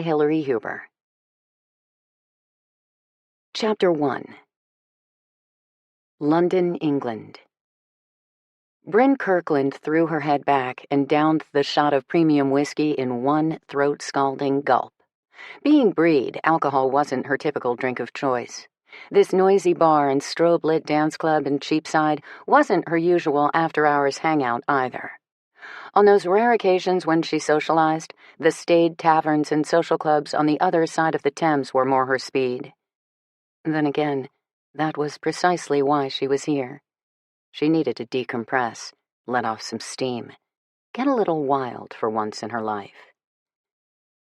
Hilary Huber. Chapter 1. London, England. Bryn Kirkland threw her head back and downed the shot of premium whiskey in one throat-scalding gulp. Being Breed, alcohol wasn't her typical drink of choice. This noisy bar and strobe-lit dance club in Cheapside wasn't her usual after-hours hangout either. On those rare occasions when she socialized, the staid taverns and social clubs on the other side of the Thames were more her speed. Then again, that was precisely why she was here. She needed to decompress, let off some steam, get a little wild for once in her life.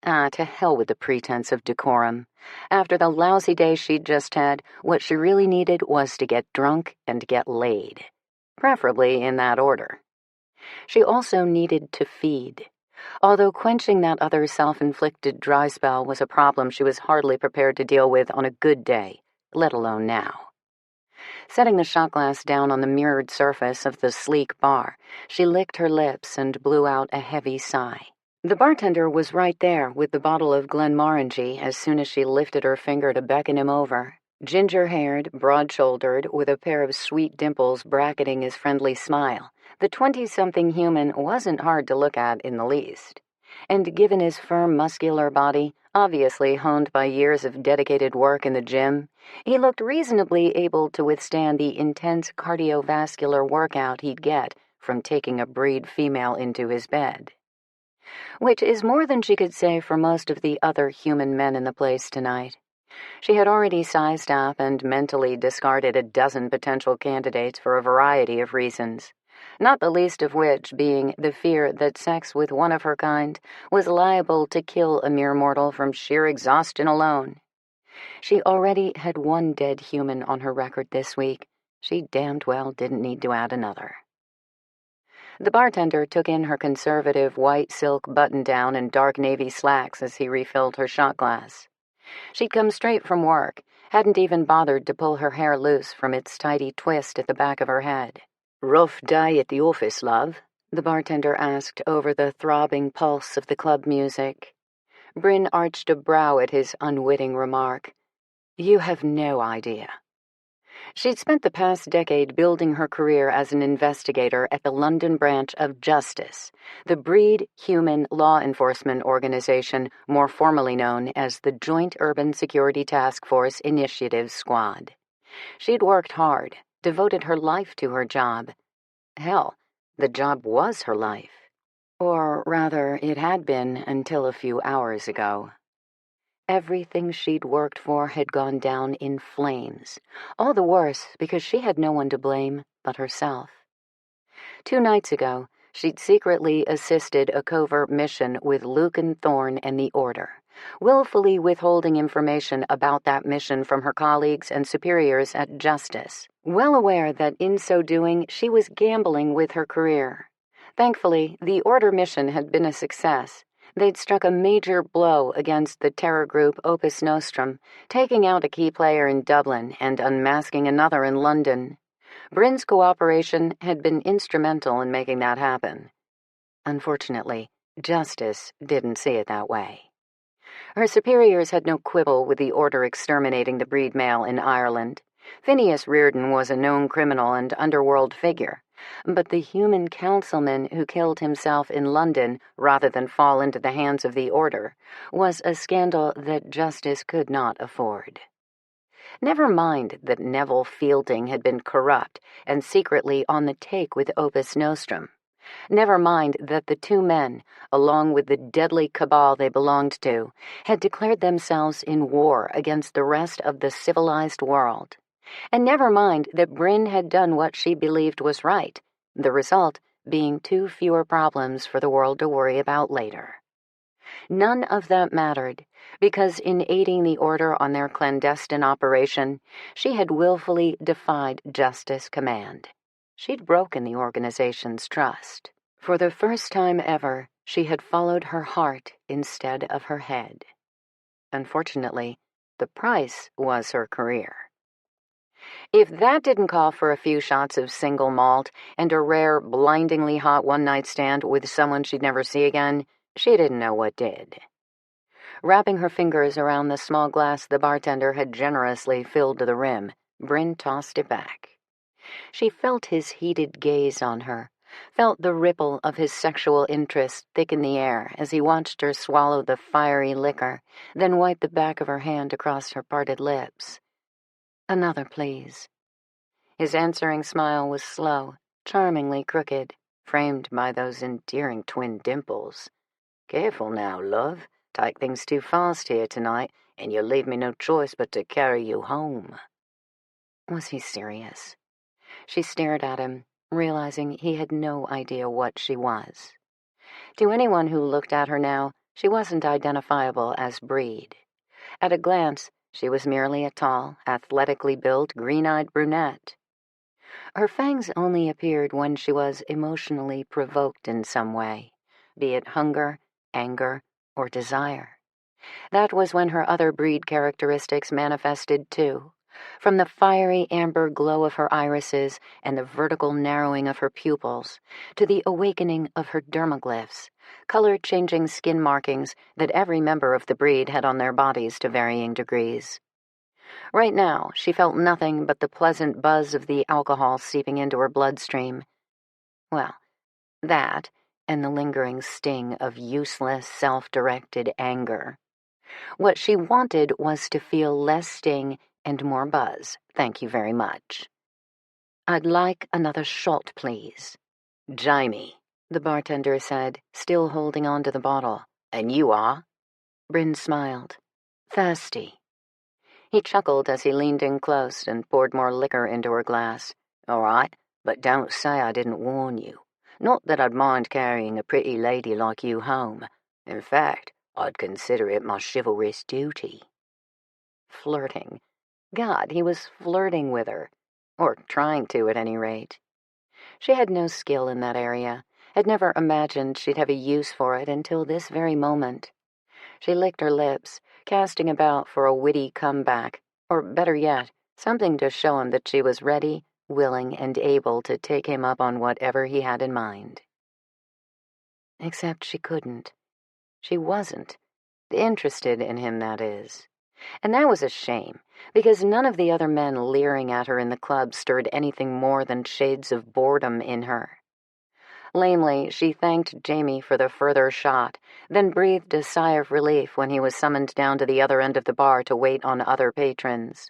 To hell with the pretense of decorum. After the lousy day she'd just had, what she really needed was to get drunk and get laid. Preferably in that order. She also needed to feed. Although quenching that other self-inflicted dry spell was a problem she was hardly prepared to deal with on a good day, let alone now. Setting the shot glass down on the mirrored surface of the sleek bar, she licked her lips and blew out a heavy sigh. The bartender was right there with the bottle of Glenmorangie as soon as she lifted her finger to beckon him over. Ginger-haired, broad-shouldered, with a pair of sweet dimples bracketing his friendly smile, the 20-something human wasn't hard to look at in the least. And given his firm, muscular body, obviously honed by years of dedicated work in the gym, he looked reasonably able to withstand the intense cardiovascular workout he'd get from taking a Breed female into his bed. Which is more than she could say for most of the other human men in the place tonight. She had already sized up and mentally discarded a dozen potential candidates for a variety of reasons, not the least of which being the fear that sex with one of her kind was liable to kill a mere mortal from sheer exhaustion alone. She already had one dead human on her record this week. She damned well didn't need to add another. The bartender took in her conservative white silk button-down and dark navy slacks as he refilled her shot glass. She'd come straight from work, hadn't even bothered to pull her hair loose from its tidy twist at the back of her head. "Rough day at the office, love?" the bartender asked over the throbbing pulse of the club music. Bryn arched a brow at his unwitting remark. "You have no idea." She'd spent the past decade building her career as an investigator at the London branch of Justice, the Breed Human Law Enforcement Organization more formally known as the Joint Urban Security Task Force Initiative Squad. She'd worked hard, devoted her life to her job. Hell, the job was her life. Or rather, it had been until a few hours ago. Everything she'd worked for had gone down in flames, all the worse because she had no one to blame but herself. 2 nights ago, she'd secretly assisted a covert mission with Lucan Thorne and the Order, willfully withholding information about that mission from her colleagues and superiors at Justice, well aware that in so doing she was gambling with her career. Thankfully, the Order mission had been a success. They'd struck a major blow against the terror group Opus Nostrum, taking out a key player in Dublin and unmasking another in London. Bryn's cooperation had been instrumental in making that happen. Unfortunately, Justice didn't see it that way. Her superiors had no quibble with the Order exterminating the Breed male in Ireland. Phineas Reardon was a known criminal and underworld figure, but the human councilman who killed himself in London rather than fall into the hands of the Order was a scandal that Justice could not afford. Never mind that Neville Fielding had been corrupt and secretly on the take with Opus Nostrum. Never mind that the 2 men, along with the deadly cabal they belonged to, had declared themselves in war against the rest of the civilized world. And never mind that Bryn had done what she believed was right, the result being 2 fewer problems for the world to worry about later. None of that mattered, because in aiding the Order on their clandestine operation, she had willfully defied Justice command. She'd broken the organization's trust. For the first time ever, she had followed her heart instead of her head. Unfortunately, the price was her career. If that didn't call for a few shots of single malt and a rare, blindingly hot one-night stand with someone she'd never see again, she didn't know what did. Wrapping her fingers around the small glass the bartender had generously filled to the rim, Bryn tossed it back. She felt his heated gaze on her, felt the ripple of his sexual interest thicken the air as he watched her swallow the fiery liquor, then wipe the back of her hand across her parted lips. "Another, please." His answering smile was slow, charmingly crooked, framed by those endearing twin dimples. "Careful now, love. Take things too fast here tonight, and you'll leave me no choice but to carry you home." Was he serious? She stared at him, realizing he had no idea what she was. To anyone who looked at her now, she wasn't identifiable as breed. At a glance, she was merely a tall, athletically built, green-eyed brunette. Her fangs only appeared when she was emotionally provoked in some way, be it hunger, anger, or desire. That was when her other breed characteristics manifested too, from the fiery amber glow of her irises and the vertical narrowing of her pupils, to the awakening of her dermoglyphs, color-changing skin markings that every member of the breed had on their bodies to varying degrees. Right now, she felt nothing but the pleasant buzz of the alcohol seeping into her bloodstream. Well, that, and the lingering sting of useless, self-directed anger. What she wanted was to feel less sting and more buzz, thank you very much. "I'd like another shot, please." "Jamie," the bartender said, still holding on to the bottle. "And you are?" Bryn smiled. "Thirsty." He chuckled as he leaned in close and poured more liquor into her glass. "All right, but don't say I didn't warn you. Not that I'd mind carrying a pretty lady like you home. In fact, I'd consider it my chivalrous duty." Flirting. God, he was flirting with her. Or trying to, at any rate. She had no skill in that area, had never imagined she'd have a use for it until this very moment. She licked her lips, casting about for a witty comeback, or better yet, something to show him that she was ready, willing, and able to take him up on whatever he had in mind. Except she couldn't. She wasn't. Interested in him, that is. And that was a shame, because none of the other men leering at her in the club stirred anything more than shades of boredom in her. Lamely, she thanked Jamie for the further shot, then breathed a sigh of relief when he was summoned down to the other end of the bar to wait on other patrons.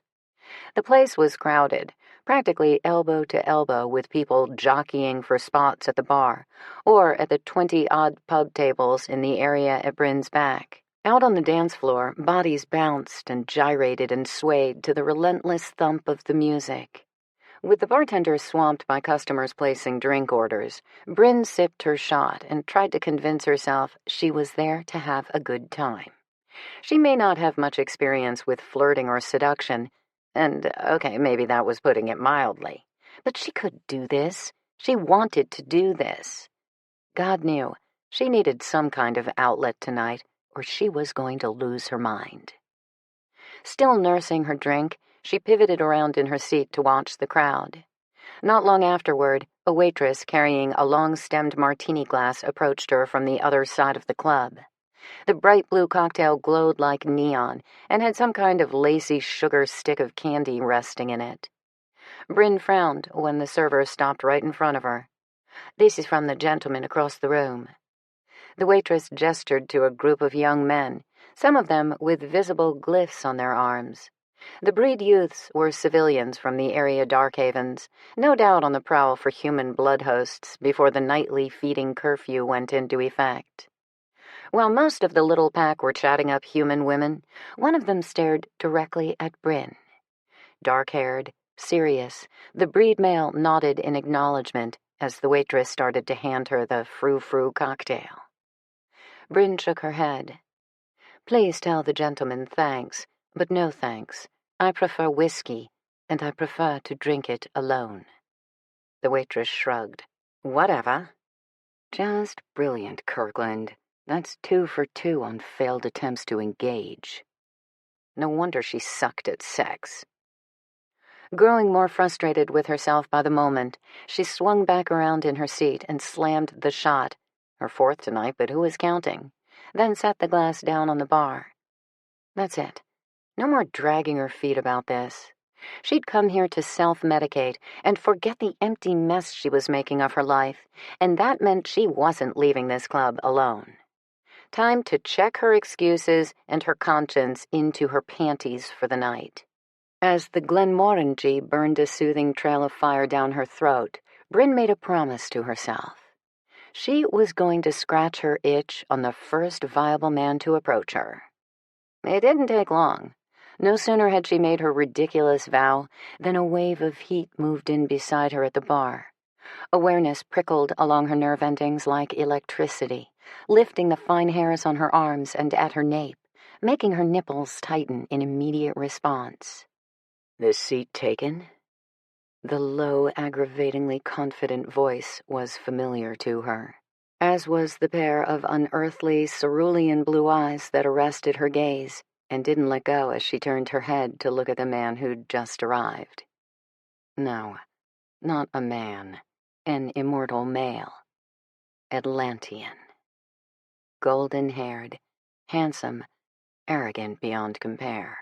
The place was crowded, practically elbow to elbow with people jockeying for spots at the bar, or at the 20-odd pub tables in the area at Bryn's back. Out on the dance floor, bodies bounced and gyrated and swayed to the relentless thump of the music. With the bartender swamped by customers placing drink orders, Bryn sipped her shot and tried to convince herself she was there to have a good time. She may not have much experience with flirting or seduction, and, okay, maybe that was putting it mildly, but she could do this. She wanted to do this. God knew she needed some kind of outlet tonight, or she was going to lose her mind. Still nursing her drink, she pivoted around in her seat to watch the crowd. Not long afterward, a waitress carrying a long-stemmed martini glass approached her from the other side of the club. The bright blue cocktail glowed like neon and had some kind of lacy sugar stick of candy resting in it. Bryn frowned when the server stopped right in front of her. "This is from the gentleman across the room." The waitress gestured to a group of young men, some of them with visible glyphs on their arms. The breed youths were civilians from the area dark havens, no doubt on the prowl for human blood hosts before the nightly feeding curfew went into effect. While most of the little pack were chatting up human women, one of them stared directly at Bryn. Dark-haired, serious, the breed male nodded in acknowledgement as the waitress started to hand her the frou-frou cocktail. Bryn shook her head. "Please tell the gentleman thanks, but no thanks. I prefer whiskey, and I prefer to drink it alone." The waitress shrugged. "Whatever." "Just brilliant, Kirkland. That's 2 for 2 on failed attempts to engage." No wonder she sucked at sex. Growing more frustrated with herself by the moment, she swung back around in her seat and slammed the shot, her 4th tonight, but who was counting, then set the glass down on the bar. That's it. No more dragging her feet about this. She'd come here to self-medicate and forget the empty mess she was making of her life, and that meant she wasn't leaving this club alone. Time to check her excuses and her conscience into her panties for the night. As the Glenmorangie burned a soothing trail of fire down her throat, Bryn made a promise to herself. She was going to scratch her itch on the first viable man to approach her. It didn't take long. No sooner had she made her ridiculous vow than a wave of heat moved in beside her at the bar. Awareness prickled along her nerve endings like electricity, lifting the fine hairs on her arms and at her nape, making her nipples tighten in immediate response. "This seat taken?" The low, aggravatingly confident voice was familiar to her, as was the pair of unearthly, cerulean blue eyes that arrested her gaze and didn't let go as she turned her head to look at the man who'd just arrived. No, not a man. An immortal male. Atlantean. Golden-haired, handsome, arrogant beyond compare.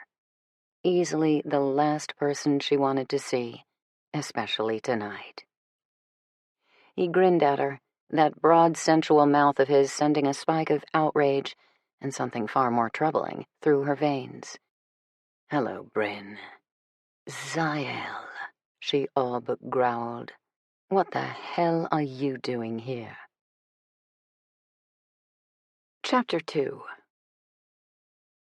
Easily the last person she wanted to see, especially tonight. He grinned at her, that broad, sensual mouth of his sending a spike of outrage, and something far more troubling, through her veins. "Hello, Bryn." "Zael," she all but growled. "What the hell are you doing here?" Chapter 2.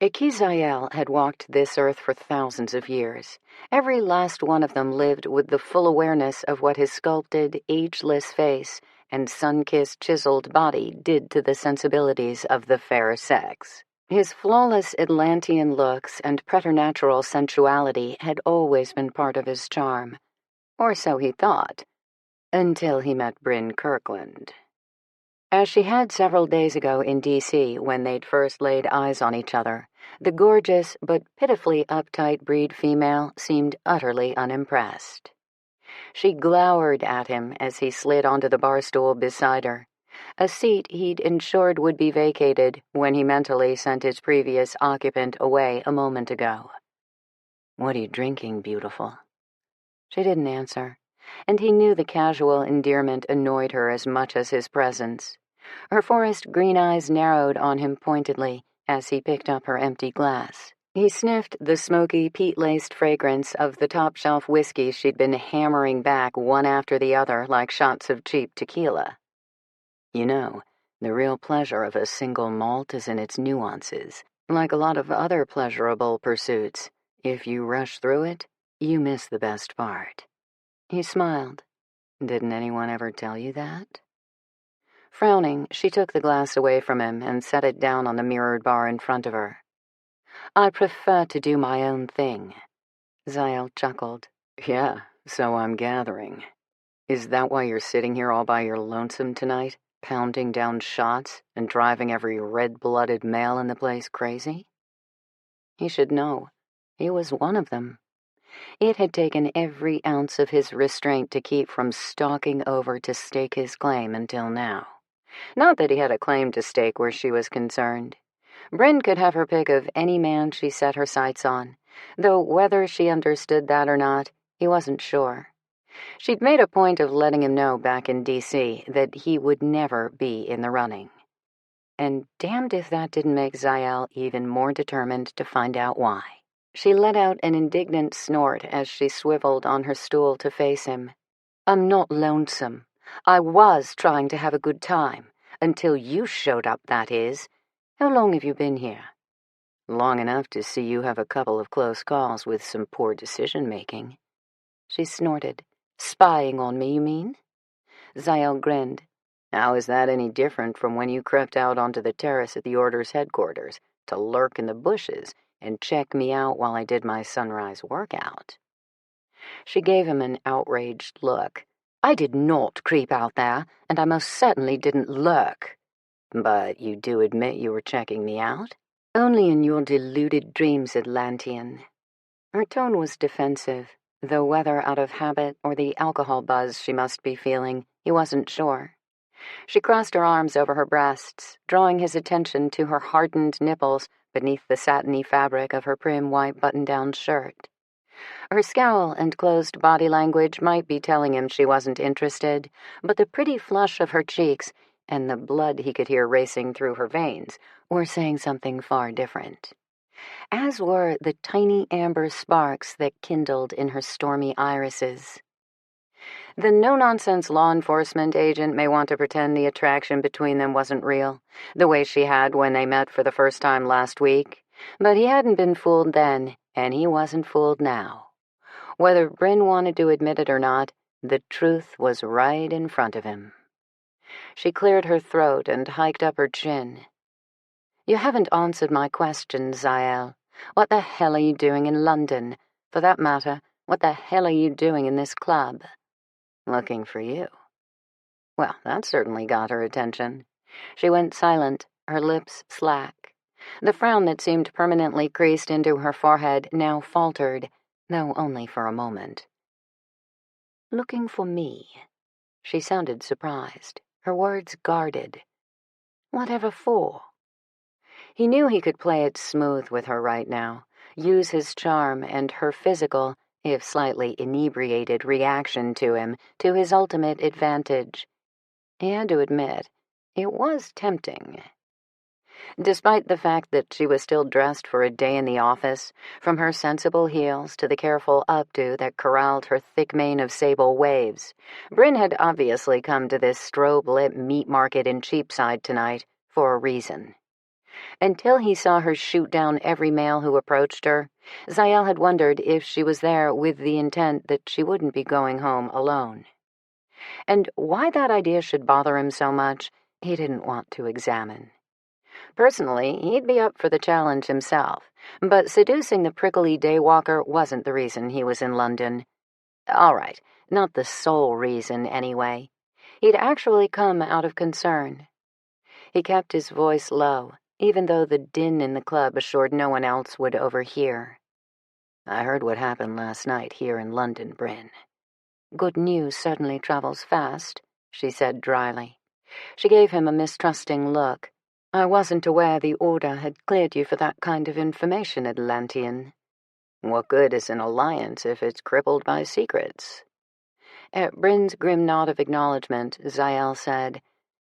Zael had walked this earth for thousands of years. Every last one of them lived with the full awareness of what his sculpted, ageless face and sun-kissed, chiseled body did to the sensibilities of the fair sex. His flawless Atlantean looks and preternatural sensuality had always been part of his charm. Or so he thought, until he met Bryn Kirkland. As she had several days ago in D.C. when they'd first laid eyes on each other, the gorgeous but pitifully uptight breed female seemed utterly unimpressed. She glowered at him as he slid onto the bar stool beside her, a seat he'd ensured would be vacated when he mentally sent his previous occupant away a moment ago. "What are you drinking, beautiful?" She didn't answer, and he knew the casual endearment annoyed her as much as his presence. Her forest green eyes narrowed on him pointedly as he picked up her empty glass. He sniffed the smoky, peat-laced fragrance of the top-shelf whiskey she'd been hammering back one after the other like shots of cheap tequila. "You know, the real pleasure of a single malt is in its nuances. Like a lot of other pleasurable pursuits, if you rush through it, you miss the best part." He smiled. "Didn't anyone ever tell you that?" Frowning, she took the glass away from him and set it down on the mirrored bar in front of her. "I prefer to do my own thing." Zael chuckled. "Yeah, so I'm gathering. Is that why you're sitting here all by your lonesome tonight, pounding down shots and driving every red-blooded male in the place crazy?" He should know. He was one of them. It had taken every ounce of his restraint to keep from stalking over to stake his claim until now. Not that he had a claim to stake where she was concerned. Bryn could have her pick of any man she set her sights on, though whether she understood that or not, he wasn't sure. She'd made a point of letting him know back in D.C. that he would never be in the running. And damned if that didn't make Zael even more determined to find out why. She let out an indignant snort as she swiveled on her stool to face him. "I'm not lonesome. I was trying to have a good time. Until you showed up, that is. How long have you been here?" "Long enough to see you have a couple of close calls with some poor decision-making." She snorted. "Spying on me, you mean?" Zael grinned. "How is that any different from when you crept out onto the terrace at the Order's headquarters to lurk in the bushes and check me out while I did my sunrise workout?" She gave him an outraged look. "I did not creep out there, and I most certainly didn't lurk." "But you do admit you were checking me out?" "Only in your deluded dreams, Atlantean." Her tone was defensive, though whether out of habit or the alcohol buzz she must be feeling, he wasn't sure. She crossed her arms over her breasts, drawing his attention to her hardened nipples beneath the satiny fabric of her prim white button-down shirt. Her scowl and closed body language might be telling him she wasn't interested, but the pretty flush of her cheeks and the blood he could hear racing through her veins were saying something far different, as were the tiny amber sparks that kindled in her stormy irises. The no-nonsense law enforcement agent may want to pretend the attraction between them wasn't real, the way she had when they met for the first time last week, but he hadn't been fooled then, and he wasn't fooled now. Whether Bryn wanted to admit it or not, the truth was right in front of him. She cleared her throat and hiked up her chin. "You haven't answered my question, Zael. What the hell are you doing in London? For that matter, what the hell are you doing in this club?" "Looking for you." Well, that certainly got her attention. She went silent, her lips slack. The frown that seemed permanently creased into her forehead now faltered, though only for a moment. "Looking for me?" She sounded surprised, her words guarded. "Whatever for?" He knew he could play it smooth with her right now, use his charm and her physical, if slightly inebriated, reaction to him to his ultimate advantage. He had to admit, it was tempting. Despite the fact that she was still dressed for a day in the office, from her sensible heels to the careful updo that corralled her thick mane of sable waves, Bryn had obviously come to this strobe-lit meat market in Cheapside tonight for a reason. Until he saw her shoot down every male who approached her, Zael had wondered if she was there with the intent that she wouldn't be going home alone. And why that idea should bother him so much, he didn't want to examine. Personally, he'd be up for the challenge himself, but seducing the prickly daywalker wasn't the reason he was in London. All right, not the sole reason, anyway. He'd actually come out of concern. He kept his voice low, even though the din in the club assured no one else would overhear. "I heard what happened last night here in London, Bryn." "Good news certainly travels fast," she said dryly. She gave him a mistrusting look. "I wasn't aware the Order had cleared you for that kind of information, Atlantean." "What good is an alliance if it's crippled by secrets?" At Bryn's grim nod of acknowledgement, Zael said,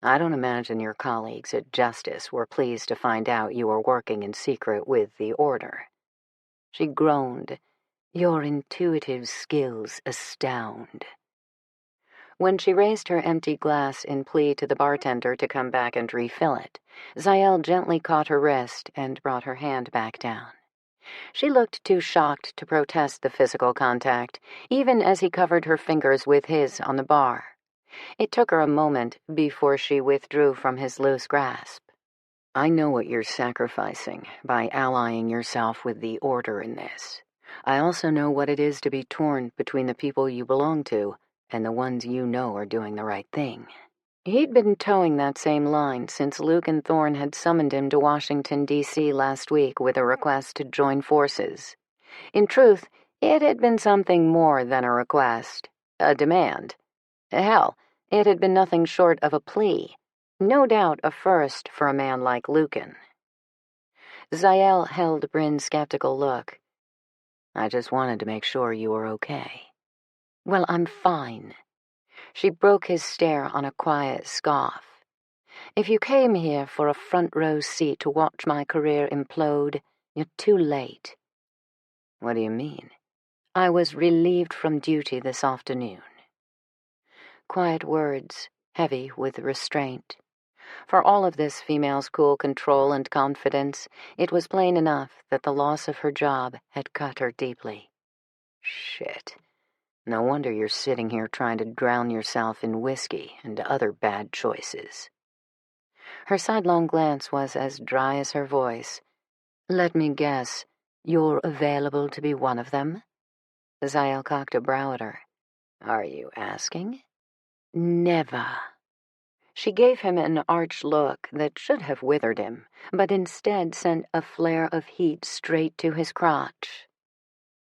"I don't imagine your colleagues at Justice were pleased to find out you were working in secret with the Order." She groaned. "Your intuitive skills astound." When she raised her empty glass in plea to the bartender to come back and refill it, Zael gently caught her wrist and brought her hand back down. She looked too shocked to protest the physical contact, even as he covered her fingers with his on the bar. It took her a moment before she withdrew from his loose grasp. "I know what you're sacrificing by allying yourself with the Order in this. I also know what it is to be torn between the people you belong to and the ones you know are doing the right thing." He'd been towing that same line since Luke and Thorne had summoned him to Washington, D.C. last week with a request to join forces. In truth, it had been something more than a request, a demand. Hell, it had been nothing short of a plea. No doubt a first for a man like Lucan. Zael held Bryn's skeptical look. "I just wanted to make sure you were okay." "Well, I'm fine." She broke his stare on a quiet scoff. "If you came here for a front-row seat to watch my career implode, you're too late." "What do you mean?" "I was relieved from duty this afternoon." Quiet words, heavy with restraint. For all of this female's cool control and confidence, it was plain enough that the loss of her job had cut her deeply. "Shit. No wonder you're sitting here trying to drown yourself in whiskey and other bad choices." Her sidelong glance was as dry as her voice. "Let me guess, you're available to be one of them?" Zael cocked a brow at her. "Are you asking?" "Never." She gave him an arch look that should have withered him, but instead sent a flare of heat straight to his crotch.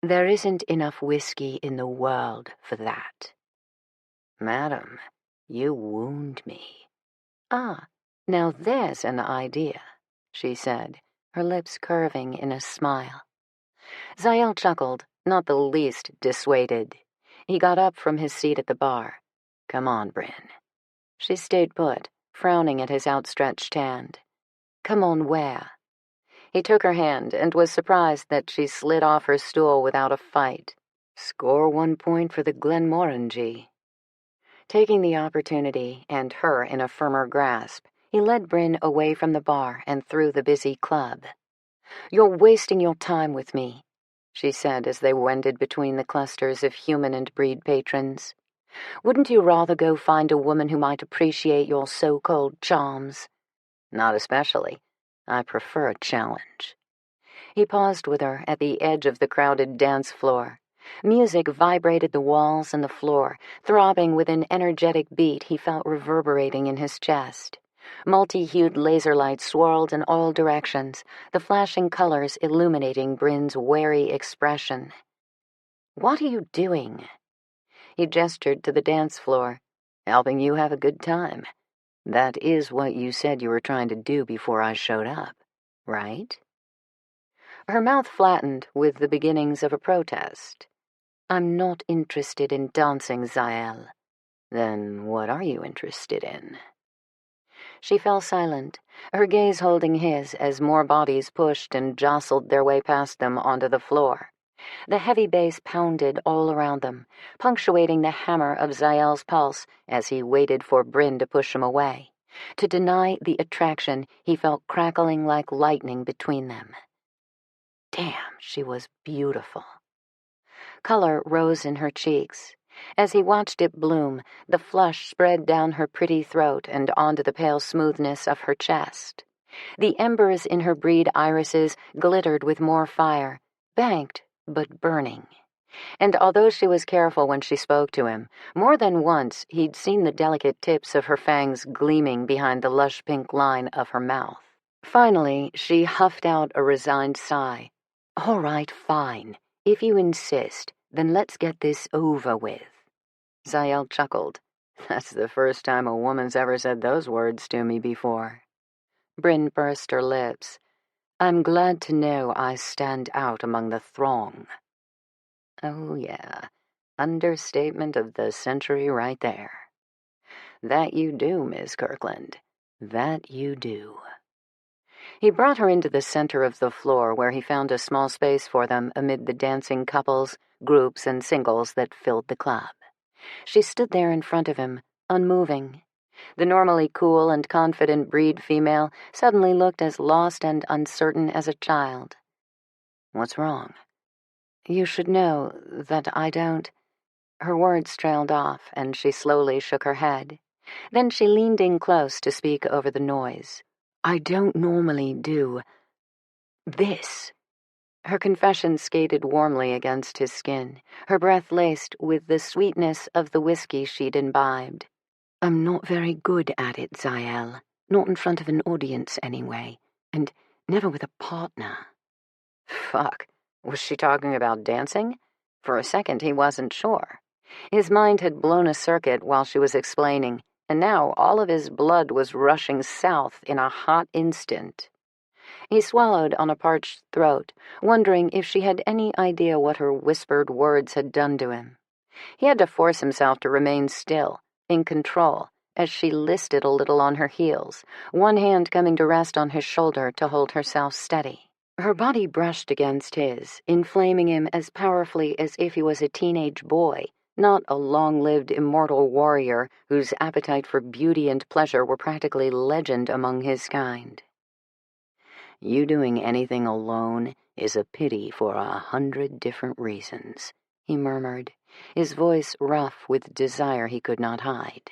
"There isn't enough whiskey in the world for that." "Madam, you wound me." "Ah, now there's an idea," she said, her lips curving in a smile. Zael chuckled, not the least dissuaded. He got up from his seat at the bar. "Come on, Bryn." She stayed put, frowning at his outstretched hand. "Come on where?" He took her hand and was surprised that she slid off her stool without a fight. "Score 1 point for the Glenmorangie." Taking the opportunity and her in a firmer grasp, he led Bryn away from the bar and through the busy club. "You're wasting your time with me," she said as they wended between the clusters of human and breed patrons. "Wouldn't you rather go find a woman who might appreciate your so-called charms?" "Not especially. I prefer a challenge." He paused with her at the edge of the crowded dance floor. Music vibrated the walls and the floor, throbbing with an energetic beat he felt reverberating in his chest. Multi-hued laser lights swirled in all directions, the flashing colors illuminating Bryn's wary expression. "What are you doing?" He gestured to the dance floor. "Helping you have a good time. That is what you said you were trying to do before I showed up, right?" Her mouth flattened with the beginnings of a protest. "I'm not interested in dancing, Zael." "Then what are you interested in?" She fell silent, her gaze holding his as more bodies pushed and jostled their way past them onto the floor. The heavy bass pounded all around them, punctuating the hammer of Zael's pulse as he waited for Bryn to push him away, to deny the attraction he felt crackling like lightning between them. Damn, she was beautiful. Color rose in her cheeks. As he watched it bloom, the flush spread down her pretty throat and onto the pale smoothness of her chest. The embers in her breed irises glittered with more fire, banked but burning. And although she was careful when she spoke to him, more than once he'd seen the delicate tips of her fangs gleaming behind the lush pink line of her mouth. Finally, she huffed out a resigned sigh. "All right, fine. If you insist, then let's get this over with." Zael chuckled. "That's the first time a woman's ever said those words to me before." Bryn pursed her lips. "I'm glad to know I stand out among the throng." Oh, yeah. Understatement of the century right there. "That you do, Miss Kirkland. That you do." He brought her into the center of the floor where he found a small space for them amid the dancing couples, groups, and singles that filled the club. She stood there in front of him, unmoving. The normally cool and confident breed female suddenly looked as lost and uncertain as a child. "What's wrong?" "You should know that I don't—" Her words trailed off, and she slowly shook her head. Then she leaned in close to speak over the noise. "I don't normally do this." Her confession skated warmly against his skin, her breath laced with the sweetness of the whiskey she'd imbibed. "I'm not very good at it, Zael. Not in front of an audience, anyway. And never with a partner." Fuck. Was she talking about dancing? For a second, he wasn't sure. His mind had blown a circuit while she was explaining, and now all of his blood was rushing south in a hot instant. He swallowed on a parched throat, wondering if she had any idea what her whispered words had done to him. He had to force himself to remain still, in control, as she listed a little on her heels, one hand coming to rest on his shoulder to hold herself steady. Her body brushed against his, inflaming him as powerfully as if he was a teenage boy, not a long-lived immortal warrior whose appetite for beauty and pleasure were practically legend among his kind. "You doing anything alone is a pity for 100 different reasons," he murmured, his voice rough with desire he could not hide.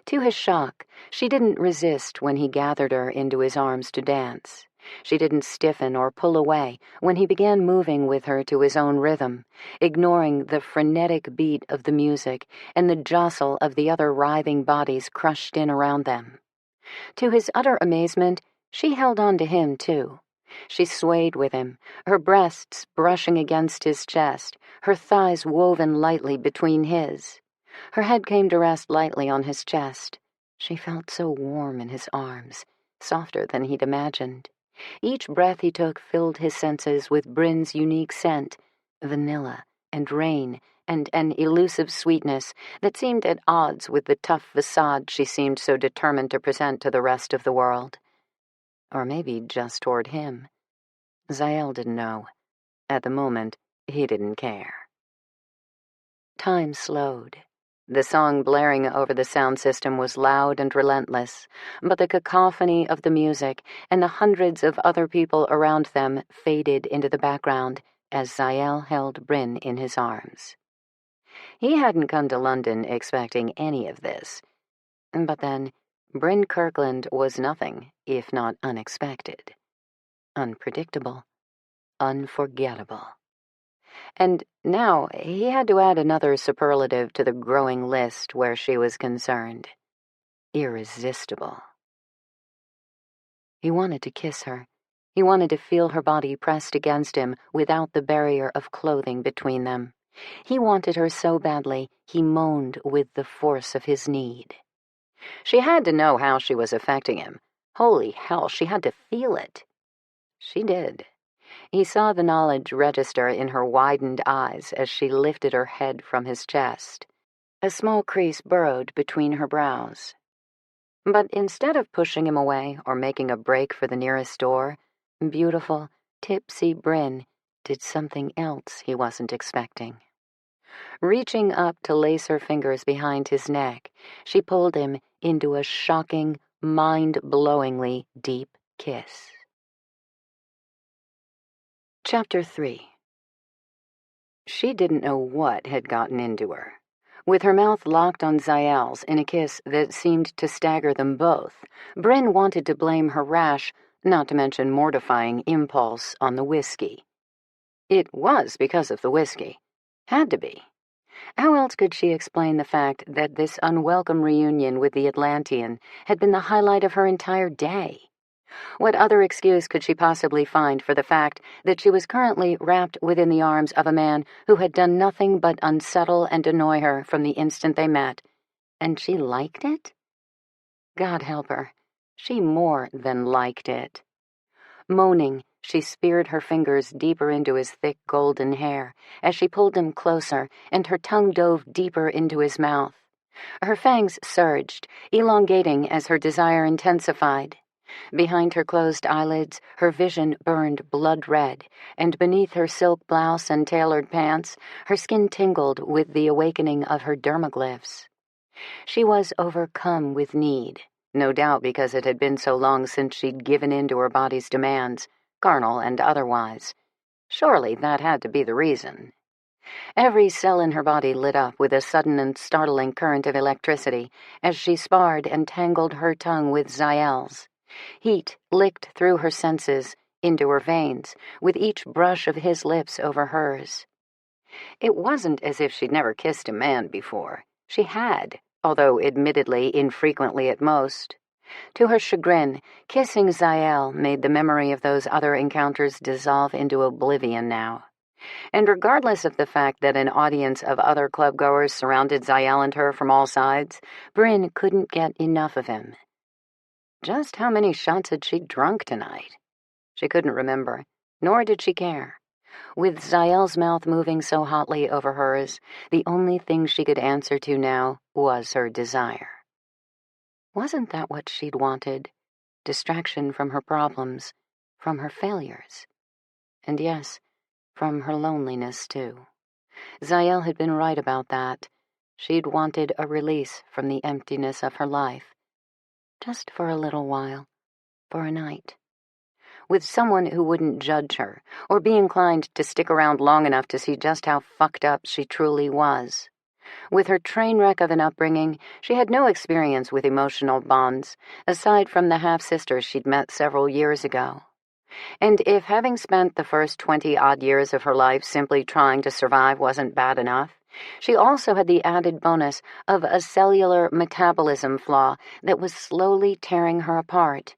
To his shock, she didn't resist when he gathered her into his arms to dance. She didn't stiffen or pull away when he began moving with her to his own rhythm, ignoring the frenetic beat of the music and the jostle of the other writhing bodies crushed in around them. To his utter amazement, she held on to him, too. She swayed with him, her breasts brushing against his chest, her thighs woven lightly between his. Her head came to rest lightly on his chest. She felt so warm in his arms, softer than he'd imagined. Each breath he took filled his senses with Bryn's unique scent, vanilla and rain and an elusive sweetness that seemed at odds with the tough facade she seemed so determined to present to the rest of the world. Or maybe just toward him. Zael didn't know. At the moment, he didn't care. Time slowed. The song blaring over the sound system was loud and relentless, but the cacophony of the music and the hundreds of other people around them faded into the background as Zael held Bryn in his arms. He hadn't come to London expecting any of this, but then Bryn Kirkland was nothing if not unexpected, unpredictable, unforgettable. And now he had to add another superlative to the growing list where she was concerned. Irresistible. He wanted to kiss her. He wanted to feel her body pressed against him without the barrier of clothing between them. He wanted her so badly, he moaned with the force of his need. She had to know how she was affecting him. Holy hell, she had to feel it. She did. He saw the knowledge register in her widened eyes as she lifted her head from his chest. A small crease burrowed between her brows. But instead of pushing him away or making a break for the nearest door, beautiful, tipsy Bryn did something else he wasn't expecting. Reaching up to lace her fingers behind his neck, she pulled him into a shocking, mind-blowingly deep kiss. Chapter 3. She didn't know what had gotten into her. With her mouth locked on Zael's in a kiss that seemed to stagger them both, Bryn wanted to blame her rash, not to mention mortifying impulse, on the whiskey. It was because of the whiskey. Had to be. How else could she explain the fact that this unwelcome reunion with the Atlantean had been the highlight of her entire day? What other excuse could she possibly find for the fact that she was currently wrapped within the arms of a man who had done nothing but unsettle and annoy her from the instant they met, and she liked it? God help her, she more than liked it. Moaning, she speared her fingers deeper into his thick golden hair as she pulled him closer, and her tongue dove deeper into his mouth. Her fangs surged, elongating as her desire intensified. Behind her closed eyelids, her vision burned blood red, and beneath her silk blouse and tailored pants, her skin tingled with the awakening of her dermaglyphs. She was overcome with need, no doubt because it had been so long since she'd given in to her body's demands, carnal and otherwise. Surely that had to be the reason. Every cell in her body lit up with a sudden and startling current of electricity as she sparred and tangled her tongue with Zael's. Heat licked through her senses, into her veins, with each brush of his lips over hers. It wasn't as if she'd never kissed a man before. She had, although admittedly infrequently at most. To her chagrin, kissing Zael made the memory of those other encounters dissolve into oblivion now. And regardless of the fact that an audience of other clubgoers surrounded Zael and her from all sides, Bryn couldn't get enough of him. Just how many shots had she drunk tonight? She couldn't remember, nor did she care. With Zael's mouth moving so hotly over hers, the only thing she could answer to now was her desire. Wasn't that what she'd wanted? Distraction from her problems, from her failures. And yes, from her loneliness, too. Zael had been right about that. She'd wanted a release from the emptiness of her life. Just for a little while, for a night. With someone who wouldn't judge her, or be inclined to stick around long enough to see just how fucked up she truly was. With her train wreck of an upbringing, she had no experience with emotional bonds, aside from the half-sisters she'd met several years ago. And if having spent the first 20-odd years of her life simply trying to survive wasn't bad enough, she also had the added bonus of a cellular metabolism flaw that was slowly tearing her apart.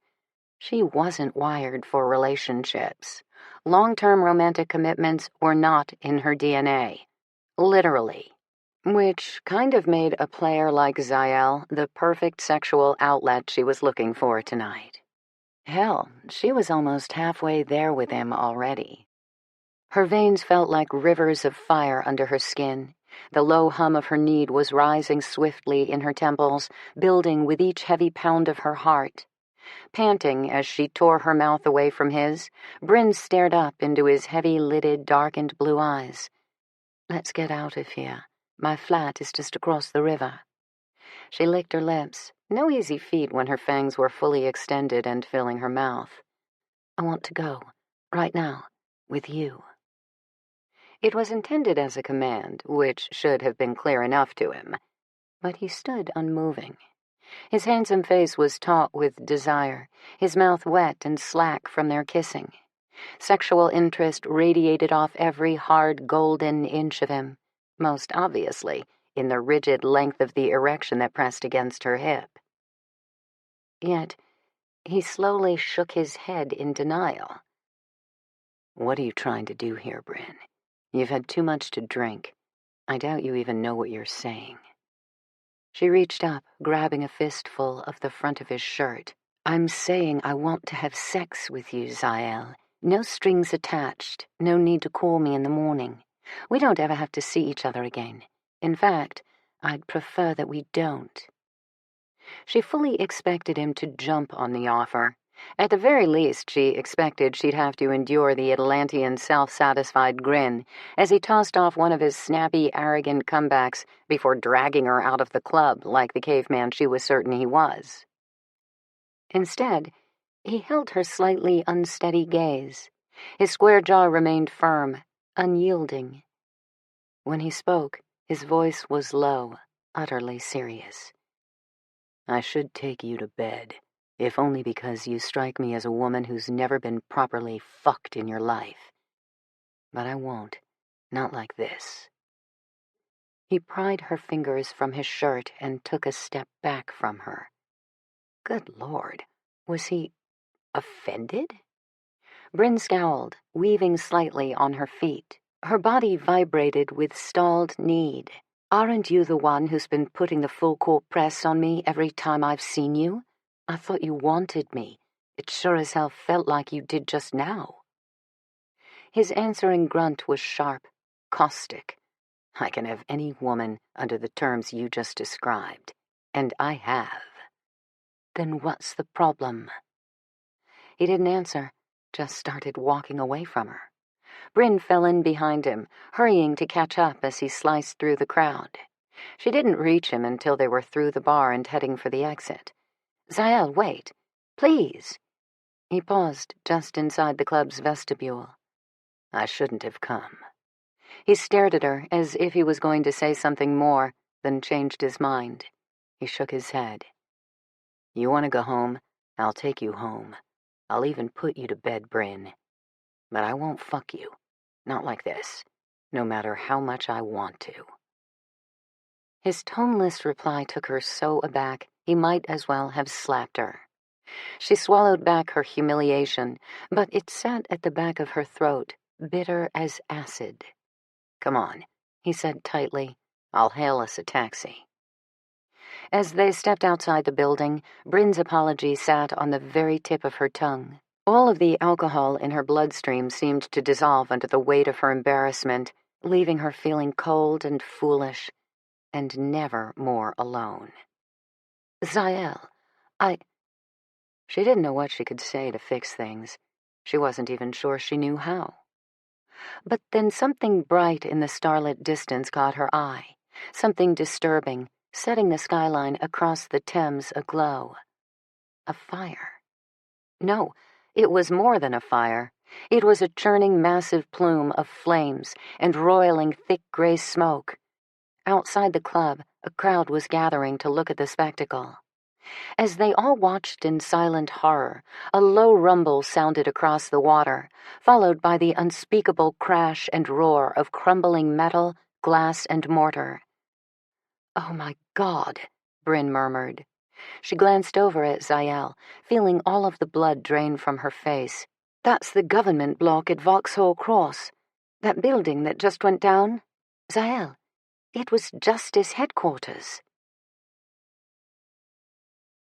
She wasn't wired for relationships. Long-term romantic commitments were not in her DNA. Literally. Which kind of made a player like Zael the perfect sexual outlet she was looking for tonight. Hell, she was almost halfway there with him already. Her veins felt like rivers of fire under her skin. The low hum of her need was rising swiftly in her temples, building with each heavy pound of her heart. Panting as she tore her mouth away from his, Bryn stared up into his heavy-lidded, darkened blue eyes. "Let's get out of here. My flat is just across the river." She licked her lips, no easy feat when her fangs were fully extended and filling her mouth. "I want to go, right now, with you." It was intended as a command, which should have been clear enough to him, but he stood unmoving. His handsome face was taut with desire, his mouth wet and slack from their kissing. Sexual interest radiated off every hard, golden inch of him, most obviously in the rigid length of the erection that pressed against her hip. Yet, he slowly shook his head in denial. "What are you trying to do here, Bryn? You've had too much to drink. I doubt you even know what you're saying." She reached up, grabbing a fistful of the front of his shirt. "I'm saying I want to have sex with you, Zael. No strings attached, no need to call me in the morning. We don't ever have to see each other again. In fact, I'd prefer that we don't." She fully expected him to jump on the offer. At the very least, she expected she'd have to endure the Atlantean's self-satisfied grin as he tossed off one of his snappy, arrogant comebacks before dragging her out of the club like the caveman she was certain he was. Instead, he held her slightly unsteady gaze. His square jaw remained firm, unyielding. When he spoke, his voice was low, utterly serious. "I should take you to bed, if only because you strike me as a woman who's never been properly fucked in your life. But I won't, not like this." He pried her fingers from his shirt and took a step back from her. Good Lord, was he offended? Bryn scowled, weaving slightly on her feet. Her body vibrated with stalled need. "Aren't you the one who's been putting the full-court press on me every time I've seen you? I thought you wanted me. It sure as hell felt like you did just now." His answering grunt was sharp, caustic. "I can have any woman under the terms you just described, and I have." "Then what's the problem?" He didn't answer, just started walking away from her. Bryn fell in behind him, hurrying to catch up as he sliced through the crowd. She didn't reach him until they were through the bar and heading for the exit. "Zael, wait. Please." He paused just inside the club's vestibule. "I shouldn't have come." He stared at her as if he was going to say something more, then changed his mind. He shook his head. "You want to go home? I'll take you home. I'll even put you to bed, Bryn. But I won't fuck you. Not like this. No matter how much I want to." His toneless reply took her so aback he might as well have slapped her. She swallowed back her humiliation, but it sat at the back of her throat, bitter as acid. "Come on," he said tightly. "I'll hail us a taxi." As they stepped outside the building, Bryn's apology sat on the very tip of her tongue. All of the alcohol in her bloodstream seemed to dissolve under the weight of her embarrassment, leaving her feeling cold and foolish, and never more alone. "Zael, She didn't know what she could say to fix things. She wasn't even sure she knew how. But then something bright in the starlit distance caught her eye, something disturbing, setting the skyline across the Thames aglow. A fire. No, it was more than a fire. It was a churning massive plume of flames and roiling thick gray smoke. Outside the club, a crowd was gathering to look at the spectacle. As they all watched in silent horror, a low rumble sounded across the water, followed by the unspeakable crash and roar of crumbling metal, glass, and mortar. "Oh my God," Bryn murmured. She glanced over at Zael, feeling all of the blood drain from her face. "That's the government block at Vauxhall Cross. That building that just went down? Zael, it was Justice Headquarters."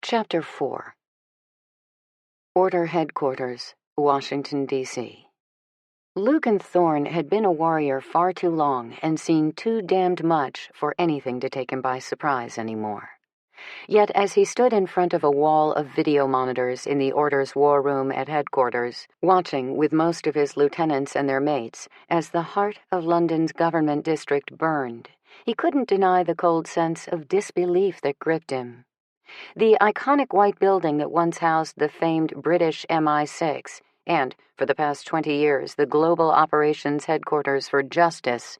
Chapter 4. Order Headquarters, Washington, D.C. Lucan Thorne had been a warrior far too long and seen too damned much for anything to take him by surprise anymore. Yet as he stood in front of a wall of video monitors in the Order's war room at headquarters, watching with most of his lieutenants and their mates as the heart of London's government district burned, he couldn't deny the cold sense of disbelief that gripped him. The iconic white building that once housed the famed British MI6 and, for the past 20 years, the Global Operations Headquarters for Justice,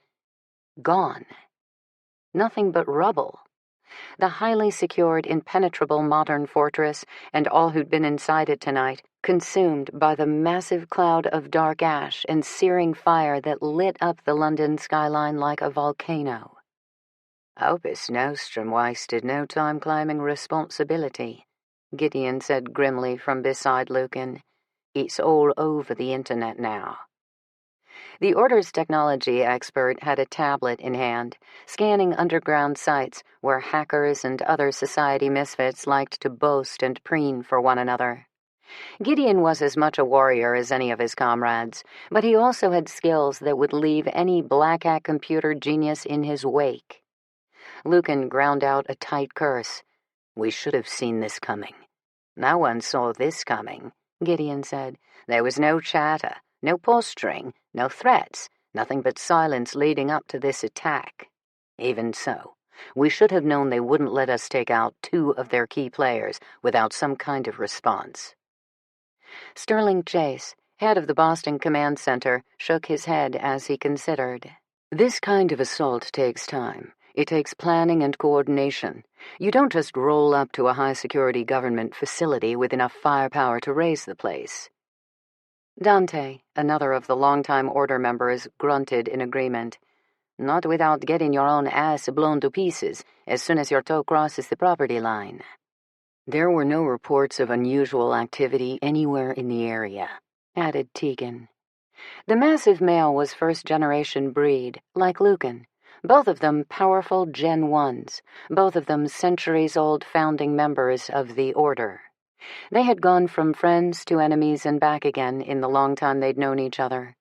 gone. Nothing but rubble. The highly secured, impenetrable modern fortress and all who'd been inside it tonight, consumed by the massive cloud of dark ash and searing fire that lit up the London skyline like a volcano. "Opus Nostrum wasted no time claiming responsibility," Gideon said grimly from beside Lucan. "It's all over the internet now." The Order's technology expert had a tablet in hand, scanning underground sites where hackers and other society misfits liked to boast and preen for one another. Gideon was as much a warrior as any of his comrades, but he also had skills that would leave any black hat computer genius in his wake. Lucan ground out a tight curse. "We should have seen this coming." "No one saw this coming," Gideon said. "There was no chatter, no posturing, no threats, nothing but silence leading up to this attack. Even so, we should have known they wouldn't let us take out 2 of their key players without some kind of response." Sterling Chase, head of the Boston Command Center, shook his head as he considered. "This kind of assault takes time. It takes planning and coordination. You don't just roll up to a high-security government facility with enough firepower to raise the place." Dante, another of the longtime Order members, grunted in agreement. "Not without getting your own ass blown to pieces as soon as your toe crosses the property line." "There were no reports of unusual activity anywhere in the area," added Tegan. The massive male was first-generation breed, like Lucan. Both of them powerful Gen 1s, both of them centuries-old founding members of the Order. They had gone from friends to enemies and back again in the long time they'd known each other.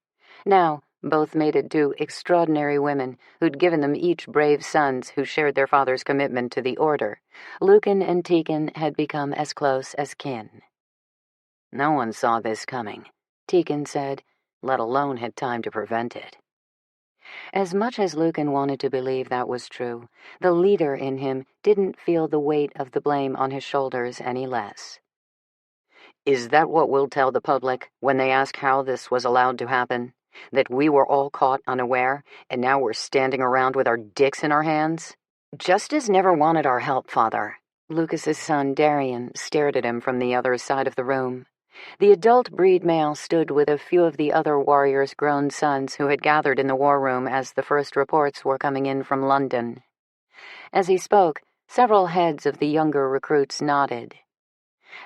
Now, both mated to extraordinary women who'd given them each brave sons who shared their father's commitment to the Order. Lucan and Tegan had become as close as kin. "No one saw this coming," Tegan said, "let alone had time to prevent it." As much as Lucan wanted to believe that was true, the leader in him didn't feel the weight of the blame on his shoulders any less. "Is that what we'll tell the public when they ask how this was allowed to happen? That we were all caught unaware, and now we're standing around with our dicks in our hands?" "Justice never wanted our help, Father." Lucas's son, Darian, stared at him from the other side of the room. The adult breed male stood with a few of the other warriors' grown sons who had gathered in the war room as the first reports were coming in from London. As he spoke, several heads of the younger recruits nodded.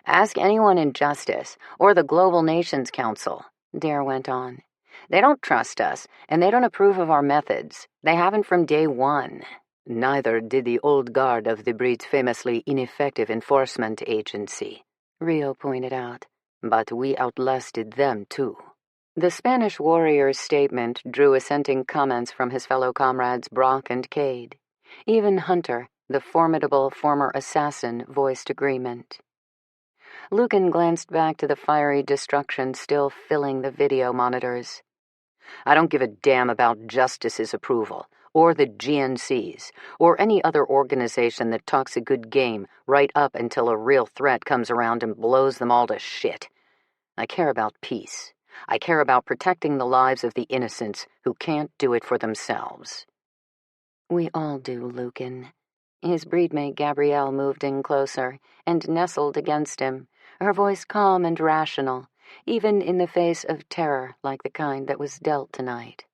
"Ask anyone in Justice, or the Global Nations Council," Dare went on. "They don't trust us, and they don't approve of our methods. They haven't from day one." "Neither did the old guard of the breed's famously ineffective enforcement agency," Rio pointed out. "But we outlasted them, too." The Spanish warrior's statement drew assenting comments from his fellow comrades Brock and Cade. Even Hunter, the formidable former assassin, voiced agreement. Lucan glanced back to the fiery destruction still filling the video monitors. "I don't give a damn about Justice's approval, or the GNC's, or any other organization that talks a good game right up until a real threat comes around and blows them all to shit. I care about peace. I care about protecting the lives of the innocents who can't do it for themselves." "We all do, Lucan." His breedmate Gabrielle moved in closer and nestled against him, her voice calm and rational, even in the face of terror like the kind that was dealt tonight.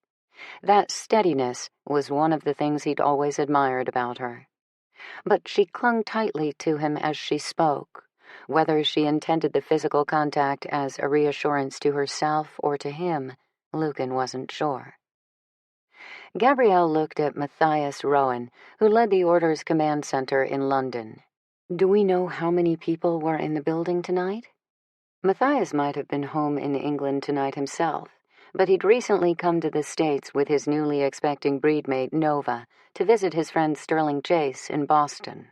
That steadiness was one of the things he'd always admired about her. But she clung tightly to him as she spoke. Whether she intended the physical contact as a reassurance to herself or to him, Lucan wasn't sure. Gabrielle looked at Matthias Rowan, who led the Order's command center in London. "Do we know how many people were in the building tonight?" Matthias might have been home in England tonight himself, but he'd recently come to the States with his newly expecting breedmate Nova to visit his friend Sterling Chase in Boston.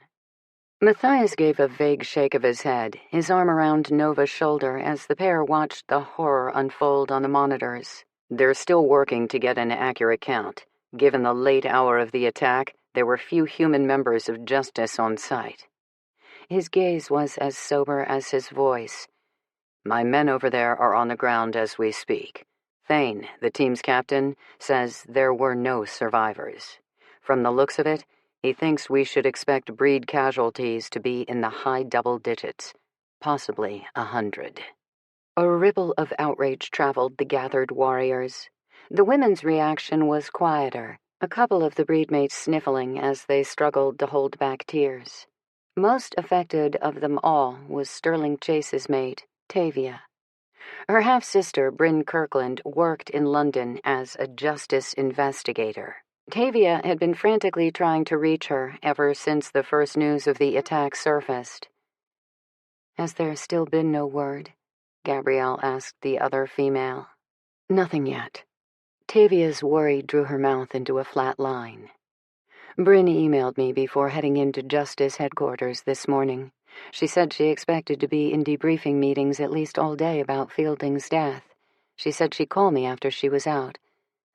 Matthias gave a vague shake of his head, his arm around Nova's shoulder as the pair watched the horror unfold on the monitors. They're still working to get an accurate count. Given the late hour of the attack, there were few human members of Justice on site. His gaze was as sober as his voice. My men over there are on the ground as we speak. Thane, the team's captain, says there were no survivors. From the looks of it, he thinks we should expect breed casualties to be in the high double digits, possibly 100. A ripple of outrage traveled the gathered warriors. The women's reaction was quieter, a couple of the breedmates sniffling as they struggled to hold back tears. Most affected of them all was Sterling Chase's mate, Tavia. Her half-sister, Bryn Kirkland, worked in London as a justice investigator. Tavia had been frantically trying to reach her ever since the first news of the attack surfaced. Has there still been no word? Gabrielle asked the other female. Nothing yet. Tavia's worry drew her mouth into a flat line. Bryn emailed me before heading into Justice headquarters this morning. She said she expected to be in debriefing meetings at least all day about Fielding's death. She said she'd call me after she was out.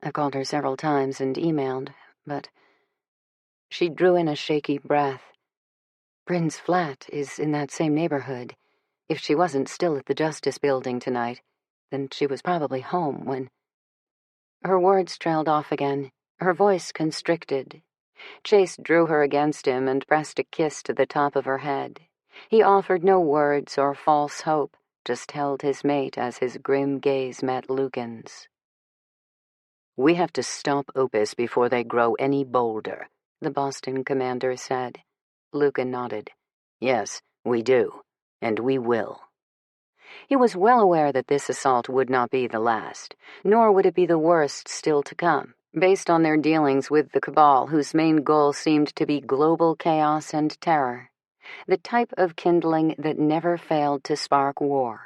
I called her several times and emailed, but... She drew in a shaky breath. Bryn's flat is in that same neighborhood. If she wasn't still at the Justice building tonight, then she was probably home when... Her words trailed off again, her voice constricted. Chase drew her against him and pressed a kiss to the top of her head. He offered no words or false hope, just held his mate as his grim gaze met Lucan's. We have to stop Opus before they grow any bolder, the Boston commander said. Lucan nodded. Yes, we do, and we will. He was well aware that this assault would not be the last, nor would it be the worst still to come, based on their dealings with the Cabal, whose main goal seemed to be global chaos and terror, the type of kindling that never failed to spark war.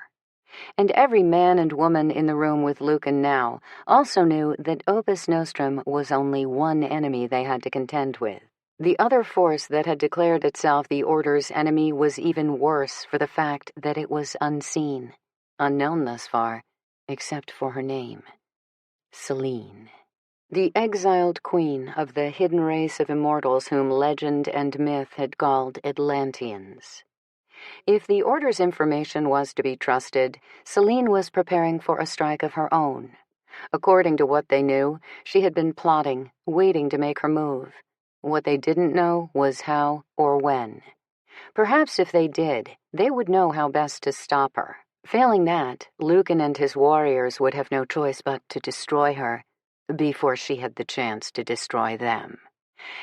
And every man and woman in the room with Lucan now also knew that Opus Nostrum was only one enemy they had to contend with. The other force that had declared itself the Order's enemy was even worse for the fact that it was unseen, unknown thus far, except for her name. Selene. The exiled queen of the hidden race of immortals whom legend and myth had called Atlanteans. If the Order's information was to be trusted, Selene was preparing for a strike of her own. According to what they knew, she had been plotting, waiting to make her move. What they didn't know was how or when. Perhaps if they did, they would know how best to stop her. Failing that, Lucan and his warriors would have no choice but to destroy her before she had the chance to destroy them.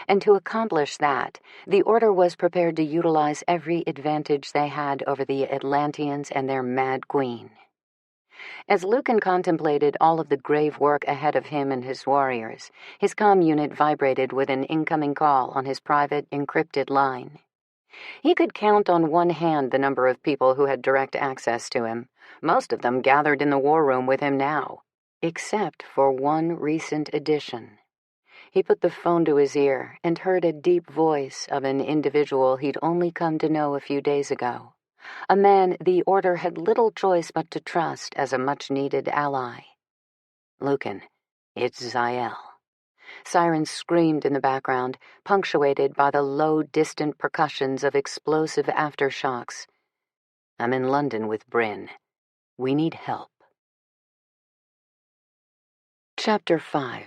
And to accomplish that, the Order was prepared to utilize every advantage they had over the Atlanteans and their mad queen. As Lucan contemplated all of the grave work ahead of him and his warriors, his comm unit vibrated with an incoming call on his private, encrypted line. He could count on one hand the number of people who had direct access to him, most of them gathered in the war room with him now, except for one recent addition. He put the phone to his ear and heard a deep voice of an individual he'd only come to know a few days ago, a man the Order had little choice but to trust as a much-needed ally. Lucan, it's Zael. Sirens screamed in the background, punctuated by the low, distant percussions of explosive aftershocks. I'm in London with Bryn. We need help. Chapter 5.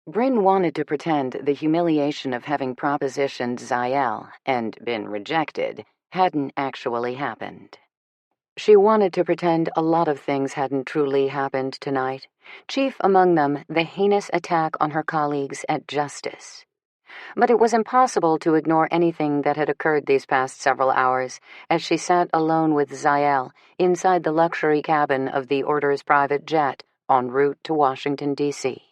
Bryn wanted to pretend the humiliation of having propositioned Zael and been rejected hadn't actually happened. She wanted to pretend a lot of things hadn't truly happened tonight, chief among them the heinous attack on her colleagues at Justice. But it was impossible to ignore anything that had occurred these past several hours as she sat alone with Zael inside the luxury cabin of the Order's private jet en route to Washington, D.C.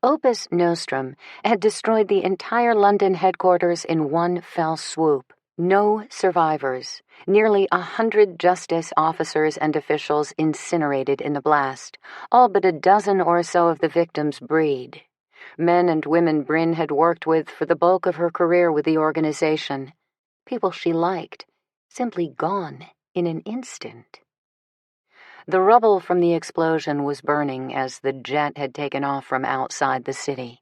Opus Nostrum had destroyed the entire London headquarters in one fell swoop, No survivors. Nearly 100 justice officers and officials incinerated in the blast, all but a dozen or so of the victims' breed. Men and women Bryn had worked with for the bulk of her career with the organization. People she liked, simply gone in an instant. The rubble from the explosion was burning as the jet had taken off from outside the city.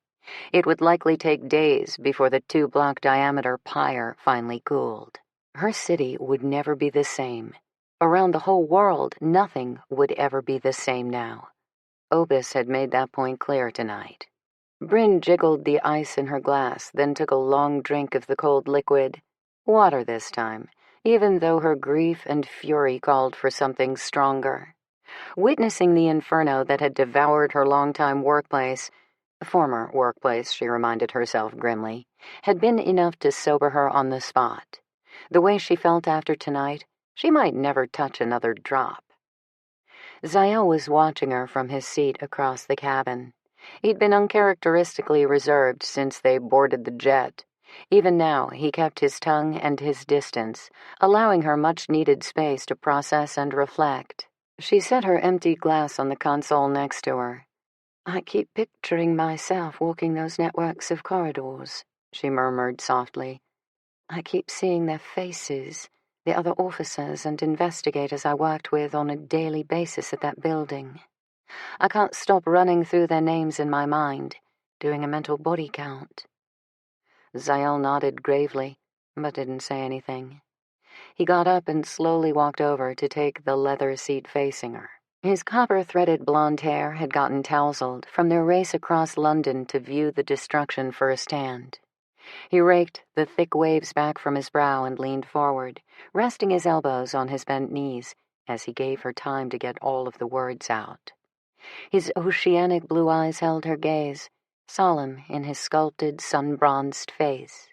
It would likely take days before the 2-block-diameter pyre finally cooled. Her city would never be the same. Around the whole world, nothing would ever be the same now. Obis had made that point clear tonight. Bryn jiggled the ice in her glass, then took a long drink of the cold liquid. Water this time, even though her grief and fury called for something stronger. Witnessing the inferno that had devoured her longtime former workplace, she reminded herself grimly, had been enough to sober her on the spot. The way she felt after tonight, she might never touch another drop. Zael was watching her from his seat across the cabin. He'd been uncharacteristically reserved since they boarded the jet. Even now, he kept his tongue and his distance, allowing her much-needed space to process and reflect. She set her empty glass on the console next to her. "I keep picturing myself walking those networks of corridors," she murmured softly. "I keep seeing their faces, the other officers and investigators I worked with on a daily basis at that building. I can't stop running through their names in my mind, doing a mental body count." Zael nodded gravely, but didn't say anything. He got up and slowly walked over to take the leather seat facing her. His copper-threaded blonde hair had gotten tousled from their race across London to view the destruction firsthand. He raked the thick waves back from his brow and leaned forward, resting his elbows on his bent knees as he gave her time to get all of the words out. His oceanic blue eyes held her gaze, solemn in his sculpted, sun-bronzed face.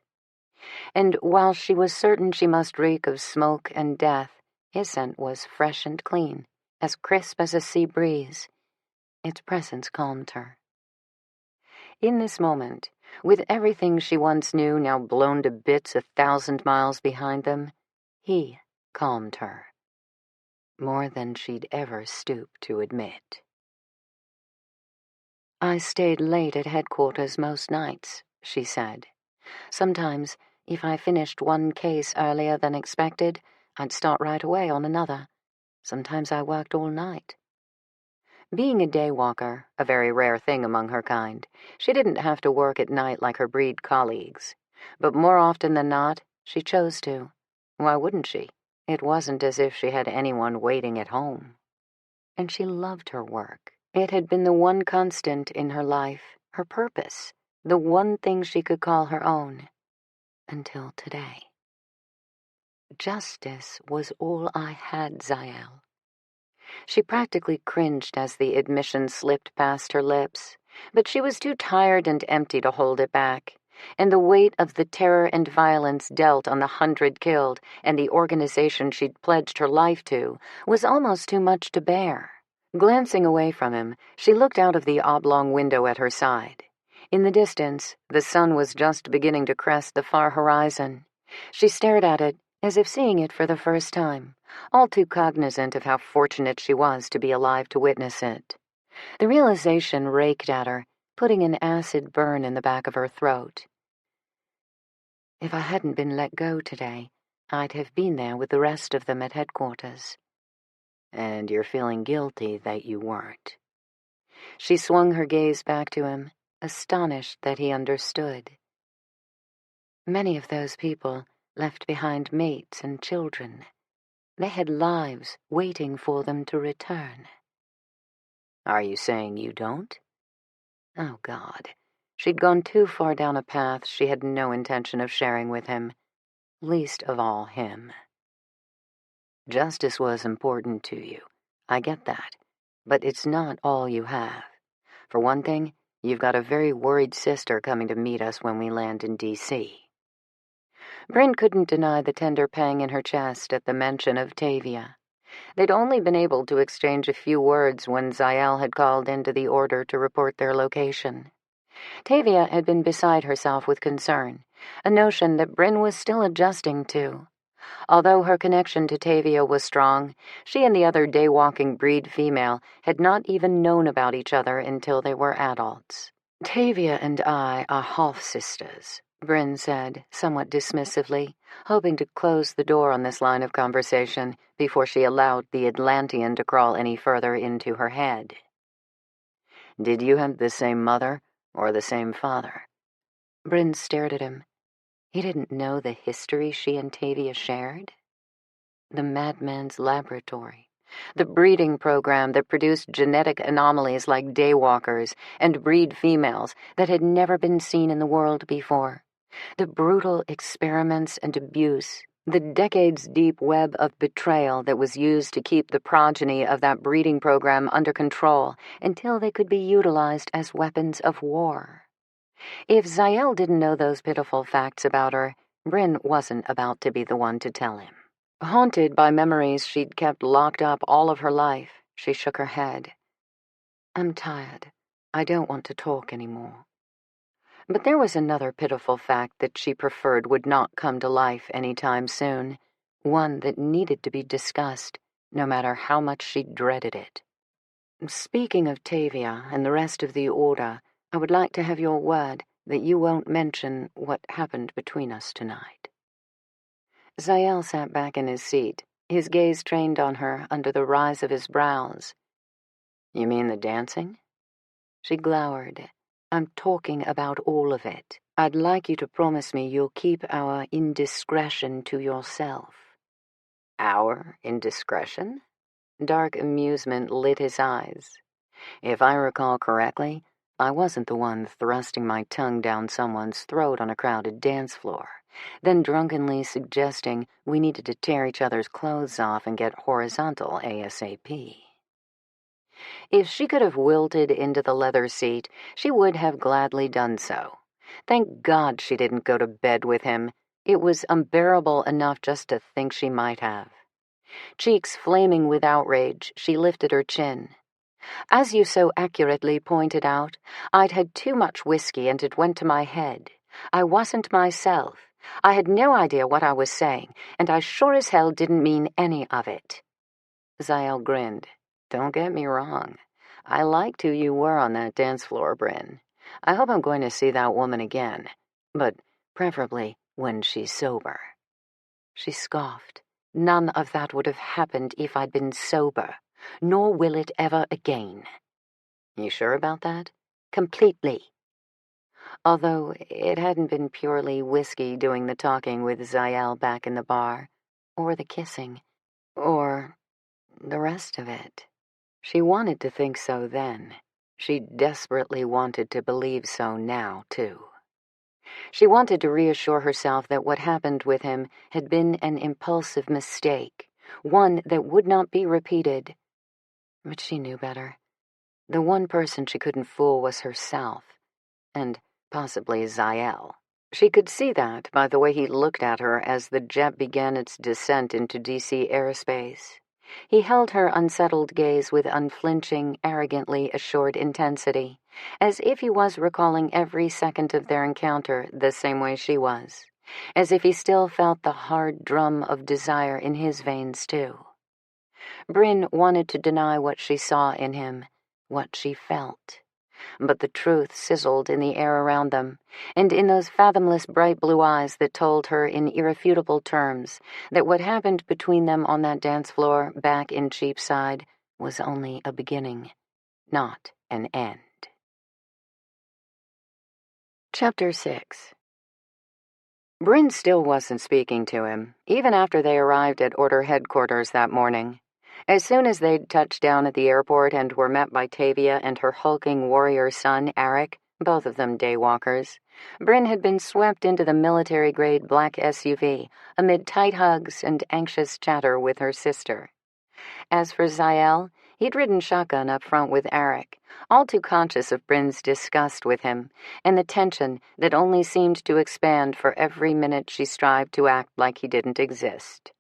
And while she was certain she must reek of smoke and death, his scent was fresh and clean, as crisp as a sea breeze. Its presence calmed her. In this moment, with everything she once knew now blown to bits 1,000 miles behind them, he calmed her. More than she'd ever stooped to admit. "I stayed late at headquarters most nights," she said. "Sometimes, if I finished one case earlier than expected, I'd start right away on another. Sometimes I worked all night." Being a daywalker, a very rare thing among her kind, she didn't have to work at night like her breed colleagues. But more often than not, she chose to. Why wouldn't she? It wasn't as if she had anyone waiting at home. And she loved her work. It had been the one constant in her life, her purpose, the one thing she could call her own. Until today. Justice was all I had, Zael. She practically cringed as the admission slipped past her lips, but she was too tired and empty to hold it back, and the weight of the terror and violence dealt on the 100 killed and the organization she'd pledged her life to was almost too much to bear. Glancing away from him, she looked out of the oblong window at her side. In the distance, the sun was just beginning to crest the far horizon. She stared at it, as if seeing it for the first time, all too cognizant of how fortunate she was to be alive to witness it. The realization raked at her, putting an acid burn in the back of her throat. If I hadn't been let go today, I'd have been there with the rest of them at headquarters. And you're feeling guilty that you weren't. She swung her gaze back to him, astonished that he understood. Many of those people left behind mates and children. They had lives waiting for them to return. Are you saying you don't? Oh, God. She'd gone too far down a path she had no intention of sharing with him, least of all him. Justice was important to you. I get that. But it's not all you have. For one thing, you've got a very worried sister coming to meet us when we land in D.C. Bryn couldn't deny the tender pang in her chest at the mention of Tavia. They'd only been able to exchange a few words when Zael had called into the order to report their location. Tavia had been beside herself with concern, a notion that Bryn was still adjusting to. Although her connection to Tavia was strong, she and the other day-walking breed female had not even known about each other until they were adults. "Tavia and I are half-sisters," Bryn said, somewhat dismissively, hoping to close the door on this line of conversation before she allowed the Atlantean to crawl any further into her head. "Did you have the same mother or the same father?" Bryn stared at him. He didn't know the history she and Tavia shared. The madman's laboratory, the breeding program that produced genetic anomalies like daywalkers and breed females that had never been seen in the world before, the brutal experiments and abuse, the decades-deep web of betrayal that was used to keep the progeny of that breeding program under control until they could be utilized as weapons of war. If Zael didn't know those pitiful facts about her, Bryn wasn't about to be the one to tell him. Haunted by memories she'd kept locked up all of her life, she shook her head. "I'm tired. I don't want to talk anymore." But there was another pitiful fact that she preferred would not come to life any time soon, one that needed to be discussed, no matter how much she dreaded it. "Speaking of Tavia and the rest of the Order, I would like to have your word that you won't mention what happened between us tonight." Zael sat back in his seat, his gaze trained on her under the rise of his brows. "You mean the dancing?" She glowered. "I'm talking about all of it. I'd like you to promise me you'll keep our indiscretion to yourself." "Our indiscretion?" Dark amusement lit his eyes. "If I recall correctly, I wasn't the one thrusting my tongue down someone's throat on a crowded dance floor, then drunkenly suggesting we needed to tear each other's clothes off and get horizontal ASAP." If she could have wilted into the leather seat, she would have gladly done so. Thank God she didn't go to bed with him. It was unbearable enough just to think she might have. Cheeks flaming with outrage, she lifted her chin. "As you so accurately pointed out, I'd had too much whiskey and it went to my head. I wasn't myself. I had no idea what I was saying, and I sure as hell didn't mean any of it." Zael grinned. "Don't get me wrong. I liked who you were on that dance floor, Bryn. I hope I'm going to see that woman again, but preferably when she's sober." She scoffed. "None of that would have happened if I'd been sober. Nor will it ever again." "You sure about that?" "Completely." Although it hadn't been purely whiskey doing the talking with Zael back in the bar, or the kissing, or the rest of it. She wanted to think so then. She desperately wanted to believe so now, too. She wanted to reassure herself that what happened with him had been an impulsive mistake, one that would not be repeated. But she knew better. The one person she couldn't fool was herself, and possibly Zael. She could see that by the way he looked at her as the jet began its descent into DC airspace. He held her unsettled gaze with unflinching, arrogantly assured intensity, as if he was recalling every second of their encounter the same way she was, as if he still felt the hard drum of desire in his veins, too. Bryn wanted to deny what she saw in him, what she felt. But the truth sizzled in the air around them, and in those fathomless bright blue eyes that told her in irrefutable terms that what happened between them on that dance floor back in Cheapside was only a beginning, not an end. Chapter 6. Bryn still wasn't speaking to him, even after they arrived at Order headquarters that morning. As soon as they'd touched down at the airport and were met by Tavia and her hulking warrior son, Eric, both of them daywalkers, Bryn had been swept into the military-grade black SUV amid tight hugs and anxious chatter with her sister. As for Zael, he'd ridden shotgun up front with Eric, all too conscious of Bryn's disgust with him and the tension that only seemed to expand for every minute she strived to act like he didn't exist.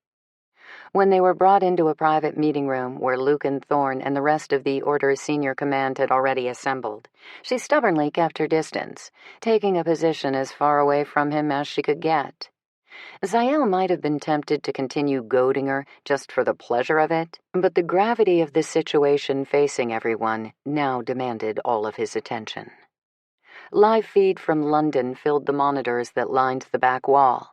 When they were brought into a private meeting room where Lucan Thorne and the rest of the Order's senior command had already assembled, she stubbornly kept her distance, taking a position as far away from him as she could get. Zael might have been tempted to continue goading her just for the pleasure of it, but the gravity of the situation facing everyone now demanded all of his attention. Live feed from London filled the monitors that lined the back wall.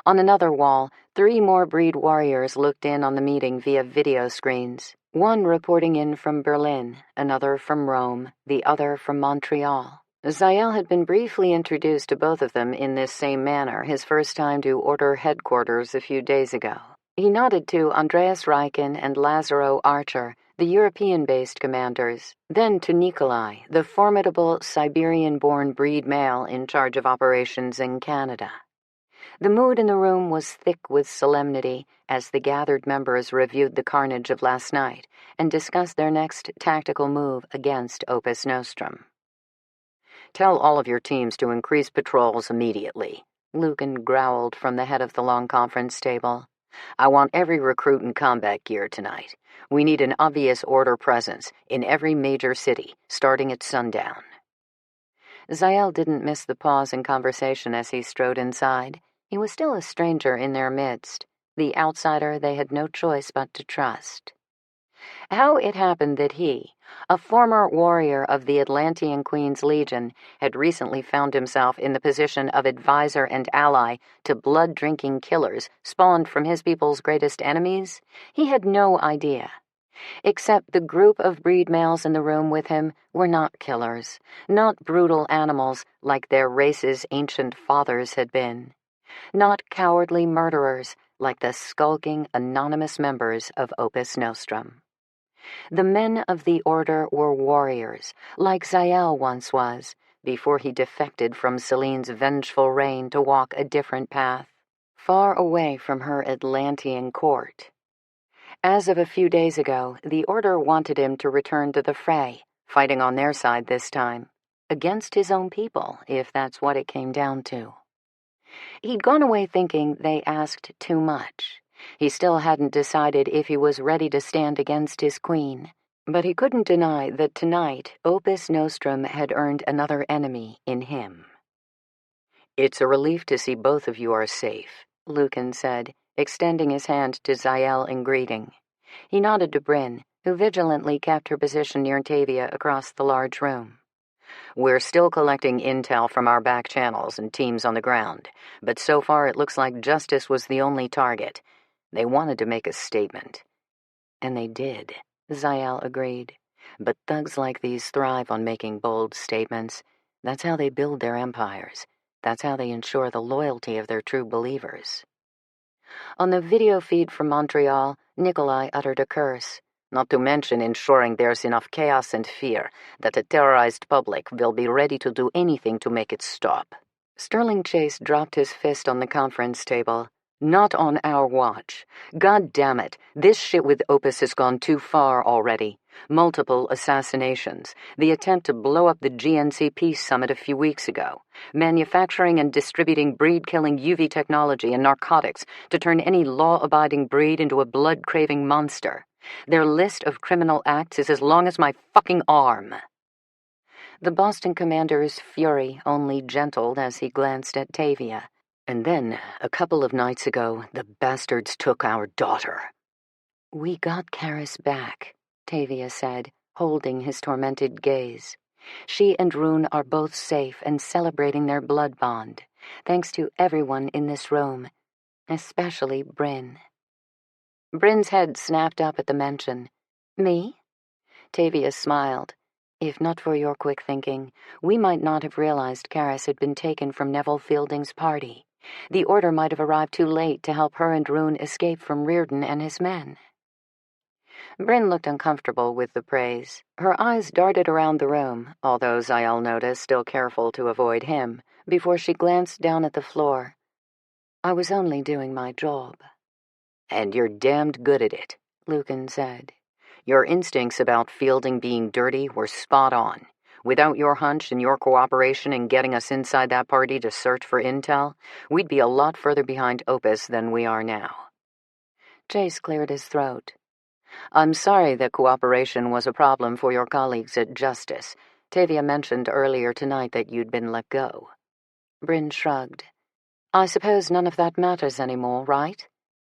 On another wall, 3 more breed warriors looked in on the meeting via video screens, one reporting in from Berlin, another from Rome, the other from Montreal. Zael had been briefly introduced to both of them in this same manner his first time to Order headquarters a few days ago. He nodded to Andreas Reichen and Lazaro Archer, the European-based commanders, then to Nikolai, the formidable Siberian-born breed male in charge of operations in Canada. The mood in the room was thick with solemnity as the gathered members reviewed the carnage of last night and discussed their next tactical move against Opus Nostrum. "Tell all of your teams to increase patrols immediately," Lucan growled from the head of the long conference table. "I want every recruit in combat gear tonight. We need an obvious Order presence in every major city, starting at sundown." Zael didn't miss the pause in conversation as he strode inside. He was still a stranger in their midst, the outsider they had no choice but to trust. How it happened that he, a former warrior of the Atlantean Queen's Legion, had recently found himself in the position of advisor and ally to blood-drinking killers spawned from his people's greatest enemies, he had no idea. Except the group of breed males in the room with him were not killers, not brutal animals like their race's ancient fathers had been, not cowardly murderers like the skulking, anonymous members of Opus Nostrum. The men of the Order were warriors, like Zael once was, before he defected from Celine's vengeful reign to walk a different path, far away from her Atlantean court. As of a few days ago, the Order wanted him to return to the fray, fighting on their side this time, against his own people, if that's what it came down to. He'd gone away thinking they asked too much. He still hadn't decided if he was ready to stand against his queen, but he couldn't deny that tonight Opus Nostrum had earned another enemy in him. "It's a relief to see both of you are safe," Lucan said, extending his hand to Zael in greeting. He nodded to Bryn, who vigilantly kept her position near Tavia across the large room. "We're still collecting intel from our back channels and teams on the ground, but so far it looks like Justice was the only target. They wanted to make a statement." "And they did," Zael agreed. "But thugs like these thrive on making bold statements. That's how they build their empires. That's how they ensure the loyalty of their true believers." On the video feed from Montreal, Nikolai uttered a curse. "Not to mention ensuring there's enough chaos and fear that the terrorized public will be ready to do anything to make it stop." Sterling Chase dropped his fist on the conference table. "Not on our watch. God damn it, this shit with Opus has gone too far already. Multiple assassinations, the attempt to blow up the GNC Peace Summit a few weeks ago, manufacturing and distributing breed-killing UV technology and narcotics to turn any law-abiding breed into a blood-craving monster. Their list of criminal acts is as long as my fucking arm." The Boston commander's fury only gentled as he glanced at Tavia. "And then, a couple of nights ago, the bastards took our daughter." "We got Karis back," Tavia said, holding his tormented gaze. "She and Rune are both safe and celebrating their blood bond, thanks to everyone in this room, especially Bryn." Bryn's head snapped up at the mention. "Me?" Tavia smiled. "If not for your quick thinking, we might not have realized Karis had been taken from Neville Fielding's party. The Order might have arrived too late to help her and Rune escape from Reardon and his men." Bryn looked uncomfortable with the praise. Her eyes darted around the room, although Zael noticed, still careful to avoid him, before she glanced down at the floor. "I was only doing my job." "And you're damned good at it," Lucan said. "Your instincts about Fielding being dirty were spot on. Without your hunch and your cooperation in getting us inside that party to search for intel, we'd be a lot further behind Opus than we are now." Chase cleared his throat. I'm sorry that cooperation was a problem for your colleagues at Justice. Tavia mentioned earlier tonight that you'd been let go. Bryn shrugged. I suppose none of that matters anymore, right?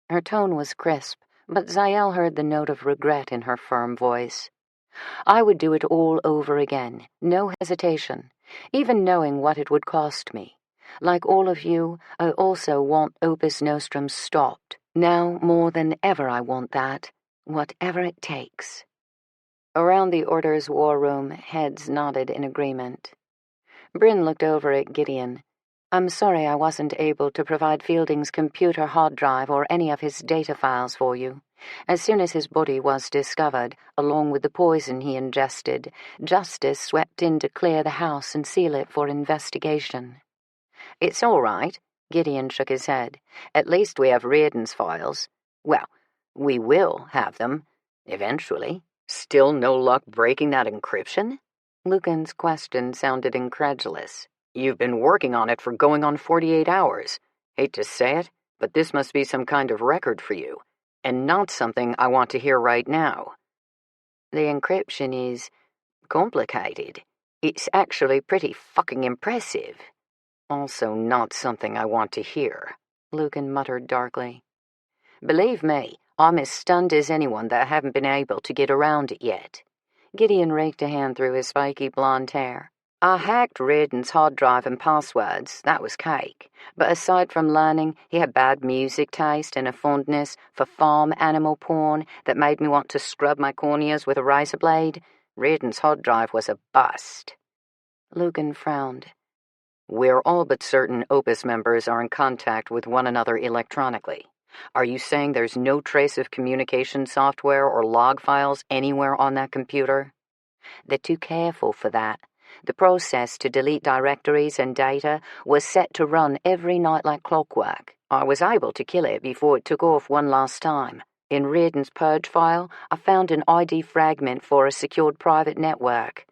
Her tone was crisp, but Zael heard the note of regret in her firm voice. I would do it all over again, no hesitation, even knowing what it would cost me. Like all of you, I also want Opus Nostrum stopped. Now more than ever I want that, whatever it takes. Around the Order's war room, heads nodded in agreement. Bryn looked over at Gideon. I'm sorry I wasn't able to provide Fielding's computer hard drive or any of his data files for you. As soon as his body was discovered, along with the poison he ingested, Justice swept in to clear the house and seal it for investigation. It's all right, Gideon shook his head. At least we have Reardon's files. Well, we will have them, eventually. Still no luck breaking that encryption? Lucan's question sounded incredulous. You've been working on it for going on 48 hours. Hate to say it, but this must be some kind of record for you, and not something I want to hear right now. The encryption is complicated. It's actually pretty fucking impressive. Also not something I want to hear, Lucan muttered darkly. Believe me, I'm as stunned as anyone that I haven't been able to get around it yet. Gideon raked a hand through his spiky blonde hair. I hacked Reardon's hard drive and passwords, that was cake. But aside from learning, he had bad music taste and a fondness for farm animal porn that made me want to scrub my corneas with a razor blade. Reardon's hard drive was a bust. Lucan frowned. We're all but certain Opus members are in contact with one another electronically. Are you saying there's no trace of communication software or log files anywhere on that computer? They're too careful for that. The process to delete directories and data was set to run every night like clockwork. I was able to kill it before it took off one last time. In Reardon's purge file, I found an ID fragment for a secured private network.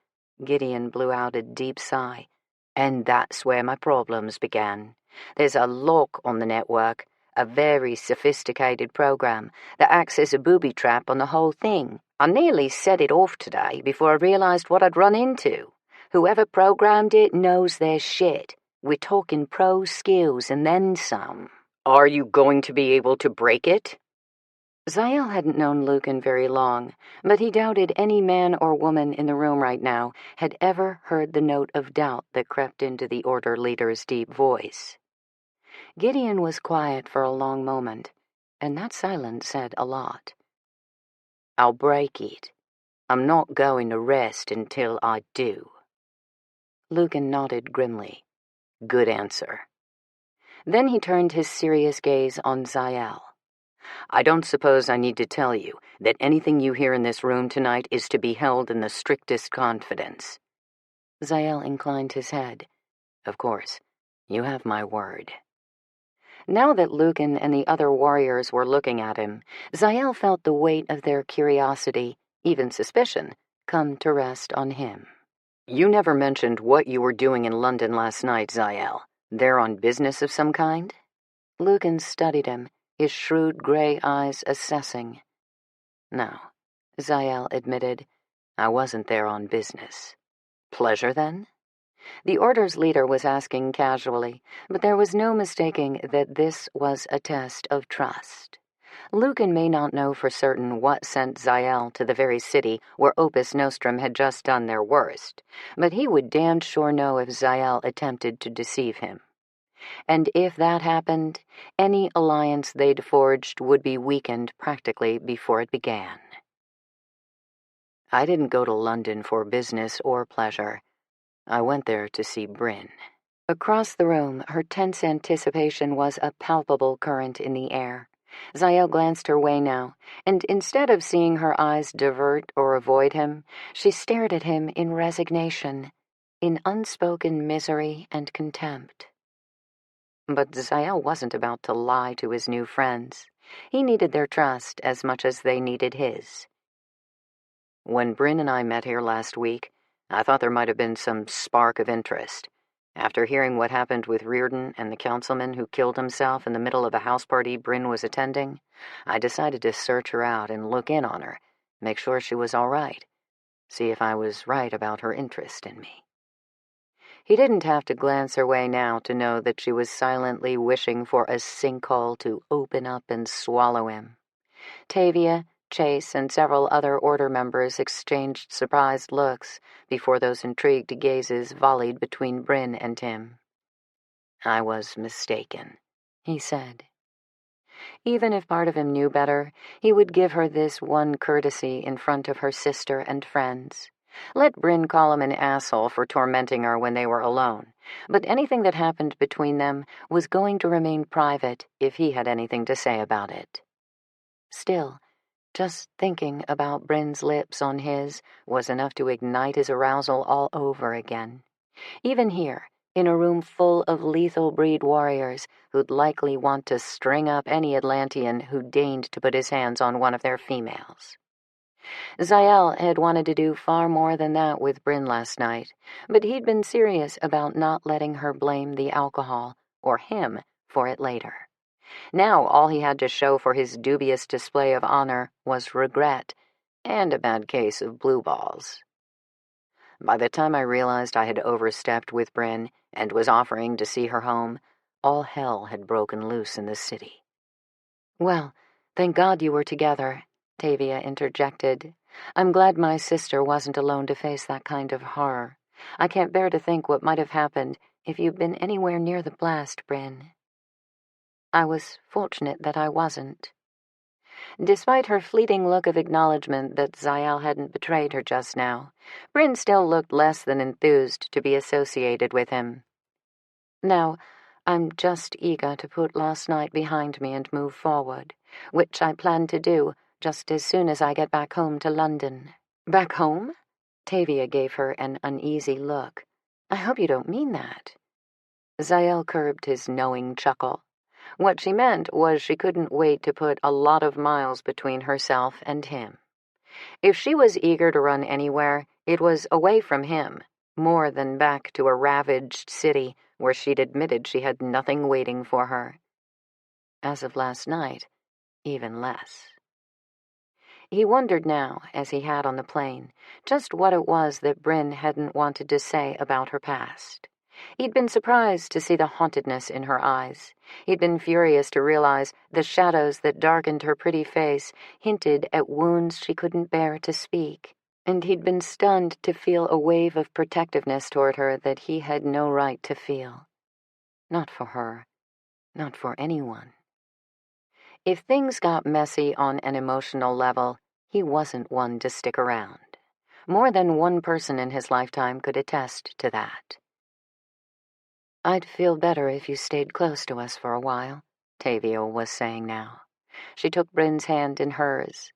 Gideon blew out a deep sigh. And that's where my problems began. There's a lock on the network, a very sophisticated program that acts as a booby trap on the whole thing. I nearly set it off today before I realized what I'd run into. Whoever programmed it knows their shit. We're talking pro skills and then some. Are you going to be able to break it? Zael hadn't known Lucan very long, but he doubted any man or woman in the room right now had ever heard the note of doubt that crept into the Order leader's deep voice. Gideon was quiet for a long moment, and that silence said a lot. I'll break it. I'm not going to rest until I do. Lucan nodded grimly. Good answer. Then he turned his serious gaze on Zael. I don't suppose I need to tell you that anything you hear in this room tonight is to be held in the strictest confidence. Zael inclined his head. Of course, you have my word. Now that Lucan and the other warriors were looking at him, Zael felt the weight of their curiosity, even suspicion, come to rest on him. You never mentioned what you were doing in London last night, Zael. There on business of some kind? Lucan studied him, his shrewd gray eyes assessing. No, Zael admitted. I wasn't there on business. Pleasure, then? The Order's leader was asking casually, but there was no mistaking that this was a test of trust. Lucan may not know for certain what sent Zael to the very city where Opus Nostrum had just done their worst, but he would damned sure know if Zael attempted to deceive him. And if that happened, any alliance they'd forged would be weakened practically before it began. I didn't go to London for business or pleasure. I went there to see Bryn. Across the room, her tense anticipation was a palpable current in the air. Zael glanced her way now, and instead of seeing her eyes divert or avoid him, she stared at him in resignation, in unspoken misery and contempt. But Zael wasn't about to lie to his new friends. He needed their trust as much as they needed his. When Bryn and I met here last week, I thought there might have been some spark of interest. After hearing what happened with Reardon and the councilman who killed himself in the middle of a house party Bryn was attending, I decided to search her out and look in on her, make sure she was all right, see if I was right about her interest in me. He didn't have to glance her way now to know that she was silently wishing for a sinkhole to open up and swallow him. Tavia, Chase, and several other Order members exchanged surprised looks before those intrigued gazes volleyed between Bryn and him. "I was mistaken," he said. Even if part of him knew better, he would give her this one courtesy in front of her sister and friends. Let Bryn call him an asshole for tormenting her when they were alone, but anything that happened between them was going to remain private if he had anything to say about it. Still, just thinking about Bryn's lips on his was enough to ignite his arousal all over again. Even here, in a room full of lethal breed warriors who'd likely want to string up any Atlantean who deigned to put his hands on one of their females. Zael had wanted to do far more than that with Bryn last night, but he'd been serious about not letting her blame the alcohol, or him, for it later. Now all he had to show for his dubious display of honor was regret, and a bad case of blue balls. By the time I realized I had overstepped with Bryn and was offering to see her home, all hell had broken loose in the city. "Well, thank God you were together," Tavia interjected. "I'm glad my sister wasn't alone to face that kind of horror. I can't bear to think what might have happened if you'd been anywhere near the blast, Bryn." "I was fortunate that I wasn't." Despite her fleeting look of acknowledgement that Zael hadn't betrayed her just now, Bryn still looked less than enthused to be associated with him. "Now, I'm just eager to put last night behind me and move forward, which I plan to do just as soon as I get back home to London." "Back home?" Tavia gave her an uneasy look. "I hope you don't mean that." Zael curbed his knowing chuckle. What she meant was she couldn't wait to put a lot of miles between herself and him. If she was eager to run anywhere, it was away from him, more than back to a ravaged city where she'd admitted she had nothing waiting for her. As of last night, even less. He wondered now, as he had on the plane, just what it was that Bryn hadn't wanted to say about her past. He'd been surprised to see the hauntedness in her eyes. He'd been furious to realize the shadows that darkened her pretty face hinted at wounds she couldn't bear to speak. And he'd been stunned to feel a wave of protectiveness toward her that he had no right to feel. Not for her. Not for anyone. If things got messy on an emotional level, he wasn't one to stick around. More than one person in his lifetime could attest to that. "I'd feel better if you stayed close to us for a while," Tavia was saying now. She took Bryn's hand in hers.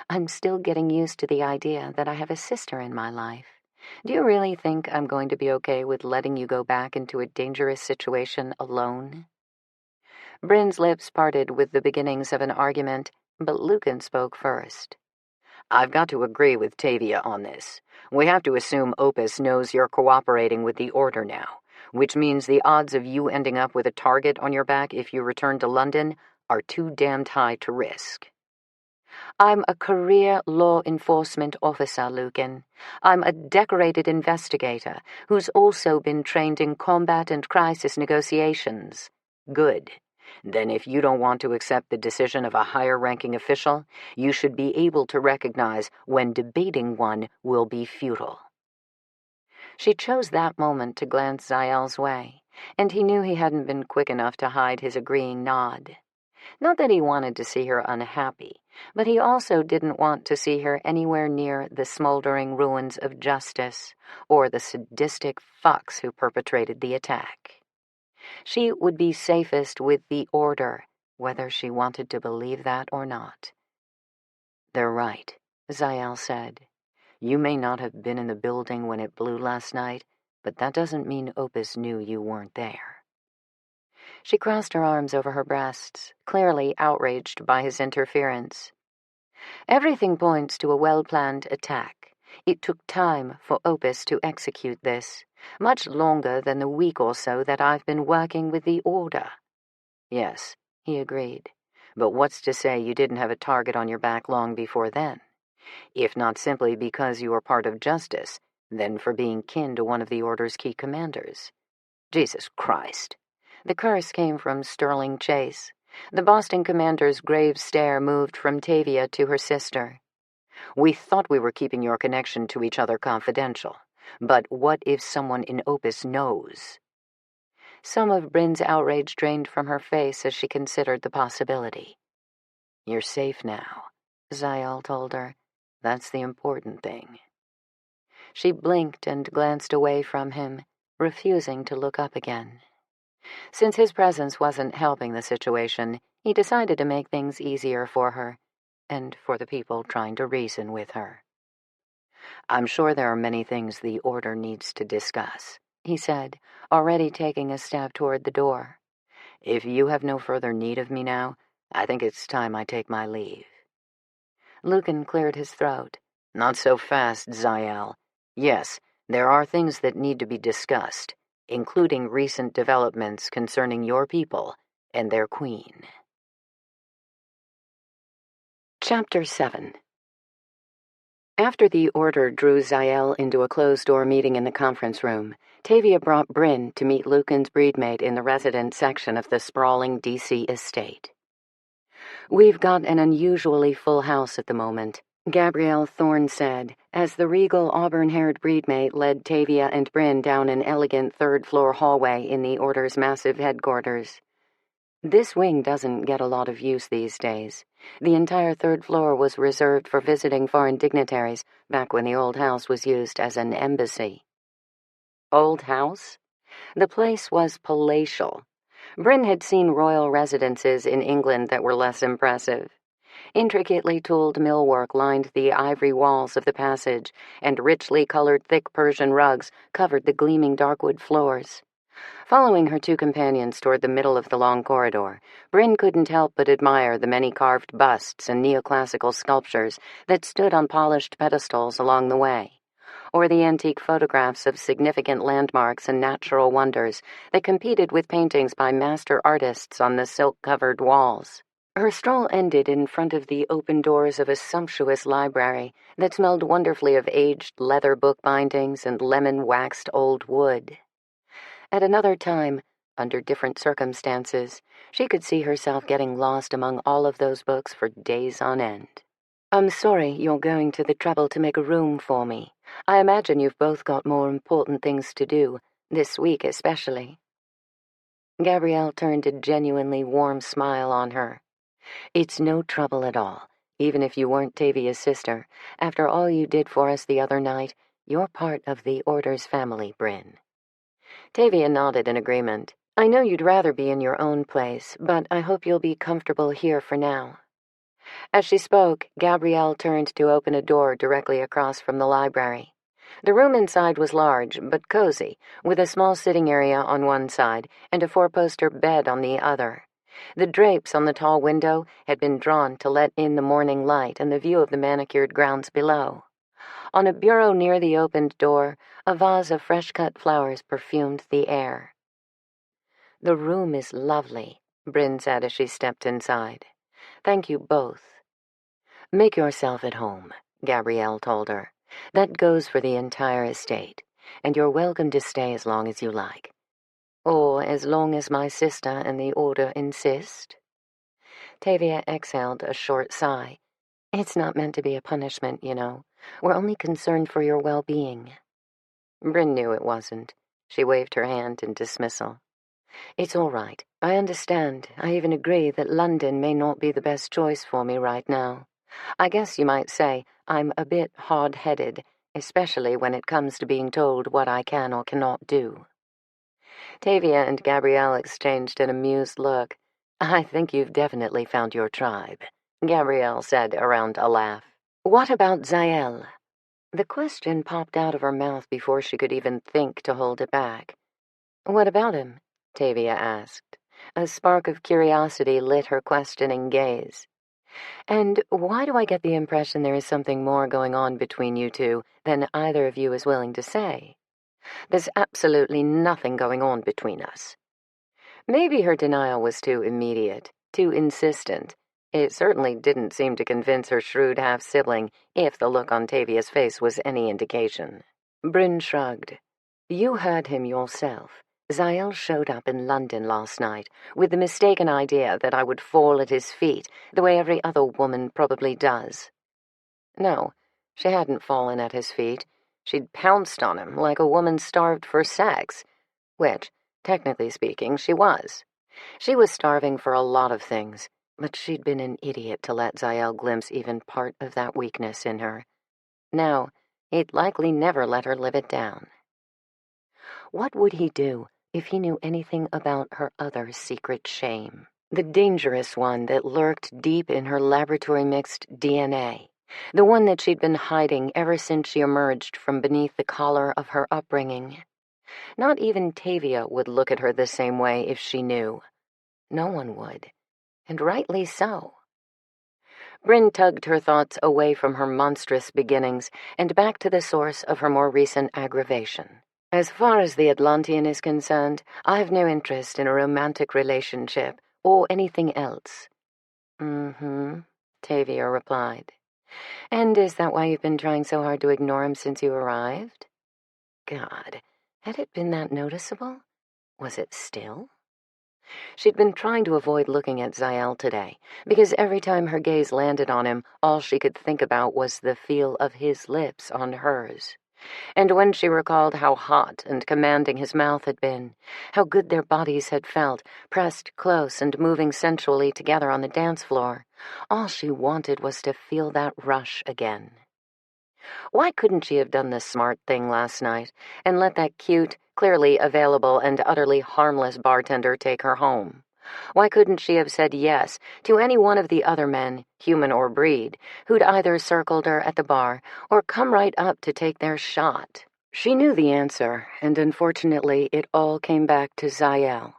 "I'm still getting used to the idea that I have a sister in my life. Do you really think I'm going to be okay with letting you go back into a dangerous situation alone?" Bryn's lips parted with the beginnings of an argument, but Lucan spoke first. "I've got to agree with Tavia on this. We have to assume Opus knows you're cooperating with the Order now, which means the odds of you ending up with a target on your back if you return to London are too damned high to risk." "I'm a career law enforcement officer, Lucan. I'm a decorated investigator who's also been trained in combat and crisis negotiations." "Good. Then if you don't want to accept the decision of a higher-ranking official, you should be able to recognize when debating one will be futile." She chose that moment to glance Zael's way, and he knew he hadn't been quick enough to hide his agreeing nod. Not that he wanted to see her unhappy, but he also didn't want to see her anywhere near the smoldering ruins of justice or the sadistic fucks who perpetrated the attack. She would be safest with the Order, whether she wanted to believe that or not. "They're right," Zael said. "You may not have been in the building when it blew last night, but that doesn't mean Opus knew you weren't there." She crossed her arms over her breasts, clearly outraged by his interference. "Everything points to a well-planned attack, It took time for Opus to execute this, much longer than the week or so that I've been working with the Order. Yes, he agreed. But what's to say you didn't have a target on your back long before then? If not simply because you were part of Justice, then for being kin to one of the Order's key commanders. Jesus Christ. The curse came from Sterling Chase. The Boston commander's grave stare moved from Tavia to her sister. We thought we were keeping your connection to each other confidential. But what if someone in Opus knows? Some of Bryn's outrage drained from her face as she considered the possibility. You're safe now, Zael told her. That's the important thing. She blinked and glanced away from him, refusing to look up again. Since his presence wasn't helping the situation, he decided to make things easier for her, and for the people trying to reason with her. I'm sure there are many things the Order needs to discuss, he said, already taking a step toward the door. If you have no further need of me now, I think it's time I take my leave. Lucan cleared his throat. Not so fast, Zael. Yes, there are things that need to be discussed, including recent developments concerning your people and their queen. Chapter 7. After the Order drew Zael into a closed-door meeting in the conference room, Tavia brought Bryn to meet Lucan's breedmate in the residence section of the sprawling D.C. estate. We've got an unusually full house at the moment, Gabrielle Thorne said, as the regal auburn-haired breedmate led Tavia and Bryn down an elegant third-floor hallway in the Order's massive headquarters. This wing doesn't get a lot of use these days. The entire third floor was reserved for visiting foreign dignitaries back when the old house was used as an embassy. Old house? The place was palatial. Bryn had seen royal residences in England that were less impressive. Intricately tooled millwork lined the ivory walls of the passage, and richly colored thick Persian rugs covered the gleaming darkwood floors. Following her two companions toward the middle of the long corridor, Bryn couldn't help but admire the many carved busts and neoclassical sculptures that stood on polished pedestals along the way, or the antique photographs of significant landmarks and natural wonders that competed with paintings by master artists on the silk-covered walls. Her stroll ended in front of the open doors of a sumptuous library that smelled wonderfully of aged leather book bindings and lemon-waxed old wood. At another time, under different circumstances, she could see herself getting lost among all of those books for days on end. I'm sorry you're going to the trouble to make a room for me. I imagine you've both got more important things to do, this week especially. Gabrielle turned a genuinely warm smile on her. It's no trouble at all, even if you weren't Tavia's sister. After all you did for us the other night, you're part of the Order's family, Bryn. Tavia nodded in agreement. I know you'd rather be in your own place, but I hope you'll be comfortable here for now. As she spoke, Gabrielle turned to open a door directly across from the library. The room inside was large, but cozy, with a small sitting area on one side and a four-poster bed on the other. The drapes on the tall window had been drawn to let in the morning light and the view of the manicured grounds below. On a bureau near the opened door, a vase of fresh-cut flowers perfumed the air. The room is lovely, Bryn said as she stepped inside. Thank you both. Make yourself at home, Gabrielle told her. That goes for the entire estate, and you're welcome to stay as long as you like. Or as long as my sister and the Order insist. Tavia exhaled a short sigh. It's not meant to be a punishment, you know. We're only concerned for your well-being. Bryn knew it wasn't. She waved her hand in dismissal. It's all right. I understand. I even agree that London may not be the best choice for me right now. I guess you might say I'm a bit hard-headed, especially when it comes to being told what I can or cannot do. Tavia and Gabrielle exchanged an amused look. I think you've definitely found your tribe, Gabrielle said around a laugh. What about Zael? The question popped out of her mouth before she could even think to hold it back. What about him? Tavia asked. A spark of curiosity lit her questioning gaze. And why do I get the impression there is something more going on between you two than either of you is willing to say? There's absolutely nothing going on between us. Maybe her denial was too immediate, too insistent. It certainly didn't seem to convince her shrewd half-sibling, if the look on Tavia's face was any indication. Bryn shrugged. You heard him yourself. Zael showed up in London last night with the mistaken idea that I would fall at his feet, the way every other woman probably does. No, she hadn't fallen at his feet. She'd pounced on him like a woman starved for sex, which, technically speaking, she was. She was starving for a lot of things, but she'd been an idiot to let Zael glimpse even part of that weakness in her. Now, he'd likely never let her live it down. What would he do if he knew anything about her other secret shame? The dangerous one that lurked deep in her laboratory-mixed DNA. The one that she'd been hiding ever since she emerged from beneath the collar of her upbringing. Not even Tavia would look at her the same way if she knew. No one would, and rightly so. Bryn tugged her thoughts away from her monstrous beginnings and back to the source of her more recent aggravation. As far as the Atlantean is concerned, I have no interest in a romantic relationship or anything else. Mm-hmm, Tavia replied. And is that why you've been trying so hard to ignore him since you arrived? God, had it been that noticeable? Was it still? She'd been trying to avoid looking at Zael today, because every time her gaze landed on him, all she could think about was the feel of his lips on hers. And when she recalled how hot and commanding his mouth had been, how good their bodies had felt, pressed close and moving sensually together on the dance floor, all she wanted was to feel that rush again. Why couldn't she have done the smart thing last night and let that cute, clearly available and utterly harmless bartender take her home? Why couldn't she have said yes to any one of the other men, human or breed, who'd either circled her at the bar or come right up to take their shot? She knew the answer, and unfortunately it all came back to Zael.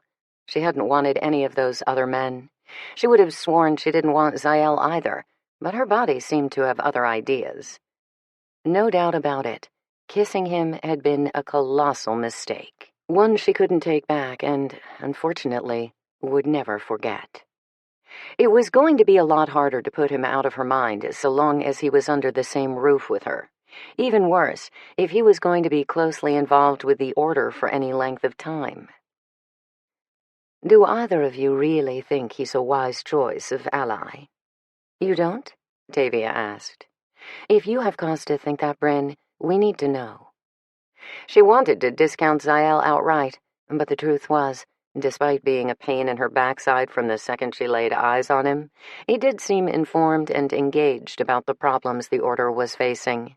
She hadn't wanted any of those other men. She would have sworn she didn't want Zael either, but her body seemed to have other ideas. No doubt about it, kissing him had been a colossal mistake, one she couldn't take back and, unfortunately, would never forget. It was going to be a lot harder to put him out of her mind so long as he was under the same roof with her. Even worse, if he was going to be closely involved with the Order for any length of time. Do either of you really think he's a wise choice of ally? You don't? Tavia asked. If you have cause to think that, Bryn, we need to know. She wanted to discount Zael outright, but the truth was, despite being a pain in her backside from the second she laid eyes on him, he did seem informed and engaged about the problems the Order was facing.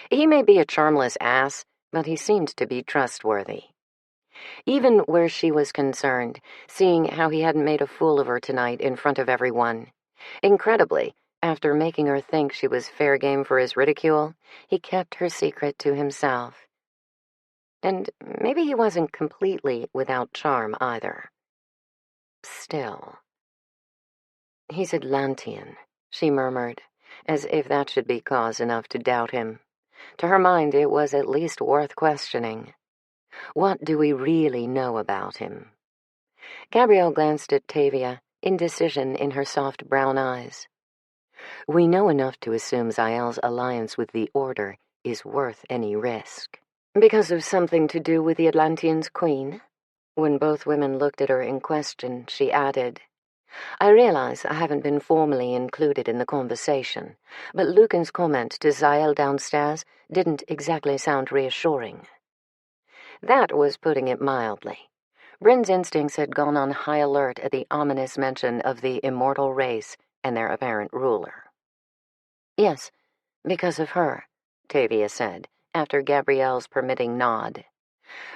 He may be a charmless ass, but he seemed to be trustworthy. Even where she was concerned, seeing how he hadn't made a fool of her tonight in front of everyone. Incredibly, after making her think she was fair game for his ridicule, he kept her secret to himself. And maybe he wasn't completely without charm either. Still. He's Atlantean, she murmured, as if that should be cause enough to doubt him. To her mind, it was at least worth questioning. What do we really know about him? Gabrielle glanced at Tavia, indecision in her soft brown eyes. We know enough to assume Zael's alliance with the Order is worth any risk. Because of something to do with the Atlantean's queen? When both women looked at her in question, she added, I realize I haven't been formally included in the conversation, but Lucan's comment to Zael downstairs didn't exactly sound reassuring. That was putting it mildly. Bryn's instincts had gone on high alert at the ominous mention of the Immortal race and their apparent ruler. Yes, because of her, Tavia said, after Gabrielle's permitting nod.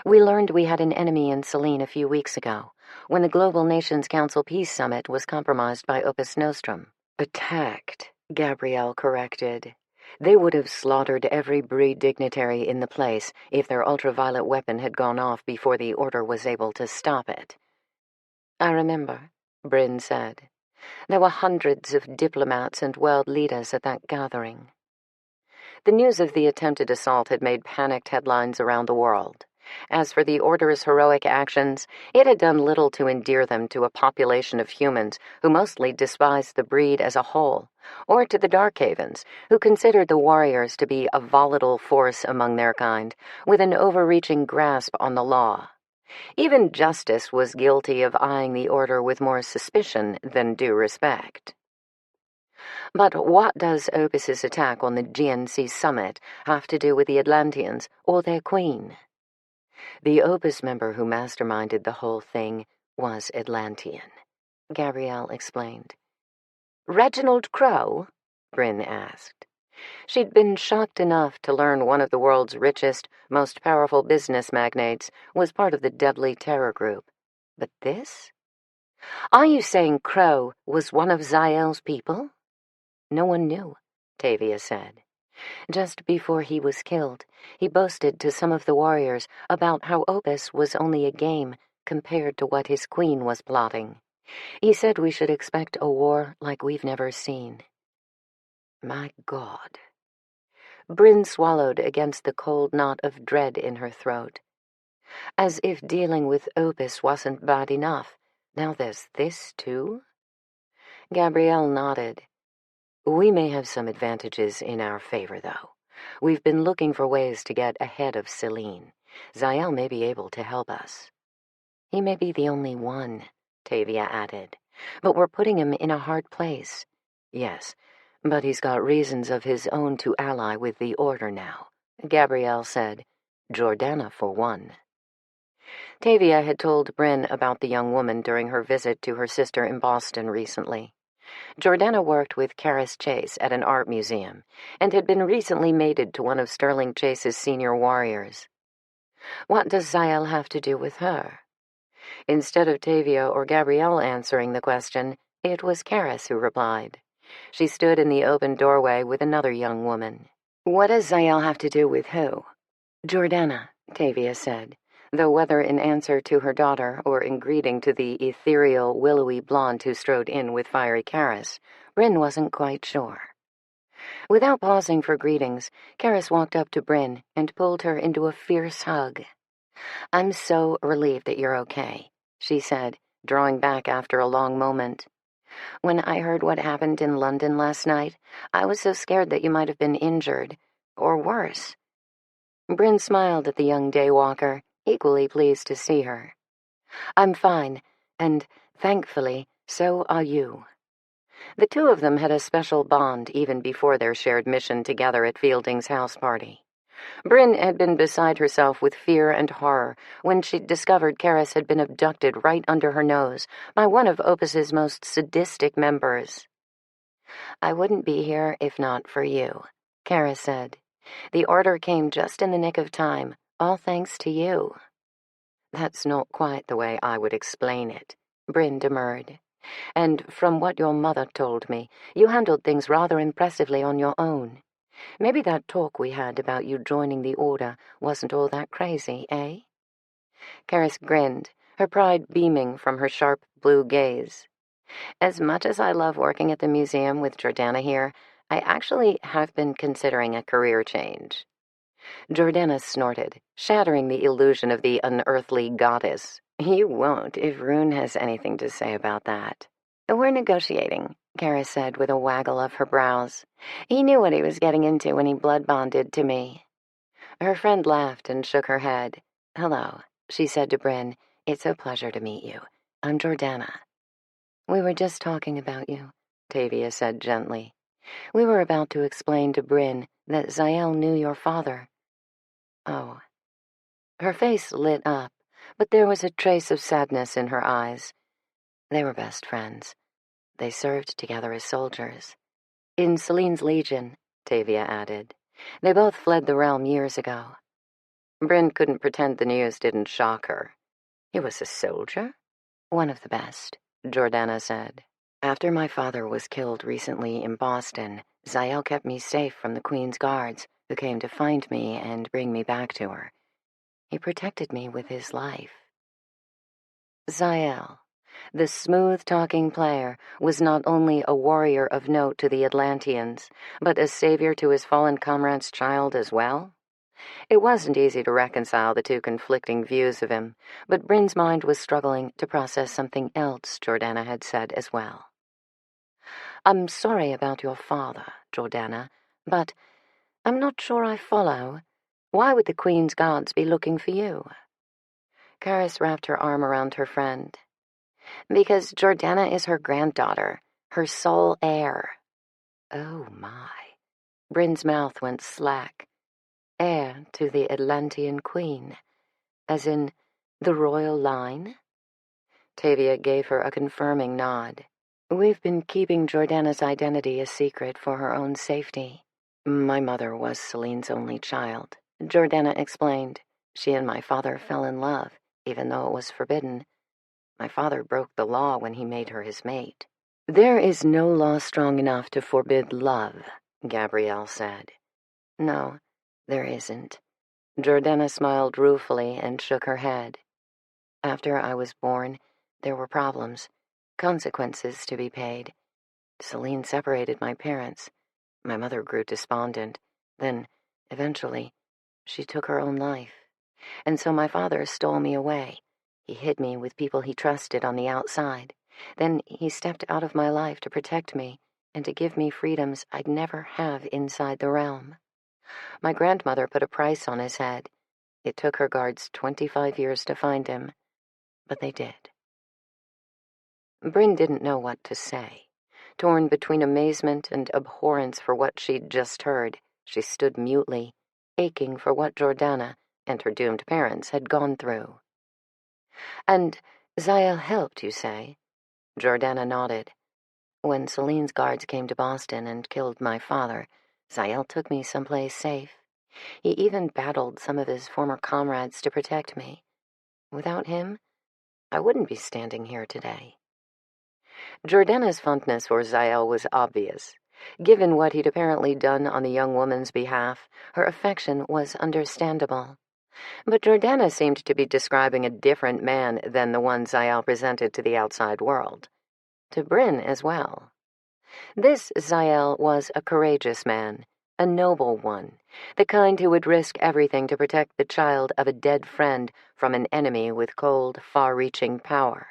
We learned we had an enemy in Selene a few weeks ago, when the Global Nations Council Peace Summit was compromised by Opus Nostrum. Attacked, Gabrielle corrected. They would have slaughtered every breed dignitary in the place if their ultraviolet weapon had gone off before the Order was able to stop it. I remember, Bryn said. There were hundreds of diplomats and world leaders at that gathering. The news of the attempted assault had made panicked headlines around the world. As for the Order's heroic actions, it had done little to endear them to a population of humans who mostly despised the breed as a whole, or to the Darkhavens, who considered the warriors to be a volatile force among their kind, with an overreaching grasp on the law. Even Justice was guilty of eyeing the Order with more suspicion than due respect. But what does Opus's attack on the GNC summit have to do with the Atlanteans or their queen? The Opus member who masterminded the whole thing was Atlantean, Gabrielle explained. Reginald Crowe? Bryn asked. She'd been shocked enough to learn one of the world's richest, most powerful business magnates was part of the deadly terror group. But this? Are you saying Crowe was one of Zael's people? No one knew, Tavia said. Just before he was killed, he boasted to some of the warriors about how Opus was only a game compared to what his queen was plotting. He said we should expect a war like we've never seen. My God. Bryn swallowed against the cold knot of dread in her throat. As if dealing with Opus wasn't bad enough, now there's this too? Gabrielle nodded. We may have some advantages in our favor, though. We've been looking for ways to get ahead of Celine. Zael may be able to help us. He may be the only one, Tavia added, but we're putting him in a hard place. Yes, but he's got reasons of his own to ally with the Order now, Gabrielle said. Jordana, for one. Tavia had told Bryn about the young woman during her visit to her sister in Boston recently. Jordana worked with Karis Chase at an art museum and had been recently mated to one of Sterling Chase's senior warriors. What does Zael have to do with her? Instead of Tavia or Gabrielle answering the question, it was Karis who replied. She stood in the open doorway with another young woman. What does Zael have to do with who? Jordana, Tavia said, though whether in answer to her daughter or in greeting to the ethereal, willowy blonde who strode in with fiery Karis, Bryn wasn't quite sure. Without pausing for greetings, Karis walked up to Bryn and pulled her into a fierce hug. I'm so relieved that you're okay, she said, drawing back after a long moment. When I heard what happened in London last night, I was so scared that you might have been injured, or worse. Bryn smiled at the young daywalker, equally pleased to see her. I'm fine, and, thankfully, so are you. The two of them had a special bond even before their shared mission together at Fielding's house party. Bryn had been beside herself with fear and horror when she discovered Karis had been abducted right under her nose by one of Opus's most sadistic members. I wouldn't be here if not for you, Karis said. The order came just in the nick of time, all thanks to you. That's not quite the way I would explain it, Bryn demurred. And from what your mother told me, you handled things rather impressively on your own. Maybe that talk we had about you joining the Order wasn't all that crazy, eh? Karis grinned, her pride beaming from her sharp blue gaze. As much as I love working at the museum with Jordana here, I actually have been considering a career change. Jordana snorted, shattering the illusion of the unearthly goddess. You won't if Rune has anything to say about that. We're negotiating, Karis said with a waggle of her brows. He knew what he was getting into when he blood bonded to me. Her friend laughed and shook her head. Hello, she said to Bryn. It's a pleasure to meet you. I'm Jordana. We were just talking about you, Tavia said gently. We were about to explain to Bryn that Zael knew your father. Oh. Her face lit up, but there was a trace of sadness in her eyes. They were best friends. They served together as soldiers. In Celine's Legion, Tavia added. They both fled the realm years ago. Bryn couldn't pretend the news didn't shock her. He was a soldier? One of the best, Jordana said. After my father was killed recently in Boston, Zael kept me safe from the Queen's guards, who came to find me and bring me back to her. He protected me with his life. Zael. The smooth-talking player was not only a warrior of note to the Atlanteans, but a savior to his fallen comrade's child as well. It wasn't easy to reconcile the two conflicting views of him, but Bryn's mind was struggling to process something else Jordana had said as well. "I'm sorry about your father, Jordana, but I'm not sure I follow. Why would the Queen's guards be looking for you?" Karis wrapped her arm around her friend. "Because Jordana is her granddaughter, her sole heir." Oh, my. Bryn's mouth went slack. Heir to the Atlantean Queen, as in the royal line? Tavia gave her a confirming nod. "We've been keeping Jordana's identity a secret for her own safety. My mother was Celine's only child," Jordana explained. "She and my father fell in love, even though it was forbidden. My father broke the law when he made her his mate." "There is no law strong enough to forbid love," Gabrielle said. "No, there isn't." Jordana smiled ruefully and shook her head. "After I was born, there were problems, consequences to be paid. Celine separated my parents. My mother grew despondent. Then, eventually, she took her own life. And so my father stole me away. He hid me with people he trusted on the outside. Then he stepped out of my life to protect me and to give me freedoms I'd never have inside the realm. My grandmother put a price on his head. It took her guards 25 years to find him, but they did." Bryn didn't know what to say. Torn between amazement and abhorrence for what she'd just heard, she stood mutely, aching for what Jordana and her doomed parents had gone through. "And Zael helped, you say?" Jordana nodded. "When Celine's guards came to Boston and killed my father, Zael took me someplace safe. He even battled some of his former comrades to protect me. Without him, I wouldn't be standing here today." Jordana's fondness for Zael was obvious. Given what he'd apparently done on the young woman's behalf, her affection was understandable. But Jordana seemed to be describing a different man than the one Zael presented to the outside world. To Bryn as well. This Zael was a courageous man, a noble one, the kind who would risk everything to protect the child of a dead friend from an enemy with cold, far-reaching power.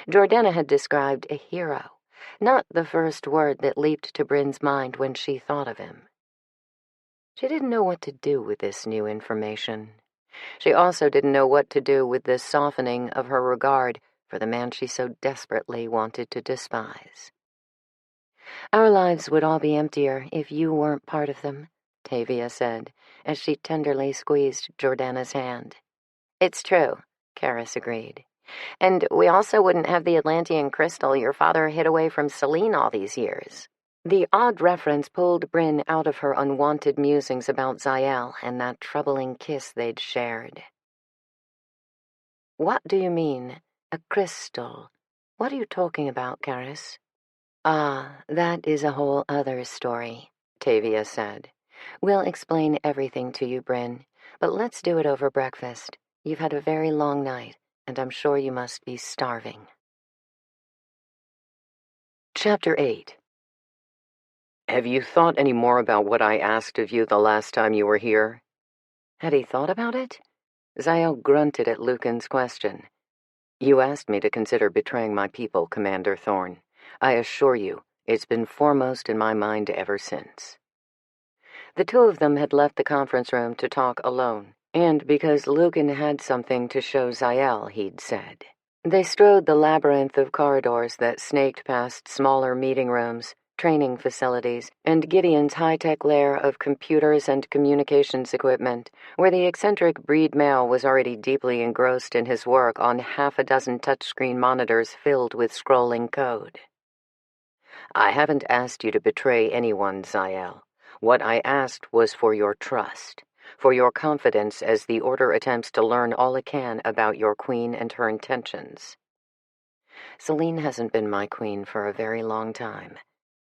Jordana had described a hero, not the first word that leaped to Bryn's mind when she thought of him. She didn't know what to do with this new information. She also didn't know what to do with the softening of her regard for the man she so desperately wanted to despise. "Our lives would all be emptier if you weren't part of them," Tavia said, as she tenderly squeezed Jordana's hand. "It's true," Karis agreed. "And we also wouldn't have the Atlantean crystal your father hid away from Celine all these years." The odd reference pulled Bryn out of her unwanted musings about Zael and that troubling kiss they'd shared. "What do you mean, a crystal? What are you talking about, Karis?" "Ah, that is a whole other story," Tavia said. "We'll explain everything to you, Bryn, but let's do it over breakfast. You've had a very long night, and I'm sure you must be starving." Chapter 8. "Have you thought any more about what I asked of you the last time you were here?" Had he thought about it? Zael grunted at Lucan's question. "You asked me to consider betraying my people, Commander Thorne. I assure you, it's been foremost in my mind ever since." The two of them had left the conference room to talk alone, and because Lucan had something to show Zael, he'd said. They strode the labyrinth of corridors that snaked past smaller meeting rooms, training facilities, and Gideon's high-tech lair of computers and communications equipment, where the eccentric breed male was already deeply engrossed in his work on half a dozen touchscreen monitors filled with scrolling code. "I haven't asked you to betray anyone, Zael. What I asked was for your trust, for your confidence as the Order attempts to learn all it can about your queen and her intentions." "Celine hasn't been my queen for a very long time."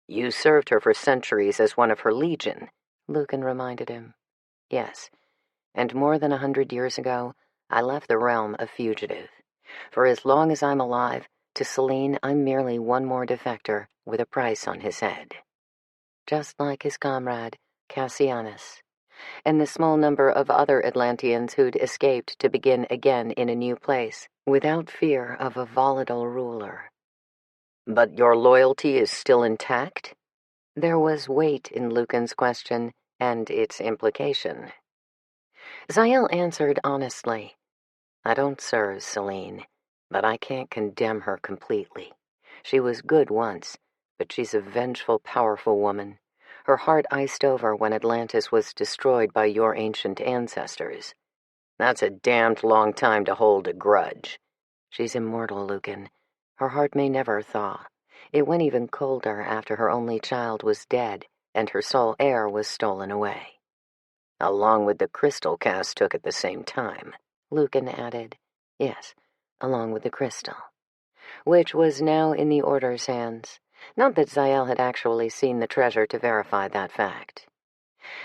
"You served her for centuries as one of her legion," Lucan reminded him. "Yes, and more than 100 years ago, I left the realm a fugitive. For as long as I'm alive, To Celine, I'm merely one more defector with a price on his head. Just like his comrade, Cassianus, and the small number of other Atlanteans who'd escaped to begin again in a new place, without fear of a volatile ruler. But your loyalty is still intact? There was weight in Lucan's question and its implication. Zael answered honestly. I don't serve Celine, but I can't condemn her completely. She was good once, but she's a vengeful, powerful woman. Her heart iced over when Atlantis was destroyed by your ancient ancestors. That's a damned long time to hold a grudge. She's immortal, Lucan. Her heart may never thaw. It went even colder after her only child was dead and her sole heir was stolen away. Along with the crystal Cass took at the same time, Lucan added. Yes, along with the crystal. Which was now in the Order's hands. Not that Zael had actually seen the treasure to verify that fact.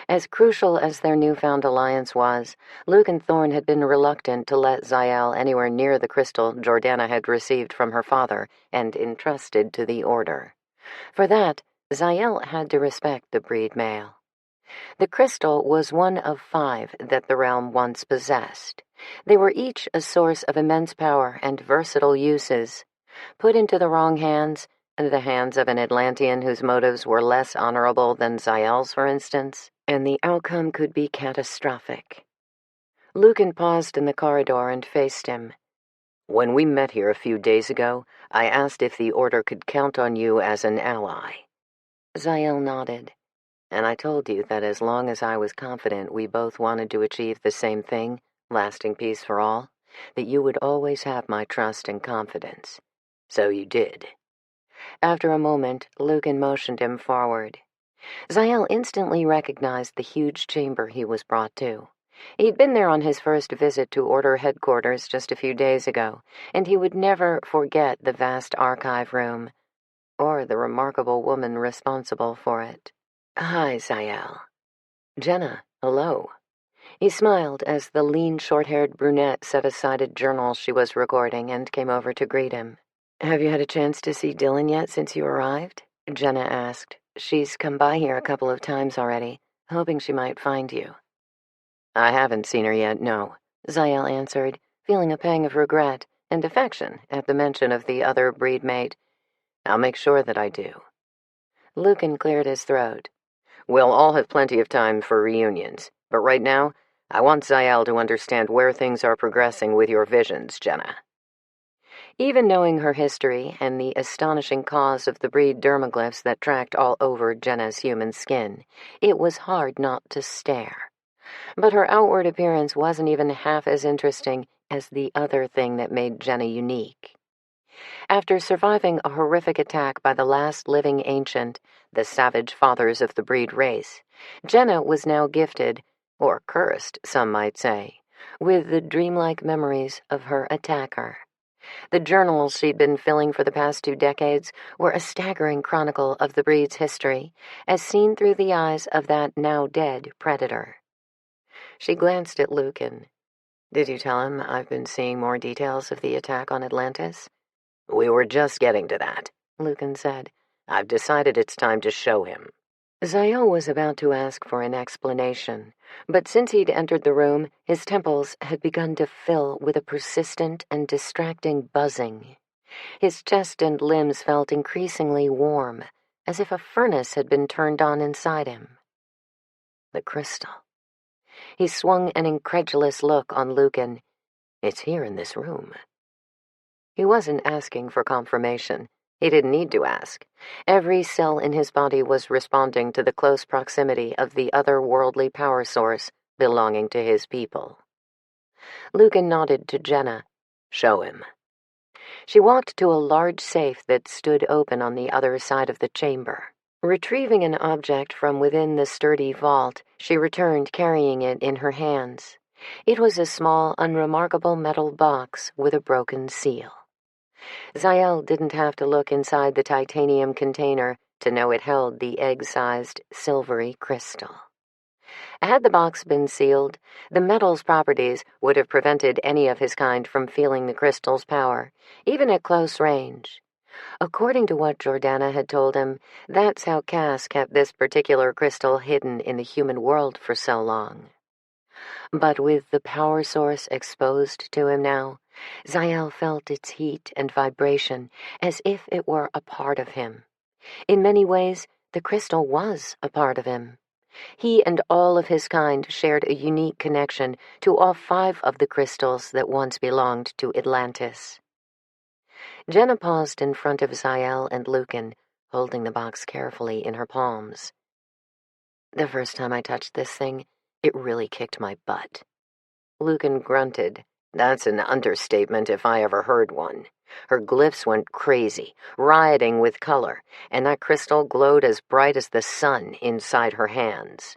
As crucial as their newfound alliance was, Lucan Thorne had been reluctant to let Zael anywhere near the crystal Jordana had received from her father and entrusted to the Order. For that, Zael had to respect the breed male. The crystal was one of 5 that the realm once possessed. They were each a source of immense power and versatile uses. Put into the wrong hands, the hands of an Atlantean whose motives were less honorable than Zael's, for instance, and the outcome could be catastrophic. Lucan paused in the corridor and faced him. When we met here a few days ago, I asked if the Order could count on you as an ally. Zael nodded. And I told you that as long as I was confident we both wanted to achieve the same thing, lasting peace for all, that you would always have my trust and confidence. So you did. After a moment, Lucan motioned him forward. Zael instantly recognized the huge chamber he was brought to. He'd been there on his first visit to Order headquarters just a few days ago, and he would never forget the vast archive room, or the remarkable woman responsible for it. Hi, Zael. Jenna, hello. He smiled as the lean, short-haired brunette set aside a journal she was recording and came over to greet him. Have you had a chance to see Dylan yet since you arrived? Jenna asked. She's come by here a couple of times already, hoping she might find you. I haven't seen her yet, no, Zael answered, feeling a pang of regret and affection at the mention of the other breed mate. I'll make sure that I do. Lucan cleared his throat. We'll all have plenty of time for reunions, but right now, I want Zael to understand where things are progressing with your visions, Jenna. Even knowing her history and the astonishing cause of the breed dermaglyphs that tracked all over Jenna's human skin, it was hard not to stare. But her outward appearance wasn't even half as interesting as the other thing that made Jenna unique. After surviving a horrific attack by the last living ancient, the savage fathers of the breed race, Jenna was now gifted, or cursed, some might say, with the dreamlike memories of her attacker. The journals she'd been filling for the past 2 decades were a staggering chronicle of the breed's history, as seen through the eyes of that now-dead predator. She glanced at Lucan. Did you tell him I've been seeing more details of the attack on Atlantis? We were just getting to that, Lucan said. I've decided it's time to show him. Zael was about to ask for an explanation, but since he'd entered the room, his temples had begun to fill with a persistent and distracting buzzing. His chest and limbs felt increasingly warm, as if a furnace had been turned on inside him. The crystal. He swung an incredulous look on Lucan. It's here in this room. He wasn't asking for confirmation. He didn't need to ask. Every cell in his body was responding to the close proximity of the otherworldly power source belonging to his people. Lucan nodded to Jenna. Show him. She walked to a large safe that stood open on the other side of the chamber. Retrieving an object from within the sturdy vault, she returned carrying it in her hands. It was a small, unremarkable metal box with a broken seal. Zael didn't have to look inside the titanium container to know it held the egg-sized, silvery crystal. Had the box been sealed, the metal's properties would have prevented any of his kind from feeling the crystal's power, even at close range. According to what Jordana had told him, that's how Cass kept this particular crystal hidden in the human world for so long. But with the power source exposed to him now, Zael felt its heat and vibration as if it were a part of him. In many ways, the crystal was a part of him. He and all of his kind shared a unique connection to all 5 of the crystals that once belonged to Atlantis. Jenna paused in front of Zael and Lucan, holding the box carefully in her palms. The first time I touched this thing, it really kicked my butt. Lucan grunted. That's an understatement if I ever heard one. Her glyphs went crazy, rioting with color, and that crystal glowed as bright as the sun inside her hands.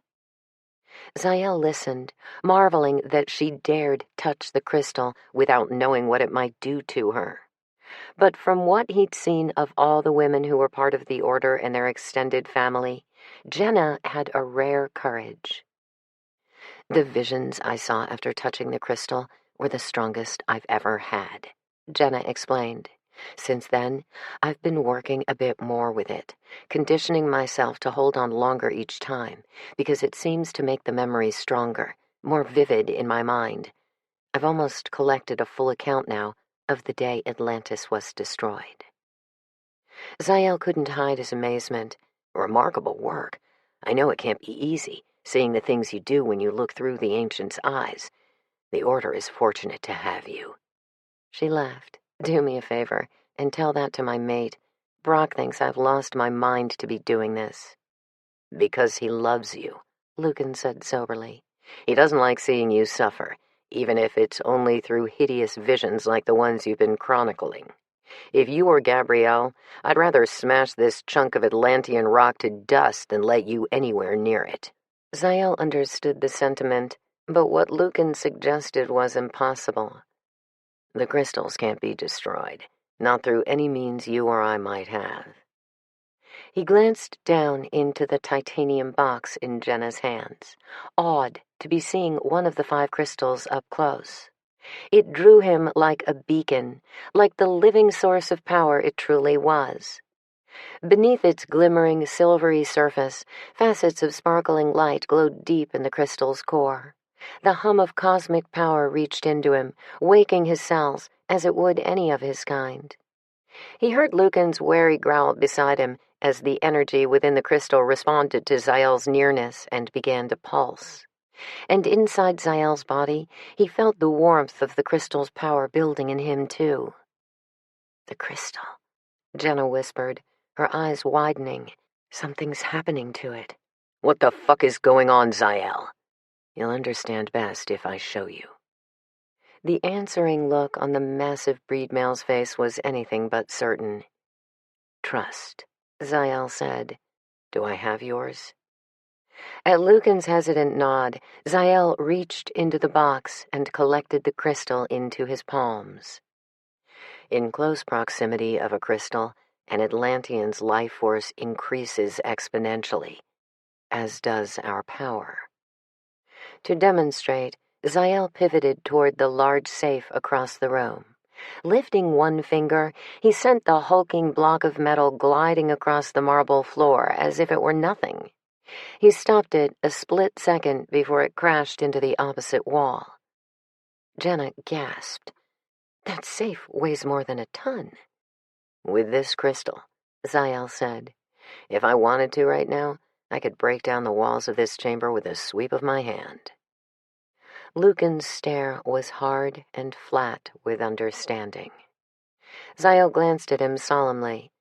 Zael listened, marveling that she dared touch the crystal without knowing what it might do to her. But from what he'd seen of all the women who were part of the Order and their extended family, Jenna had a rare courage. The visions I saw after touching the crystal were the strongest I've ever had, Jenna explained. Since then, I've been working a bit more with it, conditioning myself to hold on longer each time, because it seems to make the memories stronger, more vivid in my mind. I've almost collected a full account now of the day Atlantis was destroyed. Zael couldn't hide his amazement. Remarkable work. I know it can't be easy, seeing the things you do when you look through the Ancient's eyes. The Order is fortunate to have you. She laughed. Do me a favor, and tell that to my mate. Brock thinks I've lost my mind to be doing this. Because he loves you, Lucan said soberly. He doesn't like seeing you suffer, even if it's only through hideous visions like the ones you've been chronicling. If you were Gabrielle, I'd rather smash this chunk of Atlantean rock to dust than let you anywhere near it. Zael understood the sentiment, but what Lucan suggested was impossible. The crystals can't be destroyed, not through any means you or I might have. He glanced down into the titanium box in Jenna's hands, awed to be seeing one of the 5 crystals up close. It drew him like a beacon, like the living source of power it truly was. Beneath its glimmering silvery surface, facets of sparkling light glowed deep in the crystal's core. The hum of cosmic power reached into him, waking his cells as it would any of his kind. He heard Lucan's wary growl beside him as the energy within the crystal responded to Zael's nearness and began to pulse. And inside Zael's body, he felt the warmth of the crystal's power building in him, too. The crystal, Jenna whispered, her eyes widening. Something's happening to it. What the fuck is going on, Zael? You'll understand best if I show you. The answering look on the massive breed male's face was anything but certain. Trust, Zael said. Do I have yours? At Lucan's hesitant nod, Zael reached into the box and collected the crystal into his palms. In close proximity of a crystal, an Atlantean's life force increases exponentially, as does our power. To demonstrate, Zael pivoted toward the large safe across the room. Lifting one finger, he sent the hulking block of metal gliding across the marble floor as if it were nothing. He stopped it a split second before it crashed into the opposite wall. Jenna gasped. That safe weighs more than a ton. With this crystal, Zael said. If I wanted to right now, I could break down the walls of this chamber with a sweep of my hand. Lucan's stare was hard and flat with understanding. Zael glanced at him solemnly.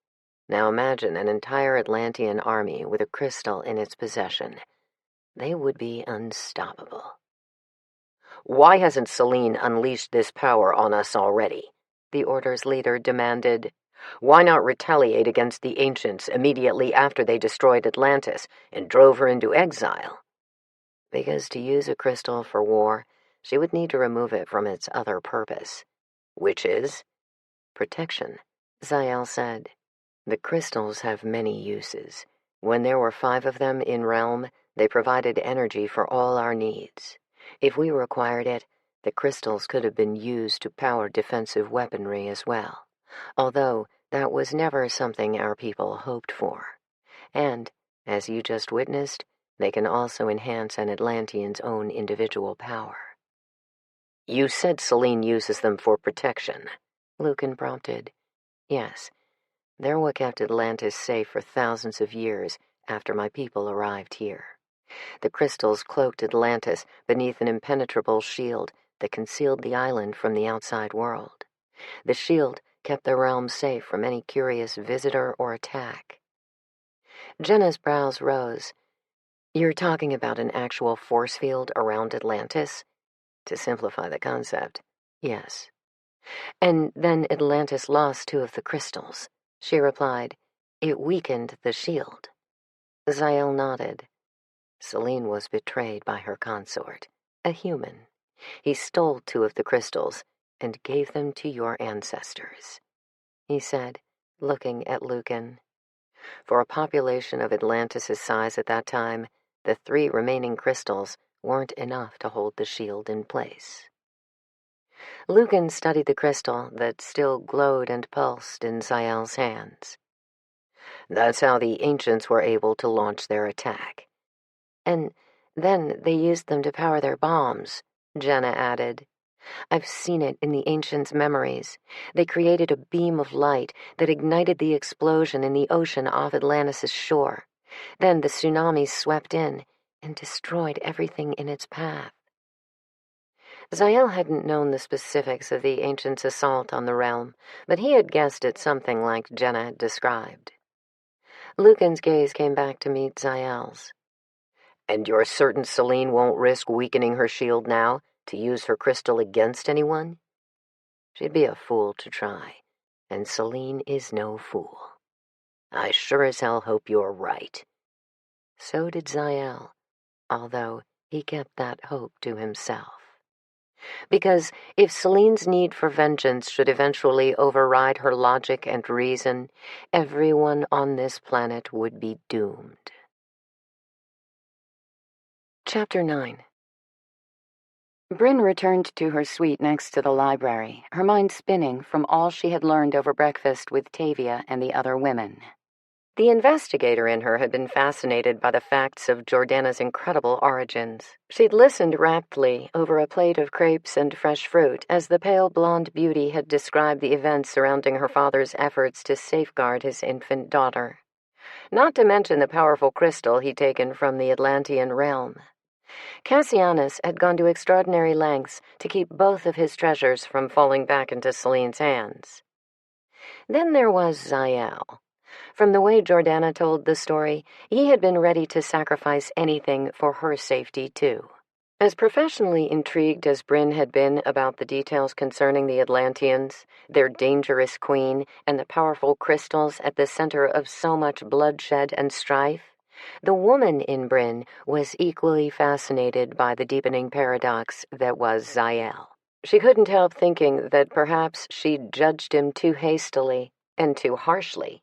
Now imagine an entire Atlantean army with a crystal in its possession. They would be unstoppable. Why hasn't Selene unleashed this power on us already? The Order's leader demanded. Why not retaliate against the Ancients immediately after they destroyed Atlantis and drove her into exile? Because to use a crystal for war, she would need to remove it from its other purpose. Which is? Protection, Zael said. The crystals have many uses. When there were 5 of them in realm, They provided energy for all our needs. If we required it, the crystals could have been used to power defensive weaponry as well, although that was never something our people hoped for. And, as you just witnessed, they can also enhance an Atlantean's own individual power. You said Selene uses them for protection, Lucan prompted. Yes, they're what kept Atlantis safe for thousands of years after my people arrived here. The crystals cloaked Atlantis beneath an impenetrable shield that concealed the island from the outside world. The shield kept the realm safe from any curious visitor or attack. Jenna's brows rose. You're talking about an actual force field around Atlantis? To simplify the concept, yes. And then Atlantis lost 2 of the crystals, she replied. It weakened the shield. Zael nodded. Selene was betrayed by her consort, a human. He stole 2 of the crystals and gave them to your ancestors, he said, looking at Lucan. For a population of Atlantis' size at that time, the 3 remaining crystals weren't enough to hold the shield in place. Lucan studied the crystal that still glowed and pulsed in Zael's hands. That's how the ancients were able to launch their attack. And then they used them to power their bombs, Jenna added. I've seen it in the ancients' memories. They created a beam of light that ignited the explosion in the ocean off Atlantis' shore. Then the tsunami swept in and destroyed everything in its path. Zael hadn't known the specifics of the ancients' assault on the realm, but he had guessed at something like Jenna had described. Lucan's gaze came back to meet Zael's. And you're certain Selene won't risk weakening her shield now to use her crystal against anyone? She'd be a fool to try, and Selene is no fool. I sure as hell hope you're right. So did Zael, although he kept that hope to himself. Because if Selene's need for vengeance should eventually override her logic and reason, everyone on this planet would be doomed. Chapter 9. Bryn returned to her suite next to the library, her mind spinning from all she had learned over breakfast with Tavia and the other women. The investigator in her had been fascinated by the facts of Jordana's incredible origins. She'd listened raptly over a plate of crepes and fresh fruit as the pale blonde beauty had described the events surrounding her father's efforts to safeguard his infant daughter. Not to mention the powerful crystal he'd taken from the Atlantean realm. Cassianus had gone to extraordinary lengths to keep both of his treasures from falling back into Selene's hands. Then there was Zael. From the way Jordana told the story, he had been ready to sacrifice anything for her safety, too. As professionally intrigued as Bryn had been about the details concerning the Atlanteans, their dangerous queen, and the powerful crystals at the center of so much bloodshed and strife, the woman in Bryn was equally fascinated by the deepening paradox that was Zael. She couldn't help thinking that perhaps she'd judged him too hastily and too harshly.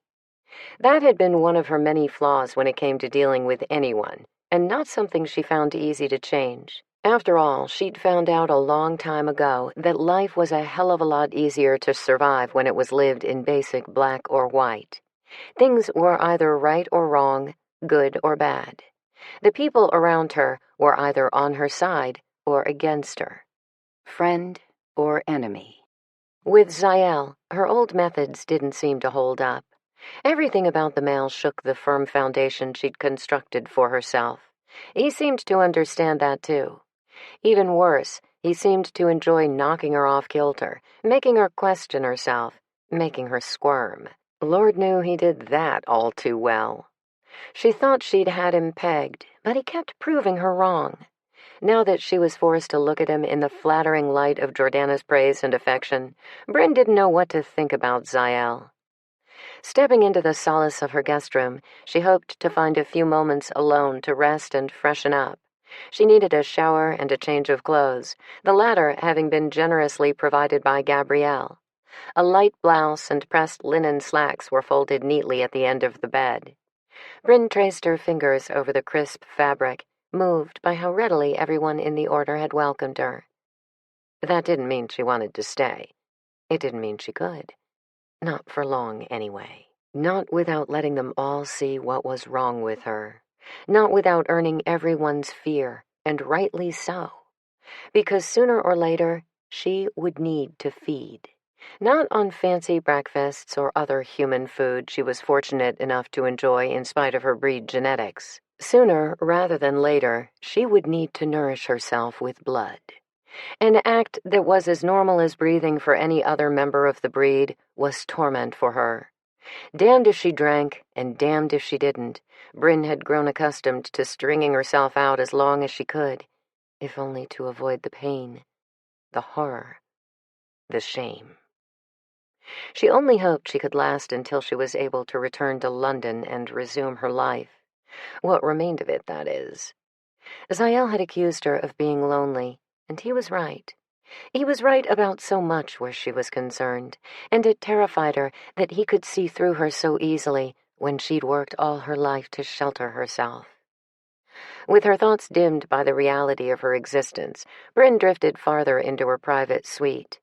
That had been one of her many flaws when it came to dealing with anyone, and not something she found easy to change. After all, she'd found out a long time ago that life was a hell of a lot easier to survive when it was lived in basic black or white. Things were either right or wrong, good or bad. The people around her were either on her side or against her. Friend or enemy. With Zael, her old methods didn't seem to hold up. Everything about the male shook the firm foundation she'd constructed for herself. He seemed to understand that, too. Even worse, he seemed to enjoy knocking her off kilter, making her question herself, making her squirm. Lord knew he did that all too well. She thought she'd had him pegged, but he kept proving her wrong. Now that she was forced to look at him in the flattering light of Jordana's praise and affection, Bryn didn't know what to think about Zael. Stepping into the solace of her guest room, she hoped to find a few moments alone to rest and freshen up. She needed a shower and a change of clothes, the latter having been generously provided by Gabrielle. A light blouse and pressed linen slacks were folded neatly at the end of the bed. Bryn traced her fingers over the crisp fabric, moved by how readily everyone in the order had welcomed her. That didn't mean she wanted to stay. It didn't mean she could. Not for long, anyway. Not without letting them all see what was wrong with her. Not without earning everyone's fear, and rightly so. Because sooner or later, she would need to feed. Not on fancy breakfasts or other human food she was fortunate enough to enjoy in spite of her breed genetics. Sooner rather than later, she would need to nourish herself with blood. An act that was as normal as breathing for any other member of the breed was torment for her. Damned if she drank, and damned if she didn't. Bryn had grown accustomed to stringing herself out as long as she could, if only to avoid the pain, the horror, the shame. She only hoped she could last until she was able to return to London and resume her life. What remained of it, that is. Zael had accused her of being lonely, and he was right. He was right about so much where she was concerned, and it terrified her that he could see through her so easily when she'd worked all her life to shelter herself. With her thoughts dimmed by the reality of her existence, Bryn drifted farther into her private suite.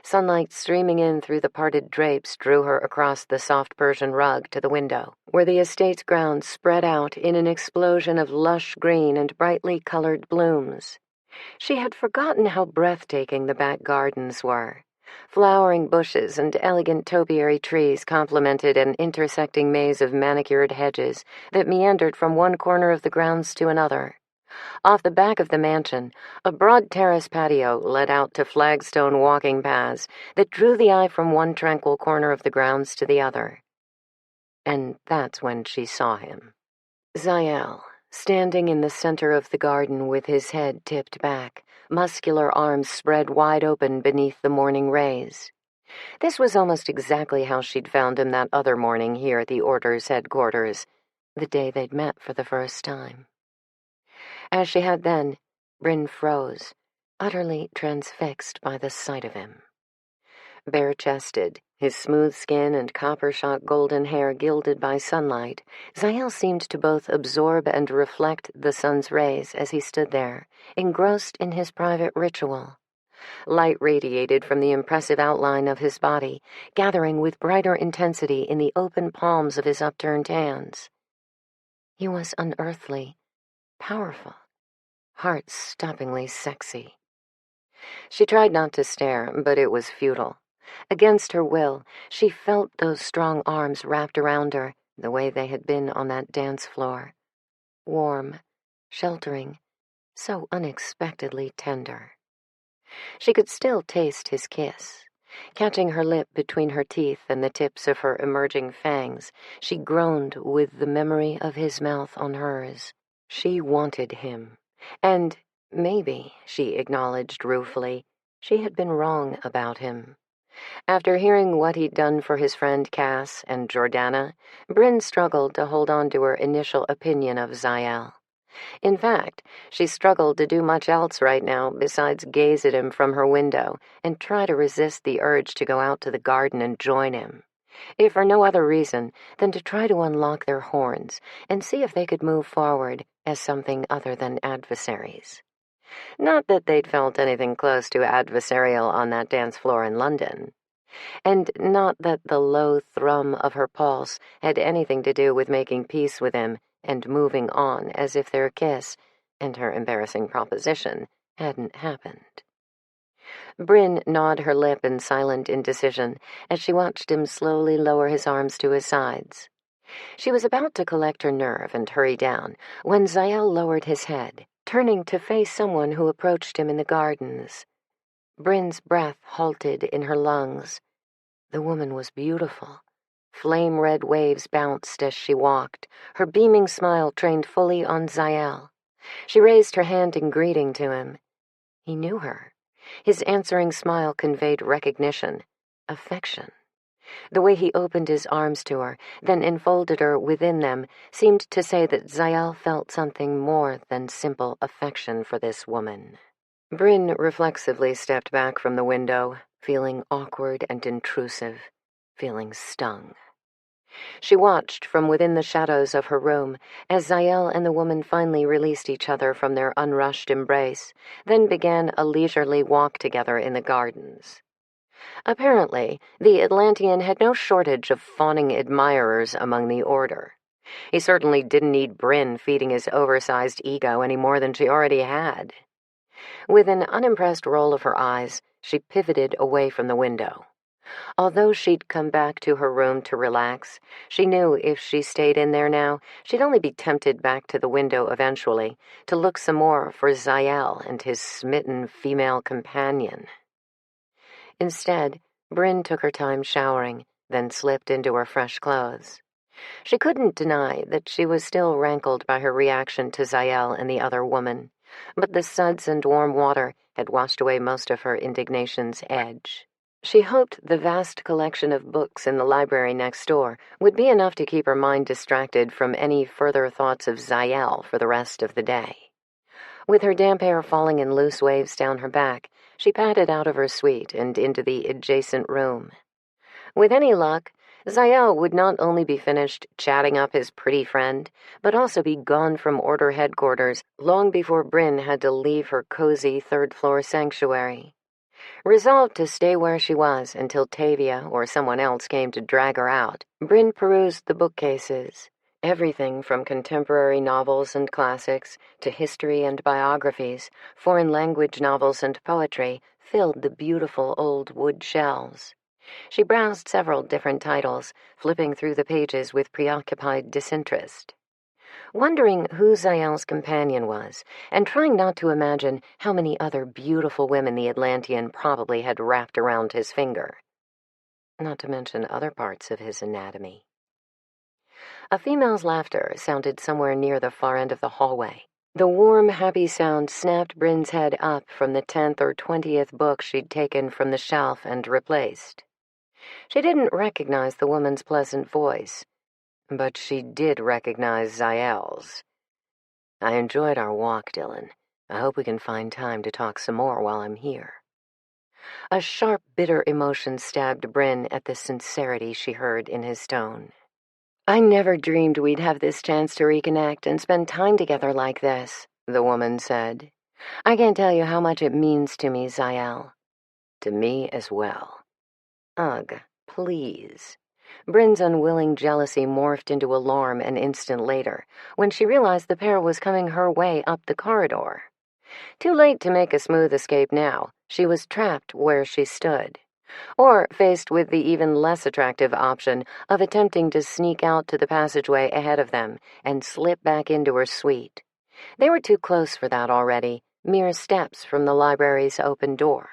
Sunlight streaming in through the parted drapes drew her across the soft Persian rug to the window, where the estate's grounds spread out in an explosion of lush green and brightly colored blooms. She had forgotten how breathtaking the back gardens were. Flowering bushes and elegant topiary trees complemented an intersecting maze of manicured hedges that meandered from one corner of the grounds to another. Off the back of the mansion, a broad terrace patio led out to flagstone walking paths that drew the eye from one tranquil corner of the grounds to the other. And that's when she saw him. Zael, standing in the center of the garden with his head tipped back, muscular arms spread wide open beneath the morning rays. This was almost exactly how she'd found him that other morning here at the Order's headquarters, the day they'd met for the first time. As she had then, Bryn froze, utterly transfixed by the sight of him. Bare-chested, his smooth skin and copper-shot golden hair gilded by sunlight, Zael seemed to both absorb and reflect the sun's rays as he stood there, engrossed in his private ritual. Light radiated from the impressive outline of his body, gathering with brighter intensity in the open palms of his upturned hands. He was unearthly, powerful, heart-stoppingly sexy. She tried not to stare, but it was futile. Against her will, she felt those strong arms wrapped around her the way they had been on that dance floor. Warm, sheltering, so unexpectedly tender. She could still taste his kiss. Catching her lip between her teeth and the tips of her emerging fangs, she groaned with the memory of his mouth on hers. She wanted him, and maybe, she acknowledged ruefully, she had been wrong about him. After hearing what he'd done for his friend Cass and Jordana, Bryn struggled to hold on to her initial opinion of Zael. In fact, she struggled to do much else right now besides gaze at him from her window and try to resist the urge to go out to the garden and join him, if for no other reason than to try to unlock their horns and see if they could move forward as something other than adversaries. Not that they'd felt anything close to adversarial on that dance floor in London. And not that the low thrum of her pulse had anything to do with making peace with him and moving on as if their kiss, and her embarrassing proposition, hadn't happened. Bryn gnawed her lip in silent indecision as she watched him slowly lower his arms to his sides. She was about to collect her nerve and hurry down when Zael lowered his head, turning to face someone who approached him in the gardens. Bryn's breath halted in her lungs. The woman was beautiful. Flame-red waves bounced as she walked, her beaming smile trained fully on Zael. She raised her hand in greeting to him. He knew her. His answering smile conveyed recognition, affection. The way he opened his arms to her, then enfolded her within them, seemed to say that Zael felt something more than simple affection for this woman. Bryn reflexively stepped back from the window, feeling awkward and intrusive, feeling stung. She watched from within the shadows of her room as Zael and the woman finally released each other from their unrushed embrace, then began a leisurely walk together in the gardens. Apparently, the Atlantean had no shortage of fawning admirers among the Order. He certainly didn't need Bryn feeding his oversized ego any more than she already had. With an unimpressed roll of her eyes, she pivoted away from the window. Although she'd come back to her room to relax, she knew if she stayed in there now, she'd only be tempted back to the window eventually, to look some more for Zael and his smitten female companion. Instead, Bryn took her time showering, then slipped into her fresh clothes. She couldn't deny that she was still rankled by her reaction to Zael and the other woman, but the suds and warm water had washed away most of her indignation's edge. She hoped the vast collection of books in the library next door would be enough to keep her mind distracted from any further thoughts of Zael for the rest of the day. With her damp hair falling in loose waves down her back, she padded out of her suite and into the adjacent room. With any luck, Zael would not only be finished chatting up his pretty friend, but also be gone from Order headquarters long before Bryn had to leave her cozy third-floor sanctuary. Resolved to stay where she was until Tavia or someone else came to drag her out, Bryn perused the bookcases. Everything from contemporary novels and classics to history and biographies, foreign language novels and poetry filled the beautiful old wood shelves. She browsed several different titles, flipping through the pages with preoccupied disinterest. Wondering who Zael's companion was, and trying not to imagine how many other beautiful women the Atlantean probably had wrapped around his finger. Not to mention other parts of his anatomy. A female's laughter sounded somewhere near the far end of the hallway. The warm, happy sound snapped Bryn's head up from the 10th or 20th book she'd taken from the shelf and replaced. She didn't recognize the woman's pleasant voice, but she did recognize Zael's. "I enjoyed our walk, Dylan. I hope we can find time to talk some more while I'm here." A sharp, bitter emotion stabbed Bryn at the sincerity she heard in his tone. "I never dreamed we'd have this chance to reconnect and spend time together like this," the woman said. "I can't tell you how much it means to me, Zael." "To me as well." "Ugh, please." Bryn's unwilling jealousy morphed into alarm an instant later, when she realized the pair was coming her way up the corridor. Too late to make a smooth escape now, she was trapped where she stood, or faced with the even less attractive option of attempting to sneak out to the passageway ahead of them and slip back into her suite. They were too close for that already, mere steps from the library's open door.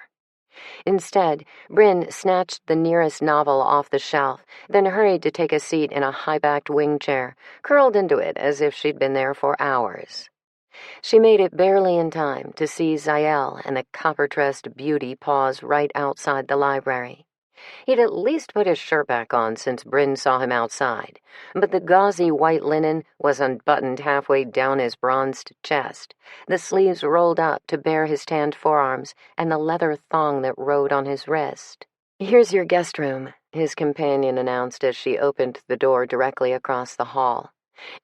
Instead, Bryn snatched the nearest novel off the shelf, then hurried to take a seat in a high-backed wing chair, curled into it as if she'd been there for hours. She made it barely in time to see Zael and the copper-tressed beauty pause right outside the library. He'd at least put his shirt back on since Bryn saw him outside, but the gauzy white linen was unbuttoned halfway down his bronzed chest, the sleeves rolled up to bare his tanned forearms, and the leather thong that rode on his wrist. "Here's your guest room," his companion announced as she opened the door directly across the hall.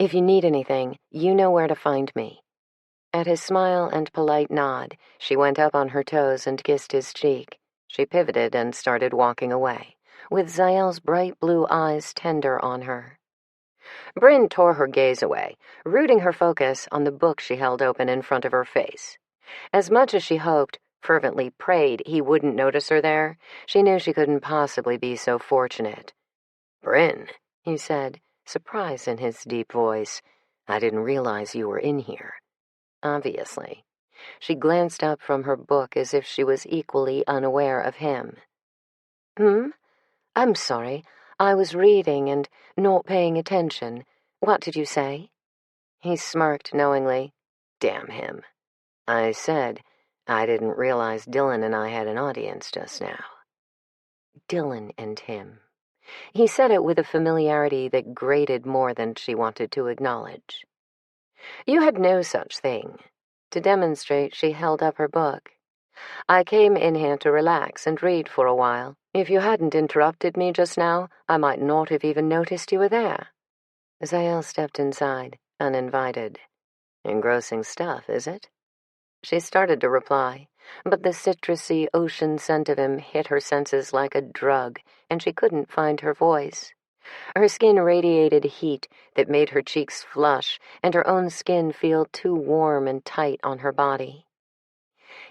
"If you need anything, you know where to find me." At his smile and polite nod, she went up on her toes and kissed his cheek. She pivoted and started walking away, with Zael's bright blue eyes tender on her. Bryn tore her gaze away, rooting her focus on the book she held open in front of her face. As much as she hoped, fervently prayed he wouldn't notice her there, she knew she couldn't possibly be so fortunate. "Bryn," he said, surprise in his deep voice. "I didn't realize you were in here." Obviously. She glanced up from her book as if she was equally unaware of him. I'm sorry. I was reading and not paying attention. What did you say?" He smirked knowingly. "Damn him." "I said I didn't realize Dylan and I had an audience just now." Dylan and him. He said it with a familiarity that grated more than she wanted to acknowledge. "You had no such thing." To demonstrate, she held up her book. "I came in here to relax and read for a while. If you hadn't interrupted me just now, I might not have even noticed you were there. Zael stepped inside, uninvited. Engrossing stuff, is it? She started to reply, but the citrusy ocean scent of him hit her senses like a drug, and she couldn't find her voice. Her skin radiated heat that made her cheeks flush, and her own skin feel too warm and tight on her body.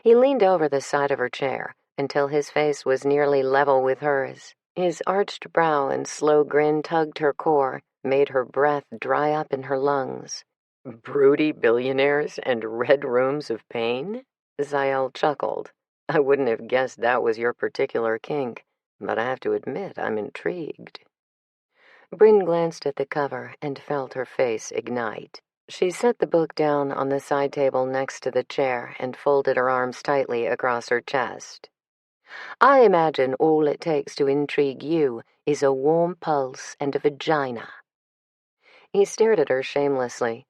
He leaned over the side of her chair until his face was nearly level with hers. His arched brow and slow grin tugged her core, made her breath dry up in her lungs. Broody billionaires and red rooms of pain? Zael chuckled. I wouldn't have guessed that was your particular kink, but I have to admit I'm intrigued. Bryn glanced at the cover and felt her face ignite. She set the book down on the side table next to the chair and folded her arms tightly across her chest. I imagine all it takes to intrigue you is a warm pulse and a vagina. He stared at her shamelessly.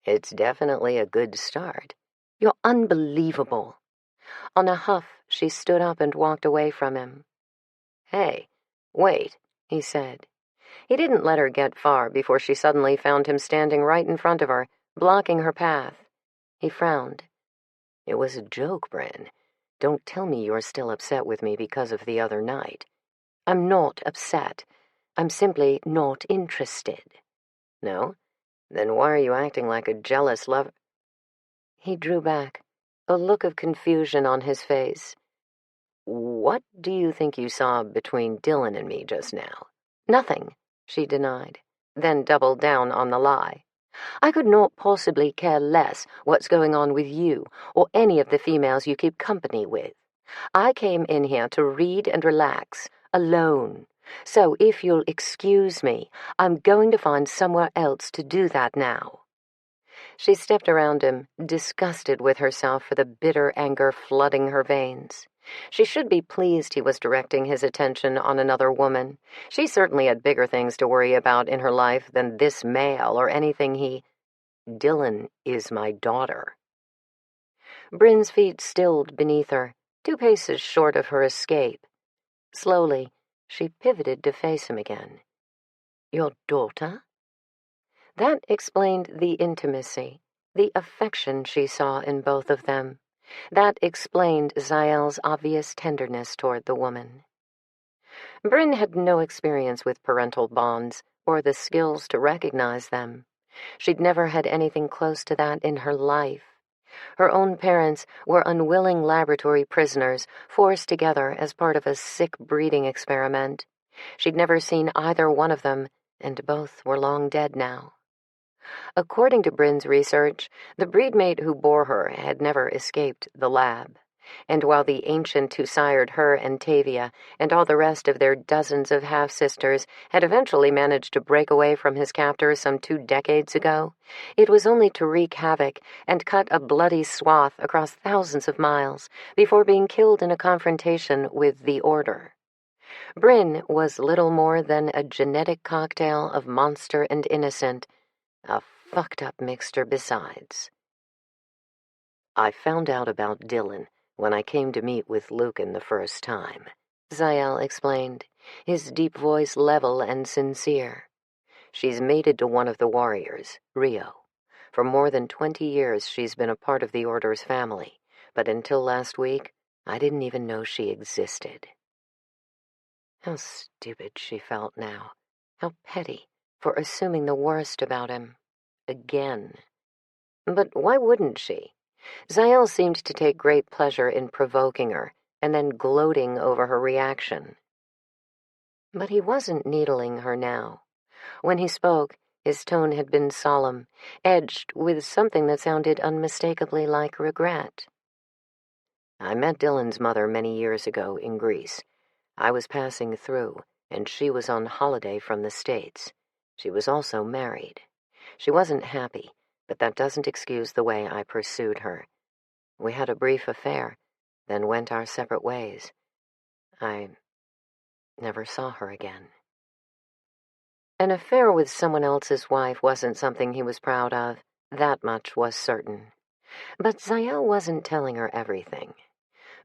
It's definitely a good start. You're unbelievable. On a huff, she stood up and walked away from him. Hey, wait, he said. He didn't let her get far before she suddenly found him standing right in front of her, blocking her path. He frowned. It was a joke, Bryn. Don't tell me you're still upset with me because of the other night. I'm not upset. I'm simply not interested. No? Then why are you acting like a jealous lover? He drew back, a look of confusion on his face. What do you think you saw between Dylan and me just now? Nothing, she denied, then doubled down on the lie. I could not possibly care less what's going on with you or any of the females you keep company with. I came in here to read and relax, alone. So if you'll excuse me, I'm going to find somewhere else to do that now. She stepped around him, disgusted with herself for the bitter anger flooding her veins. She should be pleased he was directing his attention on another woman. She certainly had bigger things to worry about in her life than this male or anything he... Dylan is my daughter. Bryn's feet stilled beneath her, 2 paces short of her escape. Slowly, she pivoted to face him again. Your daughter? That explained the intimacy, the affection she saw in both of them. That explained Zael's obvious tenderness toward the woman. Bryn had no experience with parental bonds or the skills to recognize them. She'd never had anything close to that in her life. Her own parents were unwilling laboratory prisoners forced together as part of a sick breeding experiment. She'd never seen either one of them, and both were long dead now. According to Bryn's research, the breedmate who bore her had never escaped the lab. And while the ancient who sired her and Tavia and all the rest of their dozens of half-sisters had eventually managed to break away from his captors some 2 decades ago, it was only to wreak havoc and cut a bloody swath across thousands of miles before being killed in a confrontation with the Order. Bryn was little more than a genetic cocktail of monster and innocent, a fucked-up mixture besides. I found out about Dylan when I came to meet with Lucan the first time, Zael explained, his deep voice level and sincere. She's mated to one of the warriors, Rio. For more than 20 years she's been a part of the Order's family, but until last week, I didn't even know she existed. How stupid she felt now. How petty for assuming the worst about him. Again. But why wouldn't she? Zael seemed to take great pleasure in provoking her and then gloating over her reaction. But he wasn't needling her now. When he spoke, his tone had been solemn, edged with something that sounded unmistakably like regret. I met Dylan's mother many years ago in Greece. I was passing through, and she was on holiday from the States. She was also married. She wasn't happy, but that doesn't excuse the way I pursued her. We had a brief affair, then went our separate ways. I never saw her again. An affair with someone else's wife wasn't something he was proud of. That much was certain. But Zael wasn't telling her everything.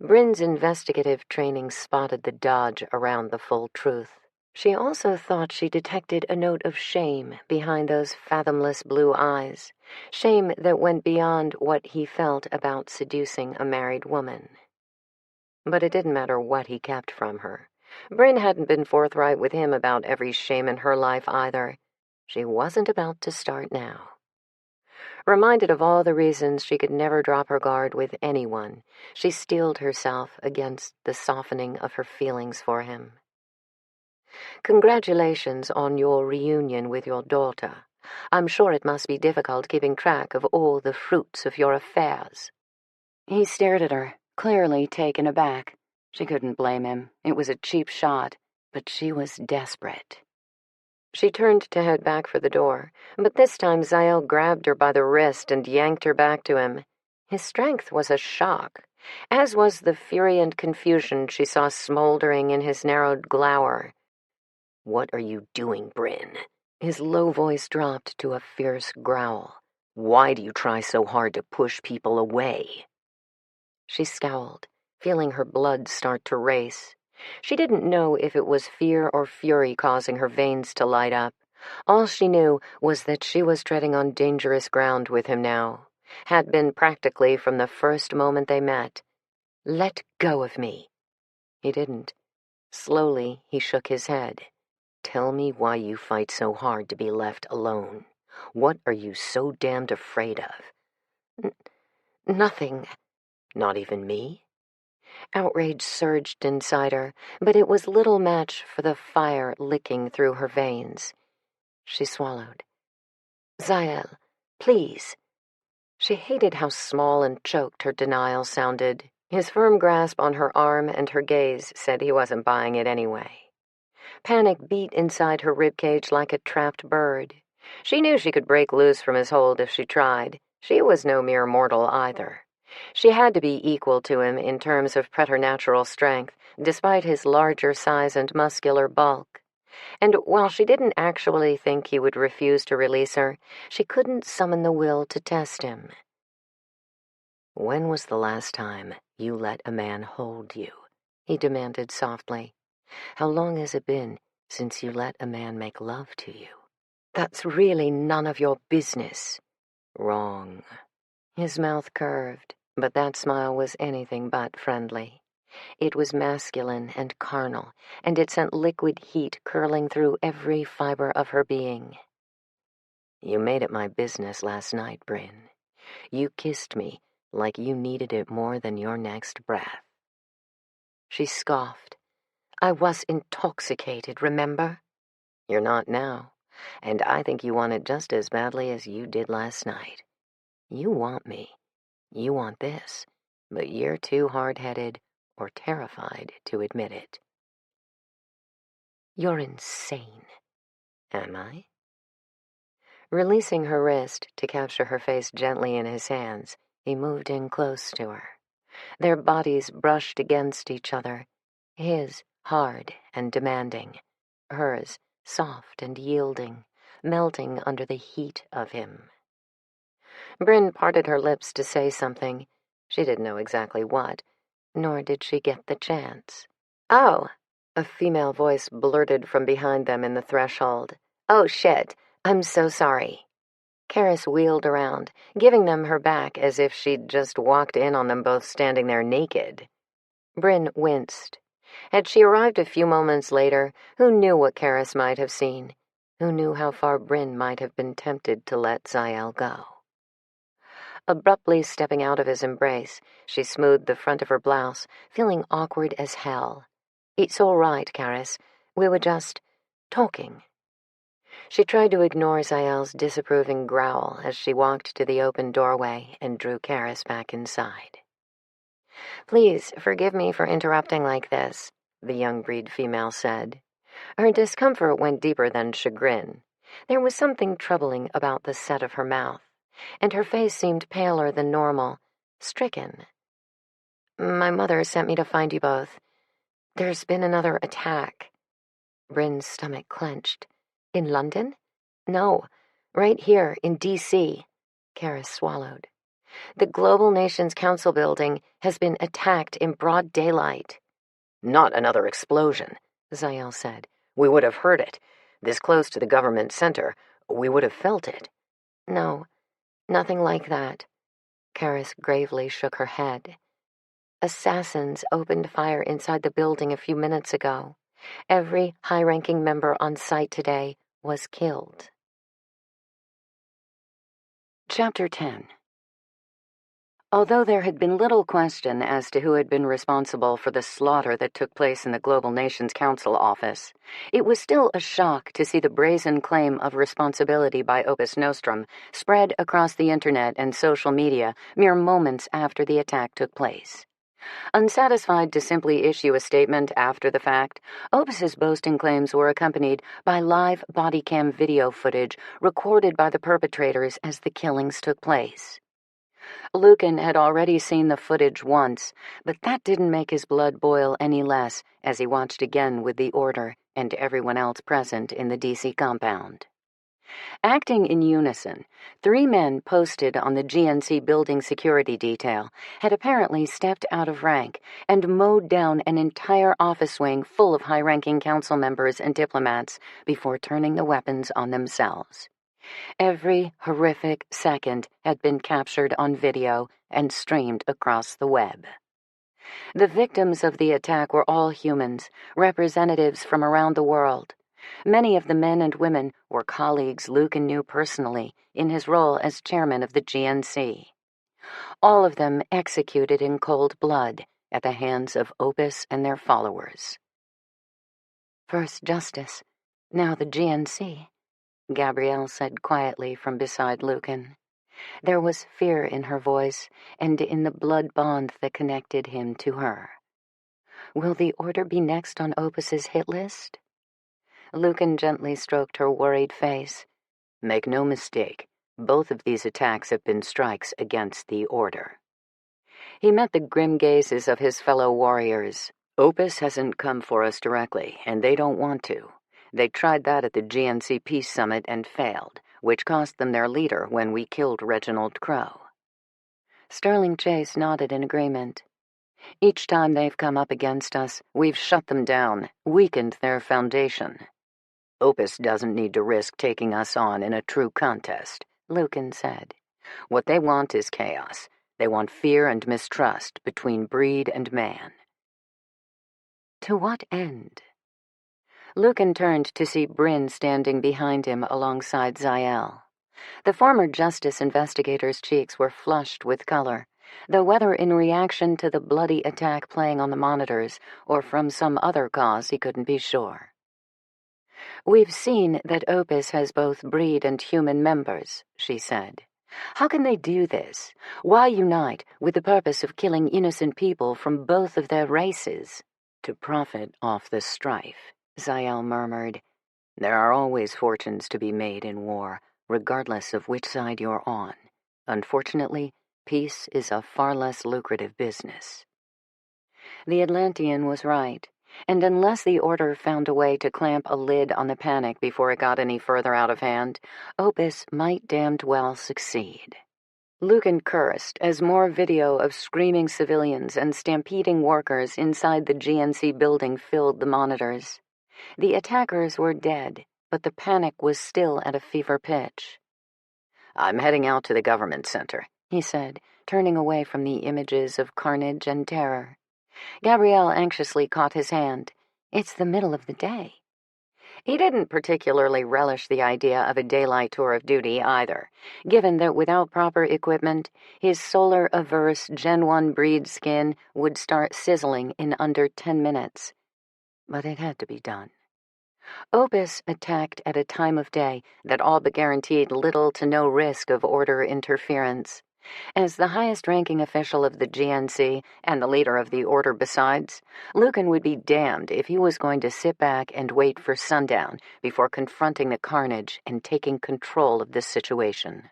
Bryn's investigative training spotted the dodge around the full truth. She also thought she detected a note of shame behind those fathomless blue eyes, shame that went beyond what he felt about seducing a married woman. But it didn't matter what he kept from her. Bryn hadn't been forthright with him about every shame in her life either. She wasn't about to start now. Reminded of all the reasons she could never drop her guard with anyone, she steeled herself against the softening of her feelings for him. "Congratulations on your reunion with your daughter. I'm sure it must be difficult keeping track of all the fruits of your affairs." He stared at her, clearly taken aback. She couldn't blame him. It was a cheap shot, but she was desperate. She turned to head back for the door, but this time Zael grabbed her by the wrist and yanked her back to him. His strength was a shock, as was the fury and confusion she saw smoldering in his narrowed glower. "What are you doing, Bryn?" His low voice dropped to a fierce growl. "Why do you try so hard to push people away?" She scowled, feeling her blood start to race. She didn't know if it was fear or fury causing her veins to light up. All she knew was that she was treading on dangerous ground with him now, had been practically from the first moment they met. "Let go of me." He didn't. Slowly, he shook his head. "Tell me why you fight so hard to be left alone. What are you so damned afraid of?" Nothing." "Not even me?" Outrage surged inside her, but it was little match for the fire licking through her veins. She swallowed. "Zael, please." She hated how small and choked her denial sounded. His firm grasp on her arm and her gaze said he wasn't buying it anyway. Panic beat inside her ribcage like a trapped bird. She knew she could break loose from his hold if she tried. She was no mere mortal either. She had to be equal to him in terms of preternatural strength, despite his larger size and muscular bulk. And while she didn't actually think he would refuse to release her, she couldn't summon the will to test him. "When was the last time you let a man hold you?" he demanded softly. "How long has it been since you let a man make love to you?" "That's really none of your business." "Wrong." His mouth curved, but that smile was anything but friendly. It was masculine and carnal, and it sent liquid heat curling through every fiber of her being. "You made it my business last night, Bryn. You kissed me like you needed it more than your next breath." She scoffed. "I was intoxicated, remember?" "You're not now, and I think you want it just as badly as you did last night. You want me. You want this, but you're too hard-headed or terrified to admit it." "You're insane." "Am I?" Releasing her wrist to capture her face gently in his hands, he moved in close to her. Their bodies brushed against each other, his hard and demanding, hers soft and yielding, melting under the heat of him. Bryn parted her lips to say something. She didn't know exactly what, nor did she get the chance. "Oh," a female voice blurted from behind them in the threshold. "Oh, shit. I'm so sorry." Karis wheeled around, giving them her back as if she'd just walked in on them both standing there naked. Bryn winced. Had she arrived a few moments later, who knew what Karis might have seen? Who knew how far Bryn might have been tempted to let Zael go? Abruptly stepping out of his embrace, she smoothed the front of her blouse, feeling awkward as hell. "It's all right, Karis. We were just talking." She tried to ignore Zael's disapproving growl as she walked to the open doorway and drew Karis back inside. "Please forgive me for interrupting like this," the young breed female said. Her discomfort went deeper than chagrin. There was something troubling about the set of her mouth, and her face seemed paler than normal, stricken. "My mother sent me to find you both. There's been another attack." Bryn's stomach clenched. "In London?" "No, right here in D.C." Karis swallowed. The Global Nations Council building has been attacked in broad daylight. Not another explosion, Zael said. We would have heard it. This close to the government center, we would have felt it. No, nothing like that. Karis gravely shook her head. Assassins opened fire inside the building a few minutes ago. Every high-ranking member on site today was killed. Chapter 10. Although there had been little question as to who had been responsible for the slaughter that took place in the Global Nations Council office, it was still a shock to see the brazen claim of responsibility by Opus Nostrum spread across the internet and social media mere moments after the attack took place. Unsatisfied to simply issue a statement after the fact, Opus's boasting claims were accompanied by live body cam video footage recorded by the perpetrators as the killings took place. Lucan had already seen the footage once, but that didn't make his blood boil any less as he watched again with the Order and everyone else present in the DC compound. Acting in unison, 3 men posted on the GNC building security detail had apparently stepped out of rank and mowed down an entire office wing full of high-ranking council members and diplomats before turning the weapons on themselves. Every horrific second had been captured on video and streamed across the web. The victims of the attack were all humans, representatives from around the world. Many of the men and women were colleagues Lucan knew personally in his role as chairman of the GNC. All of them executed in cold blood at the hands of Opus and their followers. First justice, now the GNC, Gabrielle said quietly from beside Lucan. There was fear in her voice and in the blood bond that connected him to her. Will the Order be next on Opus's hit list? Lucan gently stroked her worried face. Make no mistake, both of these attacks have been strikes against the Order. He met the grim gazes of his fellow warriors. Opus hasn't come for us directly, and they don't want to. They tried that at the GNC Peace Summit and failed, which cost them their leader when we killed Reginald Crowe. Sterling Chase nodded in agreement. Each time they've come up against us, we've shut them down, weakened their foundation. Opus doesn't need to risk taking us on in a true contest, Lucan said. What they want is chaos. They want fear and mistrust between breed and man. To what end? Lucan turned to see Bryn standing behind him alongside Zael. The former justice investigator's cheeks were flushed with color, though whether in reaction to the bloody attack playing on the monitors or from some other cause he couldn't be sure. We've seen that Opus has both breed and human members, she said. How can they do this? Why unite with the purpose of killing innocent people from both of their races? To profit off the strife, Zael murmured. There are always fortunes to be made in war, regardless of which side you're on. Unfortunately, peace is a far less lucrative business. The Atlantean was right, and unless the Order found a way to clamp a lid on the panic before it got any further out of hand, Opus might damned well succeed. Lucan cursed as more video of screaming civilians and stampeding workers inside the GNC building filled the monitors. The attackers were dead, but the panic was still at a fever pitch. I'm heading out to the government center, he said, turning away from the images of carnage and terror. Gabrielle anxiously caught his hand. It's the middle of the day. He didn't particularly relish the idea of a daylight tour of duty either, given that without proper equipment, his solar-averse Gen 1 breed skin would start sizzling in under 10 minutes. But it had to be done. Opus attacked at a time of day that all but guaranteed little to no risk of Order interference. As the highest-ranking official of the GNC and the leader of the Order besides, Lucan would be damned if he was going to sit back and wait for sundown before confronting the carnage and taking control of this situation.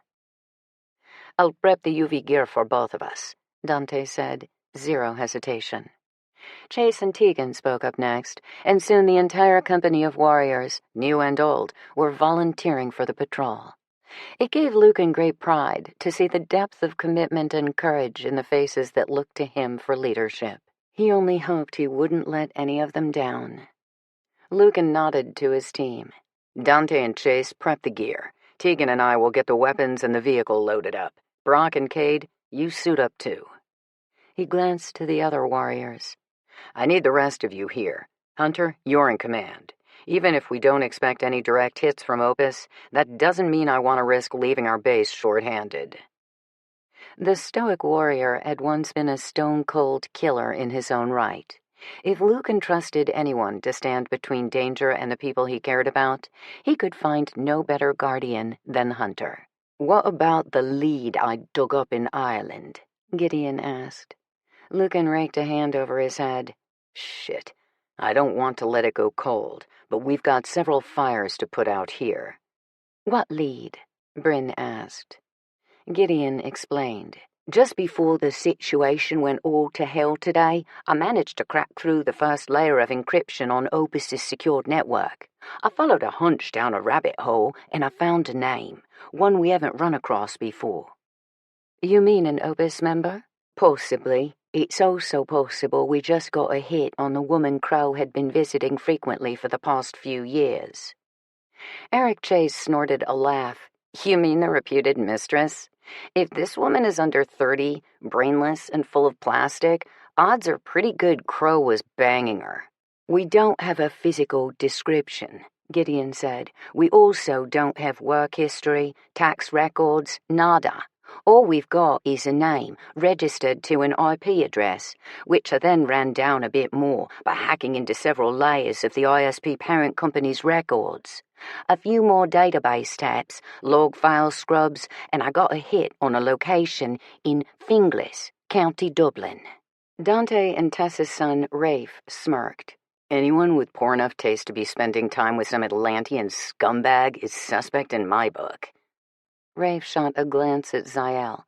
I'll prep the UV gear for both of us, Dante said, zero hesitation. Chase and Tegan spoke up next, and soon the entire company of warriors, new and old, were volunteering for the patrol. It gave Lucan great pride to see the depth of commitment and courage in the faces that looked to him for leadership. He only hoped he wouldn't let any of them down. Lucan nodded to his team. Dante and Chase, prep the gear. Tegan and I will get the weapons and the vehicle loaded up. Brock and Cade, you suit up too. He glanced to the other warriors. I need the rest of you here. Hunter, you're in command. Even if we don't expect any direct hits from Opus, that doesn't mean I want to risk leaving our base short-handed. The stoic warrior had once been a stone-cold killer in his own right. If Lucan trusted anyone to stand between danger and the people he cared about, he could find no better guardian than Hunter. What about the lead I dug up in Ireland? Gideon asked. Lucan raked a hand over his head. Shit. I don't want to let it go cold, but we've got several fires to put out here. What lead? Bryn asked. Gideon explained. Just before the situation went all to hell today, I managed to crack through the first layer of encryption on Opus's secured network. I followed a hunch down a rabbit hole, and I found a name, one we haven't run across before. You mean an Opus member? Possibly. It's also possible we just got a hit on the woman Crow had been visiting frequently for the past few years. Eric Chase snorted a laugh. You mean the reputed mistress? If this woman is under 30, brainless, and full of plastic, odds are pretty good Crow was banging her. We don't have a physical description, Gideon said. We also don't have work history, tax records, nada. All we've got is a name, registered to an IP address, which I then ran down a bit more by hacking into several layers of the ISP parent company's records. A few more database taps, log file scrubs, and I got a hit on a location in Finglas, County Dublin. Dante and Tessa's son, Rafe, smirked. Anyone with poor enough taste to be spending time with some Atlantean scumbag is suspect in my book. Rafe shot a glance at Zael.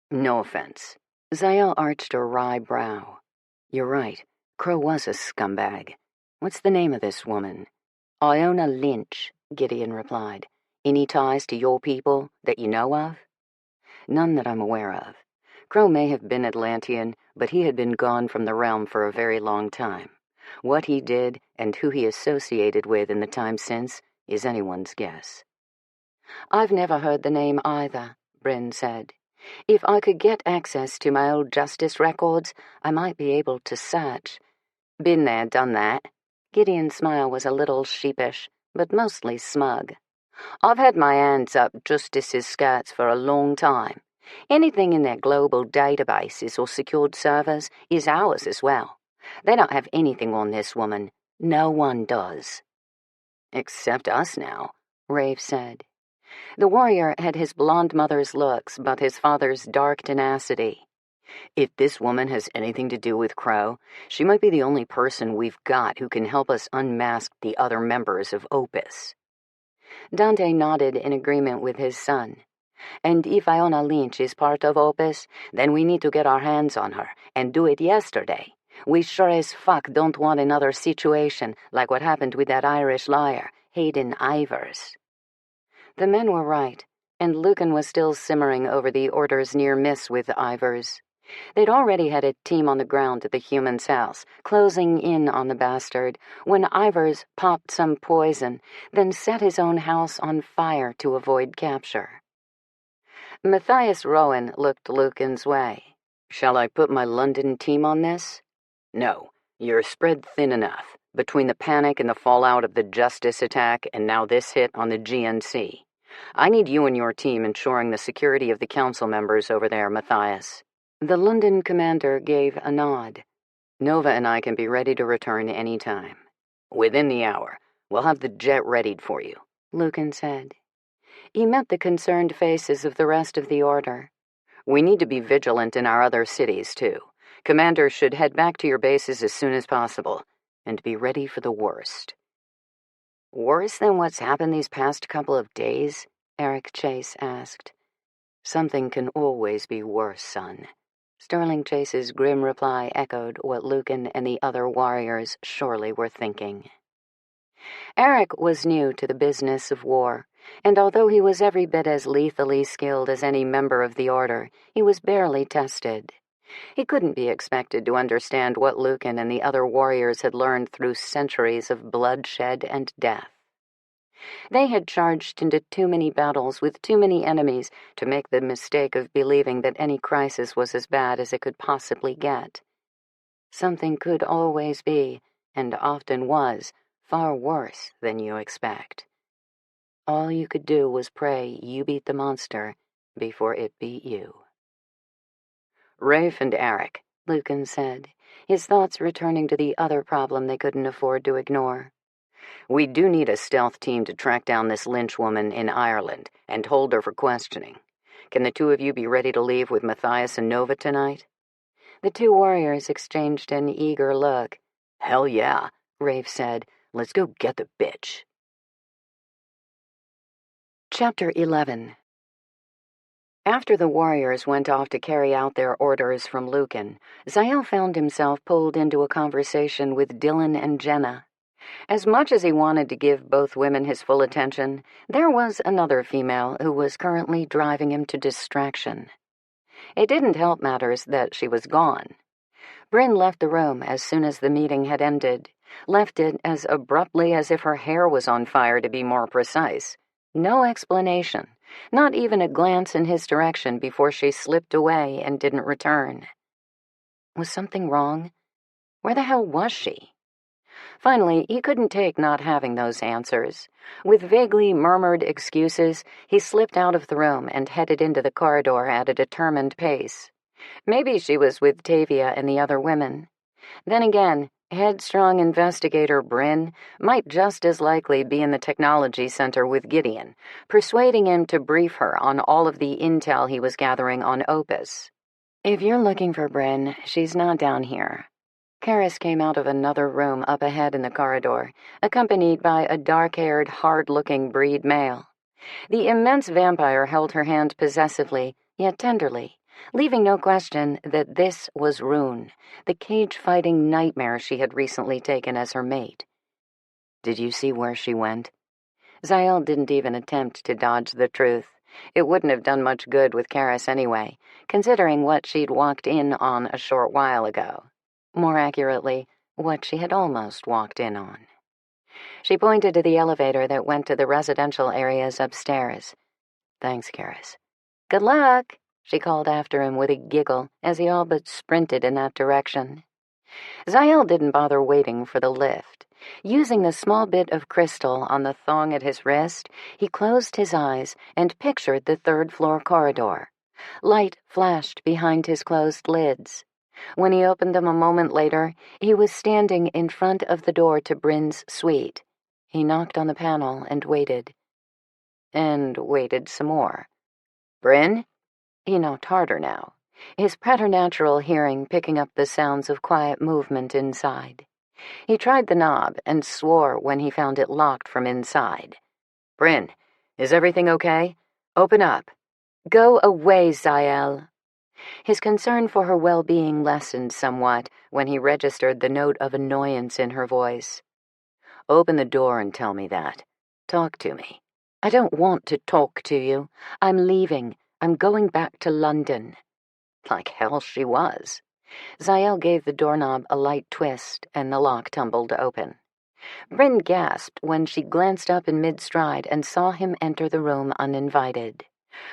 No offense. Zael arched a wry brow. You're right. Crow was a scumbag. What's the name of this woman? Iona Lynch, Gideon replied. Any ties to your people that you know of? None that I'm aware of. Crow may have been Atlantean, but he had been gone from the realm for a very long time. What he did and who he associated with in the time since is anyone's guess. I've never heard the name either, Bryn said. If I could get access to my old justice records, I might be able to search. Been there, done that. Gideon's smile was a little sheepish, but mostly smug. I've had my hands up Justice's skirts for a long time. Anything in their global databases or secured servers is ours as well. They don't have anything on this woman. No one does. Except us now, Rafe said. The warrior had his blonde mother's looks, but his father's dark tenacity. If this woman has anything to do with Crow, she might be the only person we've got who can help us unmask the other members of Opus. Dante nodded in agreement with his son. And if Iona Lynch is part of Opus, then we need to get our hands on her, and do it yesterday. We sure as fuck don't want another situation like what happened with that Irish liar, Hayden Ivers. The men were right, and Lucan was still simmering over the order's near miss with Ivers. They'd already had a team on the ground at the human's house, closing in on the bastard, when Ivers popped some poison, then set his own house on fire to avoid capture. Matthias Rowan looked Lucan's way. Shall I put my London team on this? No, you're spread thin enough, between the panic and the fallout of the Justice attack and now this hit on the GNC. I need you and your team ensuring the security of the council members over there, Matthias. The London commander gave a nod. Nova and I can be ready to return any time. Within the hour. We'll have the jet readied for you, Lucan said. He met the concerned faces of the rest of the order. We need to be vigilant in our other cities, too. Commanders should head back to your bases as soon as possible, and be ready for the worst. Worse than what's happened these past couple of days? Eric Chase asked. Something can always be worse, son. Sterling Chase's grim reply echoed what Lucan and the other warriors surely were thinking. Eric was new to the business of war, And although he was every bit as lethally skilled as any member of the Order, he was barely tested. He couldn't be expected to understand what Lucan and the other warriors had learned through centuries of bloodshed and death. They had charged into too many battles with too many enemies to make the mistake of believing that any crisis was as bad as it could possibly get. Something could always be, and often was, far worse than you expect. All you could do was pray you beat the monster before it beat you. "Rafe and Eric," Lucan said, his thoughts returning to the other problem they couldn't afford to ignore. "We do need a stealth team to track down this Lynch woman in Ireland and hold her for questioning. Can the two of you be ready to leave with Matthias and Nova tonight?" The two warriors exchanged an eager look. "Hell yeah," Rafe said. "Let's go get the bitch." Chapter 11. After the warriors went off to carry out their orders from Lucan, Zael found himself pulled into a conversation with Dylan and Jenna. As much as he wanted to give both women his full attention, there was another female who was currently driving him to distraction. It didn't help matters that she was gone. Bryn left the room as soon as the meeting had ended, left it as abruptly as if her hair was on fire, to be more precise. No explanation, not even a glance in his direction before she slipped away and didn't return. Was something wrong? Where the hell was she? Finally, he couldn't take not having those answers. With vaguely murmured excuses, he slipped out of the room and headed into the corridor at a determined pace. Maybe she was with Tavia and the other women. Then again, headstrong investigator Bryn might just as likely be in the technology center with Gideon, persuading him to brief her on all of the intel he was gathering on Opus. "If you're looking for Bryn, she's not down here." Karis came out of another room up ahead in the corridor, accompanied by a dark-haired, hard-looking breed male. The immense vampire held her hand possessively, yet tenderly, leaving no question that this was Rune, the cage-fighting nightmare she had recently taken as her mate. "Did you see where she went?" Zael didn't even attempt to dodge the truth. It wouldn't have done much good with Karis anyway, considering what she'd walked in on a short while ago. More accurately, what she had almost walked in on. She pointed to the elevator that went to the residential areas upstairs. "Thanks, Karis." "Good luck," she called after him with a giggle as he all but sprinted in that direction. Zael didn't bother waiting for the lift. Using the small bit of crystal on the thong at his wrist, he closed his eyes and pictured the third-floor corridor. Light flashed behind his closed lids. When he opened them a moment later, he was standing in front of the door to Bryn's suite. He knocked on the panel and waited. And waited some more. "Bryn?" He knocked harder now, his preternatural hearing picking up the sounds of quiet movement inside. He tried the knob and swore when he found it locked from inside. "Bryn, is everything okay? Open up." "Go away, Zael." His concern for her well-being lessened somewhat when he registered the note of annoyance in her voice. "Open the door and tell me that. Talk to me." "I don't want to talk to you. I'm leaving. I'm going back to London." Like hell she was. Zael gave the doorknob a light twist, and the lock tumbled open. Bryn gasped when she glanced up in mid-stride and saw him enter the room uninvited.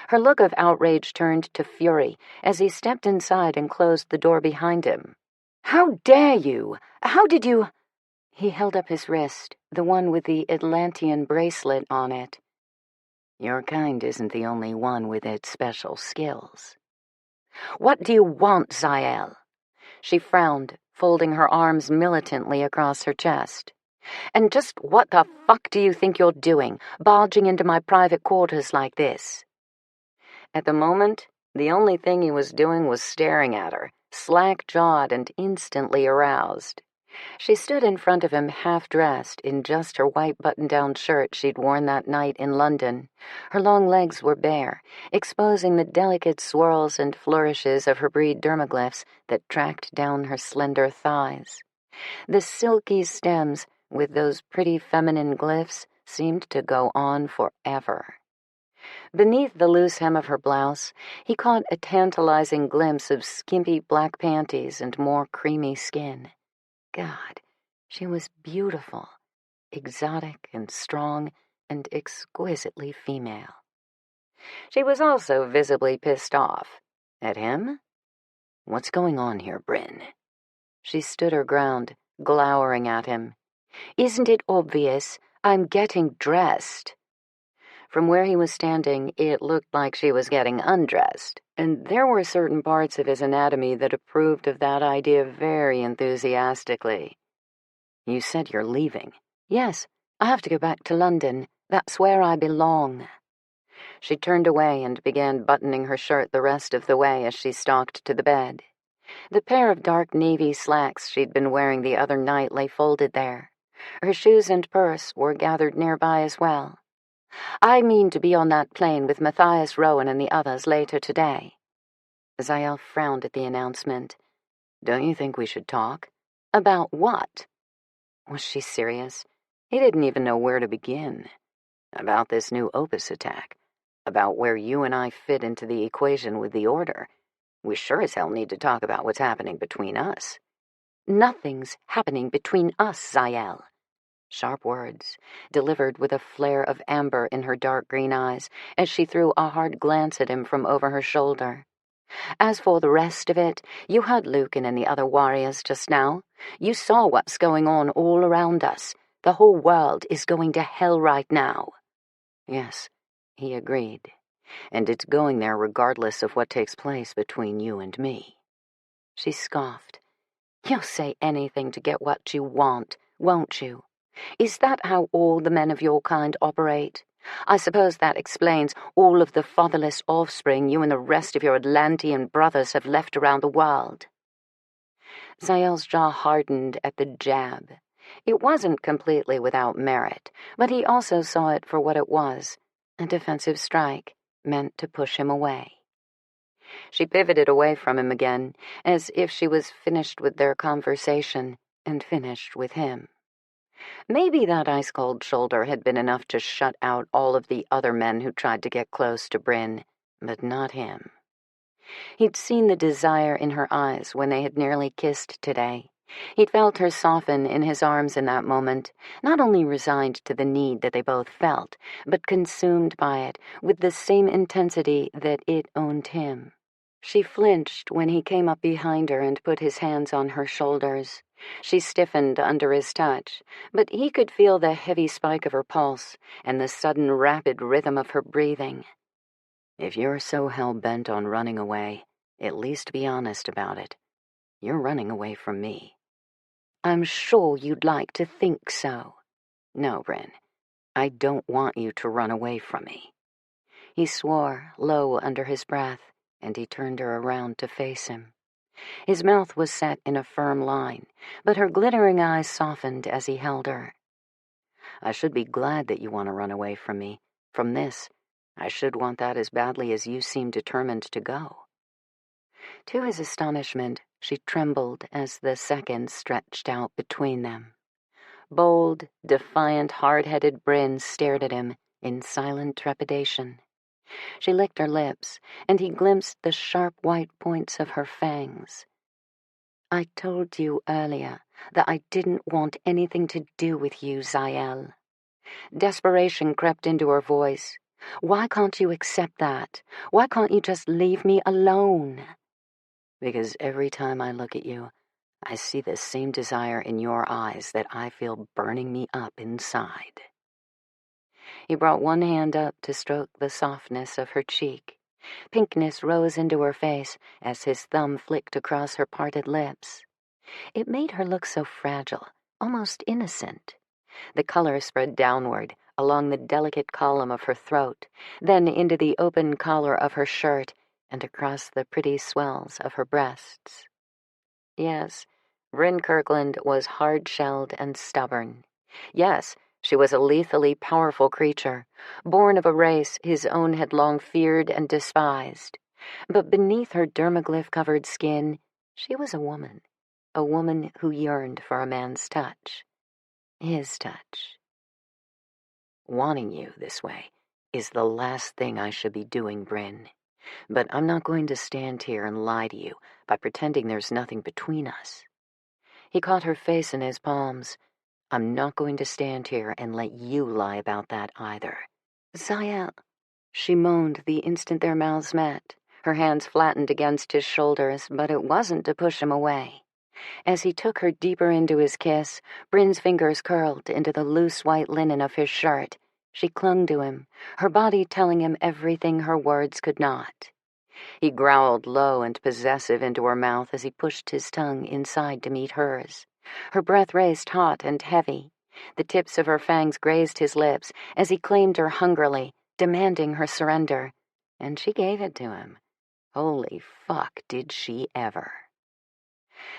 Her look of outrage turned to fury as he stepped inside and closed the door behind him. "How dare you? How did you—" He held up his wrist, the one with the Atlantean bracelet on it. "Your kind isn't the only one with its special skills." "What do you want, Zael?" She frowned, folding her arms militantly across her chest. "And just what the fuck do you think you're doing, barging into my private quarters like this?" At the moment, the only thing he was doing was staring at her, slack-jawed and instantly aroused. She stood in front of him half-dressed in just her white button-down shirt she'd worn that night in London. Her long legs were bare, exposing the delicate swirls and flourishes of her breed dermaglyphs that tracked down her slender thighs. The silky stems, with those pretty feminine glyphs, seemed to go on forever. Beneath the loose hem of her blouse, he caught a tantalizing glimpse of skimpy black panties and more creamy skin. God, she was beautiful, exotic and strong, and exquisitely female. She was also visibly pissed off. At him? What's going on here, Bryn? She stood her ground, glowering at him. Isn't it obvious? I'm getting dressed. From where he was standing, it looked like she was getting undressed, and there were certain parts of his anatomy that approved of that idea very enthusiastically. You said you're leaving. Yes, I have to go back to London. That's where I belong. She turned away and began buttoning her shirt the rest of the way as she stalked to the bed. The pair of dark navy slacks she'd been wearing the other night lay folded there. Her shoes and purse were gathered nearby as well. I mean to be on that plane with Matthias Rowan and the others later today. Zael frowned at the announcement. Don't you think we should talk? About what? Was she serious? He didn't even know where to begin. About this new Opus attack. About where you and I fit into the equation with the Order. We sure as hell need to talk about what's happening between us. Nothing's happening between us, Zael. Sharp words, delivered with a flare of amber in her dark green eyes as she threw a hard glance at him from over her shoulder. As for the rest of it, you heard Lucan and the other warriors just now. You saw what's going on all around us. The whole world is going to hell right now. Yes, he agreed. And it's going there regardless of what takes place between you and me. She scoffed. You'll say anything to get what you want, won't you? Is that how all the men of your kind operate? I suppose that explains all of the fatherless offspring you and the rest of your Atlantean brothers have left around the world. Zael's jaw hardened at the jab. It wasn't completely without merit, but he also saw it for what it was, a defensive strike meant to push him away. She pivoted away from him again, as if she was finished with their conversation and finished with him. Maybe that ice-cold shoulder had been enough to shut out all of the other men who tried to get close to Bryn, but not him. He'd seen the desire in her eyes when they had nearly kissed today. He'd felt her soften in his arms in that moment, not only resigned to the need that they both felt, but consumed by it with the same intensity that it owned him. She flinched when he came up behind her and put his hands on her shoulders. She stiffened under his touch, but he could feel the heavy spike of her pulse and the sudden rapid rhythm of her breathing. If you're so hell-bent on running away, at least be honest about it. You're running away from me. I'm sure you'd like to think so. No, Bryn, I don't want you to run away from me. He swore, low under his breath, and he turned her around to face him. His mouth was set in a firm line, but her glittering eyes softened as he held her. I should be glad that you want to run away from me. From this, I should want that as badly as you seem determined to go. To his astonishment, she trembled as the seconds stretched out between them. Bold, defiant, hard-headed Bryn stared at him in silent trepidation. She licked her lips, and he glimpsed the sharp white points of her fangs. I told you earlier that I didn't want anything to do with you, Zael. Desperation crept into her voice. Why can't you accept that? Why can't you just leave me alone? Because every time I look at you, I see the same desire in your eyes that I feel burning me up inside. He brought one hand up to stroke the softness of her cheek. Pinkness rose into her face as his thumb flicked across her parted lips. It made her look so fragile, almost innocent. The color spread downward, along the delicate column of her throat, then into the open collar of her shirt, and across the pretty swells of her breasts. Yes, Bryn Kirkland was hard-shelled and stubborn. Yes, she was a lethally powerful creature, born of a race his own had long feared and despised. But beneath her dermaglyph-covered skin, she was a woman who yearned for a man's touch. His touch. Wanting you this way is the last thing I should be doing, Bryn. But I'm not going to stand here and lie to you by pretending there's nothing between us." He caught her face in his palms. "I'm not going to stand here and let you lie about that either." "Zael," she moaned the instant their mouths met. Her hands flattened against his shoulders, but it wasn't to push him away. As he took her deeper into his kiss, Bryn's fingers curled into the loose white linen of his shirt. She clung to him, her body telling him everything her words could not. He growled low and possessive into her mouth as he pushed his tongue inside to meet hers. Her breath raced hot and heavy. The tips of her fangs grazed his lips as he claimed her hungrily, demanding her surrender. And she gave it to him. Holy fuck, did she ever.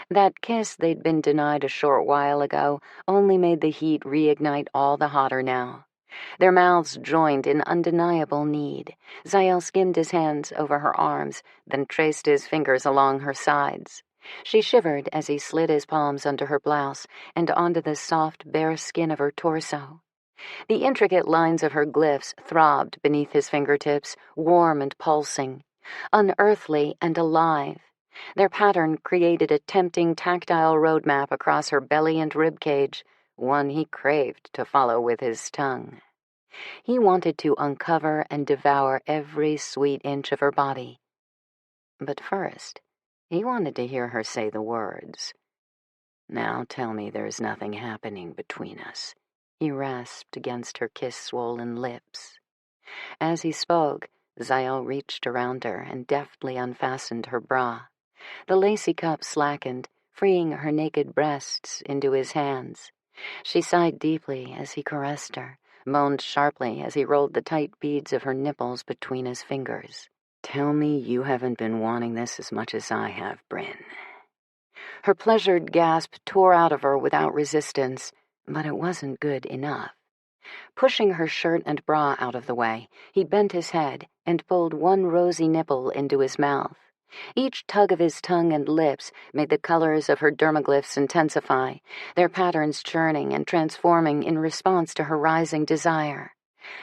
That kiss they'd been denied a short while ago only made the heat reignite all the hotter now. Their mouths joined in undeniable need. Zael skimmed his hands over her arms, then traced his fingers along her sides. She shivered as he slid his palms under her blouse and onto the soft, bare skin of her torso. The intricate lines of her glyphs throbbed beneath his fingertips, warm and pulsing, unearthly and alive. Their pattern created a tempting tactile roadmap across her belly and ribcage, one he craved to follow with his tongue. He wanted to uncover and devour every sweet inch of her body. But first, he wanted to hear her say the words. "Now tell me there's nothing happening between us," he rasped against her kiss-swollen lips. As he spoke, Zael reached around her and deftly unfastened her bra. The lacy cup slackened, freeing her naked breasts into his hands. She sighed deeply as he caressed her, moaned sharply as he rolled the tight beads of her nipples between his fingers. "Tell me you haven't been wanting this as much as I have, Bryn." Her pleasured gasp tore out of her without resistance, but it wasn't good enough. Pushing her shirt and bra out of the way, he bent his head and pulled one rosy nipple into his mouth. Each tug of his tongue and lips made the colors of her dermaglyphs intensify, their patterns churning and transforming in response to her rising desire.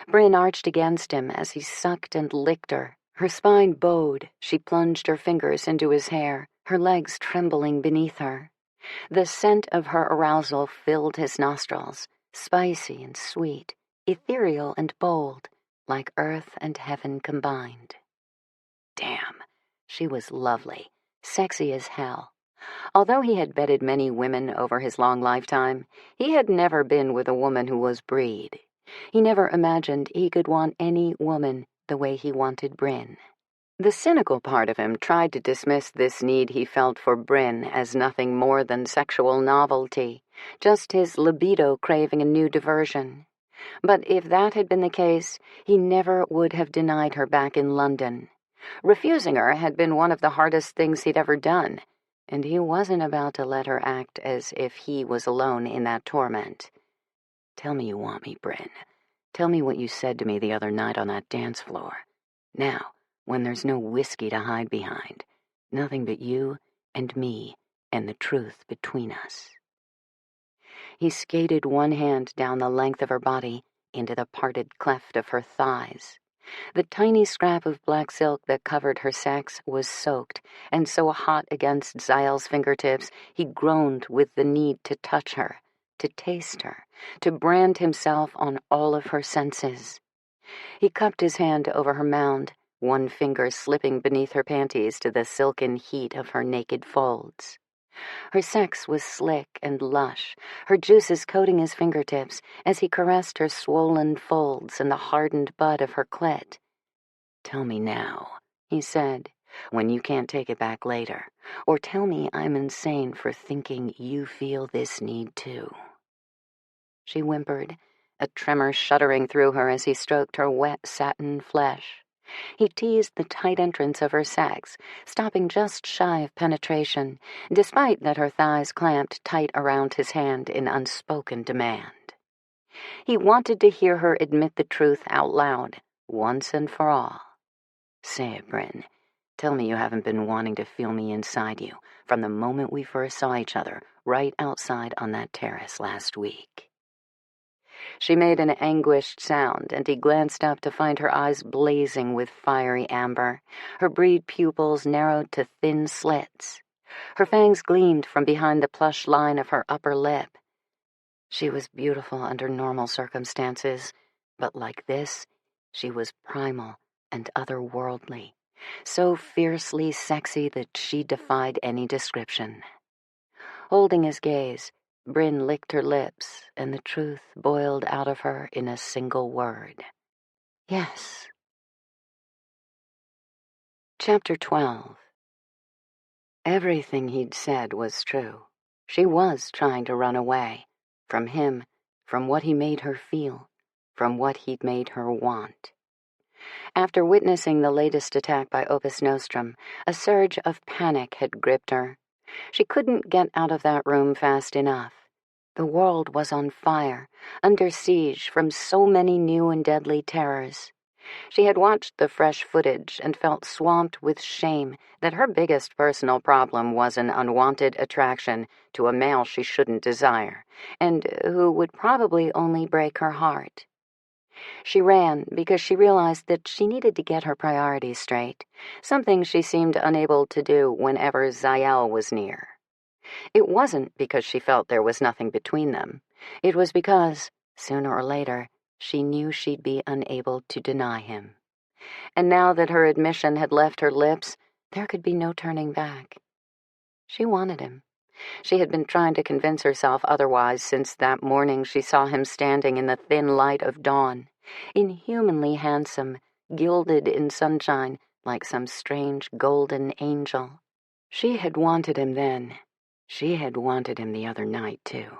Bryn arched against him as he sucked and licked her. Her spine bowed. She plunged her fingers into his hair, her legs trembling beneath her. The scent of her arousal filled his nostrils, spicy and sweet, ethereal and bold, like earth and heaven combined. Damn, she was lovely, sexy as hell. Although he had bedded many women over his long lifetime, he had never been with a woman who was breed. He never imagined he could want any woman the way he wanted Bryn. The cynical part of him tried to dismiss this need he felt for Bryn as nothing more than sexual novelty, just his libido craving a new diversion. But if that had been the case, he never would have denied her back in London. Refusing her had been one of the hardest things he'd ever done, and he wasn't about to let her act as if he was alone in that torment. "Tell me you want me, Bryn. Tell me what you said to me the other night on that dance floor. Now, when there's no whiskey to hide behind, nothing but you and me and the truth between us." He skated one hand down the length of her body into the parted cleft of her thighs. The tiny scrap of black silk that covered her sex was soaked, and so hot against Zael's fingertips, he groaned with the need to touch her, to taste her, to brand himself on all of her senses. He cupped his hand over her mound, one finger slipping beneath her panties to the silken heat of her naked folds. Her sex was slick and lush, her juices coating his fingertips as he caressed her swollen folds and the hardened bud of her clit. "Tell me now," he said, "when you can't take it back later, or tell me I'm insane for thinking you feel this need too." She whimpered, a tremor shuddering through her as he stroked her wet satin flesh. He teased the tight entrance of her sex, stopping just shy of penetration, despite that her thighs clamped tight around his hand in unspoken demand. He wanted to hear her admit the truth out loud, once and for all. "Say it, Bryn. Tell me you haven't been wanting to feel me inside you from the moment we first saw each other right outside on that terrace last week." She made an anguished sound, and he glanced up to find her eyes blazing with fiery amber, her breed pupils narrowed to thin slits. Her fangs gleamed from behind the plush line of her upper lip. She was beautiful under normal circumstances, but like this, she was primal and otherworldly, so fiercely sexy that she defied any description. Holding his gaze, Bryn licked her lips, and the truth boiled out of her in a single word. Yes. Chapter 12. Everything he'd said was true. She was trying to run away. From him, from what he made her feel, from what he'd made her want. After witnessing the latest attack by Opus Nostrum, a surge of panic had gripped her. She couldn't get out of that room fast enough. The world was on fire, under siege from so many new and deadly terrors. She had watched the fresh footage and felt swamped with shame that her biggest personal problem was an unwanted attraction to a male she shouldn't desire, and who would probably only break her heart. She ran because she realized that she needed to get her priorities straight, something she seemed unable to do whenever Zael was near. It wasn't because she felt there was nothing between them. It was because, sooner or later, she knew she'd be unable to deny him. And now that her admission had left her lips, there could be no turning back. She wanted him. She had been trying to convince herself otherwise since that morning she saw him standing in the thin light of dawn, inhumanly handsome, gilded in sunshine like some strange golden angel. She had wanted him then. She had wanted him the other night, too.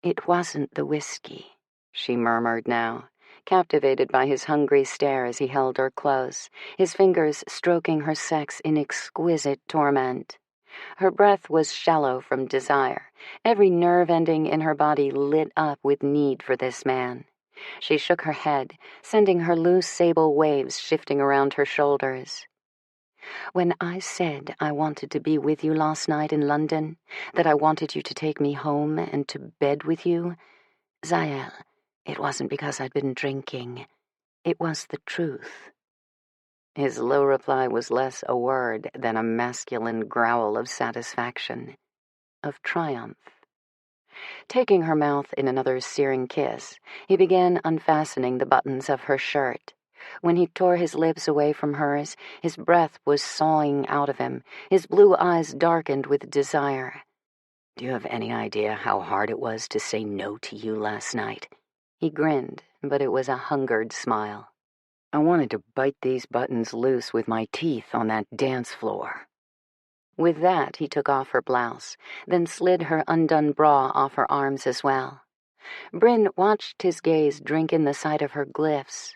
It wasn't the whiskey, she murmured now, captivated by his hungry stare as he held her close, his fingers stroking her sex in exquisite torment. Her breath was shallow from desire, every nerve ending in her body lit up with need for this man. She shook her head, sending her loose sable waves shifting around her shoulders. When I said I wanted to be with you last night in London, that I wanted you to take me home and to bed with you, Zael, it wasn't because I'd been drinking. It was the truth. His low reply was less a word than a masculine growl of satisfaction, of triumph. Taking her mouth in another searing kiss, he began unfastening the buttons of her shirt. When he tore his lips away from hers, his breath was sawing out of him, his blue eyes darkened with desire. Do you have any idea how hard it was to say no to you last night? He grinned, but it was a hungered smile. I wanted to bite these buttons loose with my teeth on that dance floor. With that, he took off her blouse, then slid her undone bra off her arms as well. Bryn watched his gaze drink in the sight of her glyphs.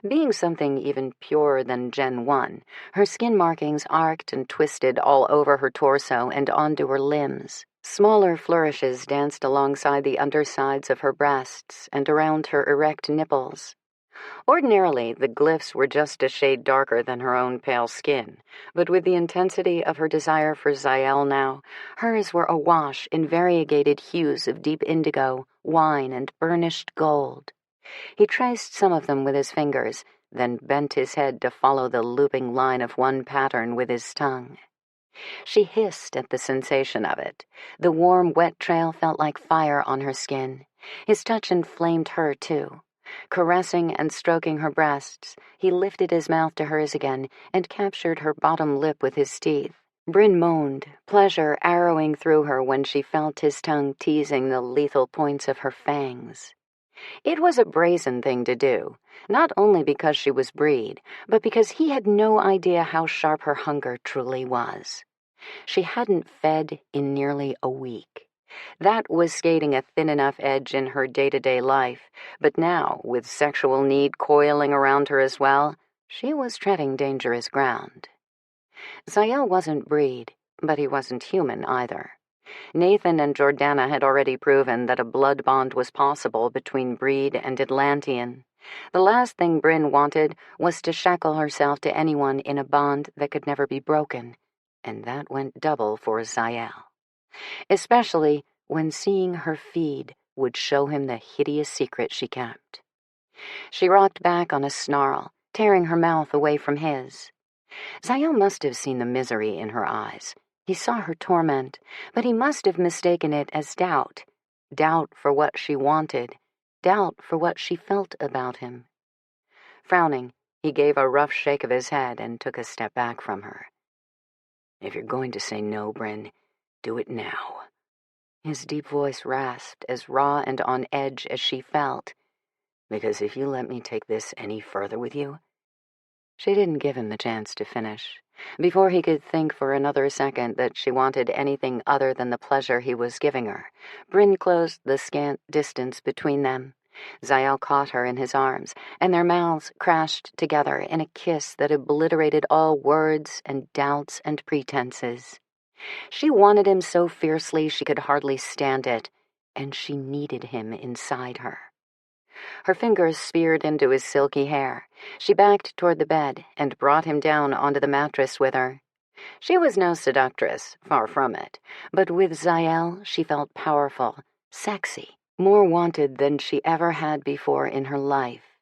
Being something even purer than Gen 1, her skin markings arced and twisted all over her torso and onto her limbs. Smaller flourishes danced alongside the undersides of her breasts and around her erect nipples. Ordinarily, the glyphs were just a shade darker than her own pale skin, but with the intensity of her desire for Zael now, hers were awash in variegated hues of deep indigo, wine, and burnished gold. He traced some of them with his fingers, then bent his head to follow the looping line of one pattern with his tongue. She hissed at the sensation of it. The warm, wet trail felt like fire on her skin. His touch inflamed her, too. Caressing and stroking her breasts, he lifted his mouth to hers again and captured her bottom lip with his teeth. Bryn moaned, pleasure arrowing through her when she felt his tongue teasing the lethal points of her fangs. It was a brazen thing to do, not only because she was breed, but because he had no idea how sharp her hunger truly was. She hadn't fed in nearly a week. That was skating a thin enough edge in her day-to-day life, but now, with sexual need coiling around her as well, she was treading dangerous ground. Zael wasn't breed, but he wasn't human either. Nathan and Jordana had already proven that a blood bond was possible between breed and Atlantean. The last thing Bryn wanted was to shackle herself to anyone in a bond that could never be broken, and that went double for Zael. Especially when seeing her feed would show him the hideous secret she kept. She rocked back on a snarl, tearing her mouth away from his. Zael must have seen the misery in her eyes. He saw her torment, but he must have mistaken it as doubt. Doubt for what she wanted, doubt for what she felt about him. Frowning, he gave a rough shake of his head and took a step back from her. "If you're going to say no, Bryn, do it now." His deep voice rasped, as raw and on edge as she felt. "Because if you let me take this any further with you..." She didn't give him the chance to finish. Before he could think for another second that she wanted anything other than the pleasure he was giving her, Bryn closed the scant distance between them. Zael caught her in his arms, and their mouths crashed together in a kiss that obliterated all words and doubts and pretenses. She wanted him so fiercely she could hardly stand it, and she needed him inside her. Her fingers speared into his silky hair. She backed toward the bed and brought him down onto the mattress with her. She was no seductress, far from it, but with Zael she felt powerful, sexy, more wanted than she ever had before in her life.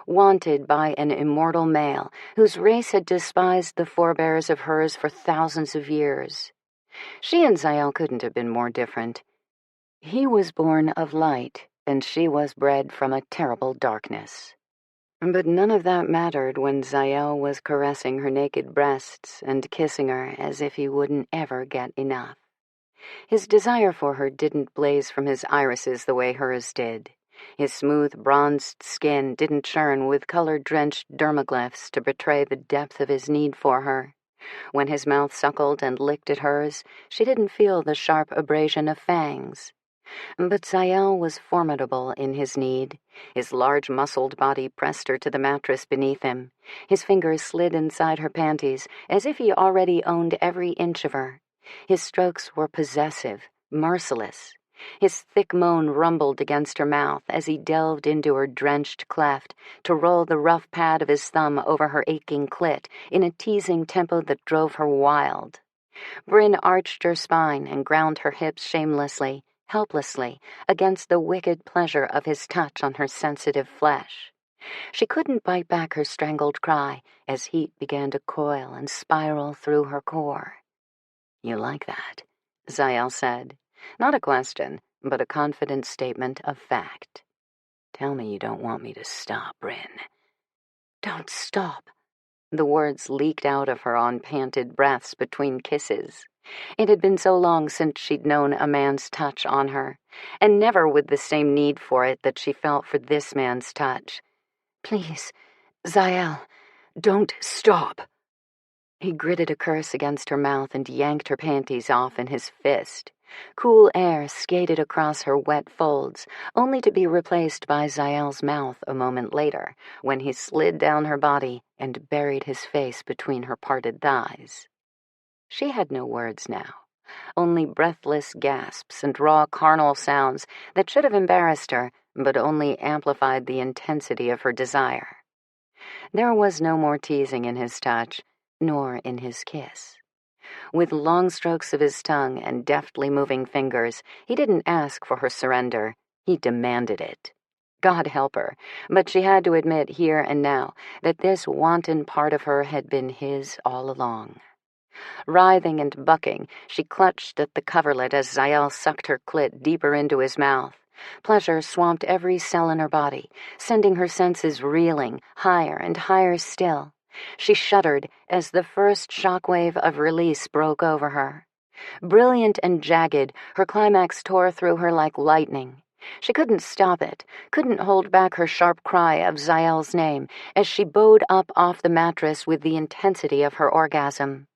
Wanted by an immortal male whose race had despised the forebears of hers for thousands of years. She and Zael couldn't have been more different. He was born of light, and she was bred from a terrible darkness. But none of that mattered when Zael was caressing her naked breasts and kissing her as if he wouldn't ever get enough. His desire for her didn't blaze from his irises the way hers did. His smooth, bronzed skin didn't churn with color-drenched dermaglyphs to betray the depth of his need for her. When his mouth suckled and licked at hers, she didn't feel the sharp abrasion of fangs. But Zael was formidable in his need. His large, muscled body pressed her to the mattress beneath him. His fingers slid inside her panties, as if he already owned every inch of her. His strokes were possessive, merciless. His thick moan rumbled against her mouth as he delved into her drenched cleft to roll the rough pad of his thumb over her aching clit in a teasing tempo that drove her wild. Bryn arched her spine and ground her hips shamelessly, helplessly, against the wicked pleasure of his touch on her sensitive flesh. She couldn't bite back her strangled cry as heat began to coil and spiral through her core. "You like that?" Zael said. Not a question, but a confident statement of fact. "Tell me you don't want me to stop, Bryn." "Don't stop." The words leaked out of her on panted breaths between kisses. It had been so long since she'd known a man's touch on her, and never with the same need for it that she felt for this man's touch. "Please, Zael, don't stop." He gritted a curse against her mouth and yanked her panties off in his fist. Cool air skated across her wet folds, only to be replaced by Zael's mouth a moment later, when he slid down her body and buried his face between her parted thighs. She had no words now, only breathless gasps and raw carnal sounds that should have embarrassed her, but only amplified the intensity of her desire. There was no more teasing in his touch, nor in his kiss. With long strokes of his tongue and deftly moving fingers, he didn't ask for her surrender, he demanded it. God help her, but she had to admit here and now that this wanton part of her had been his all along. Writhing and bucking, she clutched at the coverlet as Zael sucked her clit deeper into his mouth. Pleasure swamped every cell in her body, sending her senses reeling, higher and higher still. She shuddered as the first shockwave of release broke over her. Brilliant and jagged, her climax tore through her like lightning. She couldn't stop it, couldn't hold back her sharp cry of Zael's name as she bowed up off the mattress with the intensity of her orgasm.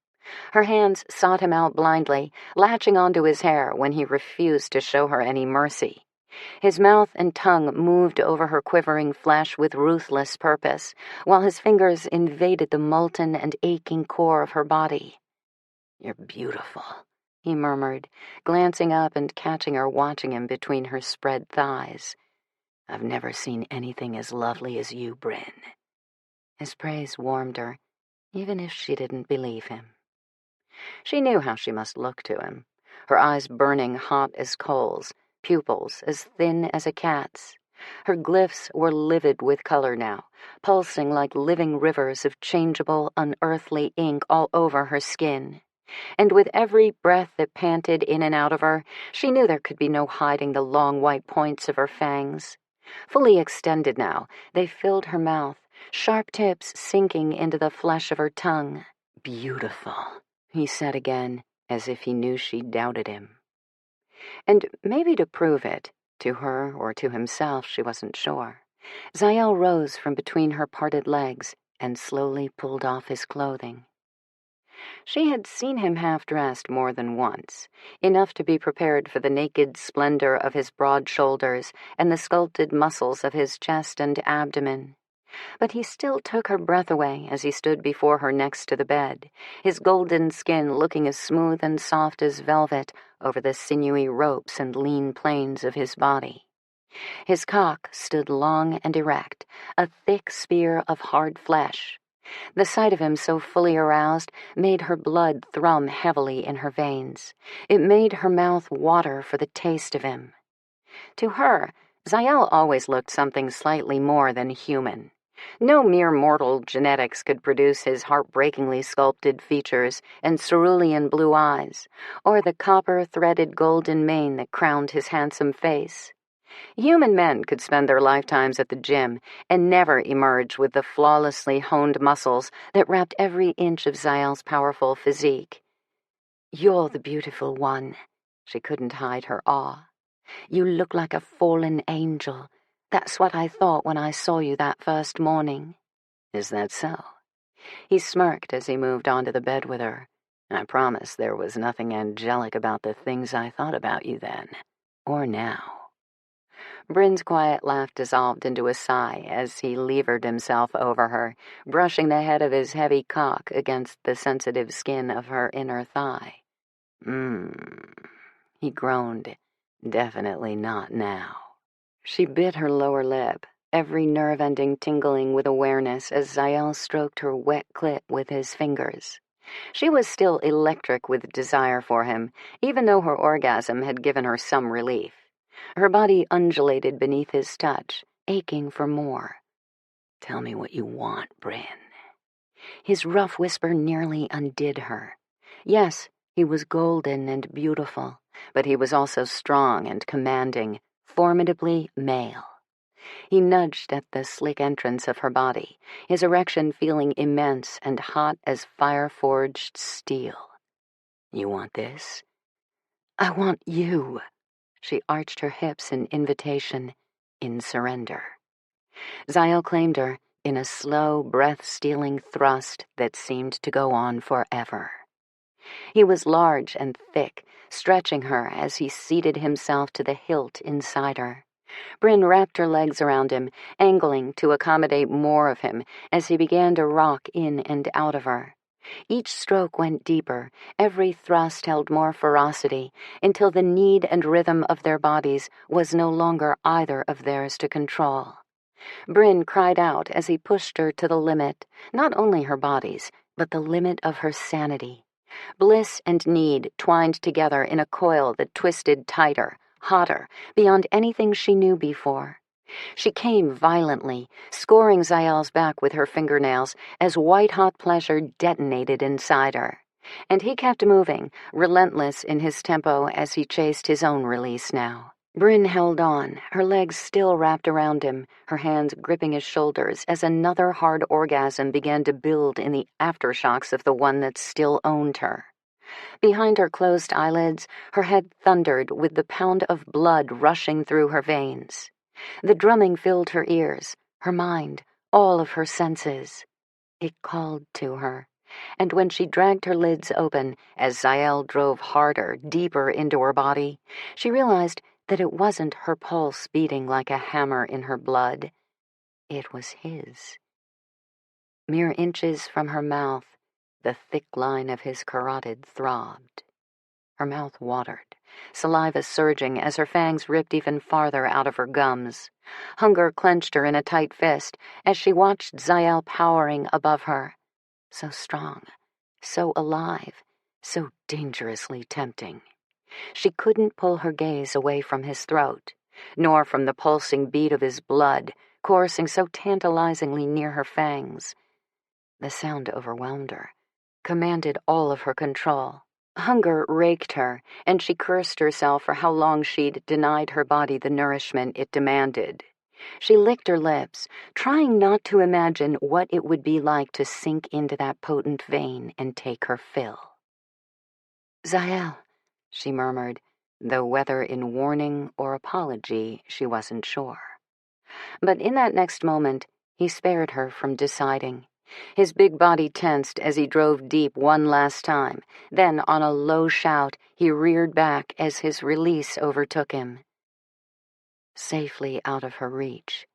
Her hands sought him out blindly, latching onto his hair when he refused to show her any mercy. His mouth and tongue moved over her quivering flesh with ruthless purpose, while his fingers invaded the molten and aching core of her body. "You're beautiful," he murmured, glancing up and catching her watching him between her spread thighs. "I've never seen anything as lovely as you, Bryn." His praise warmed her, even if she didn't believe him. She knew how she must look to him, her eyes burning hot as coals, pupils as thin as a cat's. Her glyphs were livid with color now, pulsing like living rivers of changeable, unearthly ink all over her skin. And with every breath that panted in and out of her, she knew there could be no hiding the long white points of her fangs. Fully extended now, they filled her mouth, sharp tips sinking into the flesh of her tongue. "Beautiful," he said again, as if he knew she doubted him. And maybe to prove it, to her or to himself, she wasn't sure, Zael rose from between her parted legs and slowly pulled off his clothing. She had seen him half-dressed more than once, enough to be prepared for the naked splendor of his broad shoulders and the sculpted muscles of his chest and abdomen. But he still took her breath away as he stood before her next to the bed, his golden skin looking as smooth and soft as velvet over the sinewy ropes and lean planes of his body. His cock stood long and erect, a thick spear of hard flesh. The sight of him so fully aroused made her blood thrum heavily in her veins. It made her mouth water for the taste of him. To her, Zael always looked something slightly more than human. No mere mortal genetics could produce his heartbreakingly sculpted features and cerulean blue eyes, or the copper-threaded golden mane that crowned his handsome face. Human men could spend their lifetimes at the gym and never emerge with the flawlessly honed muscles that wrapped every inch of Zael's powerful physique. "You're the beautiful one." She couldn't hide her awe. "You look like a fallen angel. That's what I thought when I saw you that first morning." "Is that so?" He smirked as he moved onto the bed with her. "I promise there was nothing angelic about the things I thought about you then, or now." Bryn's quiet laugh dissolved into a sigh as he levered himself over her, brushing the head of his heavy cock against the sensitive skin of her inner thigh. He groaned. "Definitely not now." She bit her lower lip, every nerve ending tingling with awareness as Zael stroked her wet clit with his fingers. She was still electric with desire for him, even though her orgasm had given her some relief. Her body undulated beneath his touch, aching for more. "Tell me what you want, Bryn." His rough whisper nearly undid her. Yes, he was golden and beautiful, but he was also strong and commanding, formidably male. He nudged at the slick entrance of her body, his erection feeling immense and hot as fire-forged steel. "You want this?" "I want you." She arched her hips in invitation, in surrender. Zael claimed her in a slow, breath-stealing thrust that seemed to go on forever. He was large and thick, stretching her as he seated himself to the hilt inside her. Bryn wrapped her legs around him, angling to accommodate more of him as he began to rock in and out of her. Each stroke went deeper, every thrust held more ferocity, until the need and rhythm of their bodies was no longer either of theirs to control. Bryn cried out as he pushed her to the limit, not only her bodies, but the limit of her sanity. Bliss and need twined together in a coil that twisted tighter, hotter, beyond anything she knew before. She came violently, scoring Zael's back with her fingernails as white-hot pleasure detonated inside her. And he kept moving, relentless in his tempo as he chased his own release now. Bryn held on, her legs still wrapped around him, her hands gripping his shoulders as another hard orgasm began to build in the aftershocks of the one that still owned her. Behind her closed eyelids, her head thundered with the pound of blood rushing through her veins. The drumming filled her ears, her mind, all of her senses. It called to her, and when she dragged her lids open as Zael drove harder, deeper into her body, she realized that it wasn't her pulse beating like a hammer in her blood. It was his. Mere inches from her mouth, the thick line of his carotid throbbed. Her mouth watered, saliva surging as her fangs ripped even farther out of her gums. Hunger clenched her in a tight fist as she watched Zael powering above her. So strong, so alive, so dangerously tempting. She couldn't pull her gaze away from his throat, nor from the pulsing beat of his blood, coursing so tantalizingly near her fangs. The sound overwhelmed her, commanded all of her control. Hunger raked her, and she cursed herself for how long she'd denied her body the nourishment it demanded. She licked her lips, trying not to imagine what it would be like to sink into that potent vein and take her fill. "Zael," she murmured, though whether in warning or apology she wasn't sure. But in that next moment, he spared her from deciding. His big body tensed as he drove deep one last time. Then, on a low shout, he reared back as his release overtook him. Safely out of her reach,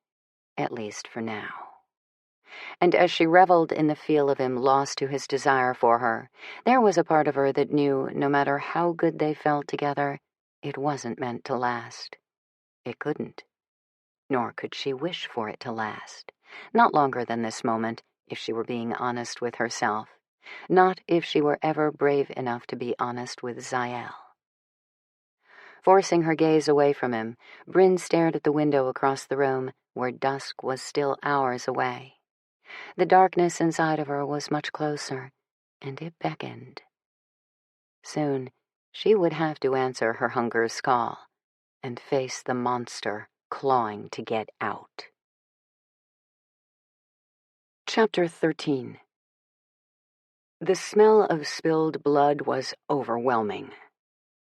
at least for now. And as she reveled in the feel of him lost to his desire for her, there was a part of her that knew, no matter how good they felt together, it wasn't meant to last. It couldn't. Nor could she wish for it to last. Not longer than this moment, if she were being honest with herself. Not if she were ever brave enough to be honest with Zael. Forcing her gaze away from him, Bryn stared at the window across the room, where dusk was still hours away. The darkness inside of her was much closer, and it beckoned. Soon, she would have to answer her hunger's call, and face the monster clawing to get out. Chapter 13. The smell of spilled blood was overwhelming.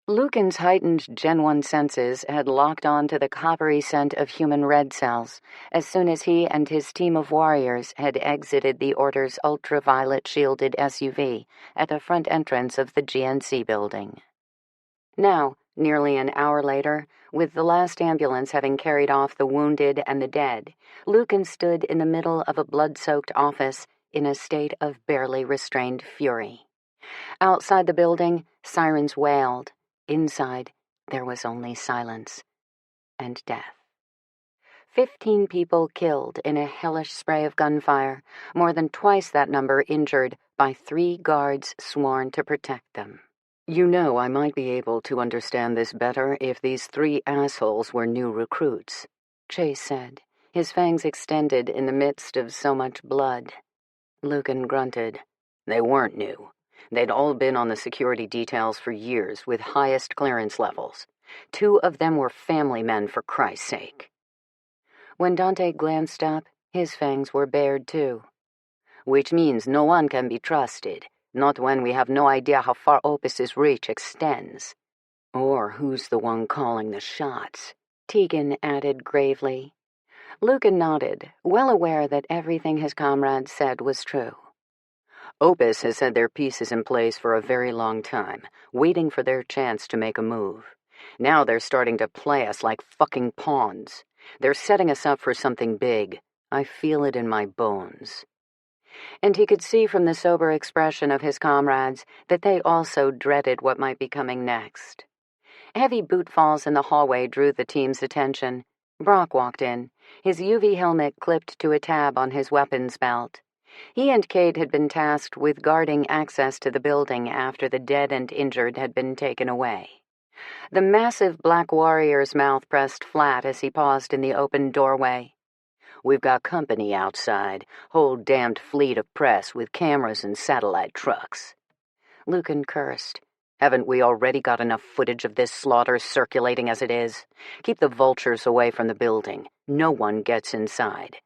Lucan's heightened Gen 1 senses had locked on to the coppery scent of human red cells as soon as he and his team of warriors had exited the Order's ultraviolet-shielded SUV at the front entrance of the GNC building. Now, nearly an hour later, with the last ambulance having carried off the wounded and the dead, Lucan stood in the middle of a blood-soaked office in a state of barely restrained fury. Outside the building, sirens wailed. Inside, there was only silence and death. 15 people killed in a hellish spray of gunfire, more than twice that number injured by 3 guards sworn to protect them. "You know, I might be able to understand this better if these 3 assholes were new recruits," Chase said, his fangs extended in the midst of so much blood. Lucan grunted. "They weren't new. They'd all been on the security details for years with highest clearance levels. 2 of them were family men, for Christ's sake." When Dante glanced up, his fangs were bared too. "Which means no one can be trusted. Not when we have no idea how far Opus's reach extends. Or who's the one calling the shots," Tegan added gravely. Lucan nodded, well aware that everything his comrades said was true. "Opus has had their pieces in place for a very long time, waiting for their chance to make a move. Now they're starting to play us like fucking pawns. They're setting us up for something big. I feel it in my bones." And he could see from the sober expression of his comrades that they also dreaded what might be coming next. Heavy bootfalls in the hallway drew the team's attention. Brock walked in, his UV helmet clipped to a tab on his weapons belt. He and Kate had been tasked with guarding access to the building after the dead and injured had been taken away. The massive black warrior's mouth pressed flat as he paused in the open doorway. "We've got company outside, whole damned fleet of press with cameras and satellite trucks." Lucan cursed. "Haven't we already got enough footage of this slaughter circulating as it is? Keep the vultures away from the building. No one gets inside."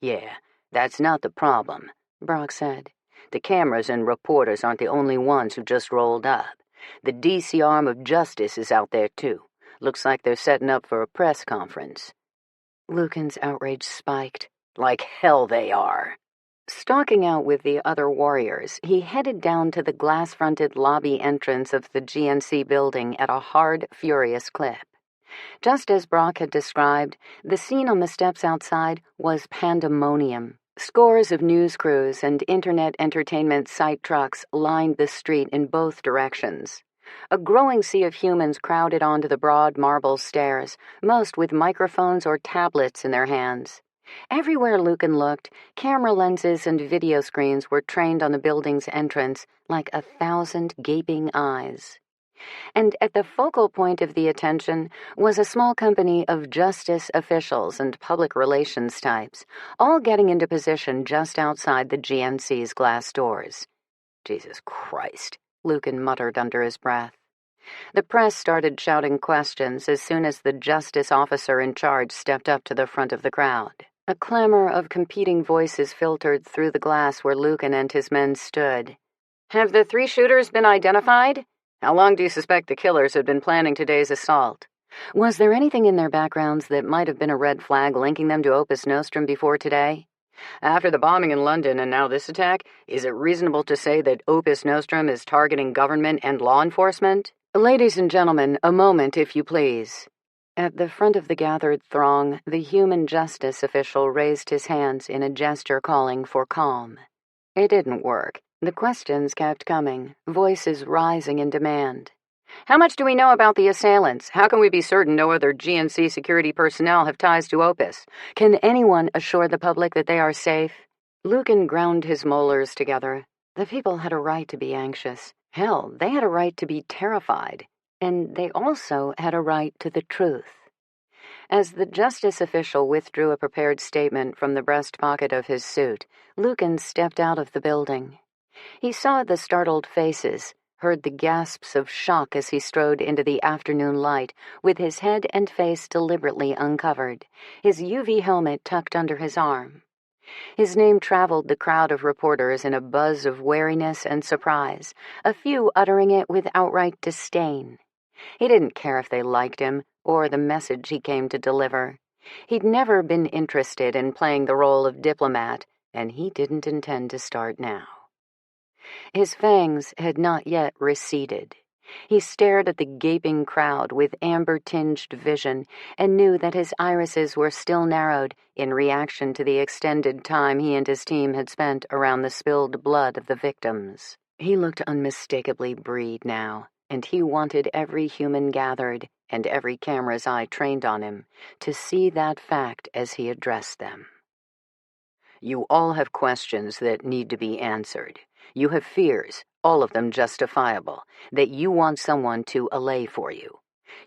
"Yeah, that's not the problem," Brock said. "The cameras and reporters aren't the only ones who just rolled up. The DC arm of justice is out there too. Looks like they're setting up for a press conference." Lucan's outrage spiked. "Like hell they are." Stalking out with the other warriors, he headed down to the glass-fronted lobby entrance of the GNC building at a hard, furious clip. Just as Brock had described, the scene on the steps outside was pandemonium. Scores of news crews and internet entertainment site trucks lined the street in both directions. A growing sea of humans crowded onto the broad marble stairs, most with microphones or tablets in their hands. Everywhere Lucan looked, camera lenses and video screens were trained on the building's entrance like 1,000 gaping eyes. And at the focal point of the attention was a small company of justice officials and public relations types, all getting into position just outside the GNC's glass doors. Jesus Christ, Lucan muttered under his breath. The press started shouting questions as soon as the justice officer in charge stepped up to the front of the crowd. A clamor of competing voices filtered through the glass where Lucan and his men stood. Have the 3 shooters been identified? How long do you suspect the killers had been planning today's assault? Was there anything in their backgrounds that might have been a red flag linking them to Opus Nostrum before today? After the bombing in London and now this attack, is it reasonable to say that Opus Nostrum is targeting government and law enforcement? Ladies and gentlemen, a moment, if you please. At the front of the gathered throng, the human justice official raised his hands in a gesture calling for calm. It didn't work. The questions kept coming, voices rising in demand. How much do we know about the assailants? How can we be certain no other GNC security personnel have ties to Opus? Can anyone assure the public that they are safe? Lucan ground his molars together. The people had a right to be anxious. Hell, they had a right to be terrified. And they also had a right to the truth. As the justice official withdrew a prepared statement from the breast pocket of his suit, Lucan stepped out of the building. He saw the startled faces, heard the gasps of shock as he strode into the afternoon light, with his head and face deliberately uncovered, his UV helmet tucked under his arm. His name traveled the crowd of reporters in a buzz of wariness and surprise, a few uttering it with outright disdain. He didn't care if they liked him or the message he came to deliver. He'd never been interested in playing the role of diplomat, and he didn't intend to start now. His fangs had not yet receded. He stared at the gaping crowd with amber-tinged vision and knew that his irises were still narrowed in reaction to the extended time he and his team had spent around the spilled blood of the victims. He looked unmistakably breed now, and he wanted every human gathered and every camera's eye trained on him to see that fact as he addressed them. You all have questions that need to be answered. You have fears, all of them justifiable, that you want someone to allay for you.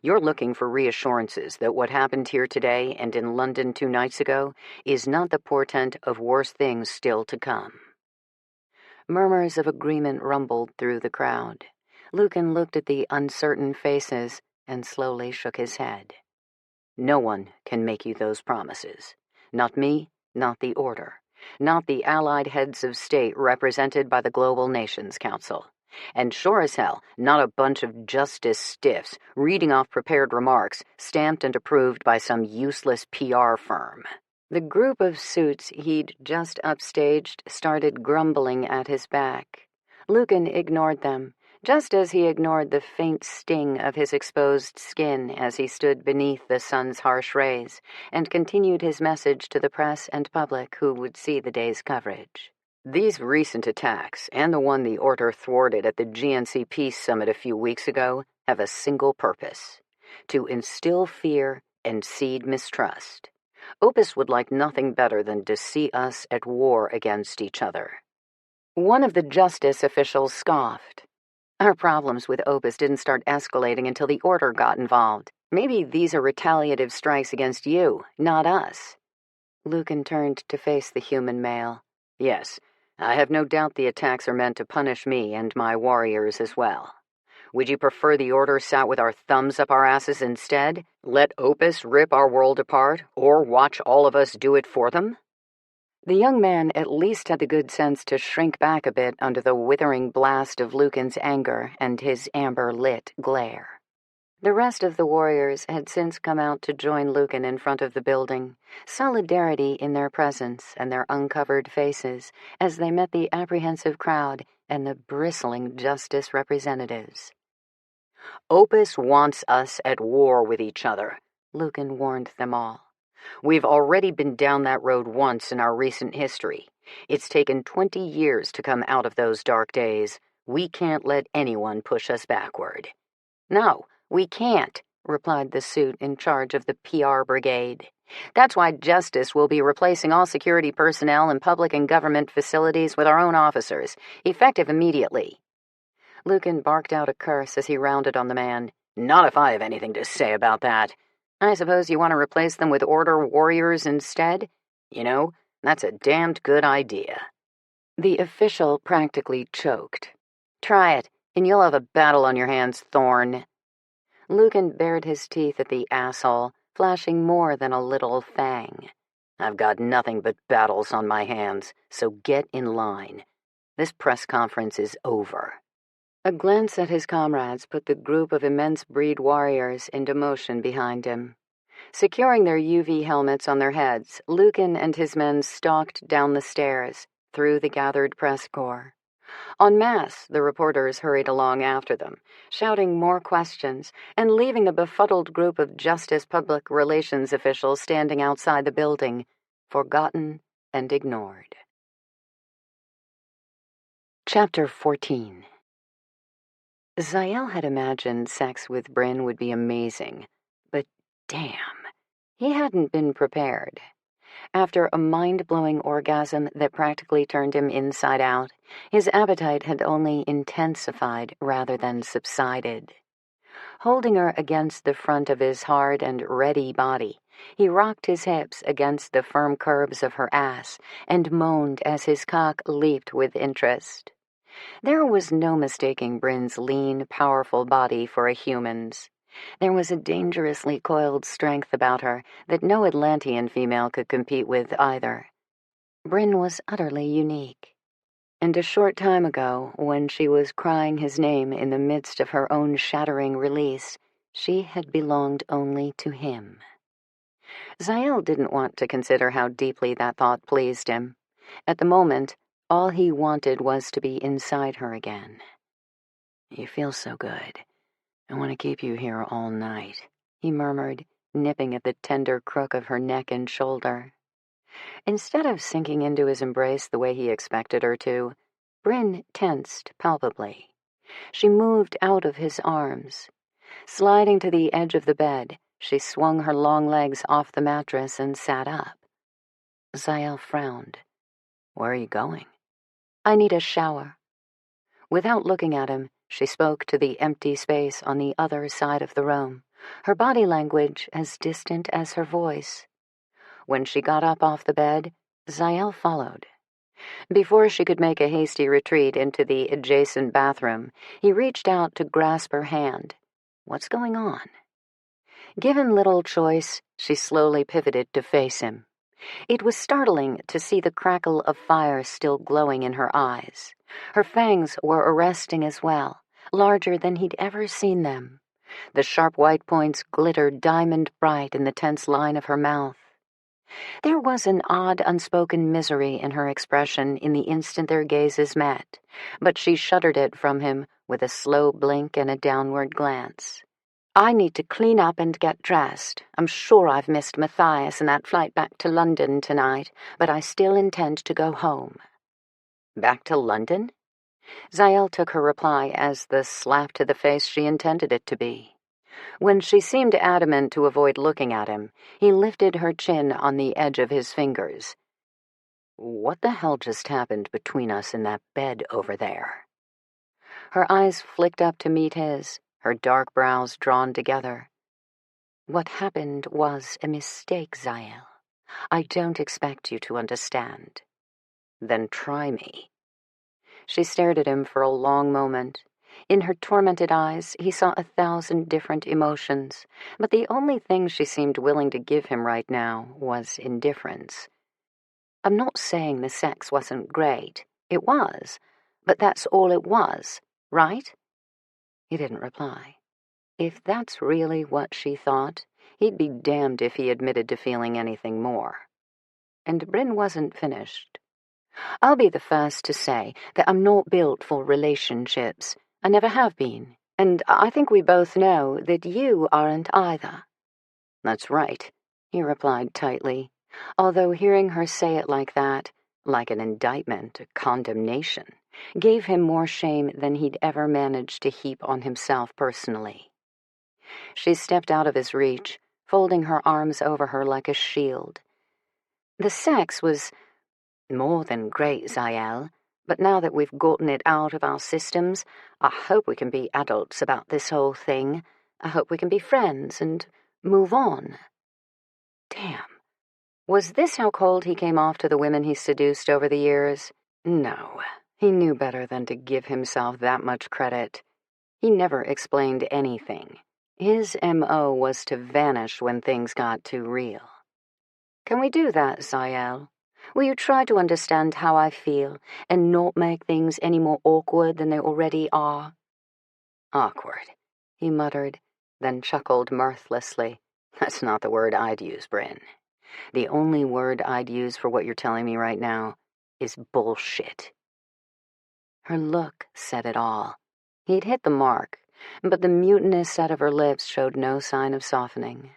You're looking for reassurances that what happened here today and in London 2 nights ago is not the portent of worse things still to come. Murmurs of agreement rumbled through the crowd. Lucan looked at the uncertain faces and slowly shook his head. No one can make you those promises. Not me, not the Order. Not the allied heads of state represented by the Global Nations Council. And sure as hell, not a bunch of justice stiffs reading off prepared remarks stamped and approved by some useless PR firm. The group of suits he'd just upstaged started grumbling at his back. Lucan ignored them, just as he ignored the faint sting of his exposed skin as he stood beneath the sun's harsh rays, and continued his message to the press and public who would see the day's coverage. These recent attacks, and the one the Order thwarted at the GNC Peace Summit a few weeks ago, have a single purpose: to instill fear and seed mistrust. Opus would like nothing better than to see us at war against each other. One of the justice officials scoffed. Our problems with Opus didn't start escalating until the Order got involved. Maybe these are retaliative strikes against you, not us. Lucan turned to face the human male. Yes, I have no doubt the attacks are meant to punish me and my warriors as well. Would you prefer the Order sat with our thumbs up our asses instead? Let Opus rip our world apart, or watch all of us do it for them? The young man at least had the good sense to shrink back a bit under the withering blast of Lucan's anger and his amber-lit glare. The rest of the warriors had since come out to join Lucan in front of the building, solidarity in their presence and their uncovered faces as they met the apprehensive crowd and the bristling justice representatives. Opus wants us at war with each other, Lucan warned them all. We've already been down that road once in our recent history. It's taken 20 years to come out of those dark days. We can't let anyone push us backward. No, we can't, replied the suit in charge of the PR brigade. That's why Justice will be replacing all security personnel in public and government facilities with our own officers, effective immediately. Lucan barked out a curse as he rounded on the man. Not if I have anything to say about that. I suppose you want to replace them with Order warriors instead? You know, that's a damned good idea. The official practically choked. Try it, and you'll have a battle on your hands, Thorn. Lucan bared his teeth at the asshole, flashing more than a little fang. I've got nothing but battles on my hands, so get in line. This press conference is over. A glance at his comrades put the group of immense breed warriors into motion behind him. Securing their UV helmets on their heads, Lucan and his men stalked down the stairs, through the gathered press corps. En masse, the reporters hurried along after them, shouting more questions, and leaving the befuddled group of Justice Public Relations officials standing outside the building, forgotten and ignored. Chapter 14. Zael had imagined sex with Bryn would be amazing, but damn, he hadn't been prepared. After a mind-blowing orgasm that practically turned him inside out, his appetite had only intensified rather than subsided. Holding her against the front of his hard and ready body, he rocked his hips against the firm curves of her ass and moaned as his cock leaped with interest. There was no mistaking Bryn's lean, powerful body for a human's. There was a dangerously coiled strength about her that no Atlantean female could compete with either. Bryn was utterly unique. And a short time ago, when she was crying his name in the midst of her own shattering release, she had belonged only to him. Zael didn't want to consider how deeply that thought pleased him. At the moment, all he wanted was to be inside her again. You feel so good. I want to keep you here all night, he murmured, nipping at the tender crook of her neck and shoulder. Instead of sinking into his embrace the way he expected her to, Bryn tensed palpably. She moved out of his arms. Sliding to the edge of the bed, she swung her long legs off the mattress and sat up. Zael frowned. Where are you going? I need a shower. Without looking at him, she spoke to the empty space on the other side of the room, her body language as distant as her voice. When she got up off the bed, Zael followed. Before she could make a hasty retreat into the adjacent bathroom, he reached out to grasp her hand. What's going on? Given little choice, she slowly pivoted to face him. It was startling to see the crackle of fire still glowing in her eyes. Her fangs were arresting as well, larger than he'd ever seen them. The sharp white points glittered diamond bright in the tense line of her mouth. There was an odd, unspoken misery in her expression in the instant their gazes met, but she shuddered it from him with a slow blink and a downward glance. I need to clean up and get dressed. I'm sure I've missed Matthias and that flight back to London tonight, but I still intend to go home. Back to London? Zael took her reply as the slap to the face she intended it to be. When she seemed adamant to avoid looking at him, he lifted her chin on the edge of his fingers. What the hell just happened between us in that bed over there? Her eyes flicked up to meet his, her dark brows drawn together. What happened was a mistake, Zael. I don't expect you to understand. Then try me. She stared at him for a long moment. In her tormented eyes, he saw 1,000 different emotions, but the only thing she seemed willing to give him right now was indifference. I'm not saying the sex wasn't great. It was, but that's all it was, right? He didn't reply. If that's really what she thought, he'd be damned if he admitted to feeling anything more. And Bryn wasn't finished. I'll be the first to say that I'm not built for relationships. I never have been, and I think we both know that you aren't either. That's right, he replied tightly, although hearing her say it like that, like an indictment, a condemnation, gave him more shame than he'd ever managed to heap on himself personally. She stepped out of his reach, folding her arms over her like a shield. The sex was more than great, Zael, But now that we've gotten it out of our systems, I hope we can be adults about this whole thing. I hope we can be friends and move on. Damn. Was this how cold he came off to the women he seduced over the years? No, he knew better than to give himself that much credit. He never explained anything. His M.O. was to vanish when things got too real. Can we do that, Zael? Will you try to understand how I feel and not make things any more awkward than they already are? Awkward, he muttered, then chuckled mirthlessly. That's not the word I'd use, Bryn. The only word I'd use for what you're telling me right now is bullshit. Her look said it all. He'd hit the mark, but the mutinous set of her lips showed no sign of softening.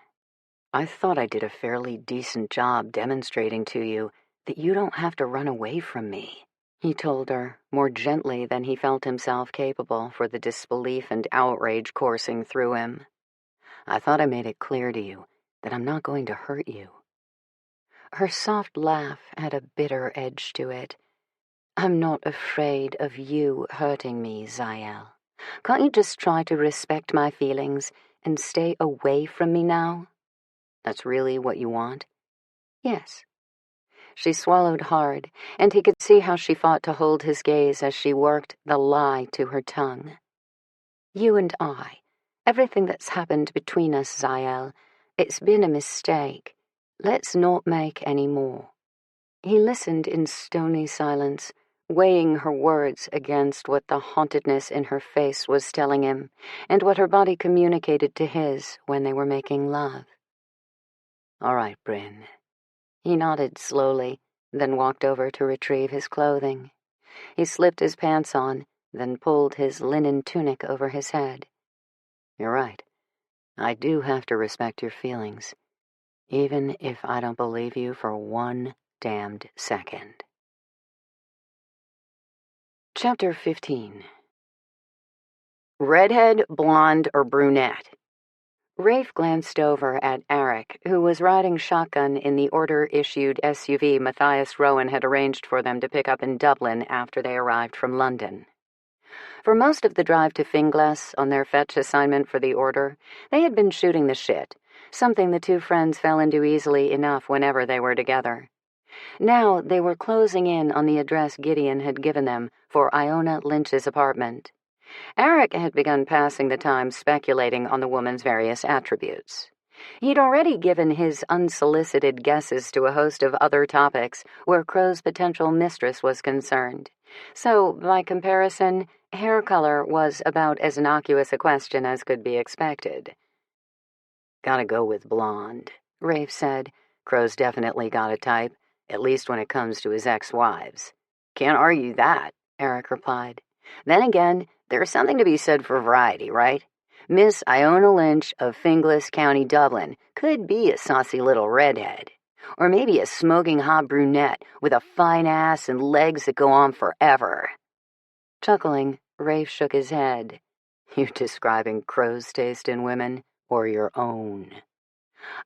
I thought I did a fairly decent job demonstrating to you that you don't have to run away from me, he told her, more gently than he felt himself capable for the disbelief and outrage coursing through him. I thought I made it clear to you that I'm not going to hurt you. Her soft laugh had a bitter edge to it. I'm not afraid of you hurting me, Zael. Can't you just try to respect my feelings and stay away from me now? That's really what you want? Yes. She swallowed hard, and he could see how she fought to hold his gaze as she worked the lie to her tongue. You and I, everything that's happened between us, Zael, it's been a mistake. Let's not make any more. He listened in stony silence, weighing her words against what the hauntedness in her face was telling him, and what her body communicated to his when they were making love. All right, Bryn. He nodded slowly, then walked over to retrieve his clothing. He slipped his pants on, then pulled his linen tunic over his head. You're right. I do have to respect your feelings, even if I don't believe you for one damned second. Chapter 15. Redhead, blonde, or brunette? Rafe glanced over at Eric, who was riding shotgun in the order-issued SUV Matthias Rowan had arranged for them to pick up in Dublin after they arrived from London. For most of the drive to Finglas on their fetch assignment for the order, they had been shooting the shit, something the two friends fell into easily enough whenever they were together. Now they were closing in on the address Gideon had given them for Iona Lynch's apartment. Eric had begun passing the time speculating on the woman's various attributes. He'd already given his unsolicited guesses to a host of other topics where Crow's potential mistress was concerned. So, by comparison, hair color was about as innocuous a question as could be expected. Gotta go with blonde, Rafe said. Crow's definitely got a type, at least when it comes to his ex-wives. Can't argue that, Eric replied. Then again, there's something to be said for variety, right? Miss Iona Lynch of Finglas County, Dublin, could be a saucy little redhead. Or maybe a smoking hot brunette with a fine ass and legs that go on forever. Chuckling, Rafe shook his head. You describing Crow's taste in women, or your own?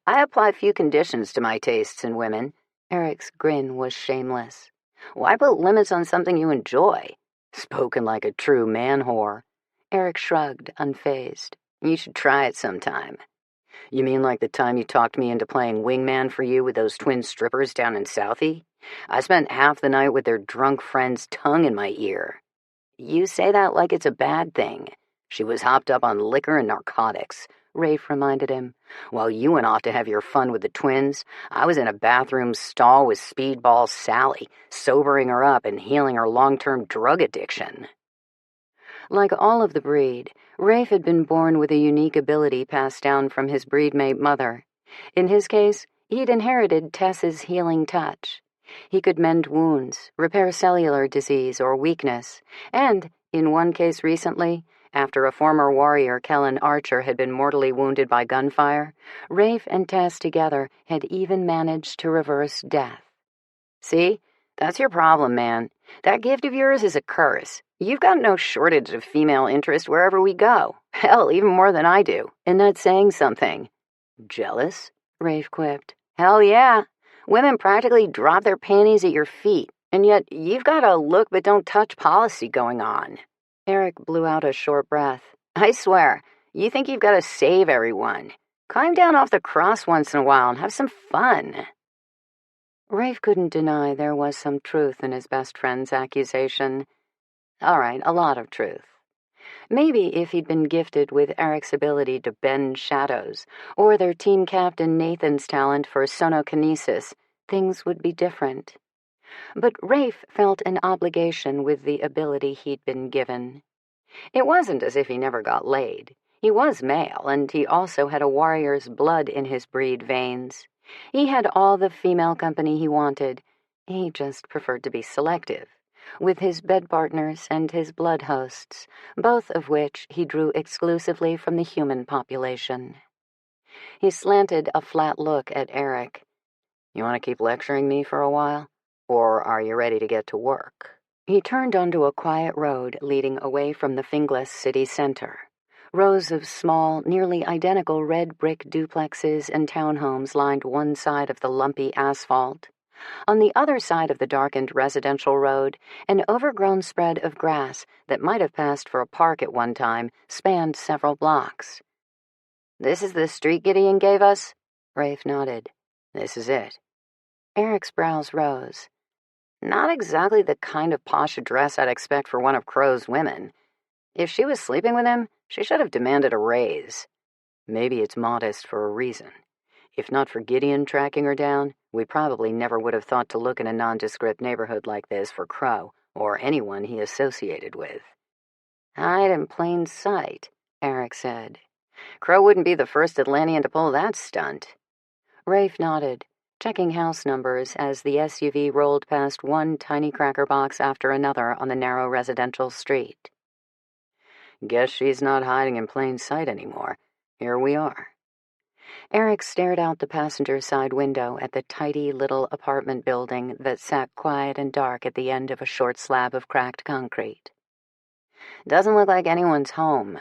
I apply few conditions to my tastes in women. Eric's grin was shameless. Why put limits on something you enjoy? Spoken like a true man-whore. Eric shrugged, unfazed. You should try it sometime. You mean like the time you talked me into playing wingman for you with those twin strippers down in Southie? I spent half the night with their drunk friend's tongue in my ear. You say that like it's a bad thing. She was hopped up on liquor and narcotics, Rafe reminded him. While you went off to have your fun with the twins, I was in a bathroom stall with Speedball Sally, sobering her up and healing her long-term drug addiction. Like all of the breed, Rafe had been born with a unique ability passed down from his breedmate mother. In his case, he'd inherited Tess's healing touch. He could mend wounds, repair cellular disease or weakness, and, in one case recently, after a former warrior, Kellen Archer, had been mortally wounded by gunfire, Rafe and Tess together had even managed to reverse death. See? That's your problem, man. That gift of yours is a curse. You've got no shortage of female interest wherever we go. Hell, even more than I do. And that's saying something. Jealous? Rafe quipped. Hell yeah. Women practically drop their panties at your feet. And yet you've got a look but don't touch policy going on. Eric blew out a short breath. I swear, you think you've got to save everyone. Climb down off the cross once in a while and have some fun. Rafe couldn't deny there was some truth in his best friend's accusation. All right, a lot of truth. Maybe if he'd been gifted with Eric's ability to bend shadows, or their team captain Nathan's talent for sonokinesis, things would be different. But Rafe felt an obligation with the ability he'd been given. It wasn't as if he never got laid. He was male, and he also had a warrior's blood in his breed veins. He had all the female company he wanted. He just preferred to be selective, with his bed partners and his blood hosts, both of which he drew exclusively from the human population. He slanted a flat look at Eric. You want to keep lecturing me for a while? Or are you ready to get to work? He turned onto a quiet road leading away from the Finglas city center. Rows of small, nearly identical red brick duplexes and townhomes lined one side of the lumpy asphalt. On the other side of the darkened residential road, an overgrown spread of grass that might have passed for a park at one time spanned several blocks. This is the street Gideon gave us? Rafe nodded. This is it. Eric's brows rose. Not exactly the kind of posh address I'd expect for one of Crow's women. If she was sleeping with him, she should have demanded a raise. Maybe it's modest for a reason. If not for Gideon tracking her down, we probably never would have thought to look in a nondescript neighborhood like this for Crow, or anyone he associated with. Hide in plain sight, Eric said. Crow wouldn't be the first Atlantean to pull that stunt. Rafe nodded, checking house numbers as the SUV rolled past one tiny cracker box after another on the narrow residential street. Guess she's not hiding in plain sight anymore. Here we are. Eric stared out the passenger side window at the tidy little apartment building that sat quiet and dark at the end of a short slab of cracked concrete. Doesn't look like anyone's home.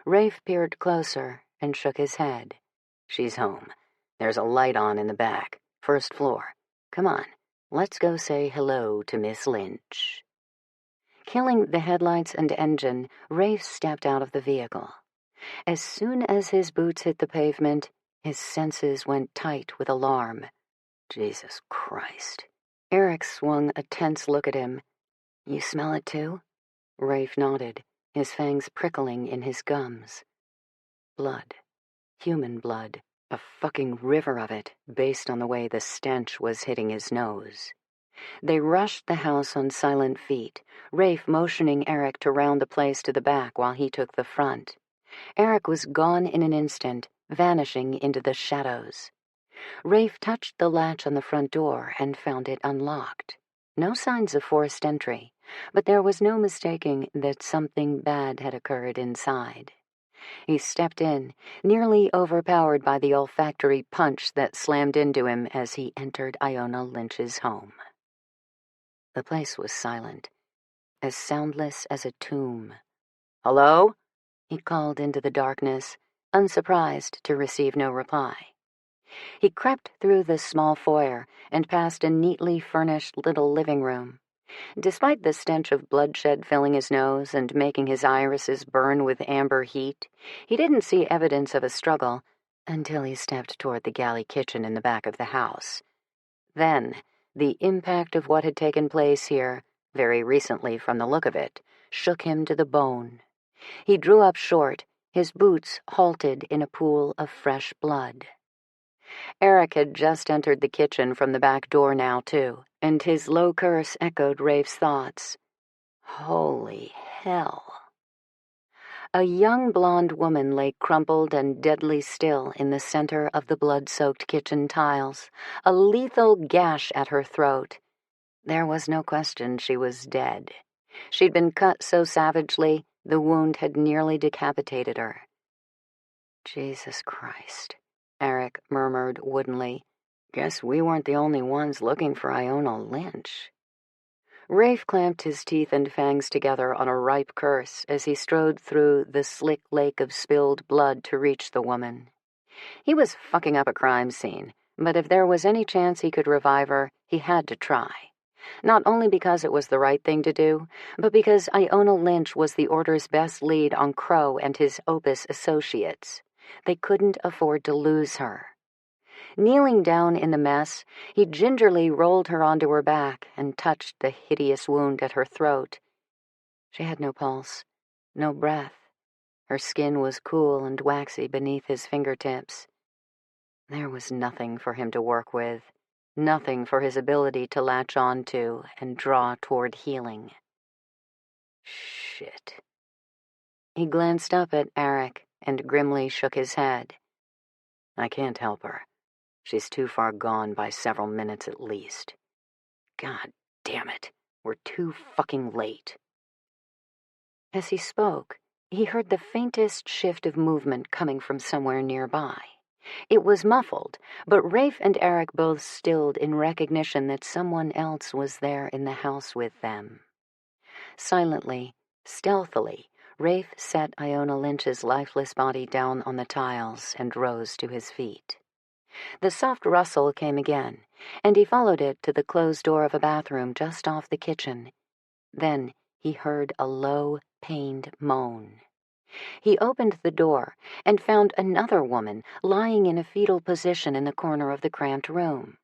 Rafe peered closer and shook his head. She's home. There's a light on in the back, first floor. Come on, let's go say hello to Miss Lynch. Killing the headlights and engine, Rafe stepped out of the vehicle. As soon as his boots hit the pavement, his senses went tight with alarm. Jesus Christ. Eric swung a tense look at him. You smell it too? Rafe nodded, his fangs prickling in his gums. Blood. Human blood. A fucking river of it, based on the way the stench was hitting his nose. They rushed the house on silent feet, Rafe motioning Eric to round the place to the back while he took the front. Eric was gone in an instant, vanishing into the shadows. Rafe touched the latch on the front door and found it unlocked. No signs of forced entry, but there was no mistaking that something bad had occurred inside. He stepped in, nearly overpowered by the olfactory punch that slammed into him as he entered Iona Lynch's home. The place was silent, as soundless as a tomb. Hello? He called into the darkness, unsurprised to receive no reply. He crept through the small foyer and past a neatly furnished little living room. Despite the stench of bloodshed filling his nose and making his irises burn with amber heat, he didn't see evidence of a struggle until he stepped toward the galley kitchen in the back of the house. Then, the impact of what had taken place here, very recently from the look of it, shook him to the bone. He drew up short, his boots halted in a pool of fresh blood. Eric had just entered the kitchen from the back door now, too, and his low curse echoed Rafe's thoughts. Holy hell. A young blonde woman lay crumpled and deadly still in the center of the blood-soaked kitchen tiles, a lethal gash at her throat. There was no question she was dead. She'd been cut so savagely, the wound had nearly decapitated her. Jesus Christ, Eric murmured woodenly. Guess we weren't the only ones looking for Iona Lynch. Rafe clamped his teeth and fangs together on a ripe curse as he strode through the slick lake of spilled blood to reach the woman. He was fucking up a crime scene, but if there was any chance he could revive her, he had to try. Not only because it was the right thing to do, but because Iona Lynch was the Order's best lead on Crow and his Opus associates. They couldn't afford to lose her. Kneeling down in the mess, he gingerly rolled her onto her back and touched the hideous wound at her throat. She had no pulse, no breath. Her skin was cool and waxy beneath his fingertips. There was nothing for him to work with, nothing for his ability to latch on to and draw toward healing. Shit. He glanced up at Eric and grimly shook his head. I can't help her. She's too far gone by several minutes at least. God damn it, we're too fucking late. As he spoke, he heard the faintest shift of movement coming from somewhere nearby. It was muffled, but Rafe and Eric both stilled in recognition that someone else was there in the house with them. Silently, stealthily, Rafe set Iona Lynch's lifeless body down on the tiles and rose to his feet. The soft rustle came again, and he followed it to the closed door of a bathroom just off the kitchen. Then he heard a low, pained moan. He opened the door and found another woman lying in a fetal position in the corner of the cramped room.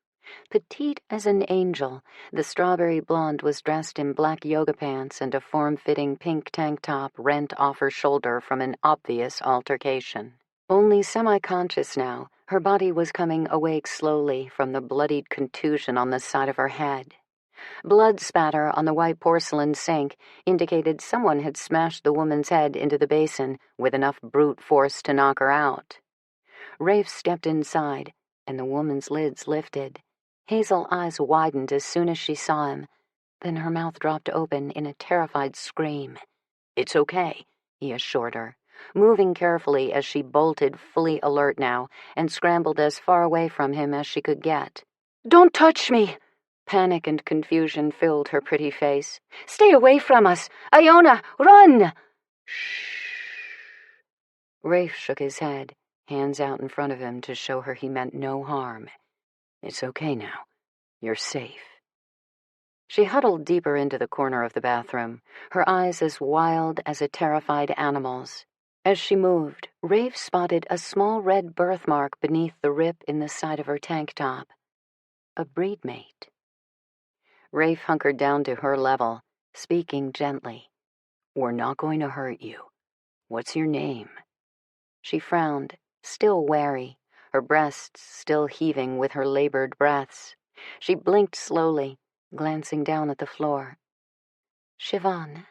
Petite as an angel, the strawberry blonde was dressed in black yoga pants and a form-fitting pink tank top rent off her shoulder from an obvious altercation. Only semi-conscious now, her body was coming awake slowly from the bloodied contusion on the side of her head. Blood spatter on the white porcelain sink indicated someone had smashed the woman's head into the basin with enough brute force to knock her out. Rafe stepped inside, and the woman's lids lifted. Hazel eyes widened as soon as she saw him. Then her mouth dropped open in a terrified scream. It's okay, he assured her, moving carefully as she bolted, fully alert now, and scrambled as far away from him as she could get. Don't touch me! Panic and confusion filled her pretty face. Stay away from us! Iona, run! Shh. Rafe shook his head, hands out in front of him to show her he meant no harm. It's okay now. You're safe. She huddled deeper into the corner of the bathroom, her eyes as wild as a terrified animal's. As she moved, Rafe spotted a small red birthmark beneath the rip in the side of her tank top. A breedmate. Rafe hunkered down to her level, speaking gently. We're not going to hurt you. What's your name? She frowned, still wary, her breasts still heaving with her labored breaths. She blinked slowly, glancing down at the floor. Siobhan,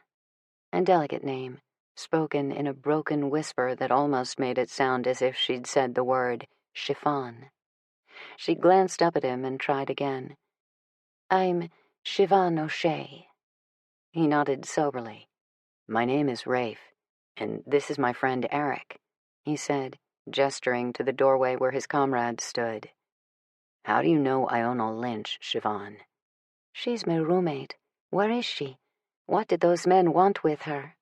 a delicate name, spoken in a broken whisper that almost made it sound as if she'd said the word chiffon. She glanced up at him and tried again. I'm Siobhan O'Shea. He nodded soberly. My name is Rafe, and this is my friend Eric, he said, gesturing to the doorway where his comrades stood. How do you know Iona Lynch, Siobhan? She's my roommate. Where is she? What did those men want with her?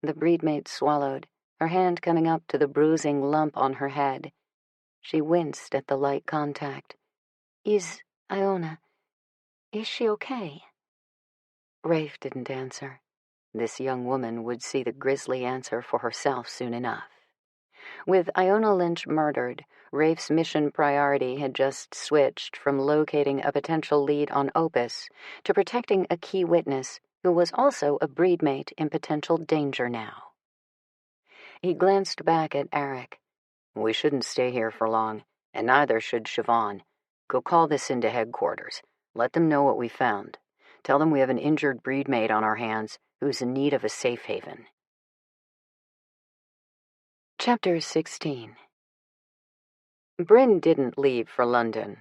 The breedmate swallowed, her hand coming up to the bruising lump on her head. She winced at the light contact. Is she okay? Rafe didn't answer. This young woman would see the grisly answer for herself soon enough. With Iona Lynch murdered, Rafe's mission priority had just switched from locating a potential lead on Opus to protecting a key witness who was also a breedmate in potential danger now. He glanced back at Eric. We shouldn't stay here for long, and neither should Siobhan. Go call this into headquarters. Let them know what we found. Tell them we have an injured breedmate on our hands who's in need of a safe haven. Chapter 16. Bryn didn't leave for London.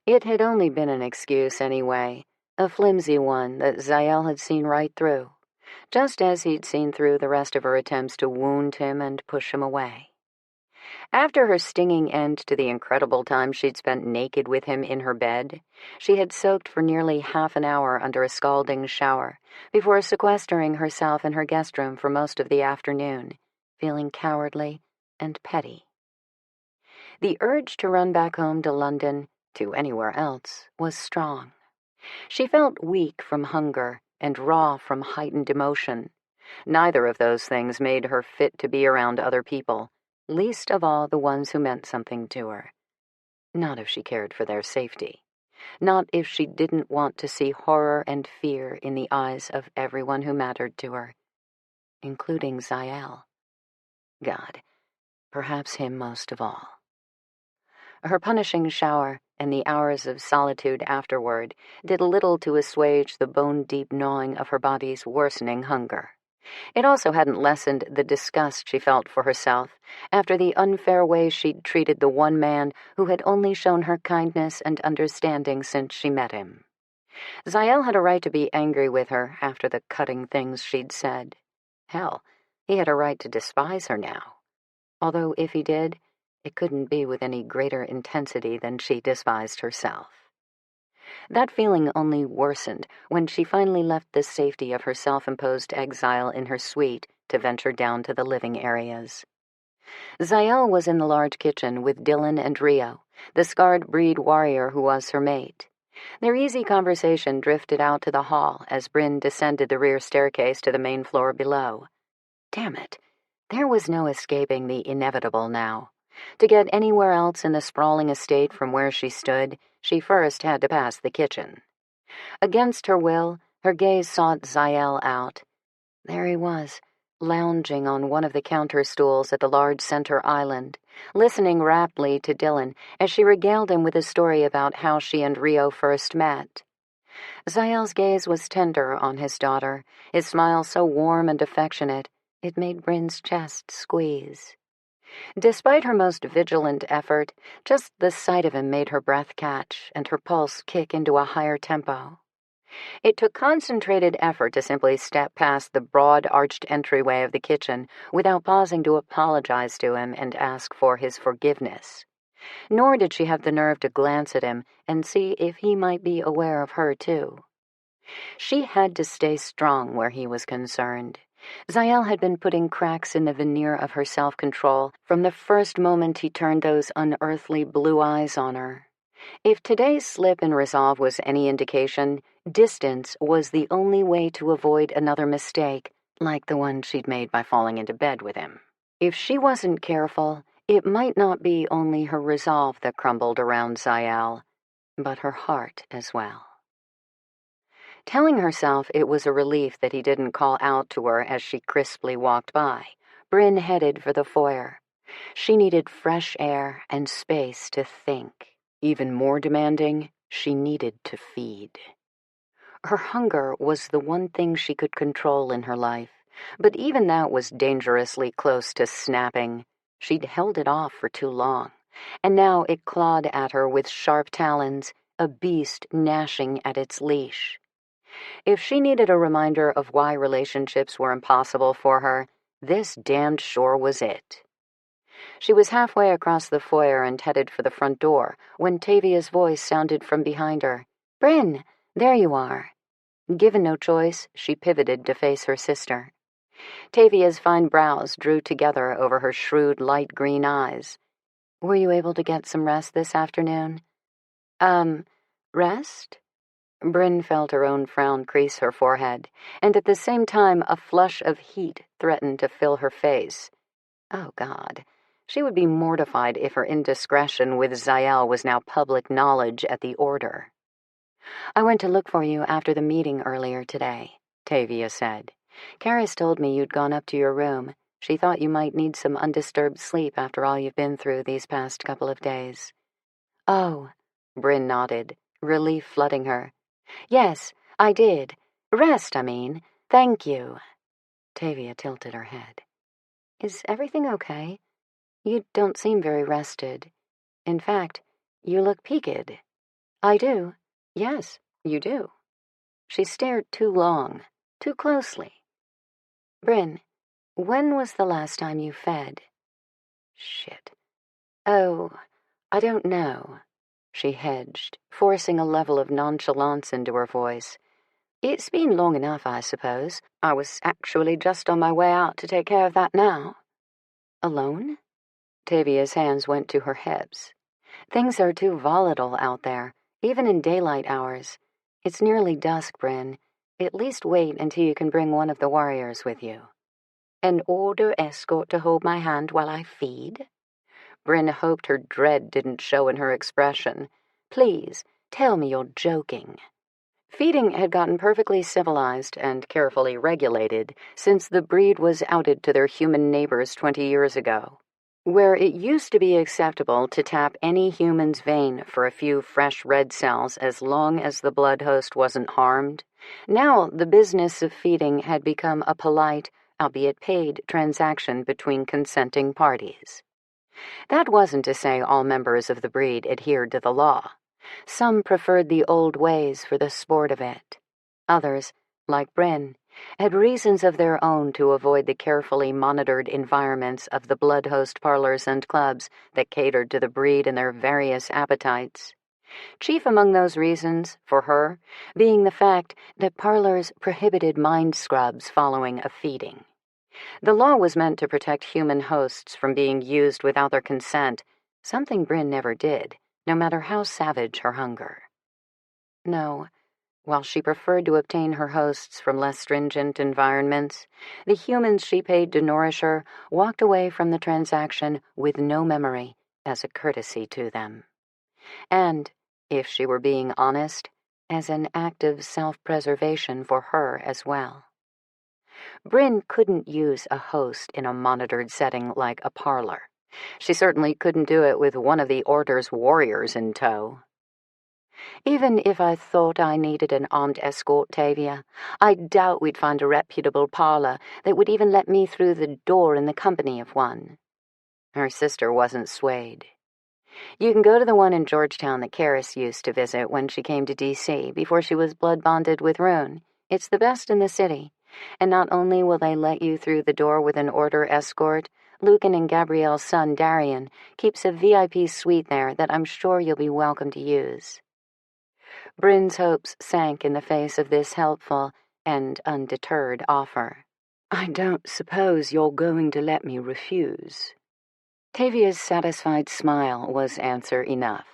It had only been an excuse anyway, a flimsy one that Zael had seen right through, just as he'd seen through the rest of her attempts to wound him and push him away. After her stinging end to the incredible time she'd spent naked with him in her bed, she had soaked for nearly half an hour under a scalding shower before sequestering herself in her guest room for most of the afternoon, feeling cowardly and petty. The urge to run back home to London, to anywhere else, was strong. She felt weak from hunger and raw from heightened emotion. Neither of those things made her fit to be around other people, least of all the ones who meant something to her. Not if she cared for their safety. Not if she didn't want to see horror and fear in the eyes of everyone who mattered to her, including Zael. God, perhaps him most of all. Her punishing shower and the hours of solitude afterward did little to assuage the bone-deep gnawing of her body's worsening hunger. It also hadn't lessened the disgust she felt for herself after the unfair way she'd treated the one man who had only shown her kindness and understanding since she met him. Zael had a right to be angry with her after the cutting things she'd said. Hell, he had a right to despise her now. Although if he did, it couldn't be with any greater intensity than she despised herself. That feeling only worsened when she finally left the safety of her self-imposed exile in her suite to venture down to the living areas. Zael was in the large kitchen with Dylan and Rio, the scarred breed warrior who was her mate. Their easy conversation drifted out to the hall as Bryn descended the rear staircase to the main floor below. Damn it, there was no escaping the inevitable now. To get anywhere else in the sprawling estate from where she stood, she first had to pass the kitchen. Against her will, her gaze sought Zael out. There he was, lounging on one of the counter stools at the large center island, listening raptly to Dylan as she regaled him with a story about how she and Rio first met. Zael's gaze was tender on his daughter, his smile so warm and affectionate, it made Bryn's chest squeeze. Despite her most vigilant effort, just the sight of him made her breath catch and her pulse kick into a higher tempo. It took concentrated effort to simply step past the broad-arched entryway of the kitchen without pausing to apologize to him and ask for his forgiveness. Nor did she have the nerve to glance at him and see if he might be aware of her, too. She had to stay strong where he was concerned. Zael had been putting cracks in the veneer of her self-control from the first moment he turned those unearthly blue eyes on her. If today's slip in resolve was any indication, distance was the only way to avoid another mistake, like the one she'd made by falling into bed with him. If she wasn't careful, it might not be only her resolve that crumbled around Zael, but her heart as well. Telling herself it was a relief that he didn't call out to her as she crisply walked by, Bryn headed for the foyer. She needed fresh air and space to think. Even more demanding, she needed to feed. Her hunger was the one thing she could control in her life, but even that was dangerously close to snapping. She'd held it off for too long, and now it clawed at her with sharp talons, a beast gnashing at its leash. If she needed a reminder of why relationships were impossible for her, this damned sure was it. She was halfway across the foyer and headed for the front door when Tavia's voice sounded from behind her. "Bryn, there you are." Given no choice, she pivoted to face her sister. Tavia's fine brows drew together over her shrewd light green eyes. "Were you able to get some rest this afternoon?" Rest?" Bryn felt her own frown crease her forehead, and at the same time a flush of heat threatened to fill her face. Oh, God. She would be mortified if her indiscretion with Zael was now public knowledge at the Order. "I went to look for you after the meeting earlier today," Tavia said. "Karis told me you'd gone up to your room. She thought you might need some undisturbed sleep after all you've been through these past couple of days." "Oh," Bryn nodded, relief flooding her. "Yes, I did. Rest, I mean. Thank you." Tavia tilted her head. "Is everything okay? You don't seem very rested. In fact, you look peaked." "I do. Yes, you do." She stared too long, too closely. "Bryn, when was the last time you fed?" Shit. "Oh, I don't know." She hedged, forcing a level of nonchalance into her voice. "It's been long enough, I suppose. I was actually just on my way out to take care of that now." "Alone?" Tavia's hands went to her hips. "Things are too volatile out there, even in daylight hours. It's nearly dusk, Bryn. At least wait until you can bring one of the warriors with you. And order escort to hold my hand while I feed? Bryn hoped her dread didn't show in her expression. Please, tell me you're joking. Feeding had gotten perfectly civilized and carefully regulated since the breed was outed to their human neighbors 20 years ago. Where it used to be acceptable to tap any human's vein for a few fresh red cells as long as the blood host wasn't harmed, now the business of feeding had become a polite, albeit paid, transaction between consenting parties. That wasn't to say all members of the breed adhered to the law. Some preferred the old ways for the sport of it. Others, like Bryn, had reasons of their own to avoid the carefully monitored environments of the blood host parlors and clubs that catered to the breed and their various appetites. Chief among those reasons, for her, being the fact that parlors prohibited mind scrubs following a feeding. The law was meant to protect human hosts from being used without their consent, something Bryn never did, no matter how savage her hunger. No, while she preferred to obtain her hosts from less stringent environments, the humans she paid to nourish her walked away from the transaction with no memory as a courtesy to them. And, if she were being honest, as an act of self-preservation for her as well. Bryn couldn't use a host in a monitored setting like a parlor. She certainly couldn't do it with one of the Order's warriors in tow. Even if I thought I needed an armed escort, Tavia, I doubt we'd find a reputable parlor that would even let me through the door in the company of one. Her sister wasn't swayed. You can go to the one in Georgetown that Karis used to visit when she came to D.C. before she was blood-bonded with Rune. It's the best in the city. And not only will they let you through the door with an Order escort, Lucan and Gabrielle's son, Darian, keeps a VIP suite there that I'm sure you'll be welcome to use. Bryn's hopes sank in the face of this helpful and undeterred offer. I don't suppose you're going to let me refuse. Tavia's satisfied smile was answer enough.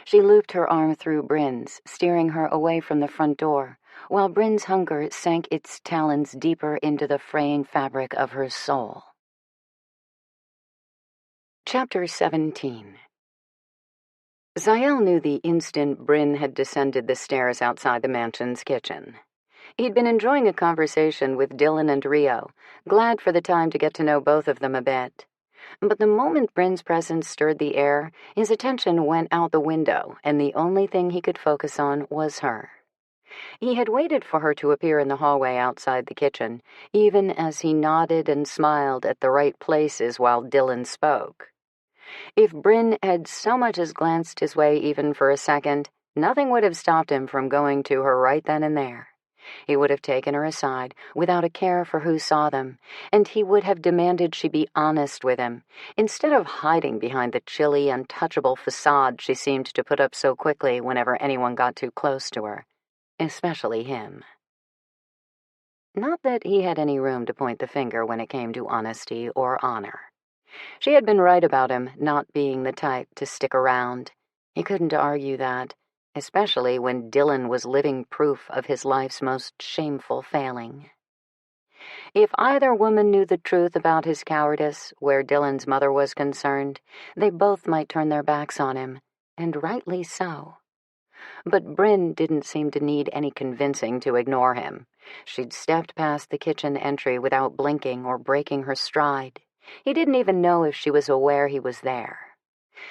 She looped her arm through Bryn's, steering her away from the front door, while Bryn's hunger sank its talons deeper into the fraying fabric of her soul. Chapter 17. Zael knew the instant Bryn had descended the stairs outside the mansion's kitchen. He'd been enjoying a conversation with Dylan and Rio, glad for the time to get to know both of them a bit. But the moment Bryn's presence stirred the air, his attention went out the window, and the only thing he could focus on was her. He had waited for her to appear in the hallway outside the kitchen, even as he nodded and smiled at the right places while Dylan spoke. If Bryn had so much as glanced his way even for a second, nothing would have stopped him from going to her right then and there. He would have taken her aside, without a care for who saw them, and he would have demanded she be honest with him, instead of hiding behind the chilly, untouchable facade she seemed to put up so quickly whenever anyone got too close to her, especially him. Not that he had any room to point the finger when it came to honesty or honor. She had been right about him not being the type to stick around. He couldn't argue that, especially when Dylan was living proof of his life's most shameful failing. If either woman knew the truth about his cowardice where Dylan's mother was concerned, they both might turn their backs on him, and rightly so. But Bryn didn't seem to need any convincing to ignore him. She'd stepped past the kitchen entry without blinking or breaking her stride. He didn't even know if she was aware he was there.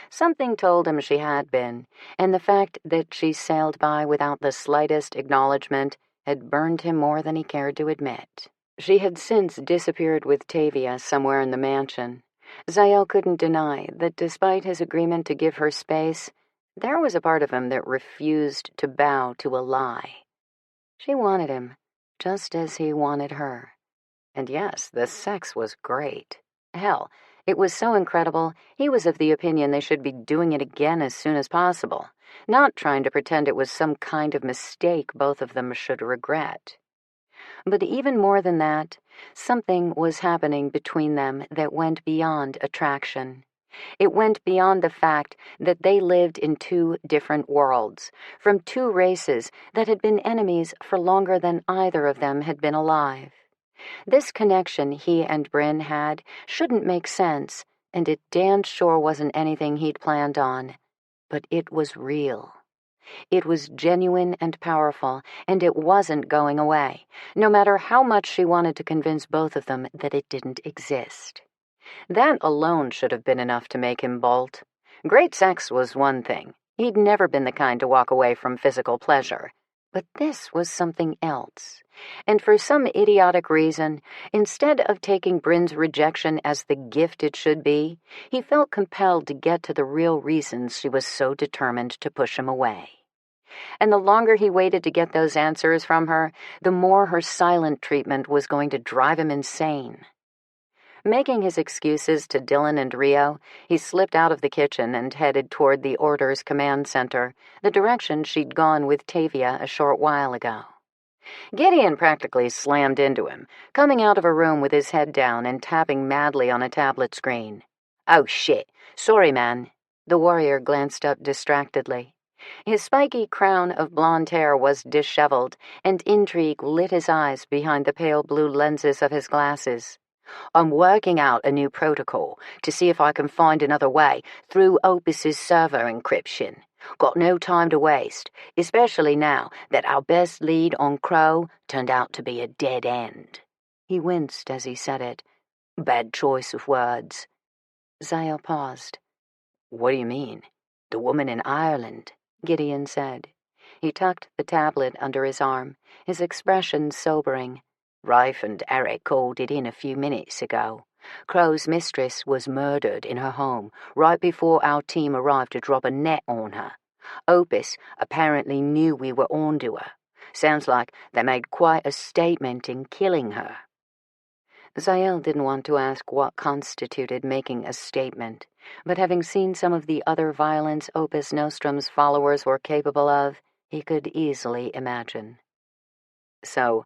Something told him she had been, and the fact that she sailed by without the slightest acknowledgement had burned him more than he cared to admit. She had since disappeared with Tavia somewhere in the mansion. Zael couldn't deny that despite his agreement to give her space, there was a part of him that refused to bow to a lie. She wanted him, just as he wanted her. And yes, the sex was great. Hell, it was so incredible, he was of the opinion they should be doing it again as soon as possible, not trying to pretend it was some kind of mistake both of them should regret. But even more than that, something was happening between them that went beyond attraction. It went beyond the fact that they lived in two different worlds, from two races that had been enemies for longer than either of them had been alive. This connection he and Bryn had shouldn't make sense, and it damn sure wasn't anything he'd planned on. But it was real. It was genuine and powerful, and it wasn't going away, no matter how much she wanted to convince both of them that it didn't exist. That alone should have been enough to make him bolt. Great sex was one thing. He'd never been the kind to walk away from physical pleasure. But this was something else. And for some idiotic reason, instead of taking Bryn's rejection as the gift it should be, he felt compelled to get to the real reasons she was so determined to push him away. And the longer he waited to get those answers from her, the more her silent treatment was going to drive him insane. Making his excuses to Dylan and Rio, he slipped out of the kitchen and headed toward the Order's command center, the direction she'd gone with Tavia a short while ago. Gideon practically slammed into him, coming out of a room with his head down and tapping madly on a tablet screen. "Oh, shit. Sorry, man." The warrior glanced up distractedly. His spiky crown of blonde hair was disheveled, and intrigue lit his eyes behind the pale blue lenses of his glasses. "I'm working out a new protocol to see if I can find another way through Opus's server encryption. Got no time to waste, especially now that our best lead on Crow turned out to be a dead end." He winced as he said it. Bad choice of words. Zael paused. "What do you mean?" "The woman in Ireland," Gideon said. He tucked the tablet under his arm, his expression sobering. "Rafe and Eric called it in a few minutes ago. Crow's mistress was murdered in her home right before our team arrived to drop a net on her. Opus apparently knew we were onto her. Sounds like they made quite a statement in killing her." Zael didn't want to ask what constituted making a statement, but having seen some of the other violence Opus Nostrum's followers were capable of, he could easily imagine. "So,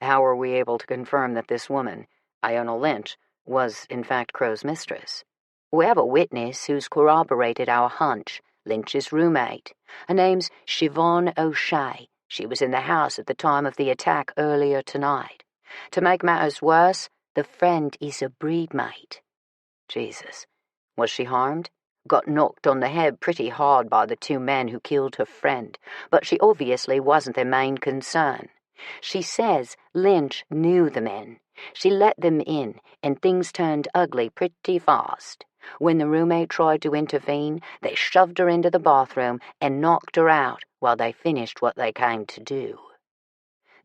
how were we able to confirm that this woman, Iona Lynch, was in fact Crow's mistress?" "We have a witness who's corroborated our hunch, Lynch's roommate. Her name's Siobhan O'Shea. She was in the house at the time of the attack earlier tonight. To make matters worse, the friend is a breedmate." "Jesus. Was she harmed?" "Got knocked on the head pretty hard by the two men who killed her friend, but she obviously wasn't their main concern. She says Lynch knew the men. She let them in, and things turned ugly pretty fast. When the roommate tried to intervene, they shoved her into the bathroom and knocked her out while they finished what they came to do."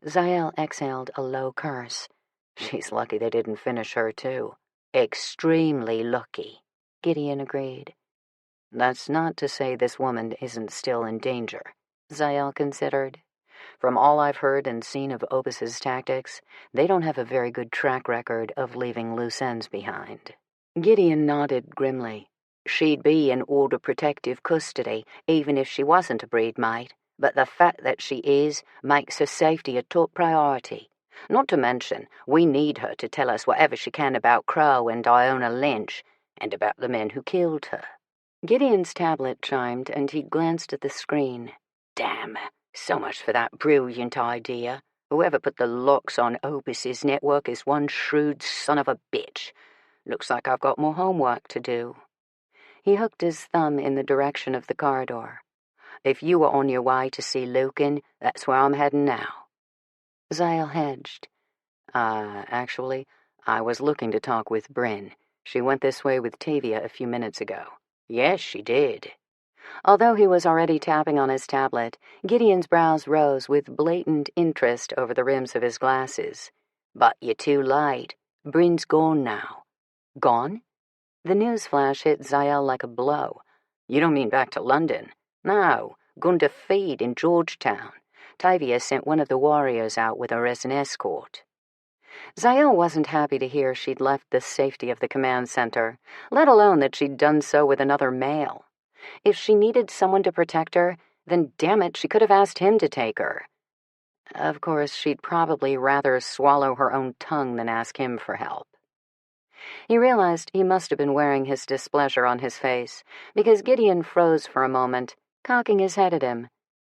Zael exhaled a low curse. "She's lucky they didn't finish her, too." "Extremely lucky," Gideon agreed. "That's not to say this woman isn't still in danger," Zael considered. "From all I've heard and seen of Opus's tactics, they don't have a very good track record of leaving loose ends behind." Gideon nodded grimly. "She'd be in Order protective custody, even if she wasn't a breedmate, but the fact that she is makes her safety a top priority. Not to mention, we need her to tell us whatever she can about Crow and Iona Lynch, and about the men who killed her." Gideon's tablet chimed, and he glanced at the screen. "Damn, so much for that brilliant idea. Whoever put the locks on Opus's network is one shrewd son of a bitch. Looks like I've got more homework to do." He hooked his thumb in the direction of the corridor. "If you were on your way to see Lucan, that's where I'm heading now." Zael hedged. Actually, I was looking to talk with Bryn. She went this way with Tavia a few minutes ago." "Yes, she did." Although he was already tapping on his tablet, Gideon's brows rose with blatant interest over the rims of his glasses. "But you're too late. Bryn's gone now." "Gone?" The news flash hit Zael like a blow. "You don't mean back to London?" "No, gone to feed in Georgetown. Tavia sent one of the warriors out with her as an escort." Zael wasn't happy to hear she'd left the safety of the command center, let alone that she'd done so with another male. If she needed someone to protect her, then damn it, she could have asked him to take her. Of course, she'd probably rather swallow her own tongue than ask him for help. He realized he must have been wearing his displeasure on his face, because Gideon froze for a moment, cocking his head at him.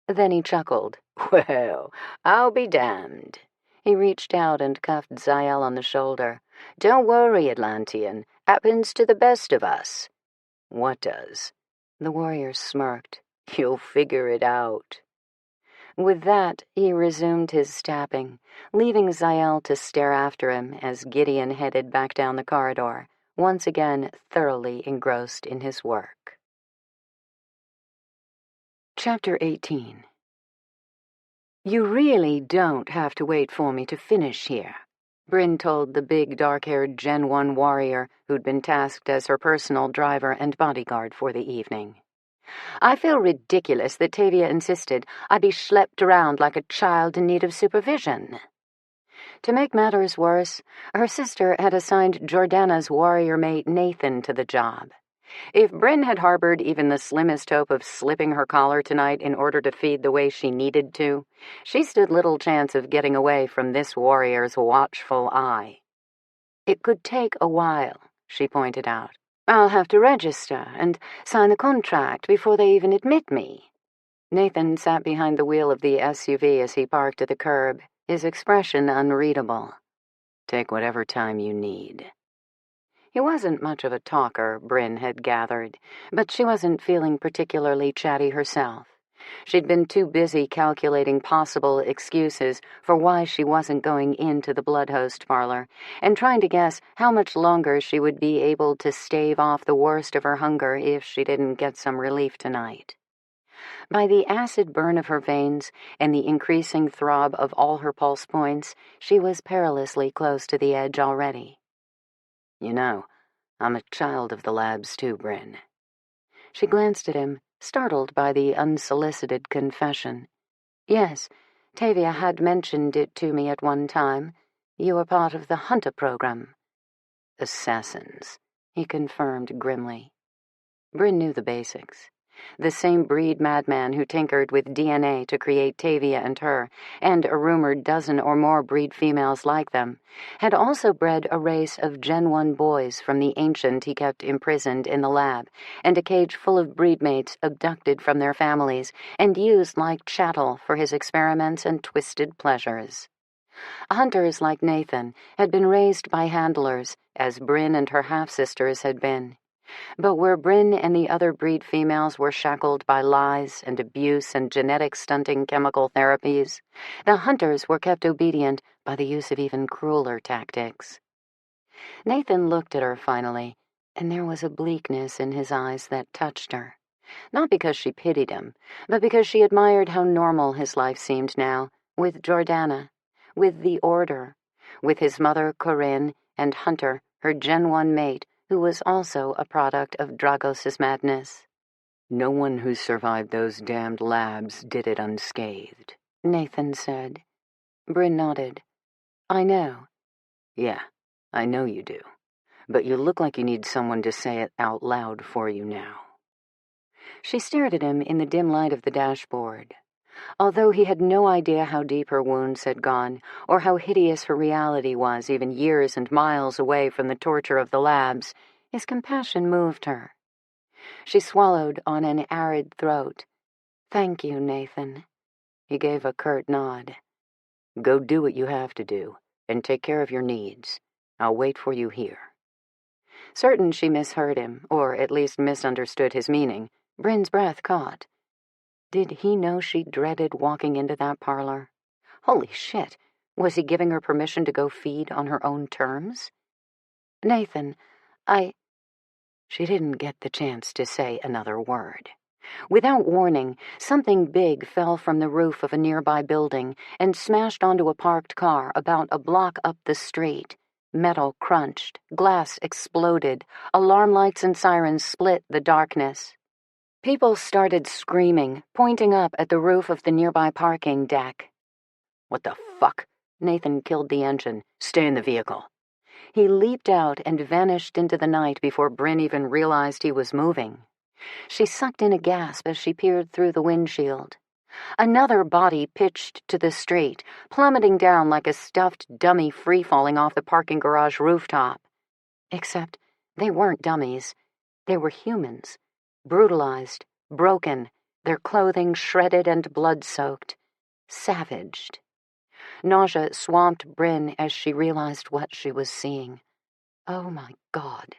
Then he chuckled. "Well, I'll be damned." He reached out and cuffed Zael on the shoulder. "Don't worry, Atlantean. Happens to the best of us." "What does?" The warrior smirked. "You'll figure it out." With that, he resumed his tapping, leaving Zael to stare after him as Gideon headed back down the corridor, once again thoroughly engrossed in his work. Chapter 18. "You really don't have to wait for me to finish here," Bryn told the big, dark-haired Gen 1 warrior who'd been tasked as her personal driver and bodyguard for the evening. "I feel ridiculous that Tavia insisted I be schlepped around like a child in need of supervision." To make matters worse, her sister had assigned Jordana's warrior mate Nathan to the job. If Bryn had harbored even the slimmest hope of slipping her collar tonight in order to feed the way she needed to, she stood little chance of getting away from this warrior's watchful eye. "It could take a while," she pointed out. "I'll have to register and sign the contract before they even admit me." Nathan sat behind the wheel of the SUV as he parked at the curb, his expression unreadable. "Take whatever time you need." He wasn't much of a talker, Bryn had gathered, but she wasn't feeling particularly chatty herself. She'd been too busy calculating possible excuses for why she wasn't going into the Bloodhost parlor, and trying to guess how much longer she would be able to stave off the worst of her hunger if she didn't get some relief tonight. By the acid burn of her veins and the increasing throb of all her pulse points, she was perilously close to the edge already. "You know, I'm a child of the labs too, Bryn." She glanced at him, startled by the unsolicited confession. "Yes, Tavia had mentioned it to me at one time. You were part of the Hunter program." "Assassins," he confirmed grimly. Bryn knew the basics. The same breed madman who tinkered with DNA to create Tavia and her, and a rumored dozen or more breed females like them, had also bred a race of Gen 1 boys from the ancient he kept imprisoned in the lab, and a cage full of breedmates abducted from their families and used like chattel for his experiments and twisted pleasures. Hunters like Nathan had been raised by handlers, as Bryn and her half-sisters had been. But where Bryn and the other breed females were shackled by lies and abuse and genetic-stunting chemical therapies, the hunters were kept obedient by the use of even crueler tactics. Nathan looked at her finally, and there was a bleakness in his eyes that touched her. Not because she pitied him, but because she admired how normal his life seemed now, with Jordana, with the Order, with his mother Corinne and Hunter, her Gen 1 mate, who was also a product of Dragos' madness. "No one who survived those damned labs did it unscathed," Nathan said. Bryn nodded. "I know." "Yeah, I know you do. But you look like you need someone to say it out loud for you now." She stared at him in the dim light of the dashboard. Although he had no idea how deep her wounds had gone, or how hideous her reality was even years and miles away from the torture of the labs, his compassion moved her. She swallowed on an arid throat. "Thank you, Nathan." He gave a curt nod. "Go do what you have to do, and take care of your needs. I'll wait for you here." Certain she misheard him, or at least misunderstood his meaning, Bryn's breath caught. Did he know she dreaded walking into that parlor? Holy shit, was he giving her permission to go feed on her own terms? "Nathan, She didn't get the chance to say another word. Without warning, something big fell from the roof of a nearby building and smashed onto a parked car about a block up the street. Metal crunched, glass exploded, alarm lights and sirens split the darkness. People started screaming, pointing up at the roof of the nearby parking deck. "What the fuck?" Nathan killed the engine. "Stay in the vehicle." He leaped out and vanished into the night before Bryn even realized he was moving. She sucked in a gasp as she peered through the windshield. Another body pitched to the street, plummeting down like a stuffed dummy free-falling off the parking garage rooftop. Except they weren't dummies. They were humans, brutalized, broken, their clothing shredded and blood-soaked, savaged. Nausea swamped Bryn as she realized what she was seeing. Oh my God.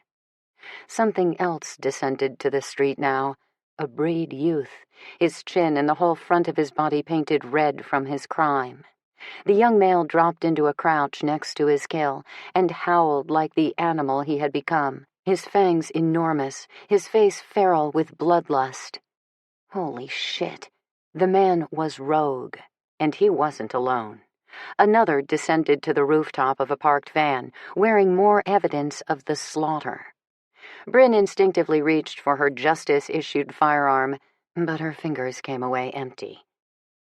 Something else descended to the street now, a breed youth, his chin and the whole front of his body painted red from his crime. The young male dropped into a crouch next to his kill and howled like the animal he had become, his fangs enormous, his face feral with bloodlust. Holy shit. The man was Rogue, and he wasn't alone. Another descended to the rooftop of a parked van, wearing more evidence of the slaughter. Bryn instinctively reached for her justice-issued firearm, but her fingers came away empty.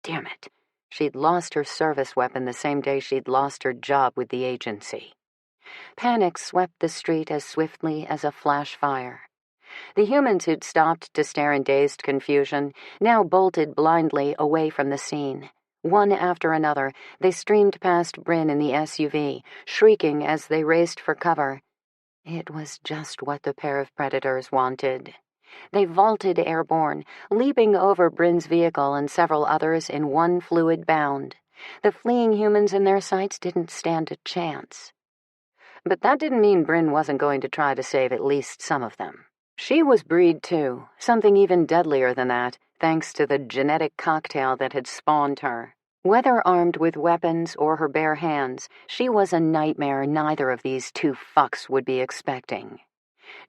Damn it. She'd lost her service weapon the same day she'd lost her job with the agency. Panic swept the street as swiftly as a flash fire. The humans who'd stopped to stare in dazed confusion now bolted blindly away from the scene. One after another, they streamed past Bryn in the SUV, shrieking as they raced for cover. It was just what the pair of predators wanted. They vaulted airborne, leaping over Bryn's vehicle and several others in one fluid bound. The fleeing humans in their sights didn't stand a chance. But that didn't mean Bryn wasn't going to try to save at least some of them. She was breed too, something even deadlier than that, thanks to the genetic cocktail that had spawned her. Whether armed with weapons or her bare hands, she was a nightmare neither of these two fucks would be expecting.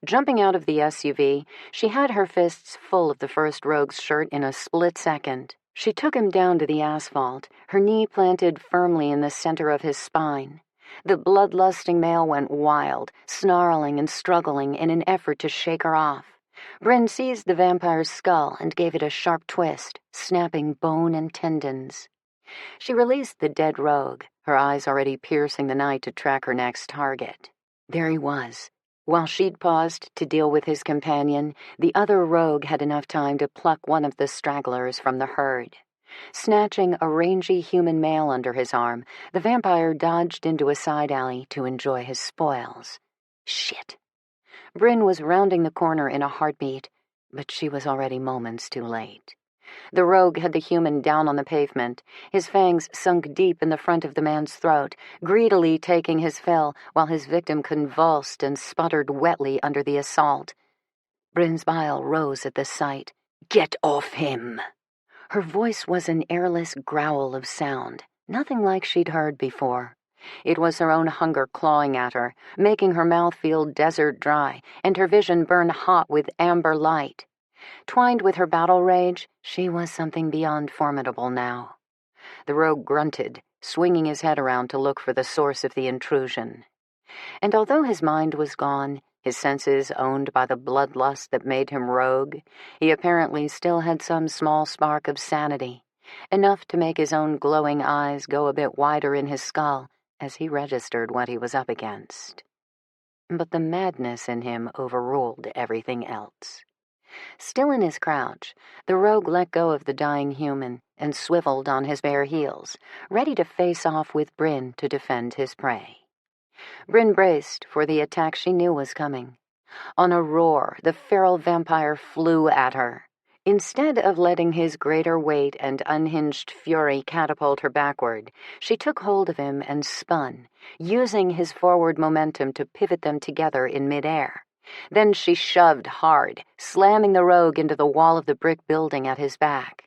Jumping out of the SUV, she had her fists full of the first Rogue's shirt in a split second. She took him down to the asphalt, her knee planted firmly in the center of his spine. The bloodlusting male went wild, snarling and struggling in an effort to shake her off. Bryn seized the vampire's skull and gave it a sharp twist, snapping bone and tendons. She released the dead Rogue, her eyes already piercing the night to track her next target. There he was. While she'd paused to deal with his companion, the other Rogue had enough time to pluck one of the stragglers from the herd. Snatching a rangy human male under his arm, the vampire dodged into a side alley to enjoy his spoils. Shit. Bryn was rounding the corner in a heartbeat, but she was already moments too late. The Rogue had the human down on the pavement, his fangs sunk deep in the front of the man's throat, greedily taking his fill while his victim convulsed and sputtered wetly under the assault. Bryn's bile rose at the sight. "Get off him!" Her voice was an airless growl of sound, nothing like she'd heard before. It was her own hunger clawing at her, making her mouth feel desert dry and her vision burn hot with amber light. Twined with her battle rage, she was something beyond formidable now. The Rogue grunted, swinging his head around to look for the source of the intrusion. And although his mind was gone, his senses owned by the bloodlust that made him Rogue, he apparently still had some small spark of sanity, enough to make his own glowing eyes go a bit wider in his skull as he registered what he was up against. But the madness in him overruled everything else. Still in his crouch, the Rogue let go of the dying human and swiveled on his bare heels, ready to face off with Bryn to defend his prey. Bryn braced for the attack she knew was coming. On a roar, the feral vampire flew at her. Instead of letting his greater weight and unhinged fury catapult her backward, she took hold of him and spun, using his forward momentum to pivot them together in midair. Then she shoved hard, slamming the Rogue into the wall of the brick building at his back.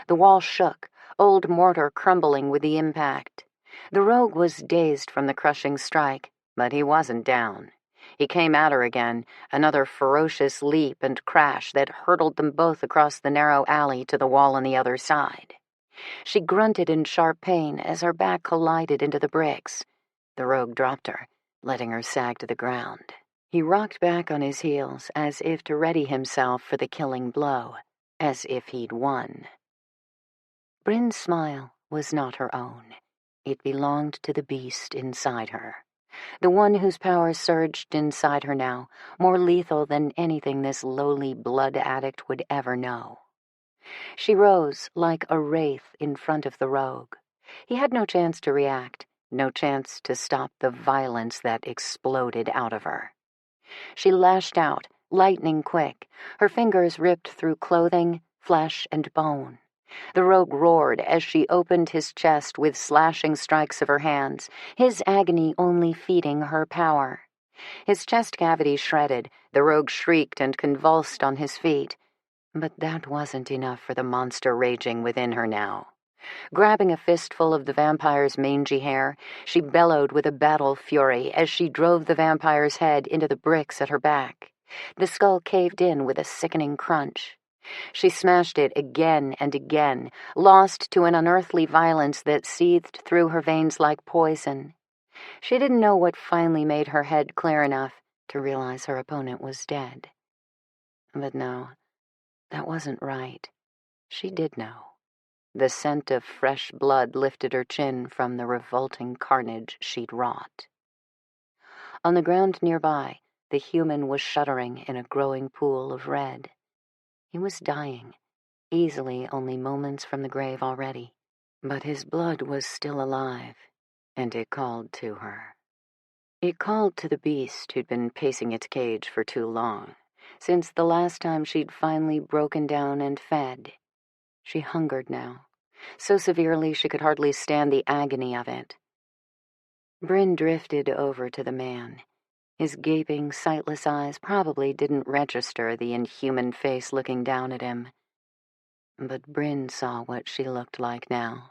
The wall shook, old mortar crumbling with the impact. The Rogue was dazed from the crushing strike, but he wasn't down. He came at her again, another ferocious leap and crash that hurtled them both across the narrow alley to the wall on the other side. She grunted in sharp pain as her back collided into the bricks. The Rogue dropped her, letting her sag to the ground. He rocked back on his heels as if to ready himself for the killing blow, as if he'd won. Bryn's smile was not her own. It belonged to the beast inside her, the one whose power surged inside her now, more lethal than anything this lowly blood addict would ever know. She rose like a wraith in front of the Rogue. He had no chance to react, no chance to stop the violence that exploded out of her. She lashed out, lightning quick. Her fingers ripped through clothing, flesh, and bone. The rogue roared as she opened his chest with slashing strikes of her hands, his agony only feeding her power. His chest cavity shredded, the rogue shrieked and convulsed on his feet. But that wasn't enough for the monster raging within her now. Grabbing a fistful of the vampire's mangy hair, she bellowed with a battle fury as she drove the vampire's head into the bricks at her back. The skull caved in with a sickening crunch. She smashed it again and again, lost to an unearthly violence that seethed through her veins like poison. She didn't know what finally made her head clear enough to realize her opponent was dead. But no, that wasn't right. She did know. The scent of fresh blood lifted her chin from the revolting carnage she'd wrought. On the ground nearby, the human was shuddering in a growing pool of red. He was dying, easily only moments from the grave already. But his blood was still alive, and it called to her. It called to the beast who'd been pacing its cage for too long, since the last time she'd finally broken down and fed. She hungered now, so severely she could hardly stand the agony of it. Bryn drifted over to the man. His gaping, sightless eyes probably didn't register the inhuman face looking down at him. But Bryn saw what she looked like now.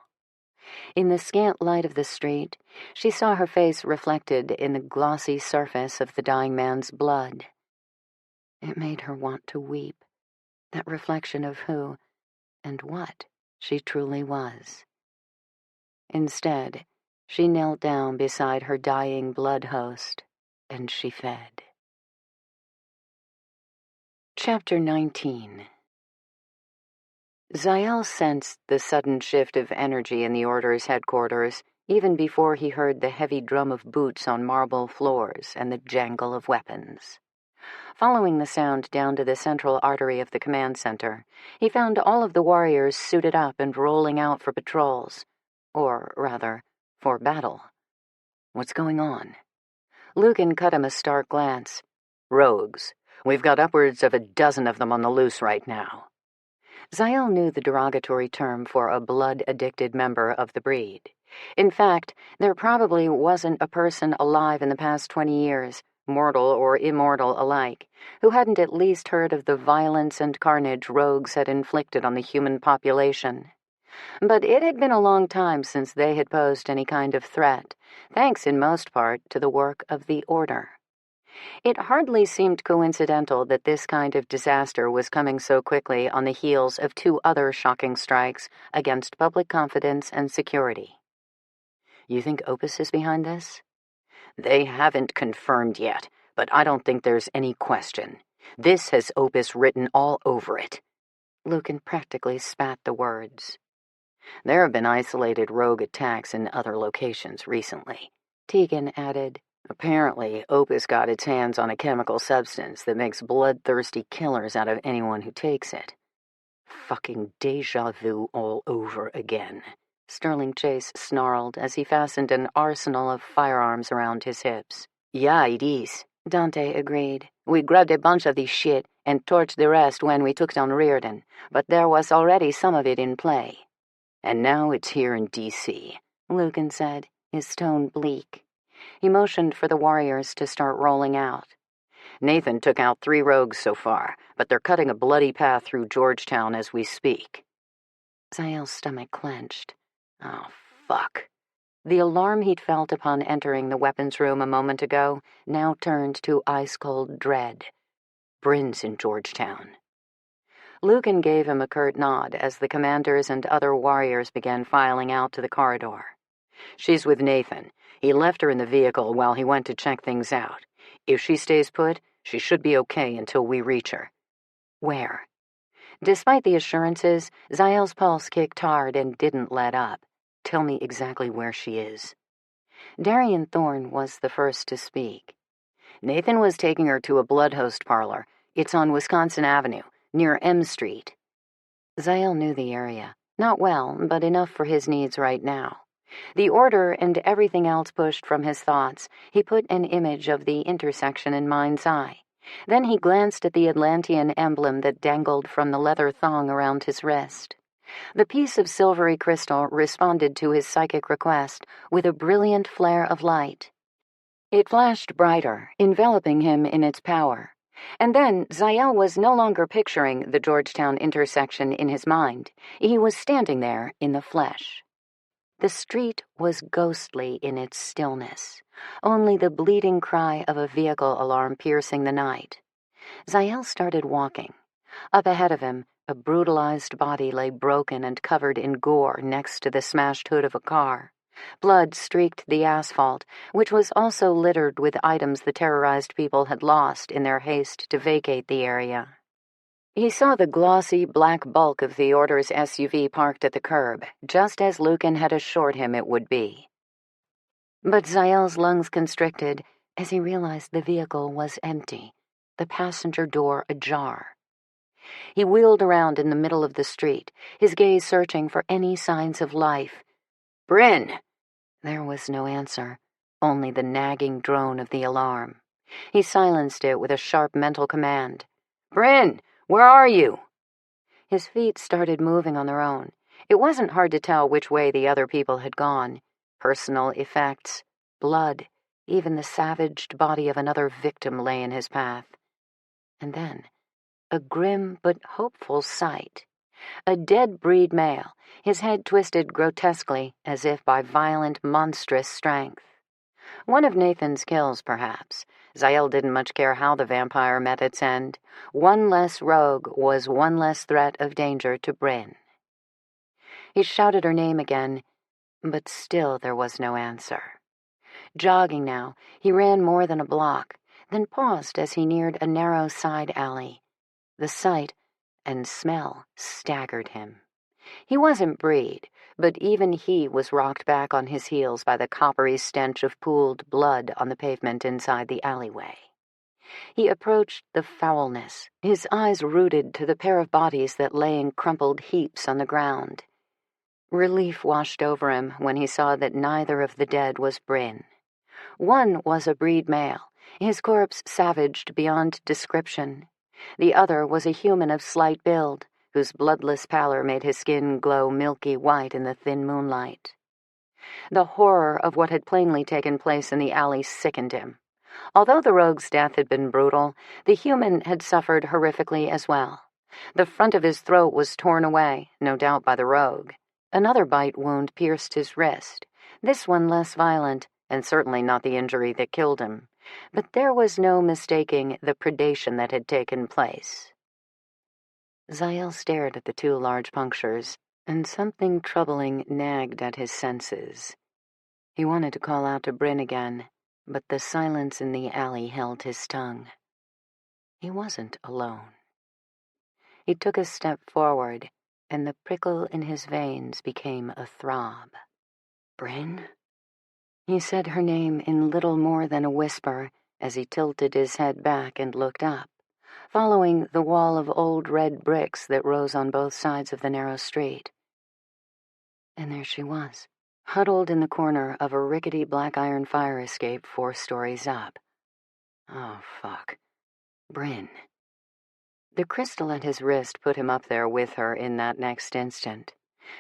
In the scant light of the street, she saw her face reflected in the glossy surface of the dying man's blood. It made her want to weep, that reflection of who and what she truly was. Instead, she knelt down beside her dying blood host, and she fed. Chapter 19. Zael sensed the sudden shift of energy in the Order's headquarters, even before he heard the heavy drum of boots on marble floors and the jangle of weapons. Following the sound down to the central artery of the command center, he found all of the warriors suited up and rolling out for patrols. Or, rather, for battle. What's going on? Lucan cut him a stark glance. Rogues. We've got upwards of a dozen of them on the loose right now. Zael knew the derogatory term for a blood-addicted member of the breed. In fact, there probably wasn't a person alive in the past 20 years, mortal or immortal alike, who hadn't at least heard of the violence and carnage rogues had inflicted on the human population. But it had been a long time since they had posed any kind of threat, thanks in most part to the work of the Order. It hardly seemed coincidental that this kind of disaster was coming so quickly on the heels of two other shocking strikes against public confidence and security. You think Opus is behind this? They haven't confirmed yet, but I don't think there's any question. This has Opus written all over it. Lucan practically spat the words. There have been isolated rogue attacks in other locations recently, Tegan added. Apparently, Opus got its hands on a chemical substance that makes bloodthirsty killers out of anyone who takes it. Fucking deja vu all over again, Sterling Chase snarled as he fastened an arsenal of firearms around his hips. Yeah, it is, Dante agreed. We grabbed a bunch of this shit and torched the rest when we took down Reardon, but there was already some of it in play. And now it's here in D.C., Lucan said, his tone bleak. He motioned for the warriors to start rolling out. Nathan took out 3 rogues so far, but they're cutting a bloody path through Georgetown as we speak. Zael's stomach clenched. Oh, fuck. The alarm he'd felt upon entering the weapons room a moment ago now turned to ice-cold dread. Bryn's in Georgetown. Lucan gave him a curt nod as the commanders and other warriors began filing out to the corridor. She's with Nathan. He left her in the vehicle while he went to check things out. If she stays put, she should be okay until we reach her. Where? Despite the assurances, Zael's pulse kicked hard and didn't let up. Tell me exactly where she is. Darian Thorne was the first to speak. Nathan was taking her to a bloodhost parlor. It's on Wisconsin Avenue, near M Street. Zael knew the area. Not well, but enough for his needs right now. The order and everything else pushed from his thoughts, he put an image of the intersection in mind's eye. Then he glanced at the Atlantean emblem that dangled from the leather thong around his wrist. The piece of silvery crystal responded to his psychic request with a brilliant flare of light. It flashed brighter, enveloping him in its power. And then Zael was no longer picturing the Georgetown intersection in his mind. He was standing there in the flesh. The street was ghostly in its stillness, only the bleating cry of a vehicle alarm piercing the night. Zael started walking. Up ahead of him, a brutalized body lay broken and covered in gore next to the smashed hood of a car. Blood streaked the asphalt, which was also littered with items the terrorized people had lost in their haste to vacate the area. He saw the glossy black bulk of the Order's SUV parked at the curb, just as Lucan had assured him it would be. But Zael's lungs constricted as he realized the vehicle was empty, the passenger door ajar. He wheeled around in the middle of the street, his gaze searching for any signs of life. "Bryn!" There was no answer, only the nagging drone of the alarm. He silenced it with a sharp mental command. "Bryn! Where are you?" His feet started moving on their own. It wasn't hard to tell which way the other people had gone. Personal effects, blood, even the savaged body of another victim lay in his path. And then, a grim but hopeful sight. A dead breed male, his head twisted grotesquely as if by violent, monstrous strength. One of Nathan's kills, perhaps. Zael didn't much care how the vampire met its end. One less rogue was one less threat of danger to Bryn. He shouted her name again, but still there was no answer. Jogging now, he ran more than a block, then paused as he neared a narrow side alley. The sight and smell staggered him. He wasn't breed, but even he was rocked back on his heels by the coppery stench of pooled blood on the pavement inside the alleyway. He approached the foulness, his eyes rooted to the pair of bodies that lay in crumpled heaps on the ground. Relief washed over him when he saw that neither of the dead was Bryn. One was a breed male, his corpse savaged beyond description. The other was a human of slight build, whose bloodless pallor made his skin glow milky white in the thin moonlight. The horror of what had plainly taken place in the alley sickened him. Although the rogue's death had been brutal, the human had suffered horrifically as well. The front of his throat was torn away, no doubt by the rogue. Another bite wound pierced his wrist, this one less violent, and certainly not the injury that killed him. But there was no mistaking the predation that had taken place. Zael stared at the two large punctures, and something troubling nagged at his senses. He wanted to call out to Bryn again, but the silence in the alley held his tongue. He wasn't alone. He took a step forward, and the prickle in his veins became a throb. "Bryn?" He said her name in little more than a whisper as he tilted his head back and looked up, following the wall of old red bricks that rose on both sides of the narrow street. And there she was, huddled in the corner of a rickety black iron fire escape 4 stories up. Oh, fuck. Bryn. The crystal at his wrist put him up there with her in that next instant.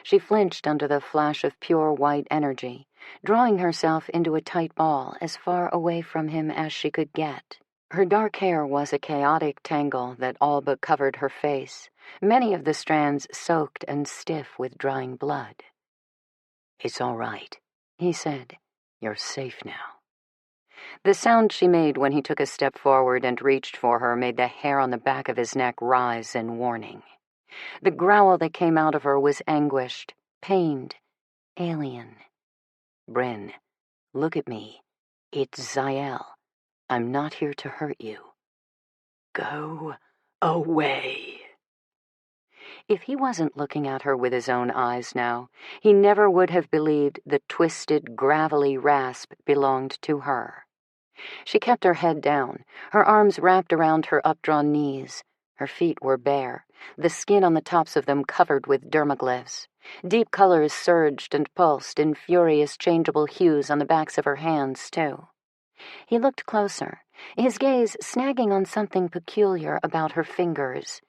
She flinched under the flash of pure white energy, drawing herself into a tight ball as far away from him as she could get. Her dark hair was a chaotic tangle that all but covered her face, many of the strands soaked and stiff with drying blood. "It's all right," he said. "You're safe now." The sound she made when he took a step forward and reached for her made the hair on the back of his neck rise in warning. The growl that came out of her was anguished, pained, alien. "Bryn, look at me. It's Zael. I'm not here to hurt you. Go away." If he wasn't looking at her with his own eyes now, he never would have believed the twisted, gravelly rasp belonged to her. She kept her head down, her arms wrapped around her updrawn knees. Her feet were bare, the skin on the tops of them covered with dermaglyphs. Deep colors surged and pulsed in furious, changeable hues on the backs of her hands, too. He looked closer, his gaze snagging on something peculiar about her fingers.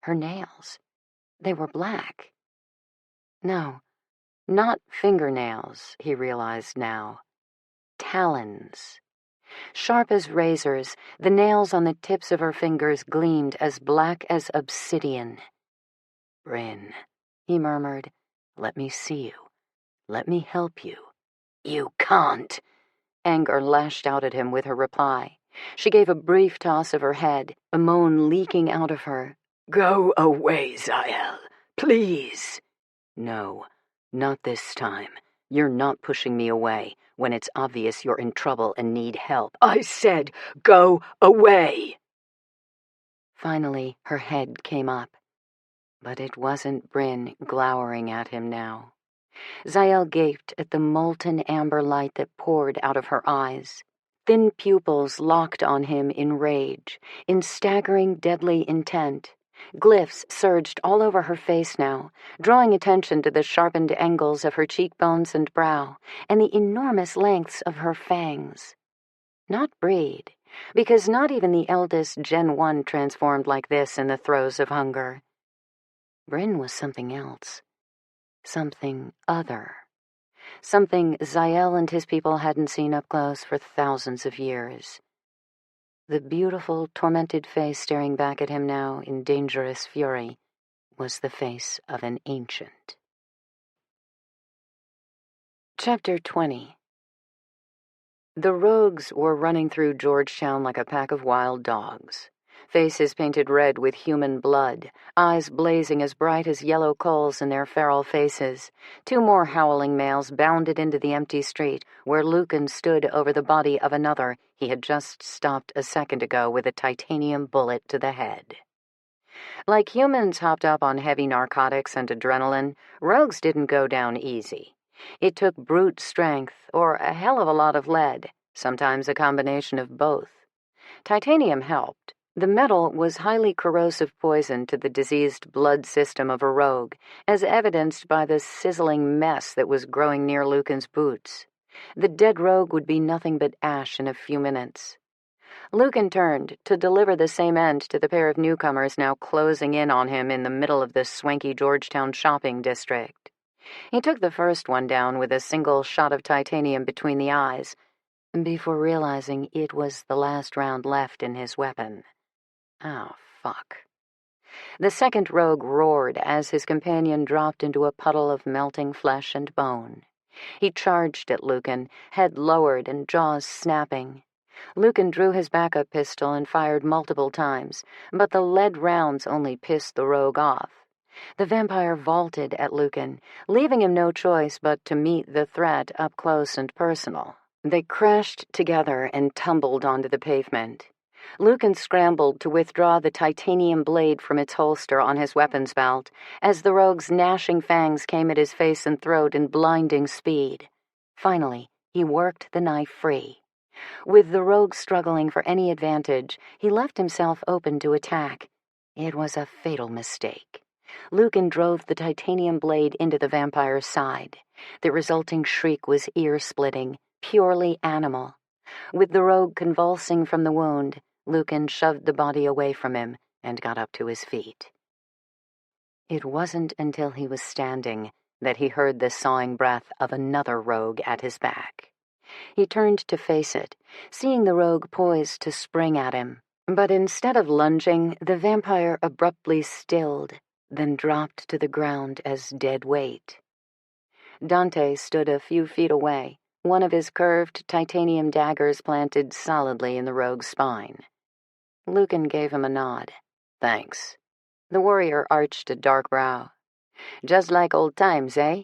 Her nails. They were black. No, not fingernails, he realized now. Talons. Sharp as razors, the nails on the tips of her fingers gleamed as black as obsidian. "Bryn," he murmured, "let me see you. Let me help you." "You can't." Anger lashed out at him with her reply. She gave a brief toss of her head, a moan leaking out of her. "Go away, Zael. Please." "No, not this time. You're not pushing me away when it's obvious you're in trouble and need help. I said, go away." Finally, her head came up. But it wasn't Bryn glowering at him now. Zael gaped at the molten amber light that poured out of her eyes. Thin pupils locked on him in rage, in staggering, deadly intent. Glyphs surged all over her face now, drawing attention to the sharpened angles of her cheekbones and brow, and the enormous lengths of her fangs. Not breed, because not even the eldest Gen 1 transformed like this in the throes of hunger. Bryn was something else. Something other. Something Zael and his people hadn't seen up close for thousands of years. The beautiful, tormented face staring back at him now in dangerous fury was the face of an ancient. Chapter 20. The rogues were running through Georgetown like a pack of wild dogs. Faces painted red with human blood, eyes blazing as bright as yellow coals in their feral faces. Two more howling males bounded into the empty street, where Lucan stood over the body of another he had just stopped a second ago with a titanium bullet to the head. Like humans hopped up on heavy narcotics and adrenaline, rogues didn't go down easy. It took brute strength, or a hell of a lot of lead, sometimes a combination of both. Titanium helped. The metal was highly corrosive poison to the diseased blood system of a rogue, as evidenced by the sizzling mess that was growing near Lucan's boots. The dead rogue would be nothing but ash in a few minutes. Lucan turned to deliver the same end to the pair of newcomers now closing in on him in the middle of the swanky Georgetown shopping district. He took the first one down with a single shot of titanium between the eyes, before realizing it was the last round left in his weapon. Oh, fuck. The second rogue roared as his companion dropped into a puddle of melting flesh and bone. He charged at Lucan, head lowered and jaws snapping. Lucan drew his backup pistol and fired multiple times, but the lead rounds only pissed the rogue off. The vampire vaulted at Lucan, leaving him no choice but to meet the threat up close and personal. They crashed together and tumbled onto the pavement. Lucan scrambled to withdraw the titanium blade from its holster on his weapons belt as the rogue's gnashing fangs came at his face and throat in blinding speed. Finally, he worked the knife free. With the rogue struggling for any advantage, he left himself open to attack. It was a fatal mistake. Lucan drove the titanium blade into the vampire's side. The resulting shriek was ear-splitting, purely animal. With the rogue convulsing from the wound, Lucan shoved the body away from him and got up to his feet. It wasn't until he was standing that he heard the sawing breath of another rogue at his back. He turned to face it, seeing the rogue poised to spring at him. But instead of lunging, the vampire abruptly stilled, then dropped to the ground as dead weight. Dante stood a few feet away, one of his curved titanium daggers planted solidly in the rogue's spine. Lucan gave him a nod. "Thanks." The warrior arched a dark brow. "Just like old times, eh?"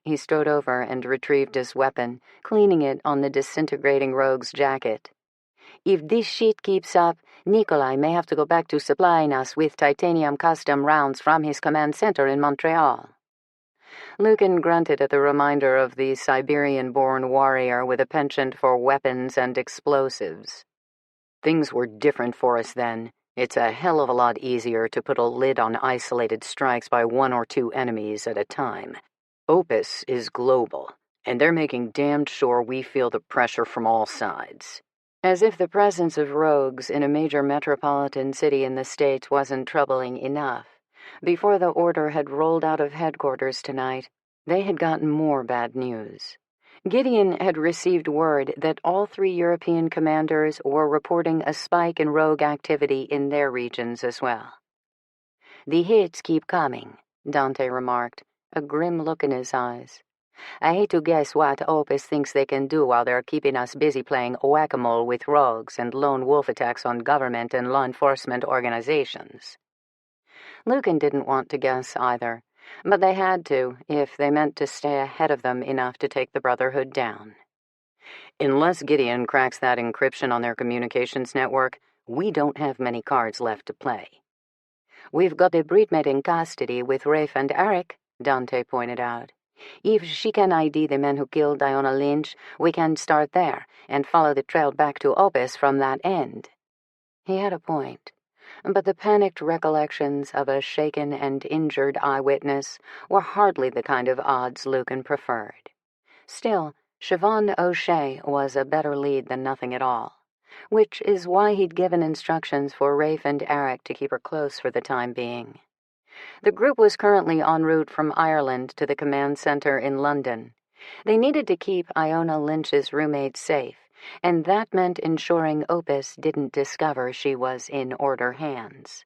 He strode over and retrieved his weapon, cleaning it on the disintegrating rogue's jacket. "If this shit keeps up, Nikolai may have to go back to supplying us with titanium custom rounds from his command center in Montreal." Lucan grunted at the reminder of the Siberian-born warrior with a penchant for weapons and explosives. "Things were different for us then. It's a hell of a lot easier to put a lid on isolated strikes by 1 or 2 enemies at a time. Opus is global, and they're making damned sure we feel the pressure from all sides. As if the presence of rogues in a major metropolitan city in the States wasn't troubling enough, before the order had rolled out of headquarters tonight, they had gotten more bad news. Gideon had received word that all 3 European commanders were reporting a spike in rogue activity in their regions as well. "The hits keep coming," Dante remarked, a grim look in his eyes. "I hate to guess what Opus thinks they can do while they're keeping us busy playing whack-a-mole with rogues and lone wolf attacks on government and law enforcement organizations." Lucan didn't want to guess either, but they had to if they meant to stay ahead of them enough to take the Brotherhood down. "Unless Gideon cracks that encryption on their communications network, we don't have many cards left to play." "We've got a Britmate in custody with Rafe and Eric," Dante pointed out. "If she can ID the men who killed Iona Lynch, we can start there and follow the trail back to Opus from that end." He had a point, but the panicked recollections of a shaken and injured eyewitness were hardly the kind of odds Lucan preferred. Still, Siobhan O'Shea was a better lead than nothing at all, which is why he'd given instructions for Rafe and Eric to keep her close for the time being. The group was currently en route from Ireland to the command center in London. They needed to keep Iona Lynch's roommate safe, and that meant ensuring Opus didn't discover she was in Order hands.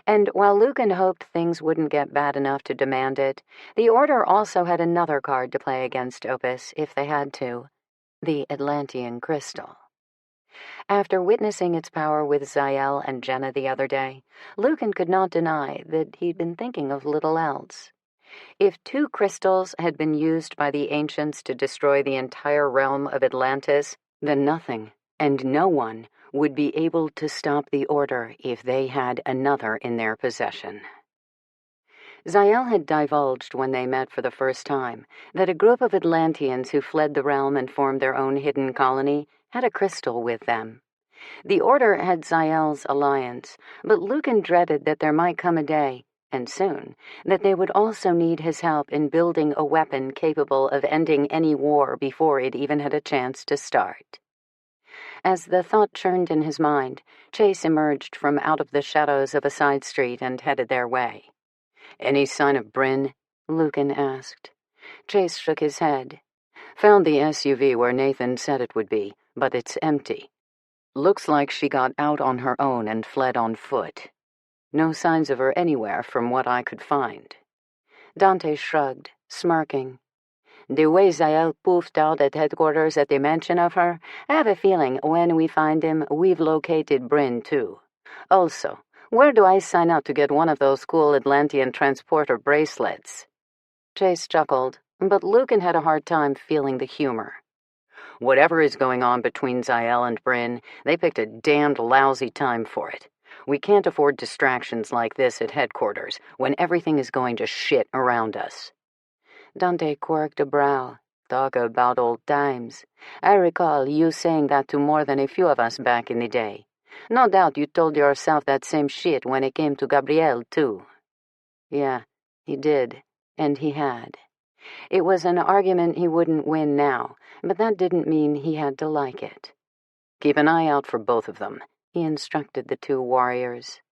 And while Lucan hoped things wouldn't get bad enough to demand it, the Order also had another card to play against Opus if they had to: the Atlantean crystal. After witnessing its power with Zael and Jenna the other day, Lucan could not deny that he'd been thinking of little else. If 2 crystals had been used by the ancients to destroy the entire realm of Atlantis, then nothing, and no one, would be able to stop the Order if they had another in their possession. Zael had divulged when they met for the first time that a group of Atlanteans who fled the realm and formed their own hidden colony had a crystal with them. The Order had Zael's alliance, but Lucan dreaded that there might come a day, and soon, that they would also need his help in building a weapon capable of ending any war before it even had a chance to start. As the thought churned in his mind, Chase emerged from out of the shadows of a side street and headed their way. "Any sign of Bryn?" Lucan asked. Chase shook his head. "Found the SUV where Nathan said it would be, but it's empty. Looks like she got out on her own and fled on foot. No signs of her anywhere from what I could find." Dante shrugged, smirking. "The way Zael poofed out at headquarters at the mention of her, I have a feeling when we find him, we've located Bryn too. Also, where do I sign up to get one of those cool Atlantean transporter bracelets?" Chase chuckled, but Lucan had a hard time feeling the humor. "Whatever is going on between Zael and Bryn, they picked a damned lousy time for it. We can't afford distractions like this at headquarters when everything is going to shit around us." Dante quirked a brow. "Talk about old times. I recall you saying that to more than a few of us back in the day. No doubt you told yourself that same shit when it came to Gabrielle, too." Yeah, he did, and he had. It was an argument he wouldn't win now, but that didn't mean he had to like it. "Keep an eye out for both of them," he instructed the 2 warriors.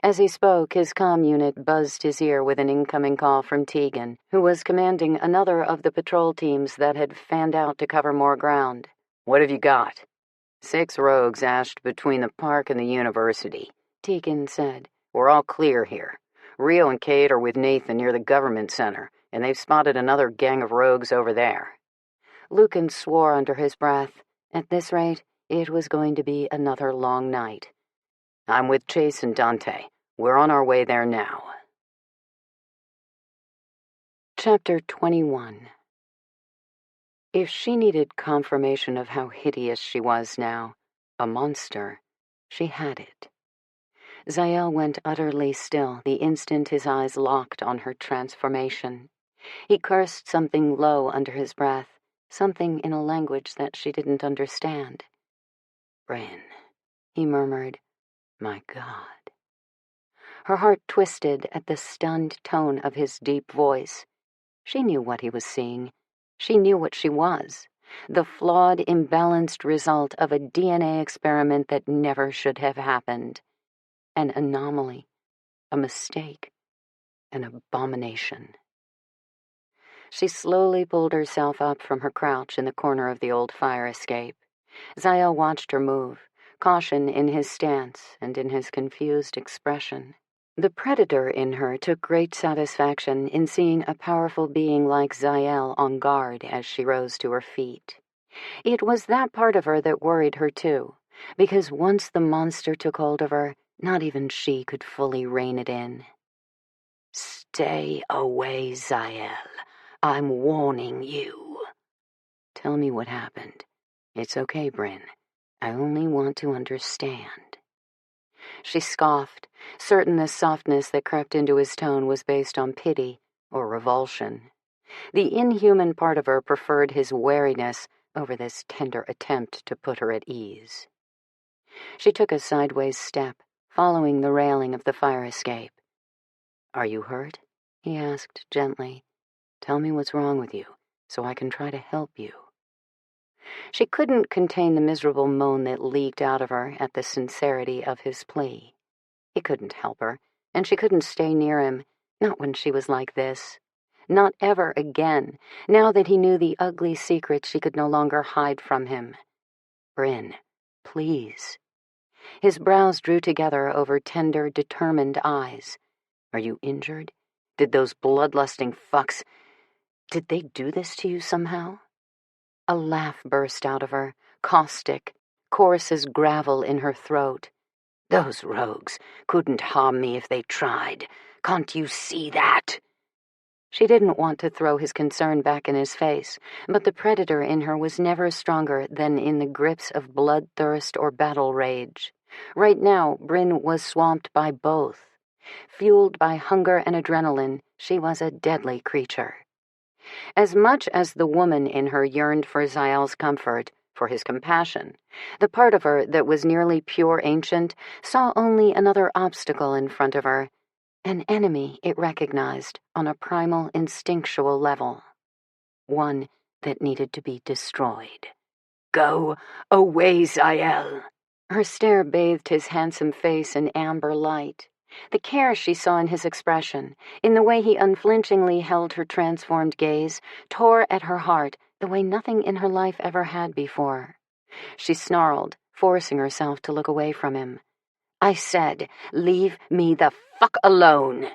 As he spoke, his comm unit buzzed his ear with an incoming call from Tegan, who was commanding another of the patrol teams that had fanned out to cover more ground. "What have you got?" 6 rogues ashed between the park and the university," Tegan said. "We're all clear here. Rio and Kate are with Nathan near the government center, and they've spotted another gang of rogues over there." Lucan swore under his breath. At this rate, it was going to be another long night. "I'm with Chase and Dante. We're on our way there now." Chapter 21. If she needed confirmation of how hideous she was now, a monster, she had it. Zael went utterly still the instant his eyes locked on her transformation. He cursed something low under his breath, something in a language that she didn't understand. "Bryn," he murmured. My God. Her heart twisted at the stunned tone of his deep voice. She knew what he was seeing. She knew what she was. The flawed, imbalanced result of a DNA experiment that never should have happened. An anomaly, a mistake, an abomination. She slowly pulled herself up from her crouch in the corner of the old fire escape. Zael watched her move, caution in his stance and in his confused expression. The predator in her took great satisfaction in seeing a powerful being like Zael on guard as she rose to her feet. It was that part of her that worried her too, because once the monster took hold of her, not even she could fully rein it in. "Stay away, Zael. I'm warning you." "Tell me what happened. It's okay, Bryn. I only want to understand." She scoffed, certain the softness that crept into his tone was based on pity or revulsion. The inhuman part of her preferred his wariness over this tender attempt to put her at ease. She took a sideways step, following the railing of the fire escape. "Are you hurt?" he asked gently. "Tell me what's wrong with you, so I can try to help you." She couldn't contain the miserable moan that leaked out of her at the sincerity of his plea. He couldn't help her, and she couldn't stay near him, not when she was like this. Not ever again, now that he knew the ugly secret she could no longer hide from him. "Bryn, please." His brows drew together over tender, determined eyes. "Are you injured? Did those bloodlusting fucks... did they do this to you somehow?" A laugh burst out of her, caustic, coarse as gravel in her throat. "Those rogues couldn't harm me if they tried. Can't you see that?" She didn't want to throw his concern back in his face, but the predator in her was never stronger than in the grips of bloodthirst or battle rage. Right now, Bryn was swamped by both. Fueled by hunger and adrenaline, she was a deadly creature. As much as the woman in her yearned for Zael's comfort, for his compassion, the part of her that was nearly pure ancient saw only another obstacle in front of her, an enemy it recognized on a primal, instinctual level. One that needed to be destroyed. "Go away, Zael." Her stare bathed his handsome face in amber light. The care she saw in his expression, in the way he unflinchingly held her transformed gaze, tore at her heart the way nothing in her life ever had before. She snarled, forcing herself to look away from him. "I said, leave me the fuck alone."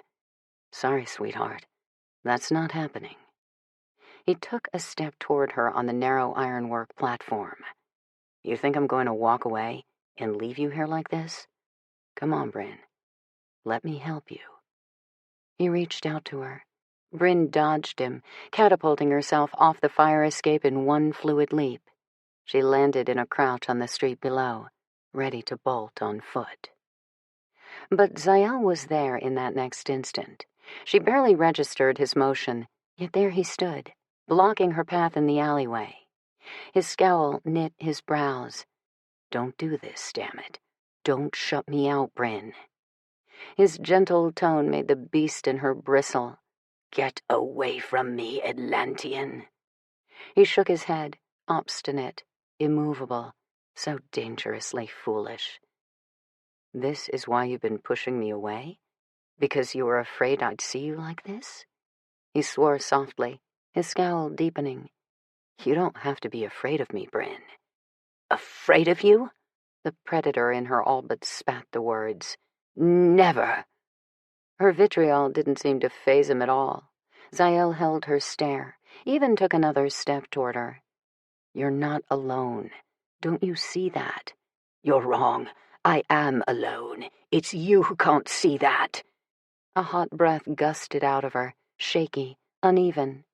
"Sorry, sweetheart. That's not happening." He took a step toward her on the narrow ironwork platform. "You think I'm going to walk away and leave you here like this? Come on, Bryn. Let me help you." He reached out to her. Bryn dodged him, catapulting herself off the fire escape in one fluid leap. She landed in a crouch on the street below, ready to bolt on foot. But Zael was there in that next instant. She barely registered his motion, yet there he stood, blocking her path in the alleyway. His scowl knit his brows. "Don't do this, damn it. Don't shut me out, Bryn." His gentle tone made the beast in her bristle. "Get away from me, Atlantean." He shook his head, obstinate, immovable, so dangerously foolish. "This is why you've been pushing me away? Because you were afraid I'd see you like this?" He swore softly, his scowl deepening. "You don't have to be afraid of me, Bryn." "Afraid of you?" The predator in her all but spat the words. "Never." Her vitriol didn't seem to faze him at all. Zael held her stare, even took another step toward her. "You're not alone. Don't you see that?" "You're wrong. I am alone. It's you who can't see that." A hot breath gusted out of her, shaky, uneven.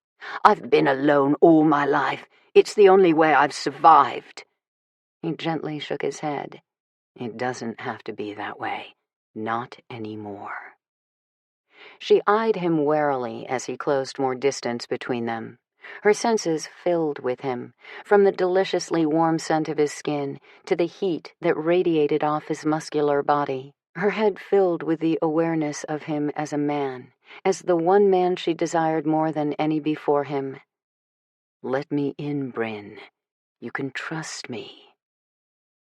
"I've been alone all my life. It's the only way I've survived." He gently shook his head. "It doesn't have to be that way. Not anymore." She eyed him warily as he closed more distance between them. Her senses filled with him, from the deliciously warm scent of his skin to the heat that radiated off his muscular body. Her head filled with the awareness of him as a man, as the one man she desired more than any before him. "Let me in, Bryn. You can trust me."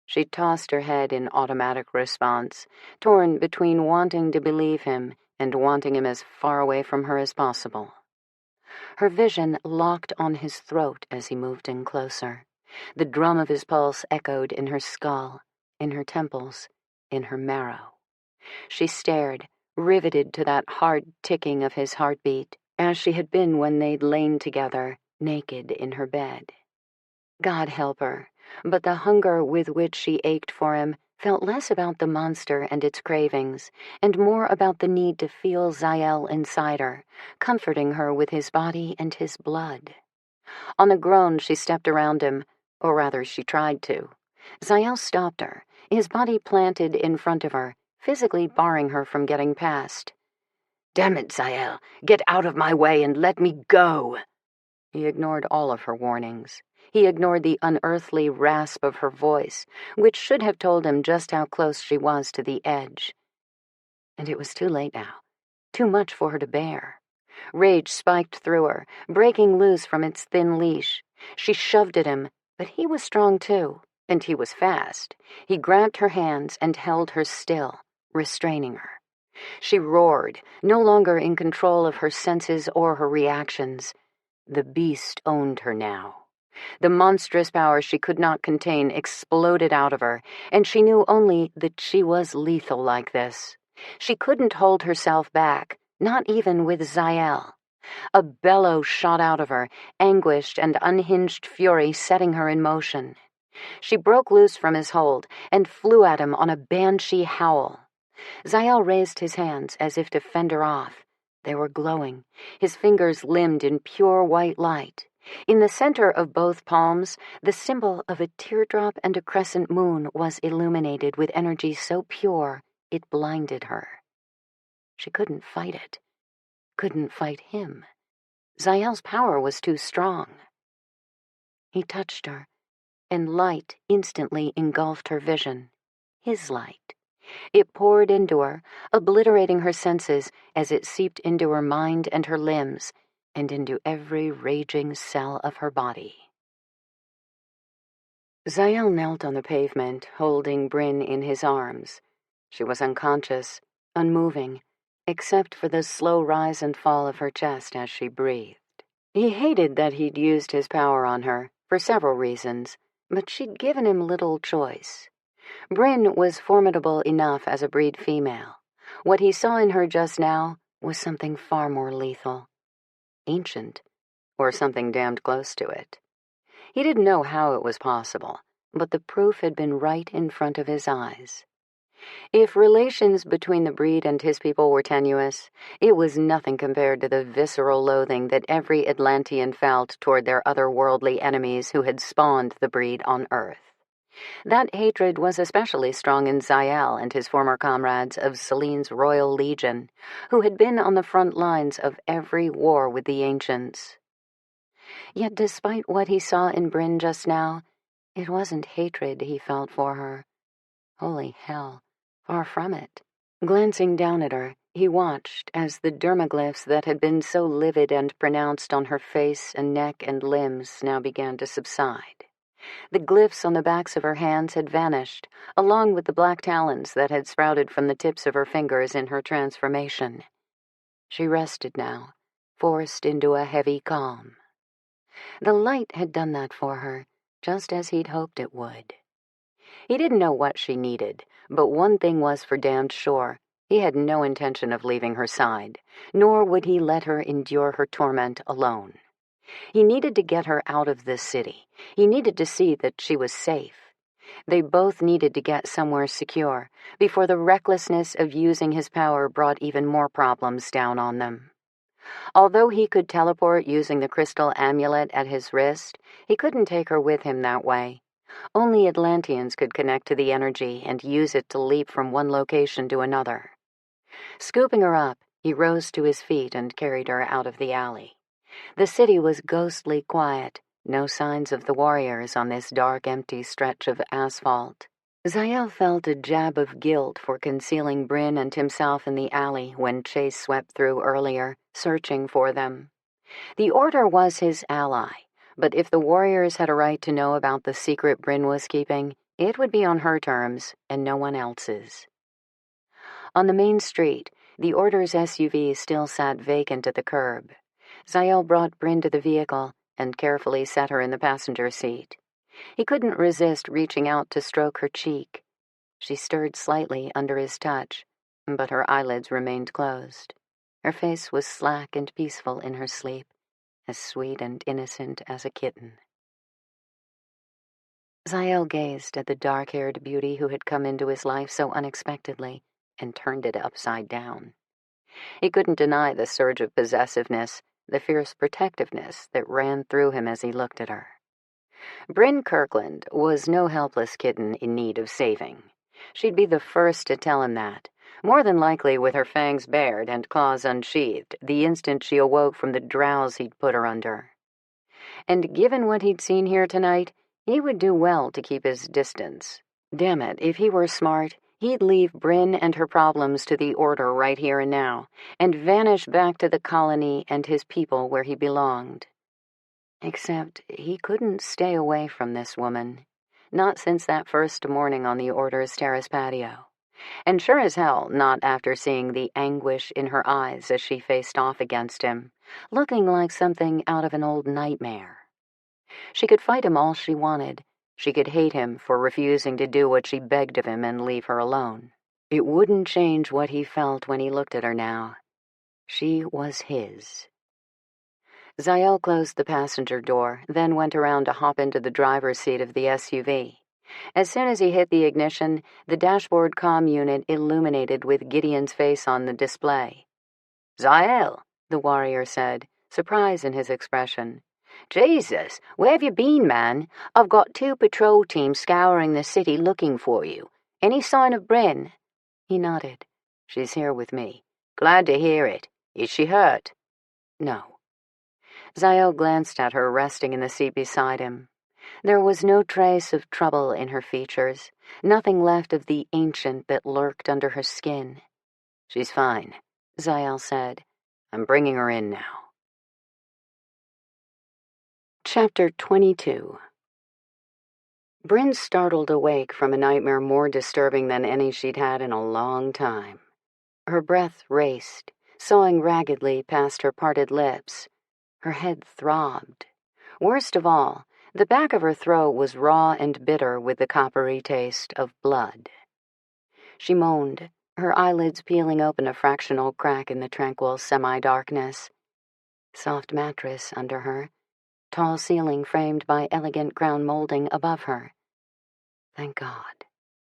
She tossed her head in automatic response, torn between wanting to believe him and wanting him as far away from her as possible. Her vision locked on his throat as he moved in closer. The drum of his pulse echoed in her skull, in her temples, in her marrow. She stared, riveted to that hard ticking of his heartbeat, as she had been when they'd lain together, naked in her bed. God help her, but the hunger with which she ached for him felt less about the monster and its cravings, and more about the need to feel Zael inside her, comforting her with his body and his blood. On a groan, she stepped around him, or rather she tried to. Zael stopped her, his body planted in front of her, physically barring her from getting past. "Damn it, Zael, get out of my way and let me go!" He ignored all of her warnings. He ignored the unearthly rasp of her voice, which should have told him just how close she was to the edge. And it was too late now. Too much for her to bear. Rage spiked through her, breaking loose from its thin leash. She shoved at him, but he was strong too, and he was fast. He grabbed her hands and held her still, restraining her. She roared, no longer in control of her senses or her reactions. The beast owned her now. The monstrous power she could not contain exploded out of her, and she knew only that she was lethal like this. She couldn't hold herself back, not even with Zael. A bellow shot out of her, anguished and unhinged fury setting her in motion. She broke loose from his hold and flew at him on a banshee howl. Zael raised his hands as if to fend her off. They were glowing, his fingers limned in pure white light. In the center of both palms, the symbol of a teardrop and a crescent moon was illuminated with energy so pure it blinded her. She couldn't fight it. Couldn't fight him. Zael's power was too strong. He touched her, and light instantly engulfed her vision. His light. It poured into her, obliterating her senses as it seeped into her mind and her limbs, and into every raging cell of her body. Zael knelt on the pavement, holding Bryn in his arms. She was unconscious, unmoving, except for the slow rise and fall of her chest as she breathed. He hated that he'd used his power on her, for several reasons, but she'd given him little choice. Bryn was formidable enough as a breed female. What he saw in her just now was something far more lethal. Ancient, or something damned close to it. He didn't know how it was possible, but the proof had been right in front of his eyes. If relations between the breed and his people were tenuous, it was nothing compared to the visceral loathing that every Atlantean felt toward their otherworldly enemies who had spawned the breed on Earth. That hatred was especially strong in Zael and his former comrades of Selene's Royal Legion, who had been on the front lines of every war with the ancients. Yet despite what he saw in Bryn just now, it wasn't hatred he felt for her. Holy hell, far from it. Glancing down at her, he watched as the dermaglyphs that had been so livid and pronounced on her face and neck and limbs now began to subside. The glyphs on the backs of her hands had vanished, along with the black talons that had sprouted from the tips of her fingers in her transformation. She rested now, forced into a heavy calm. The light had done that for her, just as he'd hoped it would. He didn't know what she needed, but one thing was for damned sure. He had no intention of leaving her side, nor would he let her endure her torment alone. He needed to get her out of this city. He needed to see that she was safe. They both needed to get somewhere secure before the recklessness of using his power brought even more problems down on them. Although he could teleport using the crystal amulet at his wrist, he couldn't take her with him that way. Only Atlanteans could connect to the energy and use it to leap from one location to another. Scooping her up, he rose to his feet and carried her out of the alley. The city was ghostly quiet, no signs of the warriors on this dark, empty stretch of asphalt. Zael felt a jab of guilt for concealing Bryn and himself in the alley when Chase swept through earlier, searching for them. The Order was his ally, but if the warriors had a right to know about the secret Bryn was keeping, it would be on her terms and no one else's. On the main street, the Order's SUV still sat vacant at the curb. Zael brought Bryn to the vehicle and carefully set her in the passenger seat. He couldn't resist reaching out to stroke her cheek. She stirred slightly under his touch, but her eyelids remained closed. Her face was slack and peaceful in her sleep, as sweet and innocent as a kitten. Zael gazed at the dark-haired beauty who had come into his life so unexpectedly and turned it upside down. He couldn't deny the surge of possessiveness, the fierce protectiveness that ran through him as he looked at her. Bryn Kirkland was no helpless kitten in need of saving. She'd be the first to tell him that, more than likely with her fangs bared and claws unsheathed, the instant she awoke from the drowse he'd put her under. And given what he'd seen here tonight, he would do well to keep his distance. Damn it, if he were smart, he'd leave Bryn and her problems to the Order right here and now, and vanish back to the colony and his people where he belonged. Except he couldn't stay away from this woman, not since that first morning on the Order's terrace patio, and sure as hell not after seeing the anguish in her eyes as she faced off against him, looking like something out of an old nightmare. She could fight him all she wanted. She could hate him for refusing to do what she begged of him and leave her alone. It wouldn't change what he felt when he looked at her now. She was his. Zael closed the passenger door, then went around to hop into the driver's seat of the SUV. As soon as he hit the ignition, the dashboard comm unit illuminated with Gideon's face on the display. "Zael," the warrior said, surprise in his expression. "Jesus, where have you been, man? I've got 2 patrol teams scouring the city looking for you. Any sign of Bryn?" He nodded. "She's here with me." "Glad to hear it. Is she hurt?" "No." Zael glanced at her resting in the seat beside him. There was no trace of trouble in her features, nothing left of the ancient that lurked under her skin. "She's fine," Zael said. "I'm bringing her in now." Chapter 22. Bryn startled awake from a nightmare more disturbing than any she'd had in a long time. Her breath raced, sawing raggedly past her parted lips. Her head throbbed. Worst of all, the back of her throat was raw and bitter with the coppery taste of blood. She moaned, her eyelids peeling open a fractional crack in the tranquil semi-darkness. Soft mattress under her, tall ceiling framed by elegant crown molding above her. Thank God.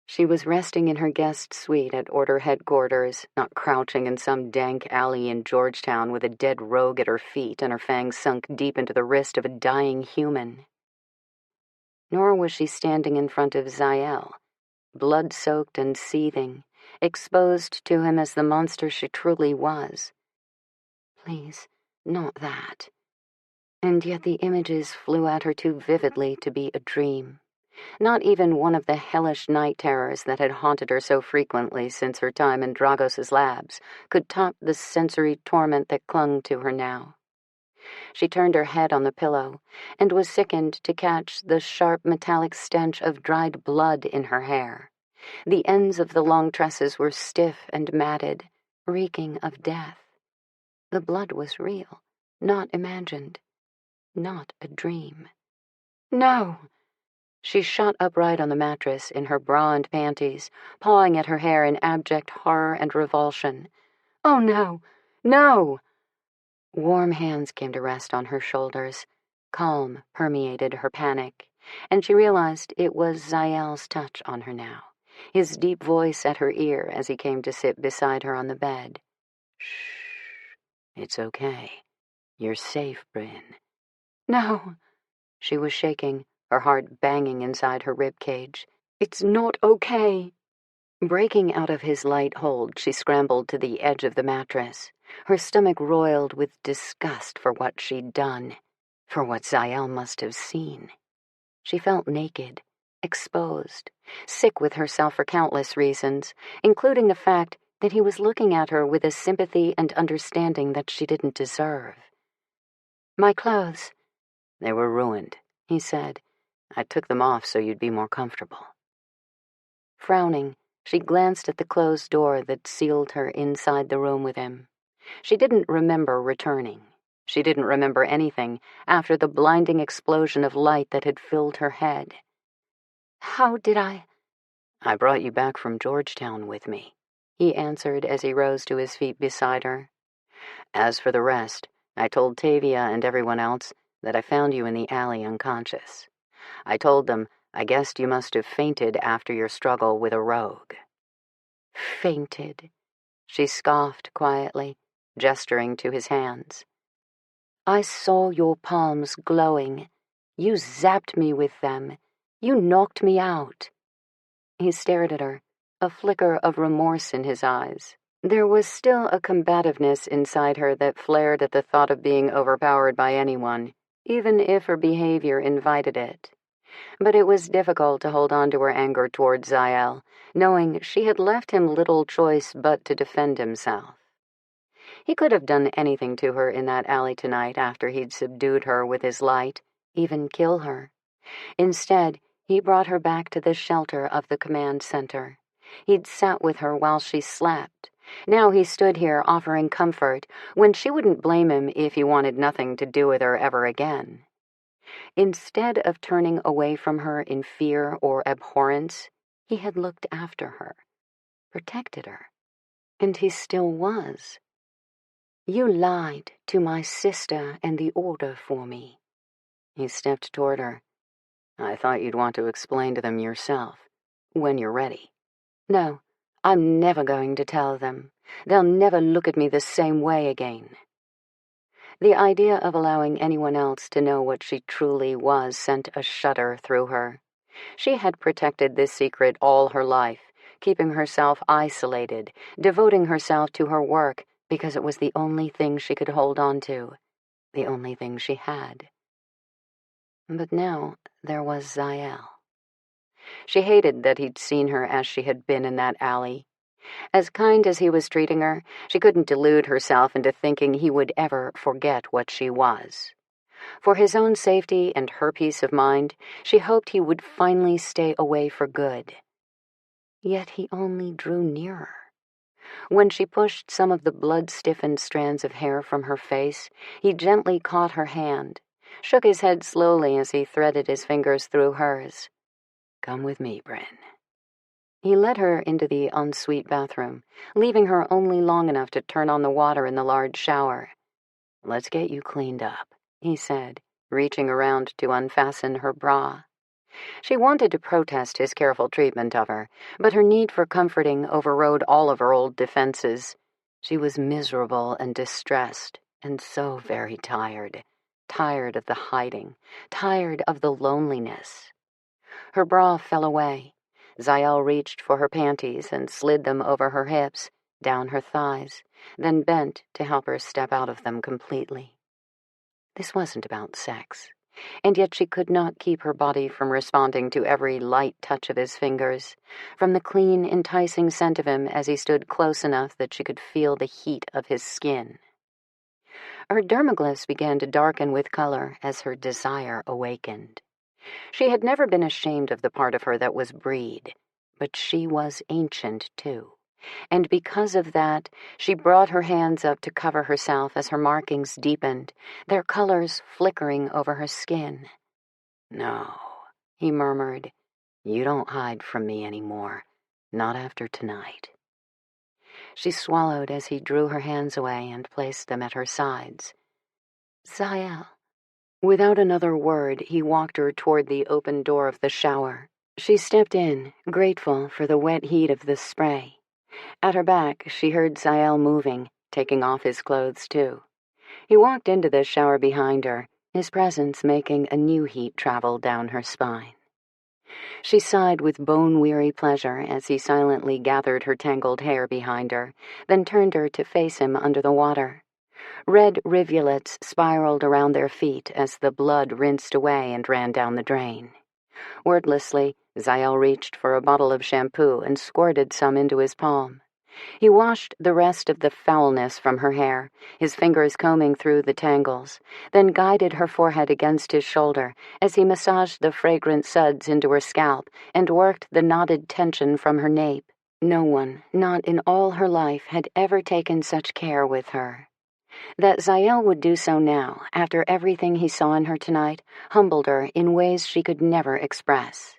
She was resting in her guest suite at Order headquarters, not crouching in some dank alley in Georgetown with a dead rogue at her feet and her fangs sunk deep into the wrist of a dying human. Nor was she standing in front of Zael, blood-soaked and seething, exposed to him as the monster she truly was. Please, not that. And yet the images flew at her too vividly to be a dream. Not even one of the hellish night terrors that had haunted her so frequently since her time in Dragos's labs could top the sensory torment that clung to her now. She turned her head on the pillow and was sickened to catch the sharp metallic stench of dried blood in her hair. The ends of the long tresses were stiff and matted, reeking of death. The blood was real, not imagined, not a dream. No! She shot upright on the mattress in her bra and panties, pawing at her hair in abject horror and revulsion. Oh, no! No! Warm hands came to rest on her shoulders. Calm permeated her panic, and she realized it was Zael's touch on her now, his deep voice at her ear as he came to sit beside her on the bed. "Shh. It's okay. You're safe, Bryn." "No." She was shaking, her heart banging inside her rib cage. "It's not okay." Breaking out of his light hold, she scrambled to the edge of the mattress. Her stomach roiled with disgust for what she'd done, for what Zael must have seen. She felt naked, exposed, sick with herself for countless reasons, including the fact that he was looking at her with a sympathy and understanding that she didn't deserve. "My clothes." "They were ruined," he said. "I took them off so you'd be more comfortable." Frowning, she glanced at the closed door that sealed her inside the room with him. She didn't remember returning. She didn't remember anything after the blinding explosion of light that had filled her head. "How did I?" "I brought you back from Georgetown with me," he answered as he rose to his feet beside her. "As for the rest, I told Tavia and everyone else that I found you in the alley unconscious. I told them I guessed you must have fainted after your struggle with a rogue." "Fainted," she scoffed quietly, gesturing to his hands. "I saw your palms glowing. You zapped me with them. You knocked me out." He stared at her, a flicker of remorse in his eyes. There was still a combativeness inside her that flared at the thought of being overpowered by anyone, even if her behavior invited it. But it was difficult to hold on to her anger toward Zael, knowing she had left him little choice but to defend himself. He could have done anything to her in that alley tonight after he'd subdued her with his light, even kill her. Instead, he brought her back to the shelter of the command center. He'd sat with her while she slept. Now he stood here offering comfort when she wouldn't blame him if he wanted nothing to do with her ever again. Instead of turning away from her in fear or abhorrence, he had looked after her, protected her, and he still was. "You lied to my sister and the Order for me." He stepped toward her. "I thought you'd want to explain to them yourself, when you're ready." "No, I'm never going to tell them. They'll never look at me the same way again." The idea of allowing anyone else to know what she truly was sent a shudder through her. She had protected this secret all her life, keeping herself isolated, devoting herself to her work because it was the only thing she could hold on to, the only thing she had. But now there was Zael. She hated that he'd seen her as she had been in that alley. As kind as he was treating her, she couldn't delude herself into thinking he would ever forget what she was. For his own safety and her peace of mind, she hoped he would finally stay away for good. Yet he only drew nearer. When she pushed some of the blood-stiffened strands of hair from her face, he gently caught her hand, shook his head slowly as he threaded his fingers through hers. "Come with me, Bryn." He led her into the ensuite bathroom, leaving her only long enough to turn on the water in the large shower. "Let's get you cleaned up," he said, reaching around to unfasten her bra. She wanted to protest his careful treatment of her, but her need for comforting overrode all of her old defenses. She was miserable and distressed, and so very tired. Tired of the hiding, tired of the loneliness. Her bra fell away. Zael reached for her panties and slid them over her hips, down her thighs, then bent to help her step out of them completely. This wasn't about sex, and yet she could not keep her body from responding to every light touch of his fingers, from the clean, enticing scent of him as he stood close enough that she could feel the heat of his skin. Her dermaglyphs began to darken with color as her desire awakened. She had never been ashamed of the part of her that was breed, but she was ancient, too, and because of that, she brought her hands up to cover herself as her markings deepened, their colors flickering over her skin. "No," he murmured, "you don't hide from me anymore, not after tonight." She swallowed as he drew her hands away and placed them at her sides. "Zael." Without another word, he walked her toward the open door of the shower. She stepped in, grateful for the wet heat of the spray. At her back, she heard Zael moving, taking off his clothes too. He walked into the shower behind her, his presence making a new heat travel down her spine. She sighed with bone-weary pleasure as he silently gathered her tangled hair behind her, then turned her to face him under the water. Red rivulets spiraled around their feet as the blood rinsed away and ran down the drain. Wordlessly, Zael reached for a bottle of shampoo and squirted some into his palm. He washed the rest of the foulness from her hair, his fingers combing through the tangles, then guided her forehead against his shoulder as he massaged the fragrant suds into her scalp and worked the knotted tension from her nape. No one, not in all her life, had ever taken such care with her. That Zael would do so now, after everything he saw in her tonight, humbled her in ways she could never express.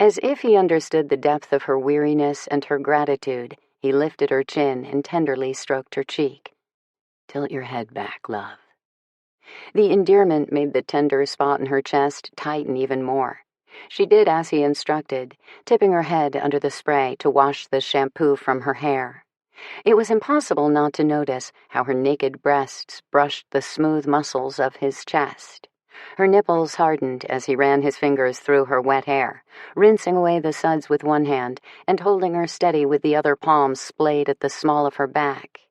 As if he understood the depth of her weariness and her gratitude, he lifted her chin and tenderly stroked her cheek. "Tilt your head back, love." The endearment made the tender spot in her chest tighten even more. She did as he instructed, tipping her head under the spray to wash the shampoo from her hair. It was impossible not to notice how her naked breasts brushed the smooth muscles of his chest. Her nipples hardened as he ran his fingers through her wet hair, rinsing away the suds with one hand and holding her steady with the other palm splayed at the small of her back.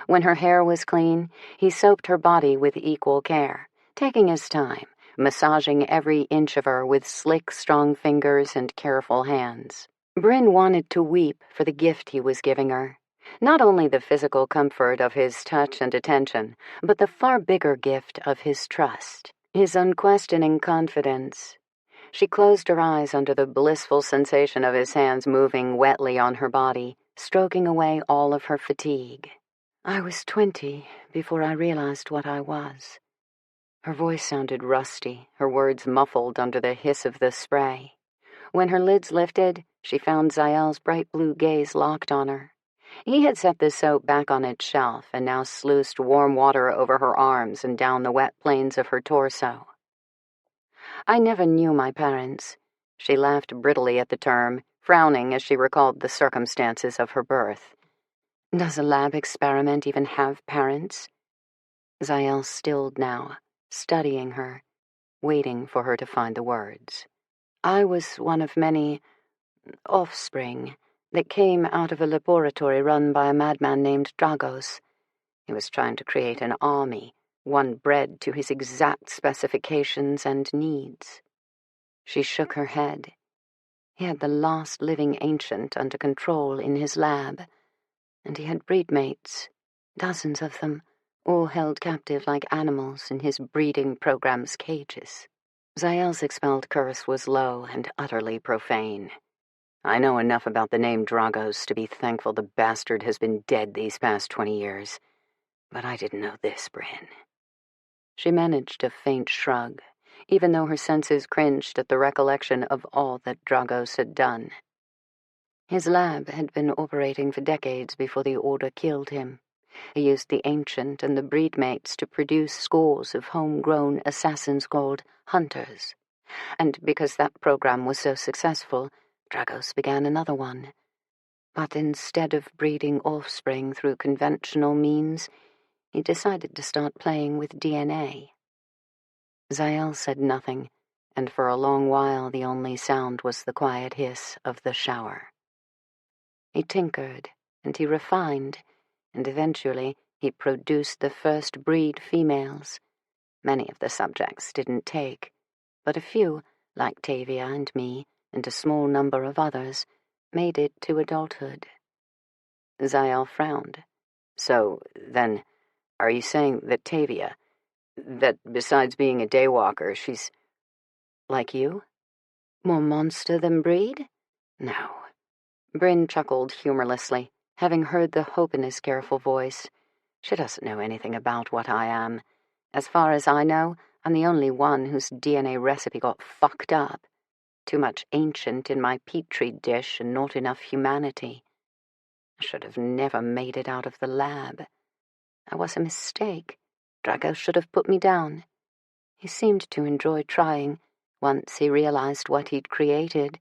When her hair was clean, he soaped her body with equal care, taking his time, massaging every inch of her with slick, strong fingers and careful hands. Bryn wanted to weep for the gift he was giving her. Not only the physical comfort of his touch and attention, but the far bigger gift of his trust, his unquestioning confidence. She closed her eyes under the blissful sensation of his hands moving wetly on her body, stroking away all of her fatigue. "I was 20 before I realized what I was." Her voice sounded rusty, her words muffled under the hiss of the spray. When her lids lifted, she found Zael's bright blue gaze locked on her. He had set the soap back on its shelf and now sluiced warm water over her arms and down the wet plains of her torso. "I never knew my parents." She laughed brittly at the term, frowning as she recalled the circumstances of her birth. "Does a lab experiment even have parents?" Zael stilled now, studying her, waiting for her to find the words. "I was one of many offspring that came out of a laboratory run by a madman named Dragos. He was trying to create an army, one bred to his exact specifications and needs." She shook her head. He had the last living ancient under control in his lab, and he had breedmates, dozens of them, all held captive like animals in his breeding program's cages. Zael's expelled curse was low and utterly profane. "I know enough about the name Dragos to be thankful the bastard has been dead these past 20 years. But I didn't know this, Bryn." She managed a faint shrug, even though her senses cringed at the recollection of all that Dragos had done. His lab had been operating for decades before the Order killed him. He used the Ancient and the breedmates to produce scores of homegrown assassins called Hunters. And because that program was so successful, Dragos began another one. But instead of breeding offspring through conventional means, he decided to start playing with DNA. Zael said nothing, and for a long while the only sound was the quiet hiss of the shower. He tinkered, and he refined, and eventually he produced the first breed females. Many of the subjects didn't take, but a few, like Tavia and me, and a small number of others, made it to adulthood. Zael frowned. "So, then, are you saying that Tavia, that besides being a daywalker, she's like you? More monster than breed?" "No." Bryn chuckled humorlessly, having heard the hope in his careful voice. "She doesn't know anything about what I am. As far as I know, I'm the only one whose DNA recipe got fucked up. Too much ancient in my petri dish and not enough humanity. I should have never made it out of the lab. I was a mistake. Drago should have put me down. He seemed to enjoy trying, once he realized what he'd created.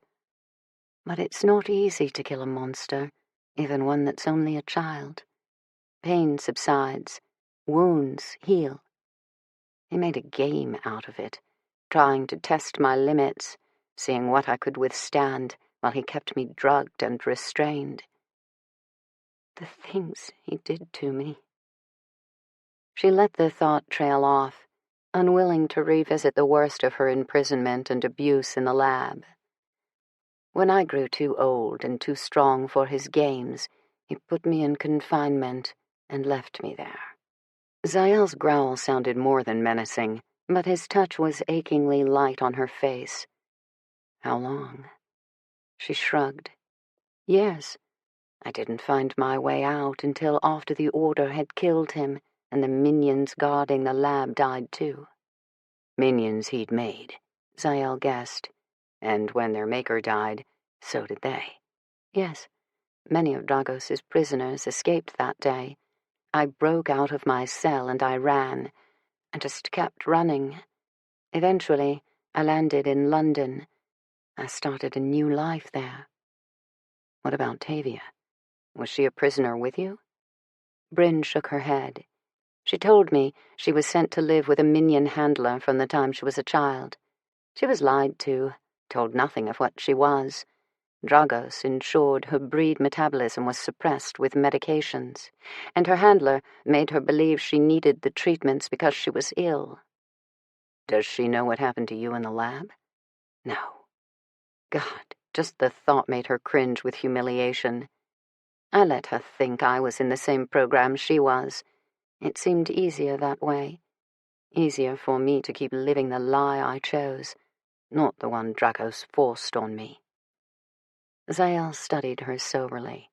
But it's not easy to kill a monster, even one that's only a child. Pain subsides, wounds heal. He made a game out of it, trying to test my limits, seeing what I could withstand while he kept me drugged and restrained. The things he did to me. She let the thought trail off, unwilling to revisit the worst of her imprisonment and abuse in the lab. When I grew too old and too strong for his games, he put me in confinement and left me there. Zael's growl sounded more than menacing, but his touch was achingly light on her face. How long? She shrugged. Years. I didn't find my way out until after the Order had killed him and the minions guarding the lab died too. Minions he'd made, Zael guessed, and when their maker died, so did they. Yes, many of Dragos's prisoners escaped that day. I broke out of my cell and I ran. I just kept running. Eventually, I landed in London. I started a new life there. What about Tavia? Was she a prisoner with you? Bryn shook her head. She told me she was sent to live with a minion handler from the time she was a child. She was lied to, told nothing of what she was. Dragos ensured her breed metabolism was suppressed with medications, and her handler made her believe she needed the treatments because she was ill. Does she know what happened to you in the lab? No. God, just the thought made her cringe with humiliation. I let her think I was in the same program she was. It seemed easier that way. Easier for me to keep living the lie I chose, not the one Dragos forced on me. Zael studied her soberly.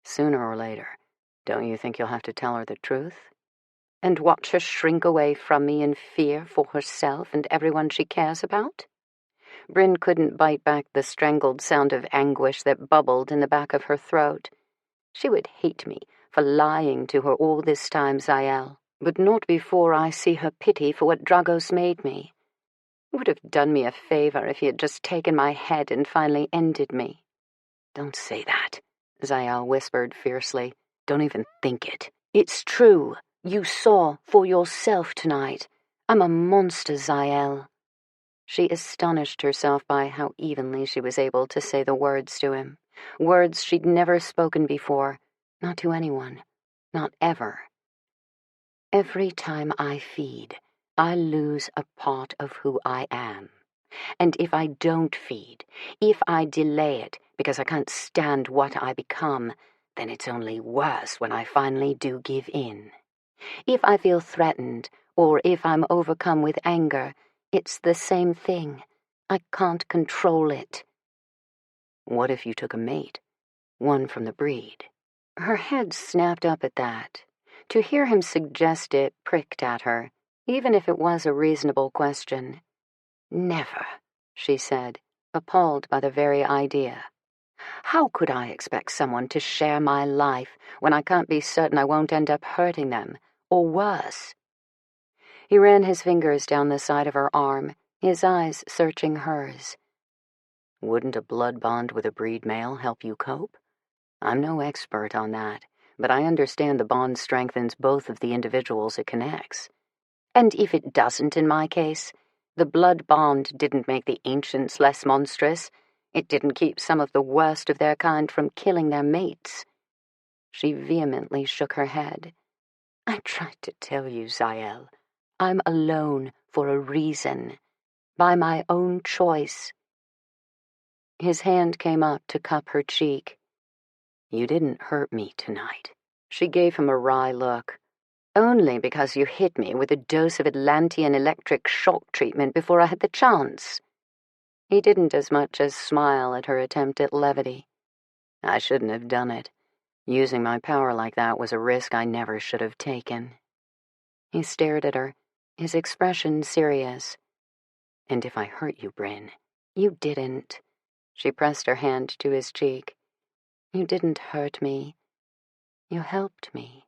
Sooner or later, don't you think you'll have to tell her the truth? And watch her shrink away from me in fear for herself and everyone she cares about? Bryn couldn't bite back the strangled sound of anguish that bubbled in the back of her throat. She would hate me for lying to her all this time, Zael, but not before I see her pity for what Dragos made me. It would have done me a favor if he had just taken my head and finally ended me. Don't say that, Zael whispered fiercely. Don't even think it. It's true. You saw for yourself tonight. I'm a monster, Zael. She astonished herself by how evenly she was able to say the words to him, words she'd never spoken before, not to anyone, not ever. Every time I feed, I lose a part of who I am. And if I don't feed, if I delay it because I can't stand what I become, then it's only worse when I finally do give in. If I feel threatened, or if I'm overcome with anger, it's the same thing. I can't control it. What if you took a mate, one from the breed? Her head snapped up at that. To hear him suggest it pricked at her, even if it was a reasonable question. Never, she said, appalled by the very idea. How could I expect someone to share my life when I can't be certain I won't end up hurting them, or worse? He ran his fingers down the side of her arm, his eyes searching hers. Wouldn't a blood bond with a breed male help you cope? I'm no expert on that, but I understand the bond strengthens both of the individuals it connects. And if it doesn't in my case, the blood bond didn't make the ancients less monstrous. It didn't keep some of the worst of their kind from killing their mates. She vehemently shook her head. I tried to tell you, Zael. I'm alone for a reason. By my own choice. His hand came up to cup her cheek. You didn't hurt me tonight. She gave him a wry look. Only because you hit me with a dose of Atlantean electric shock treatment before I had the chance. He didn't as much as smile at her attempt at levity. I shouldn't have done it. Using my power like that was a risk I never should have taken. He stared at her, his expression serious. And if I hurt you, Bryn, you didn't. She pressed her hand to his cheek. You didn't hurt me. You helped me.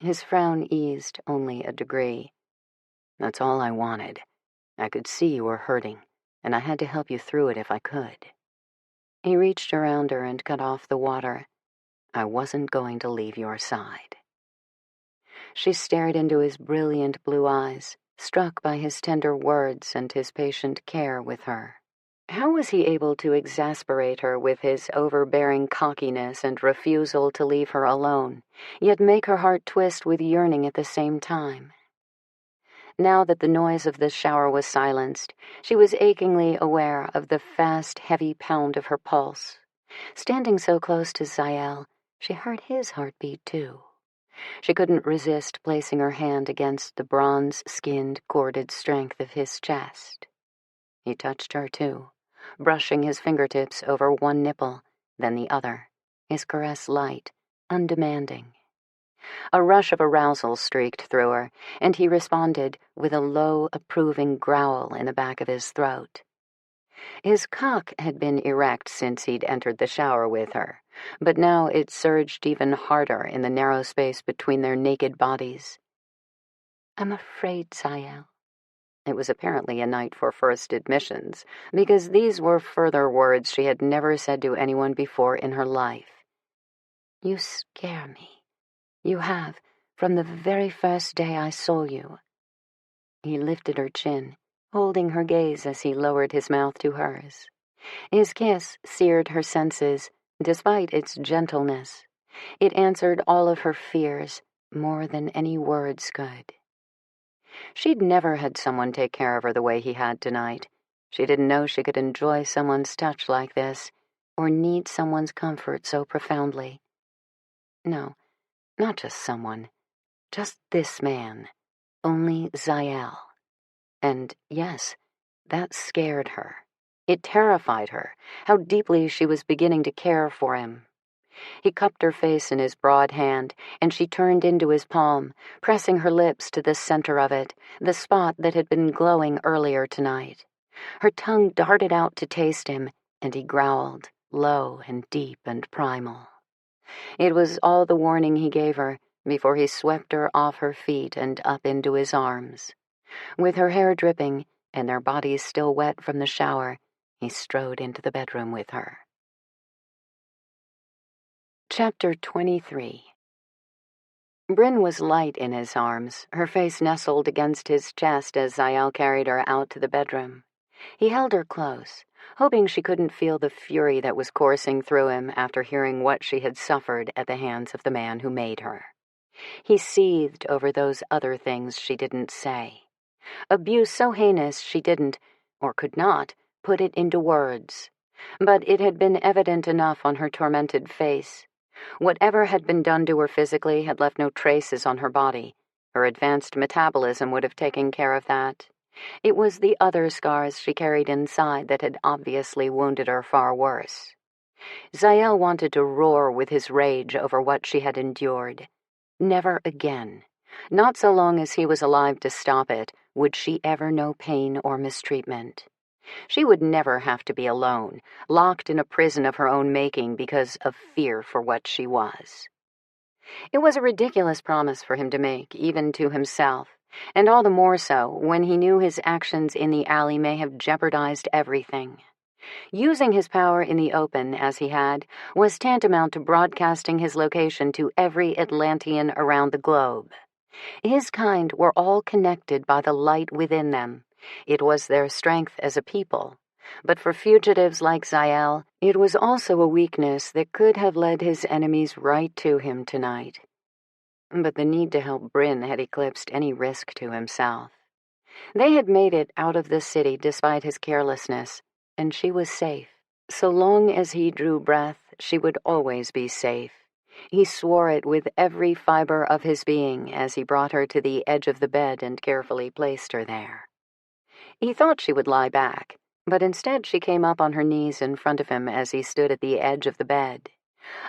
His frown eased only a degree. That's all I wanted. I could see you were hurting, and I had to help you through it if I could. He reached around her and cut off the water. I wasn't going to leave your side. She stared into his brilliant blue eyes, struck by his tender words and his patient care with her. How was he able to exasperate her with his overbearing cockiness and refusal to leave her alone, yet make her heart twist with yearning at the same time? Now that the noise of the shower was silenced, she was achingly aware of the fast, heavy pound of her pulse. Standing so close to Zael, she heard his heartbeat too. She couldn't resist placing her hand against the bronze-skinned, corded strength of his chest. He touched her too, brushing his fingertips over one nipple, then the other, his caress light, undemanding. A rush of arousal streaked through her, and he responded with a low, approving growl in the back of his throat. His cock had been erect since he'd entered the shower with her, but now it surged even harder in the narrow space between their naked bodies. "I'm afraid, Zael." It was apparently a night for first admissions, because these were further words she had never said to anyone before in her life. "You scare me. You have, from the very first day I saw you." He lifted her chin, holding her gaze as he lowered his mouth to hers. His kiss seared her senses, despite its gentleness. It answered all of her fears, more than any words could. She'd never had someone take care of her the way he had tonight. She didn't know she could enjoy someone's touch like this, or need someone's comfort so profoundly. No, not just someone. Just this man. Only Zael. And yes, that scared her. It terrified her, how deeply she was beginning to care for him. He cupped her face in his broad hand, and she turned into his palm, pressing her lips to the center of it, the spot that had been glowing earlier tonight. Her tongue darted out to taste him, and he growled, low and deep and primal. It was all the warning he gave her before he swept her off her feet and up into his arms. With her hair dripping and their bodies still wet from the shower, he strode into the bedroom with her. Chapter 23. Bryn was light in his arms, her face nestled against his chest as Zael carried her out to the bedroom. He held her close, hoping she couldn't feel the fury that was coursing through him after hearing what she had suffered at the hands of the man who made her. He seethed over those other things she didn't say. Abuse so heinous she didn't, or could not, put it into words. But it had been evident enough on her tormented face. Whatever had been done to her physically had left no traces on her body. Her advanced metabolism would have taken care of that. It was the other scars she carried inside that had obviously wounded her far worse. Zael wanted to roar with his rage over what she had endured. Never again, not so long as he was alive to stop it, would she ever know pain or mistreatment. She would never have to be alone, locked in a prison of her own making because of fear for what she was. It was a ridiculous promise for him to make, even to himself, and all the more so when he knew his actions in the alley may have jeopardized everything. Using his power in the open, as he had, was tantamount to broadcasting his location to every Atlantean around the globe. His kind were all connected by the light within them. It was their strength as a people. But for fugitives like Zael, it was also a weakness that could have led his enemies right to him tonight. But the need to help Bryn had eclipsed any risk to himself. They had made it out of the city despite his carelessness, and she was safe. So long as he drew breath, she would always be safe. He swore it with every fiber of his being as he brought her to the edge of the bed and carefully placed her there. He thought she would lie back, but instead she came up on her knees in front of him as he stood at the edge of the bed.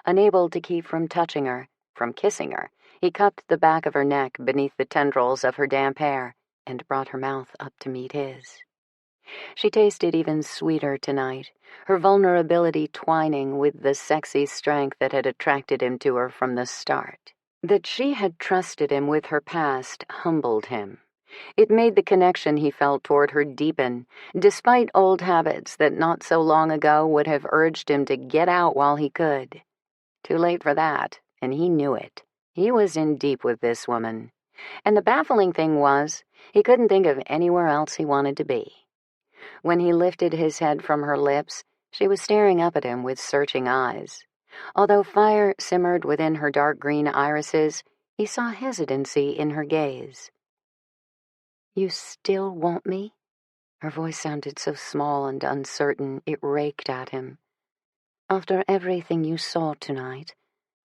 Unable to keep from touching her, from kissing her, he cupped the back of her neck beneath the tendrils of her damp hair and brought her mouth up to meet his. She tasted even sweeter tonight, her vulnerability twining with the sexy strength that had attracted him to her from the start. That she had trusted him with her past humbled him. It made the connection he felt toward her deepen, despite old habits that not so long ago would have urged him to get out while he could. Too late for that, and he knew it. He was in deep with this woman. And the baffling thing was, he couldn't think of anywhere else he wanted to be. When he lifted his head from her lips, she was staring up at him with searching eyes. Although fire simmered within her dark green irises, he saw hesitancy in her gaze. "You still want me?" Her voice sounded so small and uncertain it raked at him. "After everything you saw tonight,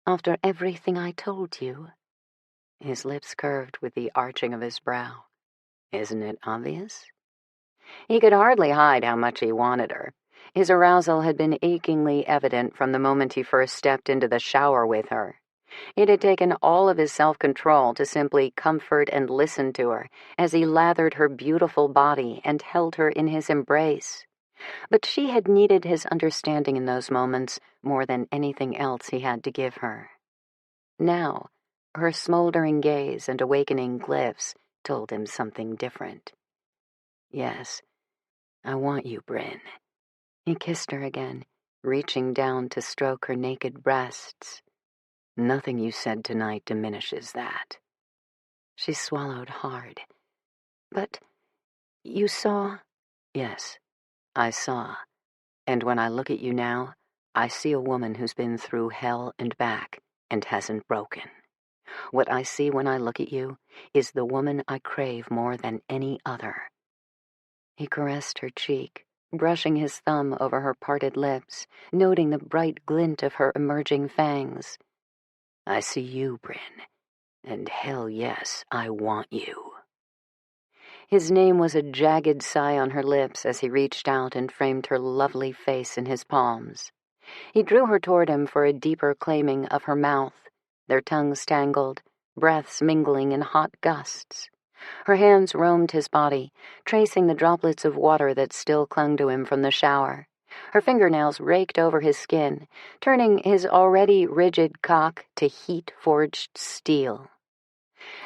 after everything I told you?" His lips curved with the arching of his brow. "Isn't it obvious?" He could hardly hide how much he wanted her. His arousal had been achingly evident from the moment he first stepped into the shower with her. It had taken all of his self-control to simply comfort and listen to her as he lathered her beautiful body and held her in his embrace. But she had needed his understanding in those moments more than anything else he had to give her. Now, her smoldering gaze and awakening glyphs told him something different. "Yes, I want you, Bryn." He kissed her again, reaching down to stroke her naked breasts. "Nothing you said tonight diminishes that." She swallowed hard. "But you saw—" "Yes, I saw. And when I look at you now, I see a woman who's been through hell and back and hasn't broken. What I see when I look at you is the woman I crave more than any other." He caressed her cheek, brushing his thumb over her parted lips, noting the bright glint of her emerging fangs. "I see you, Bryn, and hell yes, I want you." His name was a jagged sigh on her lips as he reached out and framed her lovely face in his palms. He drew her toward him for a deeper claiming of her mouth, their tongues tangled, breaths mingling in hot gusts. Her hands roamed his body, tracing the droplets of water that still clung to him from the shower. Her fingernails raked over his skin, turning his already rigid cock to heat-forged steel.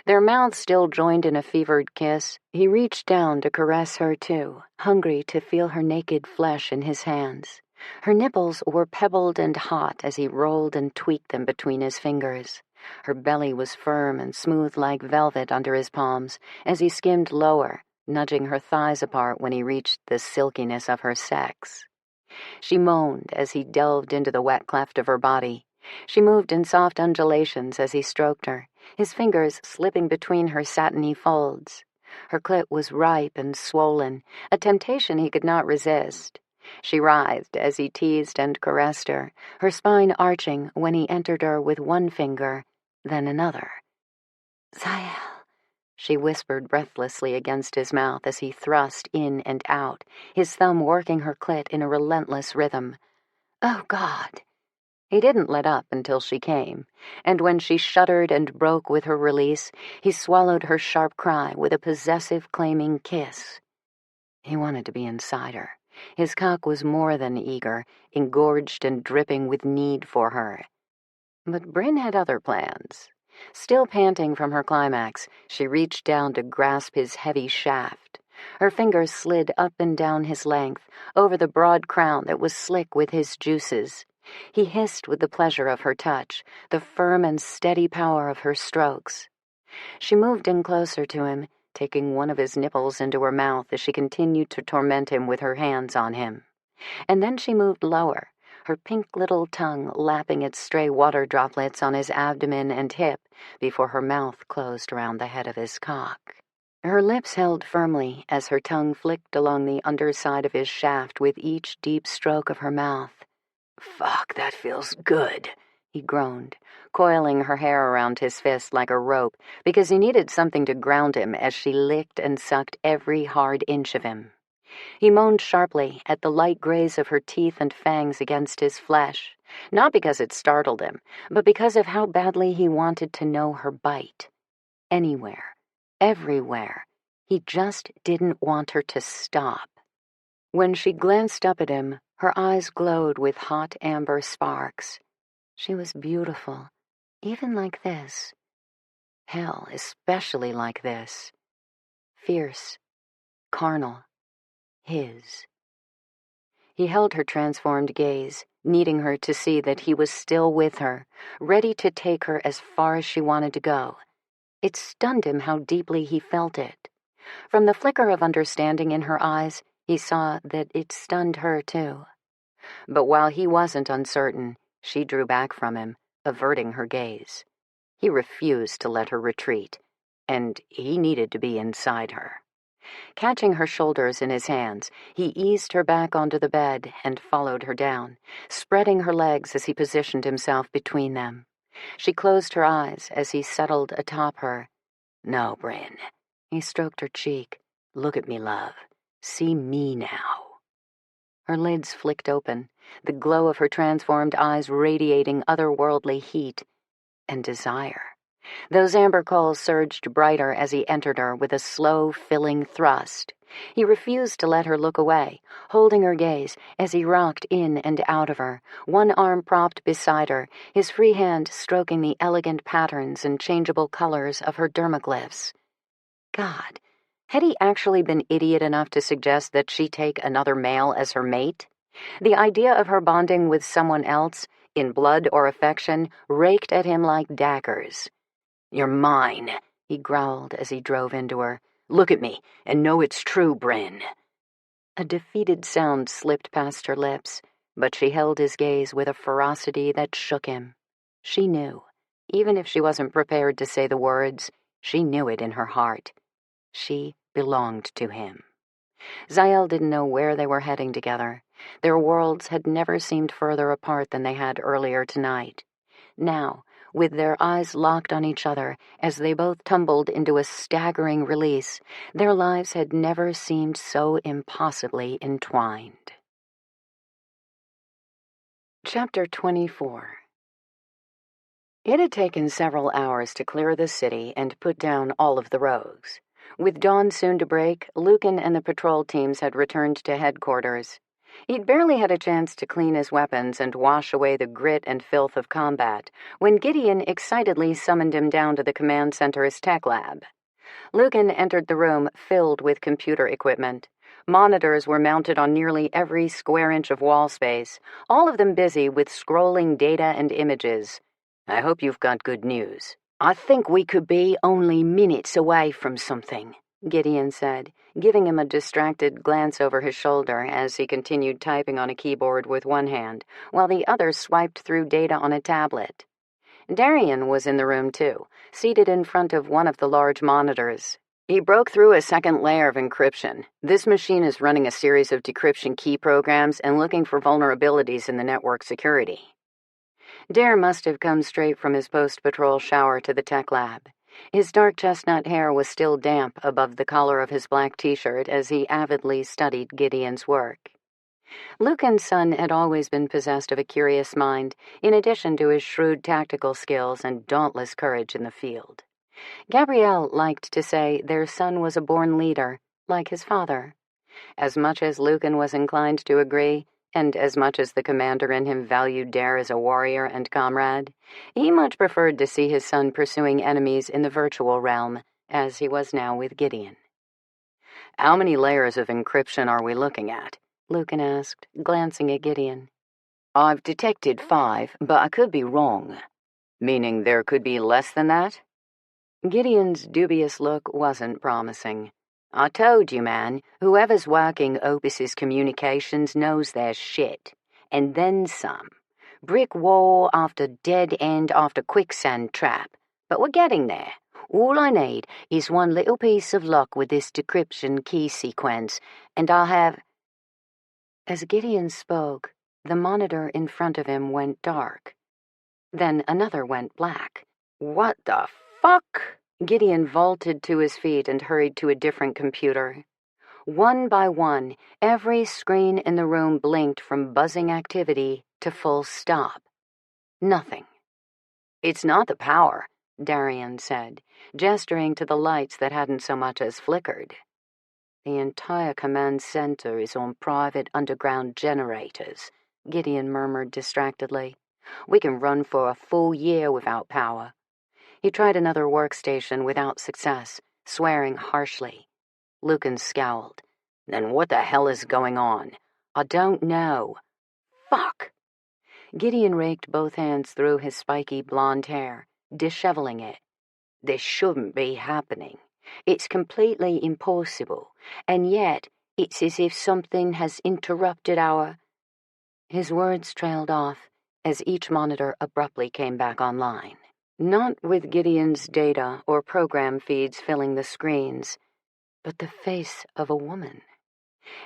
Their mouths still joined in a fevered kiss, he reached down to caress her too, hungry to feel her naked flesh in his hands. Her nipples were pebbled and hot as he rolled and tweaked them between his fingers. Her belly was firm and smooth like velvet under his palms as he skimmed lower, nudging her thighs apart when he reached the silkiness of her sex. She moaned as he delved into the wet cleft of her body. She moved in soft undulations as he stroked her, his fingers slipping between her satiny folds. Her clit was ripe and swollen, a temptation he could not resist. She writhed as he teased and caressed her, her spine arching when he entered her with one finger, then another. "Zael," she whispered breathlessly against his mouth as he thrust in and out, his thumb working her clit in a relentless rhythm. "Oh, God." He didn't let up until she came, and when she shuddered and broke with her release, he swallowed her sharp cry with a possessive claiming kiss. He wanted to be inside her. His cock was more than eager, engorged and dripping with need for her. But Bryn had other plans. Still panting from her climax, she reached down to grasp his heavy shaft. Her fingers slid up and down his length, over the broad crown that was slick with his juices. He hissed with the pleasure of her touch, the firm and steady power of her strokes. She moved in closer to him, taking one of his nipples into her mouth as she continued to torment him with her hands on him. And then she moved lower, her pink little tongue lapping its stray water droplets on his abdomen and hip before her mouth closed around the head of his cock. Her lips held firmly as her tongue flicked along the underside of his shaft with each deep stroke of her mouth. "Fuck, that feels good," he groaned, coiling her hair around his fist like a rope because he needed something to ground him as she licked and sucked every hard inch of him. He moaned sharply at the light graze of her teeth and fangs against his flesh, not because it startled him, but because of how badly he wanted to know her bite. Anywhere, everywhere. He just didn't want her to stop. When she glanced up at him, her eyes glowed with hot amber sparks. She was beautiful, even like this. Hell, especially like this. Fierce, carnal, his. He held her transformed gaze, needing her to see that he was still with her, ready to take her as far as she wanted to go. It stunned him how deeply he felt it. From the flicker of understanding in her eyes, he saw that it stunned her too. But while he wasn't uncertain, she drew back from him, averting her gaze. He refused to let her retreat, and he needed to be inside her. Catching her shoulders in his hands, he eased her back onto the bed and followed her down, spreading her legs as he positioned himself between them. She closed her eyes as he settled atop her. "No, Bryn." He stroked her cheek. "Look at me, love. See me now." Her lids flicked open, the glow of her transformed eyes radiating otherworldly heat and desire. Those amber coals surged brighter as he entered her with a slow, filling thrust. He refused to let her look away, holding her gaze as he rocked in and out of her, one arm propped beside her, his free hand stroking the elegant patterns and changeable colors of her dermaglyphs. God, had he actually been idiot enough to suggest that she take another male as her mate? The idea of her bonding with someone else, in blood or affection, raked at him like daggers. "You're mine," he growled as he drove into her. "Look at me, and know it's true, Bryn." A defeated sound slipped past her lips, but she held his gaze with a ferocity that shook him. She knew. Even if she wasn't prepared to say the words, she knew it in her heart. She belonged to him. Zael didn't know where they were heading together. Their worlds had never seemed further apart than they had earlier tonight. Now, with their eyes locked on each other as they both tumbled into a staggering release, their lives had never seemed so impossibly entwined. Chapter 24. It had taken several hours to clear the city and put down all of the rogues. With dawn soon to break, Lucan and the patrol teams had returned to headquarters. He'd barely had a chance to clean his weapons and wash away the grit and filth of combat when Gideon excitedly summoned him down to the command center's tech lab. Lucan entered the room filled with computer equipment. Monitors were mounted on nearly every square inch of wall space, all of them busy with scrolling data and images. "I hope you've got good news." "I think we could be only minutes away from something," Gideon said, giving him a distracted glance over his shoulder as he continued typing on a keyboard with one hand, while the other swiped through data on a tablet. Darian was in the room too, seated in front of one of the large monitors. "He broke through a second layer of encryption. This machine is running a series of decryption key programs and looking for vulnerabilities in the network security." Dare must have come straight from his post-patrol shower to the tech lab. His dark chestnut hair was still damp above the collar of his black t-shirt as he avidly studied Gideon's work. Lucan's son had always been possessed of a curious mind, in addition to his shrewd tactical skills and dauntless courage in the field. Gabrielle liked to say their son was a born leader, like his father. As much as Lucan was inclined to agree, and as much as the commander in him valued Dare as a warrior and comrade, he much preferred to see his son pursuing enemies in the virtual realm, as he was now with Gideon. "How many layers of encryption are we looking at?" Lucan asked, glancing at Gideon. "I've detected 5, but I could be wrong." "Meaning there could be less than that?" Gideon's dubious look wasn't promising. "I told you, man, whoever's working Opus's communications knows their shit. And then some. Brick wall after dead end after quicksand trap. But we're getting there. All I need is one little piece of luck with this decryption key sequence, and I'll have..." As Gideon spoke, the monitor in front of him went dark. Then another went black. "What the fuck?" Gideon vaulted to his feet and hurried to a different computer. One by one, every screen in the room blinked from buzzing activity to full stop. Nothing. "It's not the power," Darian said, gesturing to the lights that hadn't so much as flickered. "The entire command center is on private underground generators," Gideon murmured distractedly. "We can run for a full year without power." He tried another workstation without success, swearing harshly. Lucan scowled. "Then what the hell is going on?" "I don't know." "Fuck!" Gideon raked both hands through his spiky blonde hair, disheveling it. This shouldn't be happening. It's completely impossible, and yet it's as if something has interrupted our—" His words trailed off as each monitor abruptly came back online. Not with Gideon's data or program feeds filling the screens, but the face of a woman.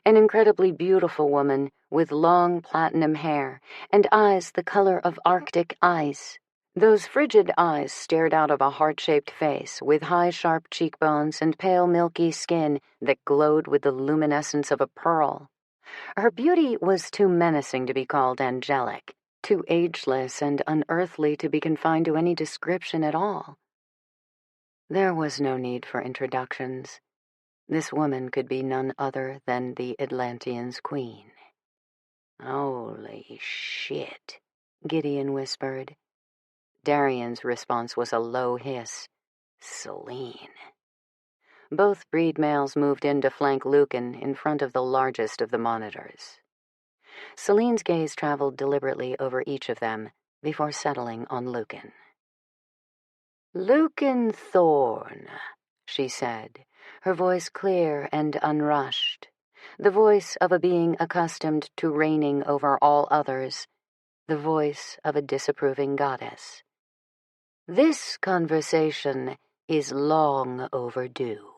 An incredibly beautiful woman with long platinum hair and eyes the color of Arctic ice. Those frigid eyes stared out of a heart-shaped face with high, sharp cheekbones and pale, milky skin that glowed with the luminescence of a pearl. Her beauty was too menacing to be called angelic, too ageless and unearthly to be confined to any description at all. There was no need for introductions. This woman could be none other than the Atlanteans' queen. "Holy shit," Gideon whispered. Darian's response was a low hiss. "Selene." Both breed males moved in to flank Lucan in front of the largest of the monitors. Selene's gaze traveled deliberately over each of them before settling on Lucan. "Lucan Thorne," she said, her voice clear and unrushed, the voice of a being accustomed to reigning over all others, the voice of a disapproving goddess. "This conversation is long overdue.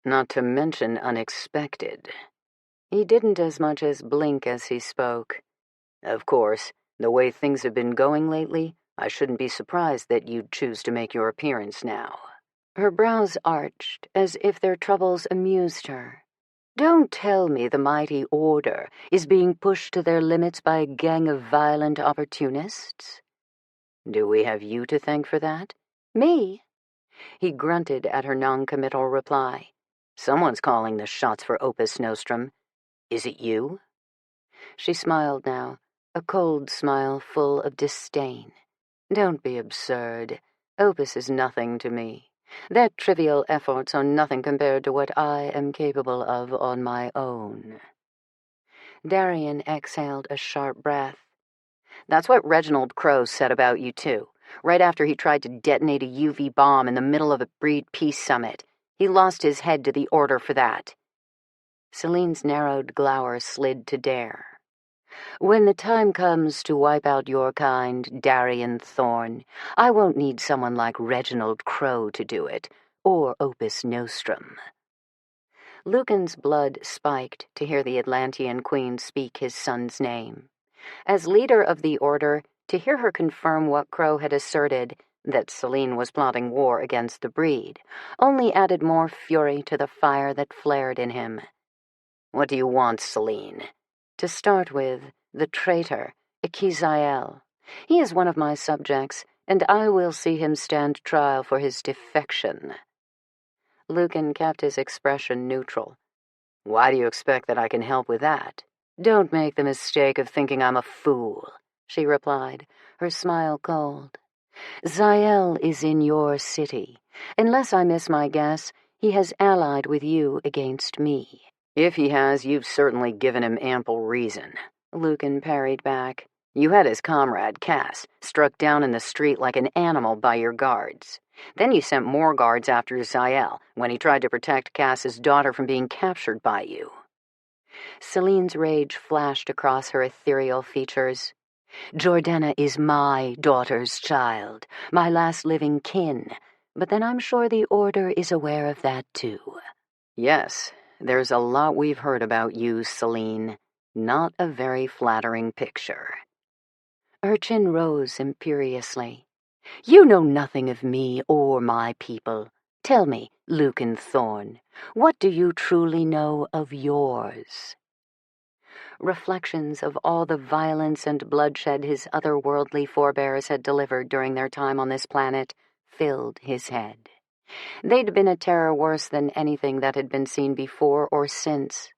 Not to mention unexpected." He didn't as much as blink as he spoke. "Of course, the way things have been going lately, I shouldn't be surprised that you'd choose to make your appearance now." Her brows arched as if their troubles amused her. "Don't tell me the mighty Order is being pushed to their limits by a gang of violent opportunists." "Do we have you to thank for that?" "Me?" He grunted at her non-committal reply. "Someone's calling the shots for Opus Nostrum. Is it you?" She smiled now, a cold smile full of disdain. "Don't be absurd. Opus is nothing to me. Their trivial efforts are nothing compared to what I am capable of on my own." Darian exhaled a sharp breath. "That's what Reginald Crowe said about you, too. Right after he tried to detonate a UV bomb in the middle of a Breed Peace Summit. He lost his head to the Order for that." Selene's narrowed glower slid to Dare. "When the time comes to wipe out your kind, Darian Thorne, I won't need someone like Reginald Crowe to do it, or Opus Nostrum." Lucan's blood spiked to hear the Atlantean queen speak his son's name. As leader of the Order, to hear her confirm what Crowe had asserted, that Selene was plotting war against the breed, only added more fury to the fire that flared in him. "What do you want, Selene?" "To start with, the traitor, Ikizael. He is one of my subjects, and I will see him stand trial for his defection." Lucan kept his expression neutral. "Why do you expect that I can help with that?" "Don't make the mistake of thinking I'm a fool," she replied, her smile cold. "Zael is in your city. Unless I miss my guess, he has allied with you against me." "If he has, you've certainly given him ample reason," Lucan parried back. "You had his comrade, Cass, struck down in the street like an animal by your guards. Then you sent more guards after Zael when he tried to protect Cass's daughter from being captured by you." Selene's rage flashed across her ethereal features. "Jordana is my daughter's child, my last living kin, but then I'm sure the Order is aware of that too." "Yes, there's a lot we've heard about you, Selene. Not a very flattering picture." Her chin rose imperiously. "You know nothing of me or my people. Tell me, Lucan Thorne, what do you truly know of yours?" Reflections of all the violence and bloodshed his otherworldly forebears had delivered during their time on this planet filled his head. They'd been a terror worse than anything that had been seen before or since.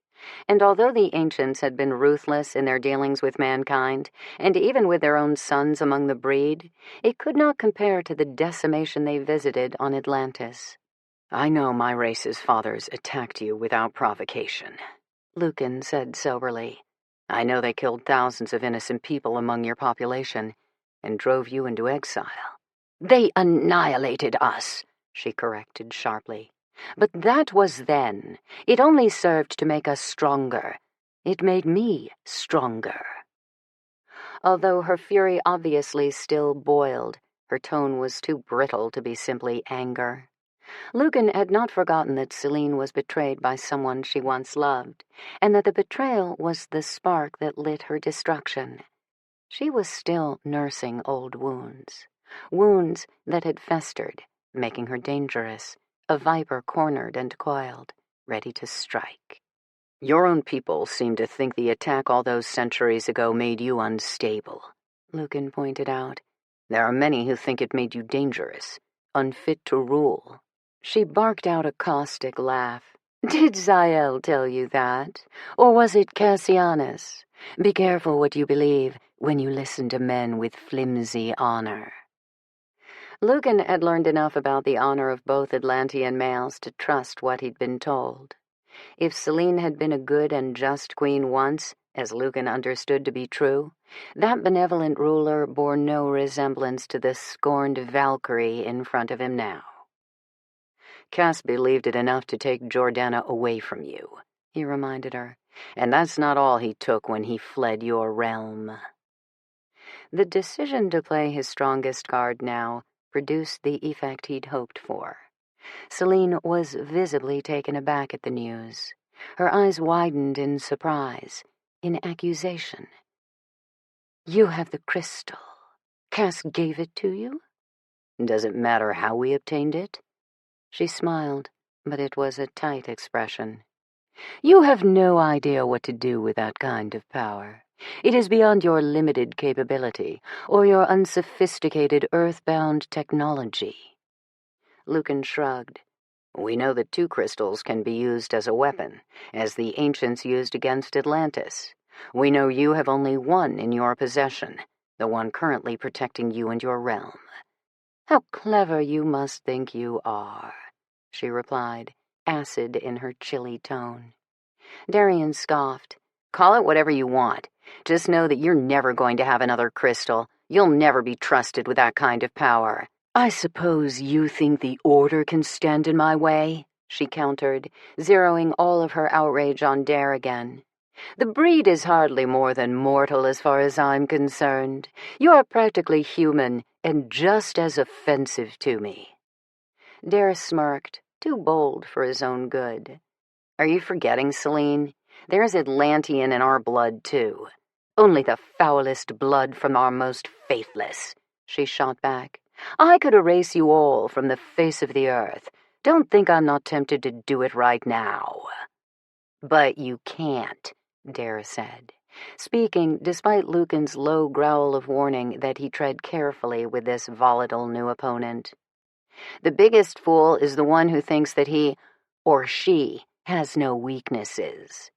And although the ancients had been ruthless in their dealings with mankind, and even with their own sons among the breed, it could not compare to the decimation they visited on Atlantis. "I know my race's fathers attacked you without provocation," Lucan said soberly. "I know they killed thousands of innocent people among your population and drove you into exile." "They annihilated us," she corrected sharply. But that was then. It only served to make us stronger. It made me stronger. Although her fury obviously still boiled, her tone was too brittle to be simply anger. Lucan had not forgotten that Celine was betrayed by someone she once loved, and that the betrayal was the spark that lit her destruction. She was still nursing old wounds, wounds that had festered, making her dangerous, a viper cornered and coiled, ready to strike. Your own people seem to think the attack all those centuries ago made you unstable, Lucan pointed out. There are many who think it made you dangerous, unfit to rule. She barked out a caustic laugh. Did Zael tell you that? Or was it Cassianus? Be careful what you believe when you listen to men with flimsy honor. Lucan had learned enough about the honor of both Atlantean males to trust what he'd been told. If Celine had been a good and just queen once, as Lucan understood to be true, that benevolent ruler bore no resemblance to the scorned Valkyrie in front of him now. Cass believed it enough to take Jordana away from you, he reminded her, and that's not all he took when he fled your realm. The decision to play his strongest card now produced the effect he'd hoped for. Celine was visibly taken aback at the news. Her eyes widened in surprise, in accusation. You have the crystal. Cass gave it to you? Does it matter how we obtained it? She smiled, but it was a tight expression. You have no idea what to do with that kind of power. It is beyond your limited capability, or your unsophisticated earthbound technology. Lucan shrugged. We know that 2 crystals can be used as a weapon, as the ancients used against Atlantis. We know you have only 1 in your possession, the one currently protecting you and your realm. How clever you must think you are, she replied, acid in her chilly tone. Darian scoffed. Call it whatever you want. Just know that you're never going to have another crystal. You'll never be trusted with that kind of power. I suppose you think the Order can stand in my way, she countered, zeroing all of her outrage on Dare again. The breed is hardly more than mortal as far as I'm concerned. You are practically human and just as offensive to me. Dare smirked, too bold for his own good. Are you forgetting, Celine? There's Atlantean in our blood, too. Only the foulest blood from our most faithless, she shot back. I could erase you all from the face of the earth. Don't think I'm not tempted to do it right now. But you can't, Dare said, speaking despite Lucan's low growl of warning that he tread carefully with this volatile new opponent. The biggest fool is the one who thinks that he, or she, has no weaknesses.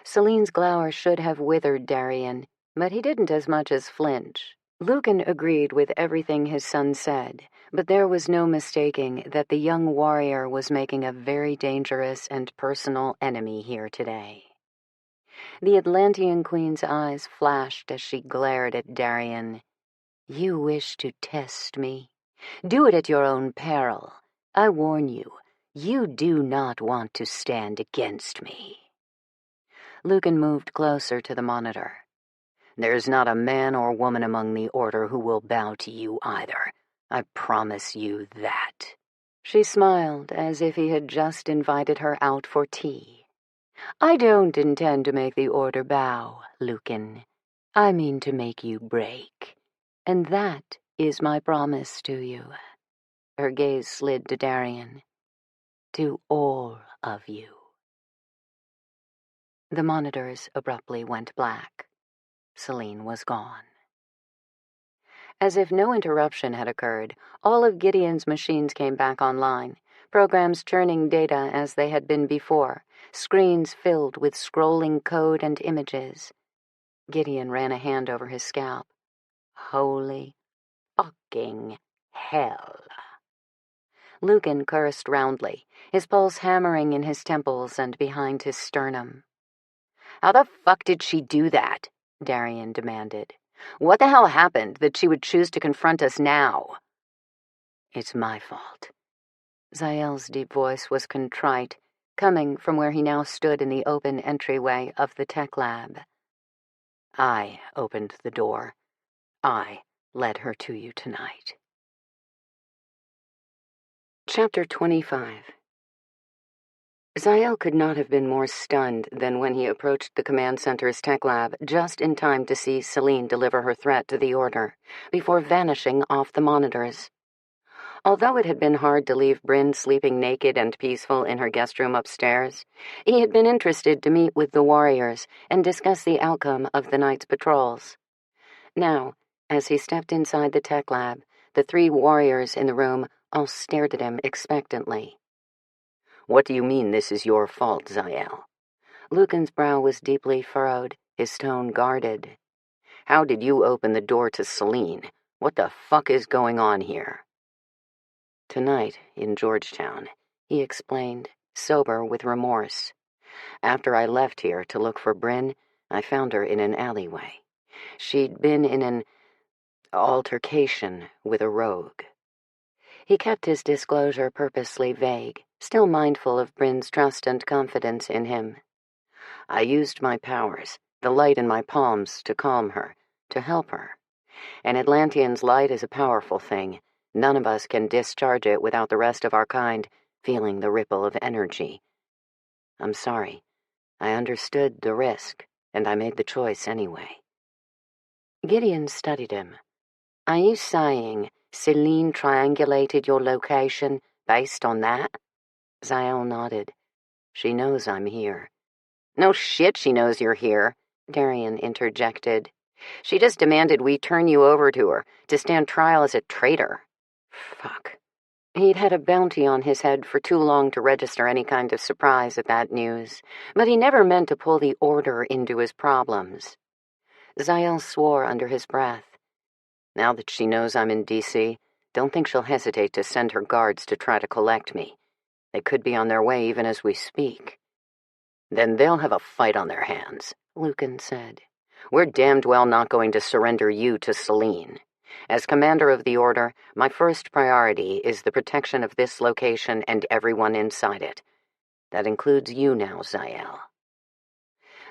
Celine's glower should have withered Darian, but he didn't as much as flinch. Lucan agreed with everything his son said, but there was no mistaking that the young warrior was making a very dangerous and personal enemy here today. The Atlantean queen's eyes flashed as she glared at Darian. You wish to test me? Do it at your own peril. I warn you, you do not want to stand against me. Lucan moved closer to the monitor. There's not a man or woman among the Order who will bow to you either. I promise you that. She smiled as if he had just invited her out for tea. I don't intend to make the Order bow, Lucan. I mean to make you break. And that is my promise to you. Her gaze slid to Darian. To all of you. The monitors abruptly went black. Celine was gone. As if no interruption had occurred, all of Gideon's machines came back online, programs churning data as they had been before, screens filled with scrolling code and images. Gideon ran a hand over his scalp. Holy fucking hell. Lucan cursed roundly, his pulse hammering in his temples and behind his sternum. How the fuck did she do that? Darian demanded. What the hell happened that she would choose to confront us now? It's my fault. Zael's deep voice was contrite, coming from where he now stood in the open entryway of the tech lab. I opened the door. I led her to you tonight. Chapter 25. Zael could not have been more stunned than when he approached the command center's tech lab just in time to see Celine deliver her threat to the Order, before vanishing off the monitors. Although it had been hard to leave Bryn sleeping naked and peaceful in her guest room upstairs, he had been interested to meet with the warriors and discuss the outcome of the night's patrols. Now, as he stepped inside the tech lab, the 3 warriors in the room all stared at him expectantly. What do you mean this is your fault, Zael? Lucan's brow was deeply furrowed, his tone guarded. How did you open the door to Celine? What the fuck is going on here? Tonight, in Georgetown, he explained, sober with remorse. After I left here to look for Bryn, I found her in an alleyway. She'd been in an altercation with a rogue. He kept his disclosure purposely vague, still mindful of Bryn's trust and confidence in him. I used my powers, the light in my palms, to calm her, to help her. An Atlantean's light is a powerful thing. None of us can discharge it without the rest of our kind feeling the ripple of energy. I'm sorry. I understood the risk, and I made the choice anyway. Gideon studied him. Are you saying Celine triangulated your location based on that? Zael nodded. She knows I'm here. No shit she knows you're here, Darian interjected. She just demanded we turn you over to her to stand trial as a traitor. Fuck. He'd had a bounty on his head for too long to register any kind of surprise at that news, but he never meant to pull the Order into his problems. Zael swore under his breath. Now that she knows I'm in D.C., don't think she'll hesitate to send her guards to try to collect me. They could be on their way even as we speak. Then they'll have a fight on their hands, Lucan said. We're damned well not going to surrender you to Celine. As commander of the Order, my first priority is the protection of this location and everyone inside it. That includes you now, Zael.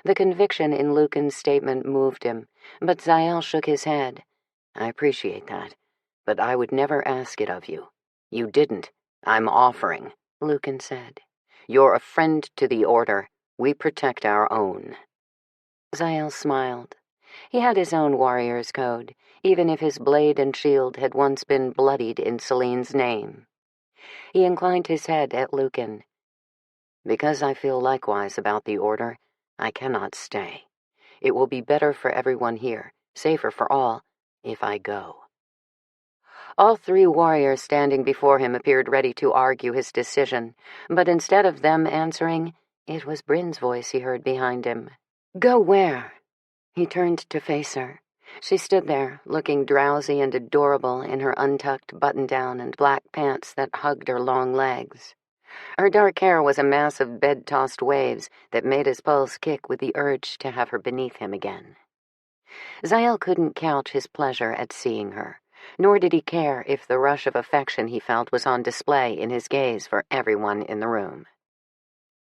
The conviction in Lucan's statement moved him, but Zael shook his head. I appreciate that, but I would never ask it of you. You didn't. I'm offering, Lucan said. You're a friend to the Order. We protect our own. Zael smiled. He had his own warrior's code, even if his blade and shield had once been bloodied in Celine's name. He inclined his head at Lucan. Because I feel likewise about the Order, I cannot stay. It will be better for everyone here, safer for all, if I go. All 3 warriors standing before him appeared ready to argue his decision, but instead of them answering, it was Bryn's voice he heard behind him. Go where? He turned to face her. She stood there, looking drowsy and adorable in her untucked button-down and black pants that hugged her long legs. Her dark hair was a mass of bed-tossed waves that made his pulse kick with the urge to have her beneath him again. Zael couldn't couch his pleasure at seeing her, nor did he care if the rush of affection he felt was on display in his gaze for everyone in the room.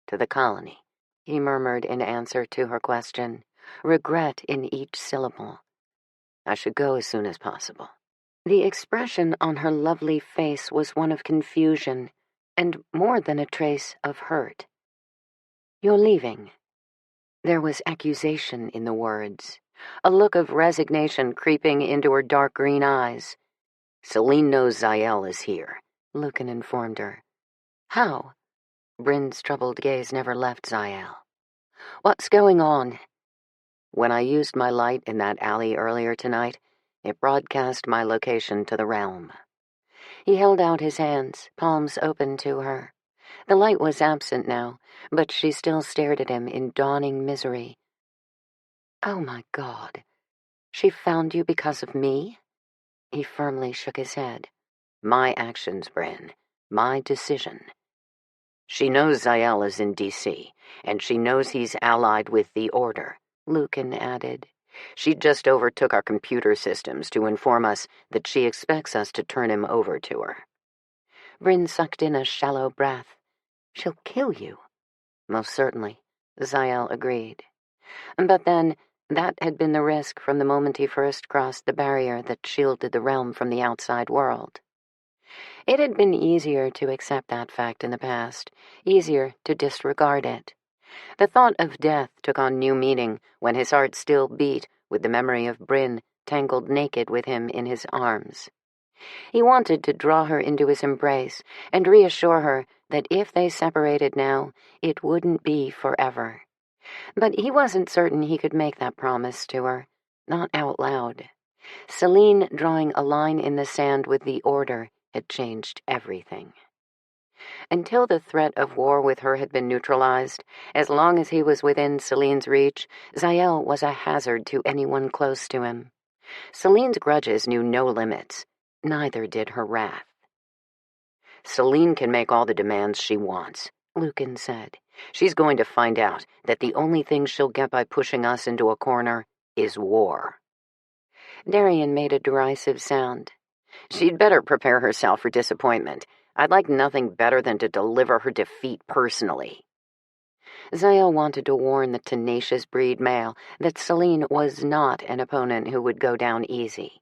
To the colony, he murmured in answer to her question, regret in each syllable. I should go as soon as possible. The expression on her lovely face was one of confusion, and more than a trace of hurt. You're leaving. There was accusation in the words, a look of resignation creeping into her dark green eyes. Celine knows Zael is here, Lucan informed her. How? Bryn's troubled gaze never left Zael. What's going on? When I used my light in that alley earlier tonight, it broadcast my location to the realm. He held out his hands, palms open to her. The light was absent now, but she still stared at him in dawning misery. Oh my God. She found you because of me? He firmly shook his head. My actions, Bryn. My decision. She knows Zael is in D.C., and she knows he's allied with the Order, Lucan added. She just overtook our computer systems to inform us that she expects us to turn him over to her. Bryn sucked in a shallow breath. "She'll kill you." "Most certainly," Zael agreed. But then, that had been the risk from the moment he first crossed the barrier that shielded the realm from the outside world. It had been easier to accept that fact in the past, easier to disregard it. The thought of death took on new meaning when his heart still beat with the memory of Bryn tangled naked with him in his arms. He wanted to draw her into his embrace and reassure her that if they separated now, it wouldn't be forever. But he wasn't certain he could make that promise to her, not out loud. Celine drawing a line in the sand with the Order had changed everything. Until the threat of war with her had been neutralized, as long as he was within Celine's reach, Zael was a hazard to anyone close to him. Celine's grudges knew no limits. Neither did her wrath. "Celine can make all the demands she wants," Lucan said. "She's going to find out that the only thing she'll get by pushing us into a corner is war." Darian made a derisive sound. "She'd better prepare herself for disappointment. I'd like nothing better than to deliver her defeat personally." Zael wanted to warn the tenacious breed male that Celine was not an opponent who would go down easy.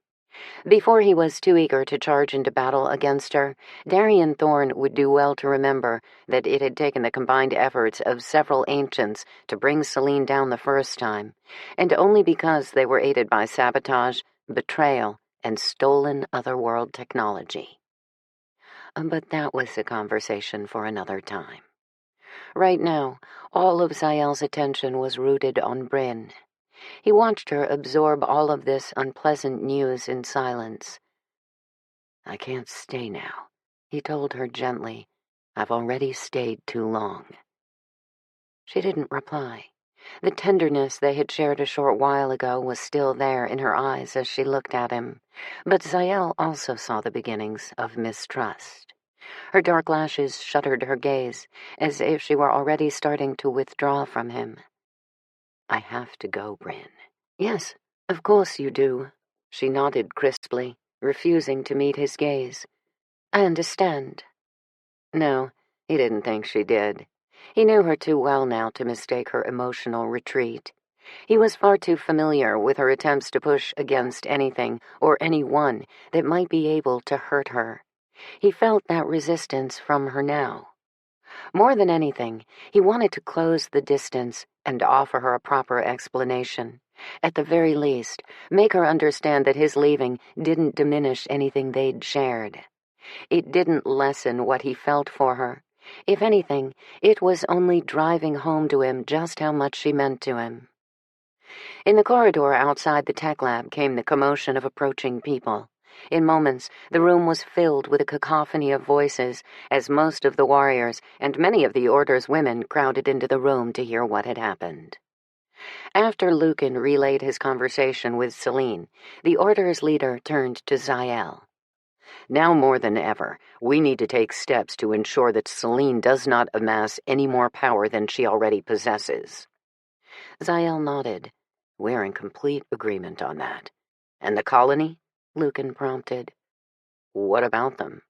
Before he was too eager to charge into battle against her, Darian Thorne would do well to remember that it had taken the combined efforts of several ancients to bring Celine down the first time, and only because they were aided by sabotage, betrayal, and stolen otherworld technology. But that was a conversation for another time. Right now, all of Zael's attention was rooted on Bryn. He watched her absorb all of this unpleasant news in silence. "I can't stay now," he told her gently. "I've already stayed too long." She didn't reply. The tenderness they had shared a short while ago was still there in her eyes as she looked at him, but Zael also saw the beginnings of mistrust. Her dark lashes shuttered her gaze, as if she were already starting to withdraw from him. "I have to go, Bryn." "Yes, of course you do," she nodded crisply, refusing to meet his gaze. "I understand." No, he didn't think she did. He knew her too well now to mistake her emotional retreat. He was far too familiar with her attempts to push against anything or anyone that might be able to hurt her. He felt that resistance from her now. More than anything, he wanted to close the distance and offer her a proper explanation. At the very least, make her understand that his leaving didn't diminish anything they'd shared. It didn't lessen what he felt for her. If anything, it was only driving home to him just how much she meant to him. In the corridor outside the tech lab came the commotion of approaching people. In moments, the room was filled with a cacophony of voices as most of the warriors and many of the Order's women crowded into the room to hear what had happened. After Lucan relayed his conversation with Celine, the Order's leader turned to Zael. "Now more than ever, we need to take steps to ensure that Celine does not amass any more power than she already possesses." Zael nodded. "We're in complete agreement on that. And the colony?" Lucan prompted. "What about them?"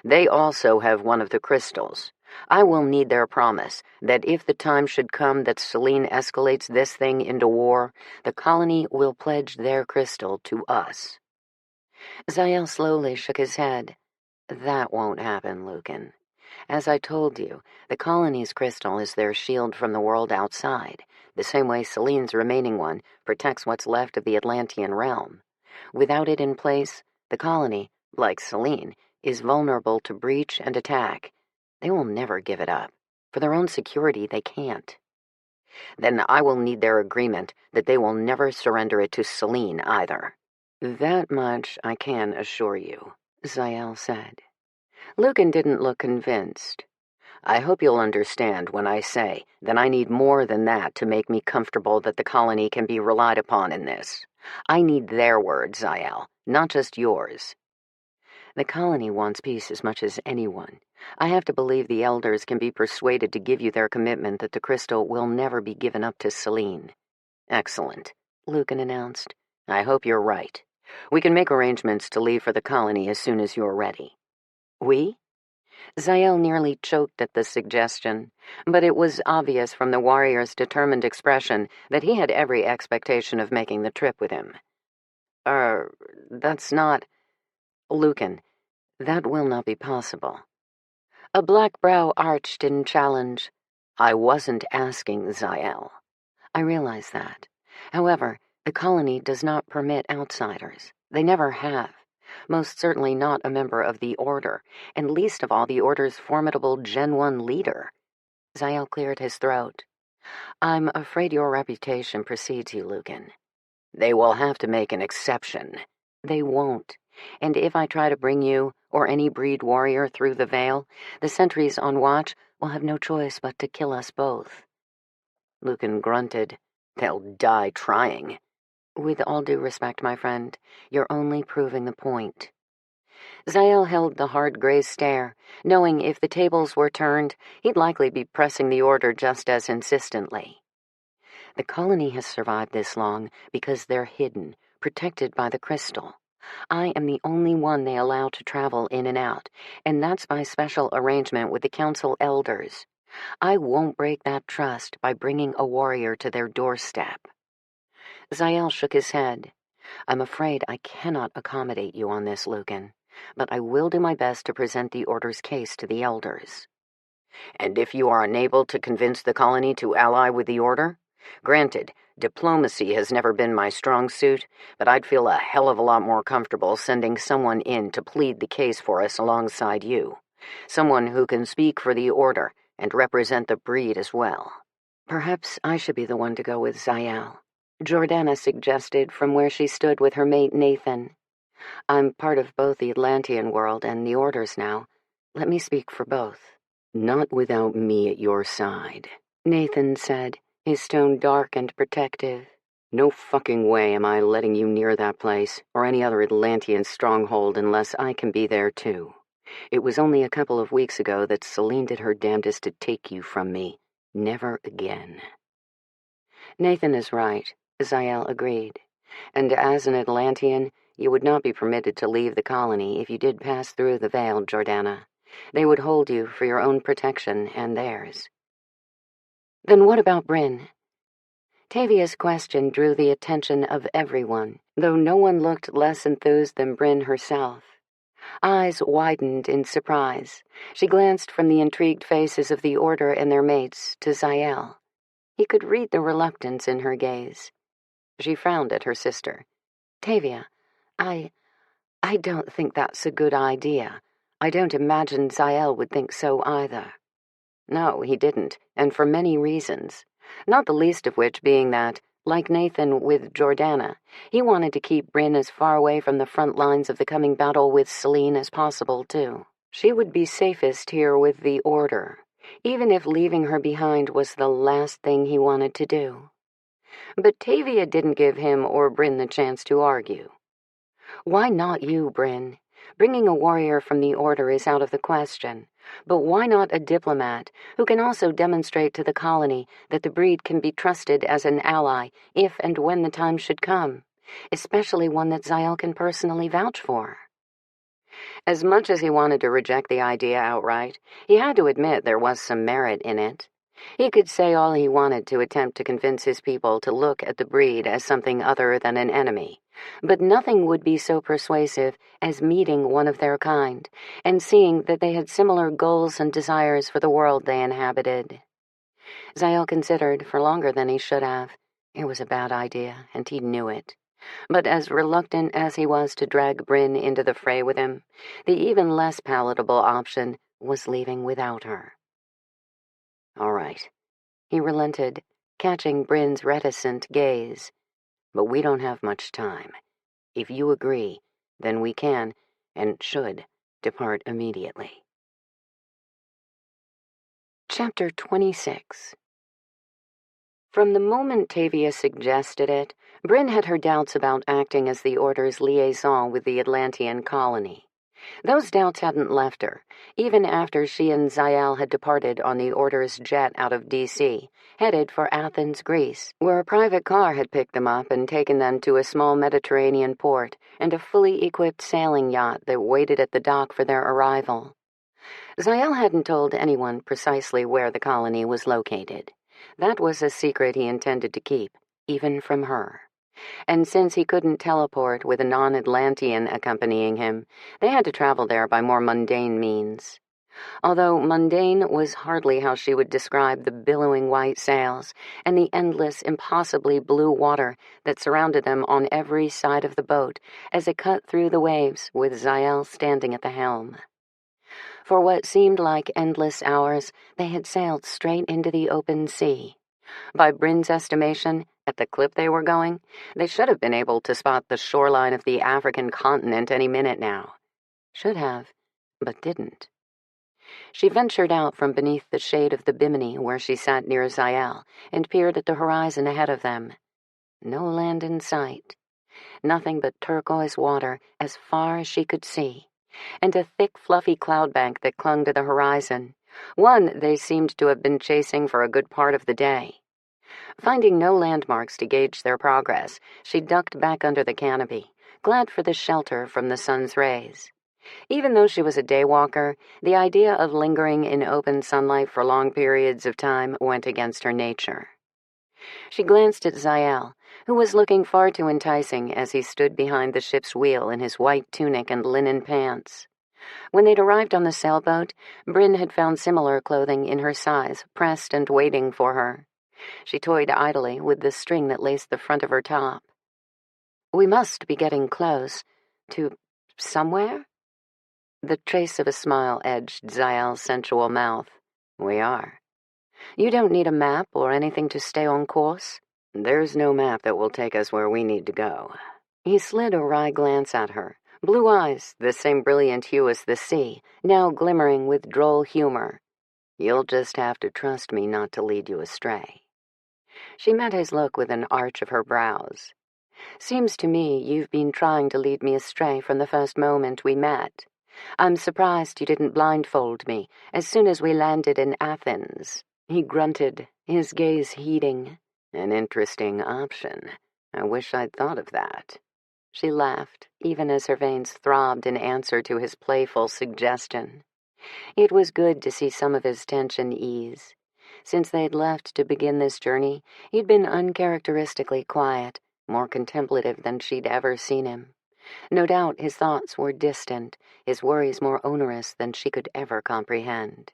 "They also have one of the crystals. I will need their promise that if the time should come that Celine escalates this thing into war, the colony will pledge their crystal to us." Zael slowly shook his head. "That won't happen, Lucan. As I told you, the colony's crystal is their shield from the world outside, the same way Celine's remaining one protects what's left of the Atlantean realm. Without it in place, the colony, like Celine, is vulnerable to breach and attack. They will never give it up. For their own security, they can't. Then I will need their agreement that they will never surrender it to Celine either." "That much I can assure you," Zael said. Lucan didn't look convinced. "I hope you'll understand when I say that I need more than that to make me comfortable that the colony can be relied upon in this. I need their word, Zael, not just yours." "The colony wants peace as much as anyone. I have to believe the elders can be persuaded to give you their commitment that the crystal will never be given up to Celine." "Excellent," Lucan announced. "I hope you're right. We can make arrangements to leave for the colony as soon as you're ready." "We?" Zael nearly choked at the suggestion, but it was obvious from the warrior's determined expression that he had every expectation of making the trip with him. That's not... Lucan, that will not be possible. A black brow arched in challenge. I wasn't asking, Zael. I realize that. However, the colony does not permit outsiders. They never have. Most certainly not a member of the Order, and least of all the Order's formidable Gen 1 leader. Zael cleared his throat. I'm afraid your reputation precedes you, Lucan. They will have to make an exception. They won't. And if I try to bring you, or any breed warrior, through the veil, the sentries on watch will have no choice but to kill us both. Lucan grunted. They'll die trying. With all due respect, my friend, you're only proving the point. Zael held the hard gray stare, knowing if the tables were turned, he'd likely be pressing the order just as insistently. The colony has survived this long because they're hidden, protected by the crystal. I am the only one they allow to travel in and out, and that's by special arrangement with the council elders. I won't break that trust by bringing a warrior to their doorstep. Zael shook his head. I'm afraid I cannot accommodate you on this, Lucan, but I will do my best to present the Order's case to the elders. And if you are unable to convince the colony to ally with the Order? Granted, diplomacy has never been my strong suit, but I'd feel a hell of a lot more comfortable sending someone in to plead the case for us alongside you. Someone who can speak for the Order and represent the breed as well. Perhaps I should be the one to go with Zael, Jordana suggested from where she stood with her mate Nathan. I'm part of both the Atlantean world and the Orders now. Let me speak for both. Not without me at your side, Nathan said, his tone dark and protective. No fucking way am I letting you near that place, or any other Atlantean stronghold, unless I can be there too. It was only a couple of weeks ago that Celine did her damnedest to take you from me. Never again. Nathan is right, Zael agreed. And as an Atlantean, you would not be permitted to leave the colony if you did pass through the veil, Jordana. They would hold you for your own protection and theirs. Then what about Bryn? Tavia's question drew the attention of everyone, though no one looked less enthused than Bryn herself. Eyes widened in surprise. She glanced from the intrigued faces of the Order and their mates to Zael. He could read the reluctance in her gaze. She frowned at her sister. Tavia, I don't think that's a good idea. I don't imagine Zael would think so either. No, he didn't, and for many reasons, not the least of which being that, like Nathan with Jordana, he wanted to keep Bryn as far away from the front lines of the coming battle with Celine as possible, too. She would be safest here with the Order, even if leaving her behind was the last thing he wanted to do. But Tavia didn't give him or Bryn the chance to argue. Why not you, Bryn? Bringing a warrior from the Order is out of the question, but why not a diplomat who can also demonstrate to the colony that the breed can be trusted as an ally if and when the time should come, especially one that Zael can personally vouch for? As much as he wanted to reject the idea outright, he had to admit there was some merit in it. He could say all he wanted to attempt to convince his people to look at the breed as something other than an enemy, but nothing would be so persuasive as meeting one of their kind and seeing that they had similar goals and desires for the world they inhabited. Zael considered for longer than he should have. It was a bad idea, and he knew it. But as reluctant as he was to drag Bryn into the fray with him, the even less palatable option was leaving without her. All right, he relented, catching Bryn's reticent gaze. But we don't have much time. If you agree, then we can, and should, depart immediately. Chapter 26. From the moment Tavia suggested it, Bryn had her doubts about acting as the Order's liaison with the Atlantean colony. Those doubts hadn't left her, even after she and Zael had departed on the Order's jet out of D.C., headed for Athens, Greece, where a private car had picked them up and taken them to a small Mediterranean port and a fully equipped sailing yacht that waited at the dock for their arrival. Zael hadn't told anyone precisely where the colony was located. That was a secret he intended to keep, even from her. And since he couldn't teleport with a non-Atlantean accompanying him, they had to travel there by more mundane means. Although mundane was hardly how she would describe the billowing white sails and the endless, impossibly blue water that surrounded them on every side of the boat as it cut through the waves with Zael standing at the helm. For what seemed like endless hours, they had sailed straight into the open sea. By Bryn's estimation, at the clip they were going, they should have been able to spot the shoreline of the African continent any minute now. Should have, but didn't. She ventured out from beneath the shade of the bimini where she sat near Zael and peered at the horizon ahead of them. No land in sight. Nothing but turquoise water as far as she could see, and a thick, fluffy cloud bank that clung to the horizon, one they seemed to have been chasing for a good part of the day. Finding no landmarks to gauge their progress, she ducked back under the canopy, glad for the shelter from the sun's rays. Even though she was a daywalker, the idea of lingering in open sunlight for long periods of time went against her nature. She glanced at Zael, who was looking far too enticing as he stood behind the ship's wheel in his white tunic and linen pants. When they'd arrived on the sailboat, Bryn had found similar clothing in her size, pressed and waiting for her. She toyed idly with the string that laced the front of her top. "We must be getting close to somewhere?" The trace of a smile edged Zael's sensual mouth. "We are. You don't need a map or anything to stay on course?" "There's no map that will take us where we need to go." He slid a wry glance at her, blue eyes, the same brilliant hue as the sea, now glimmering with droll humor. "You'll just have to trust me not to lead you astray." She met his look with an arch of her brows. "Seems to me you've been trying to lead me astray from the first moment we met. I'm surprised you didn't blindfold me as soon as we landed in Athens." He grunted, his gaze heating. "An interesting option. I wish I'd thought of that." She laughed, even as her veins throbbed in answer to his playful suggestion. It was good to see some of his tension ease. Since they'd left to begin this journey, he'd been uncharacteristically quiet, more contemplative than she'd ever seen him. No doubt his thoughts were distant, his worries more onerous than she could ever comprehend.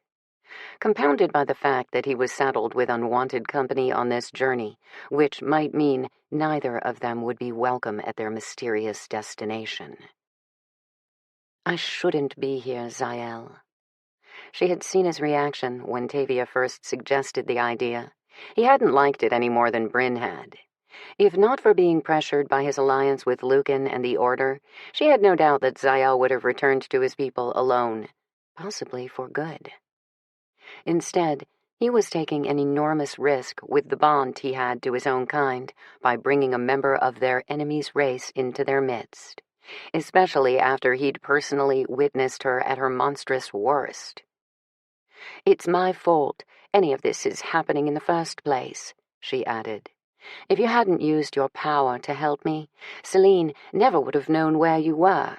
Compounded by the fact that he was saddled with unwanted company on this journey, which might mean neither of them would be welcome at their mysterious destination. "I shouldn't be here, Zael." She had seen his reaction when Tavia first suggested the idea. He hadn't liked it any more than Bryn had. If not for being pressured by his alliance with Lucan and the Order, she had no doubt that Zael would have returned to his people alone, possibly for good. Instead, he was taking an enormous risk with the bond he had to his own kind by bringing a member of their enemy's race into their midst, especially after he'd personally witnessed her at her monstrous worst. "It's my fault any of this is happening in the first place," she added. "If you hadn't used your power to help me, Celine never would have known where you were."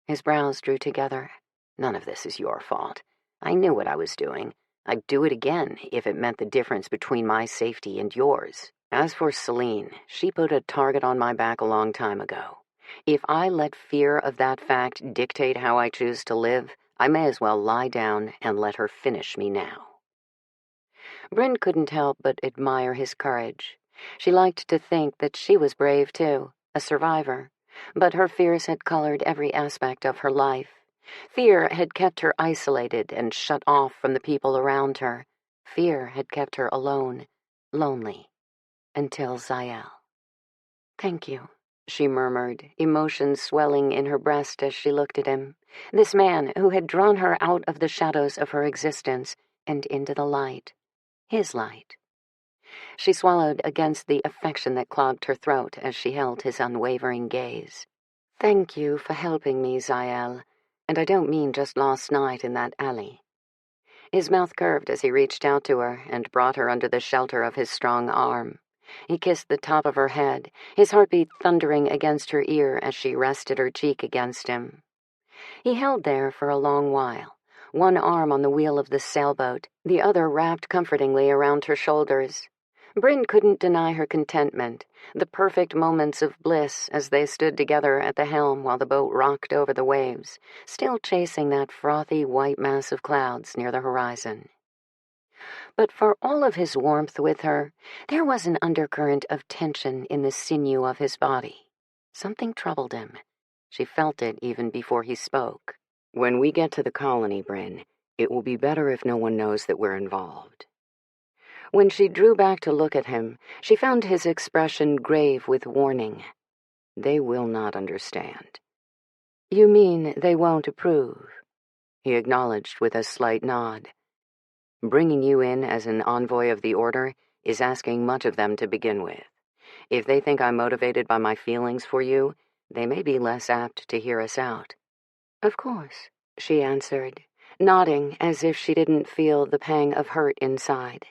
His brows drew together. "None of this is your fault. I knew what I was doing. I'd do it again if it meant the difference between my safety and yours. As for Celine, she put a target on my back a long time ago. If I let fear of that fact dictate how I choose to live, I may as well lie down and let her finish me now." Bryn couldn't help but admire his courage. She liked to think that she was brave too, a survivor, but her fears had colored every aspect of her life. Fear had kept her isolated and shut off from the people around her. Fear had kept her alone, lonely, until Zael. "Thank you," she murmured, emotions swelling in her breast as she looked at him. This man who had drawn her out of the shadows of her existence and into the light. His light. She swallowed against the affection that clogged her throat as she held his unwavering gaze. "Thank you for helping me, Zael, and I don't mean just last night in that alley." His mouth curved as he reached out to her and brought her under the shelter of his strong arm. He kissed the top of her head, his heartbeat thundering against her ear as she rested her cheek against him. He held there for a long while, one arm on the wheel of the sailboat, the other wrapped comfortingly around her shoulders. Bryn couldn't deny her contentment, the perfect moments of bliss as they stood together at the helm while the boat rocked over the waves, still chasing that frothy white mass of clouds near the horizon. But for all of his warmth with her, there was an undercurrent of tension in the sinew of his body. Something troubled him. She felt it even before he spoke. When we get to the colony, Bryn, it will be better if no one knows that we're involved. When she drew back to look at him, she found his expression grave with warning. They will not understand. You mean they won't approve? He acknowledged with a slight nod. Bringing you in as an envoy of the Order is asking much of them to begin with. If they think I'm motivated by my feelings for you, they may be less apt to hear us out. Of course, she answered, nodding as if she didn't feel the pang of hurt inside.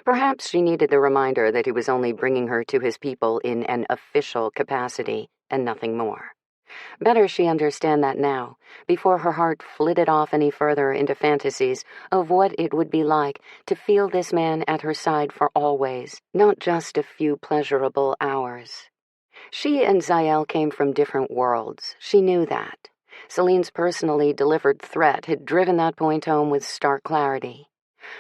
Perhaps she needed the reminder that he was only bringing her to his people in an official capacity and nothing more. Better she understand that now, before her heart flitted off any further into fantasies of what it would be like to feel this man at her side for always, not just a few pleasurable hours. She and Zael came from different worlds. She knew that. Celine's personally delivered threat had driven that point home with stark clarity.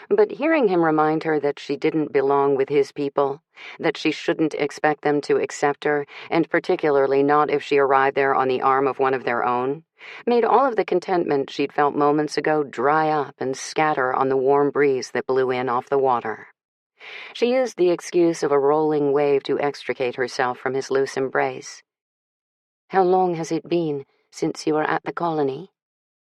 But hearing him remind her that she didn't belong with his people, that she shouldn't expect them to accept her, and particularly not if she arrived there on the arm of one of their own, made all of the contentment she'd felt moments ago dry up and scatter on the warm breeze that blew in off the water. She used the excuse of a rolling wave to extricate herself from his loose embrace. How long has it been since you were at the colony?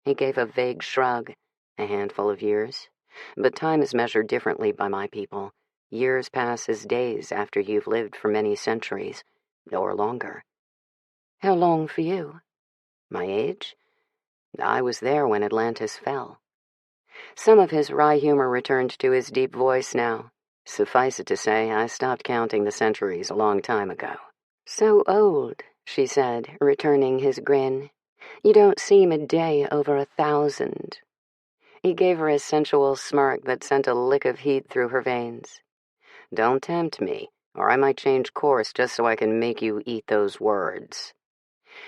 He gave a vague shrug. A handful of years. But time is measured differently by my people. Years pass as days after you've lived for many centuries, or longer. How long for you? My age? I was there when Atlantis fell. Some of his wry humor returned to his deep voice now. Suffice it to say, I stopped counting the centuries a long time ago. So old, she said, returning his grin. You don't seem a day over 1,000. He gave her a sensual smirk that sent a lick of heat through her veins. Don't tempt me, or I might change course just so I can make you eat those words.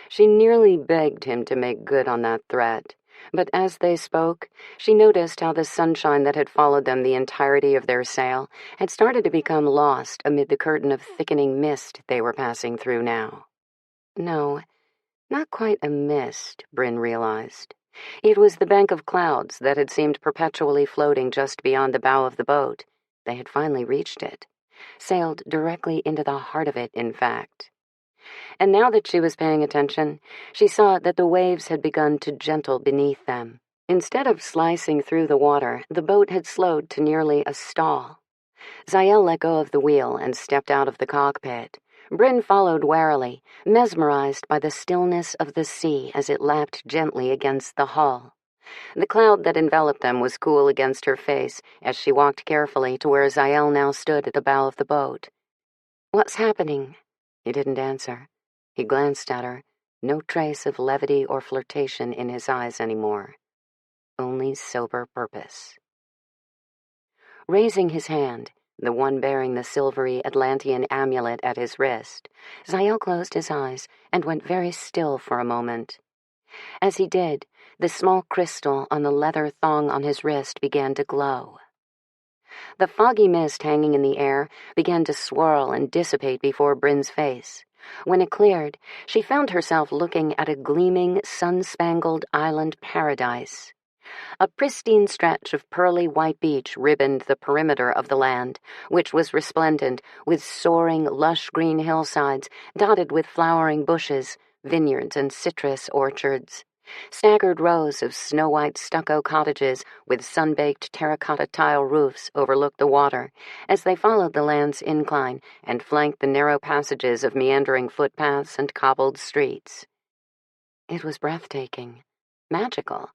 She nearly begged him to make good on that threat, but as they spoke, she noticed how the sunshine that had followed them the entirety of their sail had started to become lost amid the curtain of thickening mist they were passing through now. No, not quite a mist, Bryn realized. It was the bank of clouds that had seemed perpetually floating just beyond the bow of the boat. They had finally reached it, sailed directly into the heart of it, in fact. And now that she was paying attention, she saw that the waves had begun to gentle beneath them. Instead of slicing through the water, the boat had slowed to nearly a stall. Zael let go of the wheel and stepped out of the cockpit. Bryn followed warily, mesmerized by the stillness of the sea as it lapped gently against the hull. The cloud that enveloped them was cool against her face as she walked carefully to where Zael now stood at the bow of the boat. What's happening? He didn't answer. He glanced at her, no trace of levity or flirtation in his eyes anymore. Only sober purpose. Raising his hand, the one bearing the silvery Atlantean amulet at his wrist, Zael closed his eyes and went very still for a moment. As he did, the small crystal on the leather thong on his wrist began to glow. The foggy mist hanging in the air began to swirl and dissipate before Bryn's face. When it cleared, she found herself looking at a gleaming, sun-spangled island paradise. A pristine stretch of pearly white beach ribboned the perimeter of the land, which was resplendent with soaring, lush green hillsides dotted with flowering bushes, vineyards, and citrus orchards. Staggered rows of snow-white stucco cottages with sun-baked terracotta tile roofs overlooked the water as they followed the land's incline and flanked the narrow passages of meandering footpaths and cobbled streets. It was breathtaking, magical,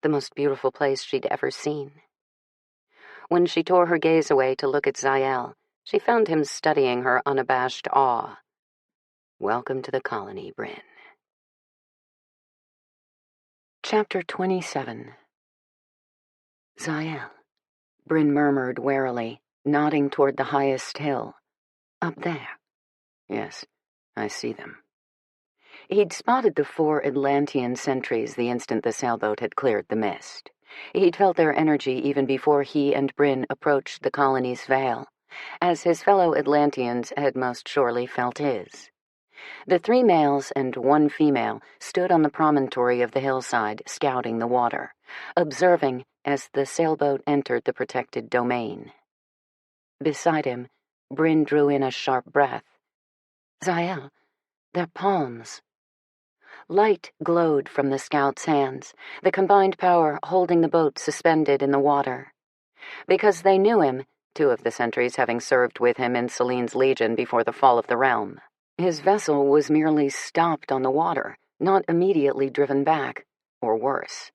the most beautiful place she'd ever seen. When she tore her gaze away to look at Zael, she found him studying her unabashed awe. Welcome to the colony, Bryn. Chapter 27. Zael, Bryn murmured warily, nodding toward the highest hill. Up there. Yes, I see them. He'd spotted the 4 Atlantean sentries the instant the sailboat had cleared the mist. He'd felt their energy even before he and Bryn approached the colony's veil, as his fellow Atlanteans had most surely felt his. The 3 males and 1 female stood on the promontory of the hillside, scouting the water, observing as the sailboat entered the protected domain. Beside him, Bryn drew in a sharp breath. Zael, they're palms. Light glowed from the scout's hands, the combined power holding the boat suspended in the water. Because they knew him, 2 of the sentries having served with him in Selene's legion before the fall of the realm, his vessel was merely stopped on the water, not immediately driven back, or worse.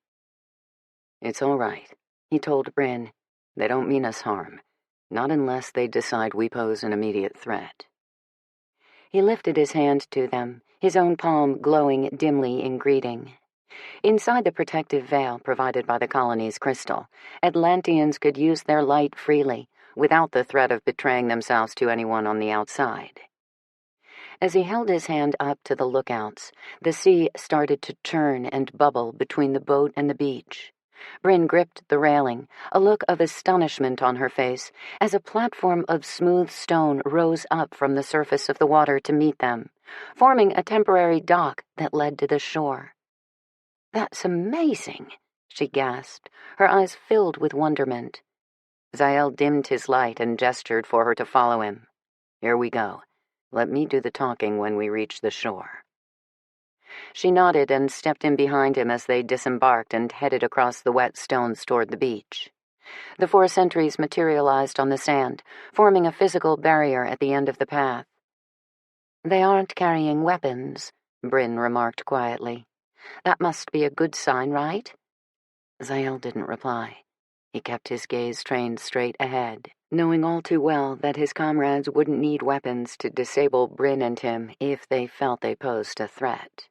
It's all right, he told Bryn. They don't mean us harm, not unless they decide we pose an immediate threat. He lifted his hand to them, his own palm glowing dimly in greeting. Inside the protective veil provided by the colony's crystal, Atlanteans could use their light freely, without the threat of betraying themselves to anyone on the outside. As he held his hand up to the lookouts, the sea started to churn and bubble between the boat and the beach. Bryn gripped the railing, a look of astonishment on her face, as a platform of smooth stone rose up from the surface of the water to meet them, forming a temporary dock that led to the shore. "That's amazing," she gasped, her eyes filled with wonderment. Zael dimmed his light and gestured for her to follow him. Here we go. Let me do the talking when we reach the shore. She nodded and stepped in behind him as they disembarked and headed across the wet stones toward the beach. The 4 sentries materialized on the sand, forming a physical barrier at the end of the path. "They aren't carrying weapons," Bryn remarked quietly. "That must be a good sign, right?" Zael didn't reply. He kept his gaze trained straight ahead, knowing all too well that his comrades wouldn't need weapons to disable Bryn and him if they felt they posed a threat.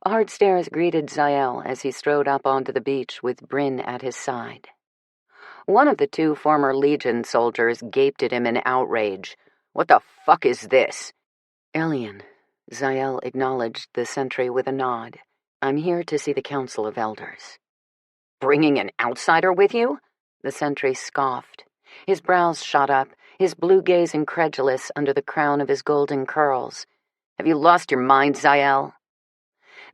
Hard stares greeted Zael as he strode up onto the beach with Bryn at his side. One of the 2 former Legion soldiers gaped at him in outrage. "What the fuck is this?" "Alien," Zael acknowledged the sentry with a nod. "I'm here to see the Council of Elders." "Bringing an outsider with you?" The sentry scoffed. His brows shot up, his blue gaze incredulous under the crown of his golden curls. "Have you lost your mind, Zael?"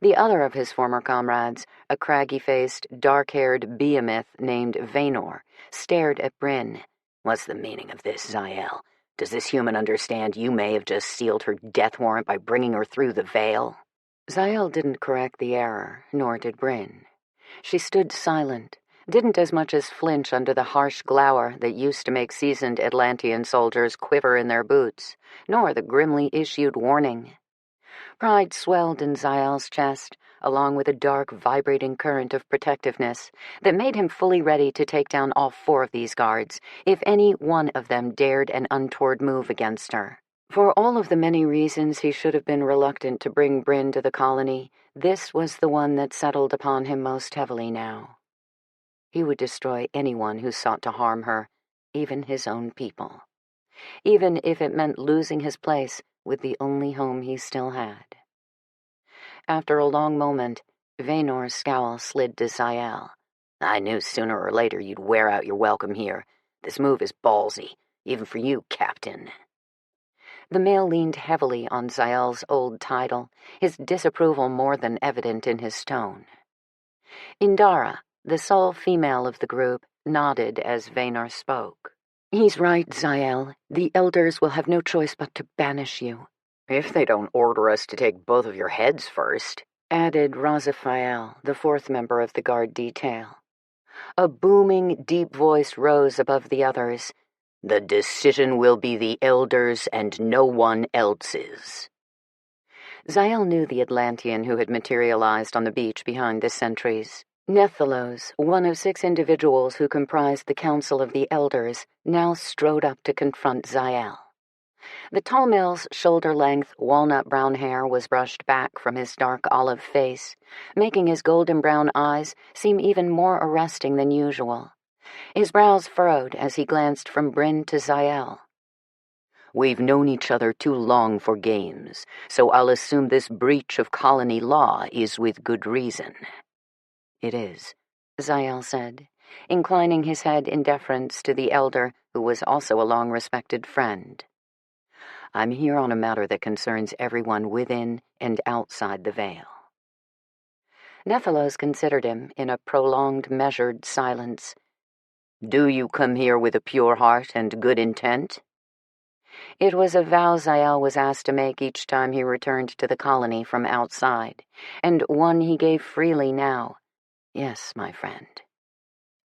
The other of his former comrades, a craggy-faced, dark-haired behemoth named Vaynor, stared at Bryn. "What's the meaning of this, Zael? Does this human understand you may have just sealed her death warrant by bringing her through the veil?" Zael didn't correct the error, nor did Bryn. She stood silent, didn't as much as flinch under the harsh glower that used to make seasoned Atlantean soldiers quiver in their boots, nor the grimly issued warning. Pride swelled in Zael's chest, along with a dark, vibrating current of protectiveness that made him fully ready to take down all 4 of these guards if any one of them dared an untoward move against her. For all of the many reasons he should have been reluctant to bring Bryn to the colony, this was the one that settled upon him most heavily now. He would destroy anyone who sought to harm her, even his own people. Even if it meant losing his place with the only home he still had. After a long moment, Vaynor's scowl slid to Zael. "I knew sooner or later you'd wear out your welcome here. This move is ballsy, even for you, Captain." The male leaned heavily on Zael's old title, his disapproval more than evident in his tone. Indara, the sole female of the group, nodded as Vaynor spoke. "He's right, Zael. The Elders will have no choice but to banish you." "If they don't order us to take both of your heads first," added Razafael, the 4th member of the guard detail. A booming, deep voice rose above the others. "The decision will be the Elders and no one else's." Zael knew the Atlantean who had materialized on the beach behind the sentries. Nethalos, one of 6 individuals who comprised the Council of the Elders, now strode up to confront Zael. The tall mill's shoulder-length, walnut-brown hair was brushed back from his dark olive face, making his golden-brown eyes seem even more arresting than usual. His brows furrowed as he glanced from Bryn to Zael. "We've known each other too long for games, so I'll assume this breach of colony law is with good reason." "It is," Zael said, inclining his head in deference to the elder, who was also a long-respected friend. "I'm here on a matter that concerns everyone within and outside the Veil." Nethalos considered him in a prolonged, measured silence. "Do you come here with a pure heart and good intent?" It was a vow Zael was asked to make each time he returned to the colony from outside, and one he gave freely now. "Yes, my friend."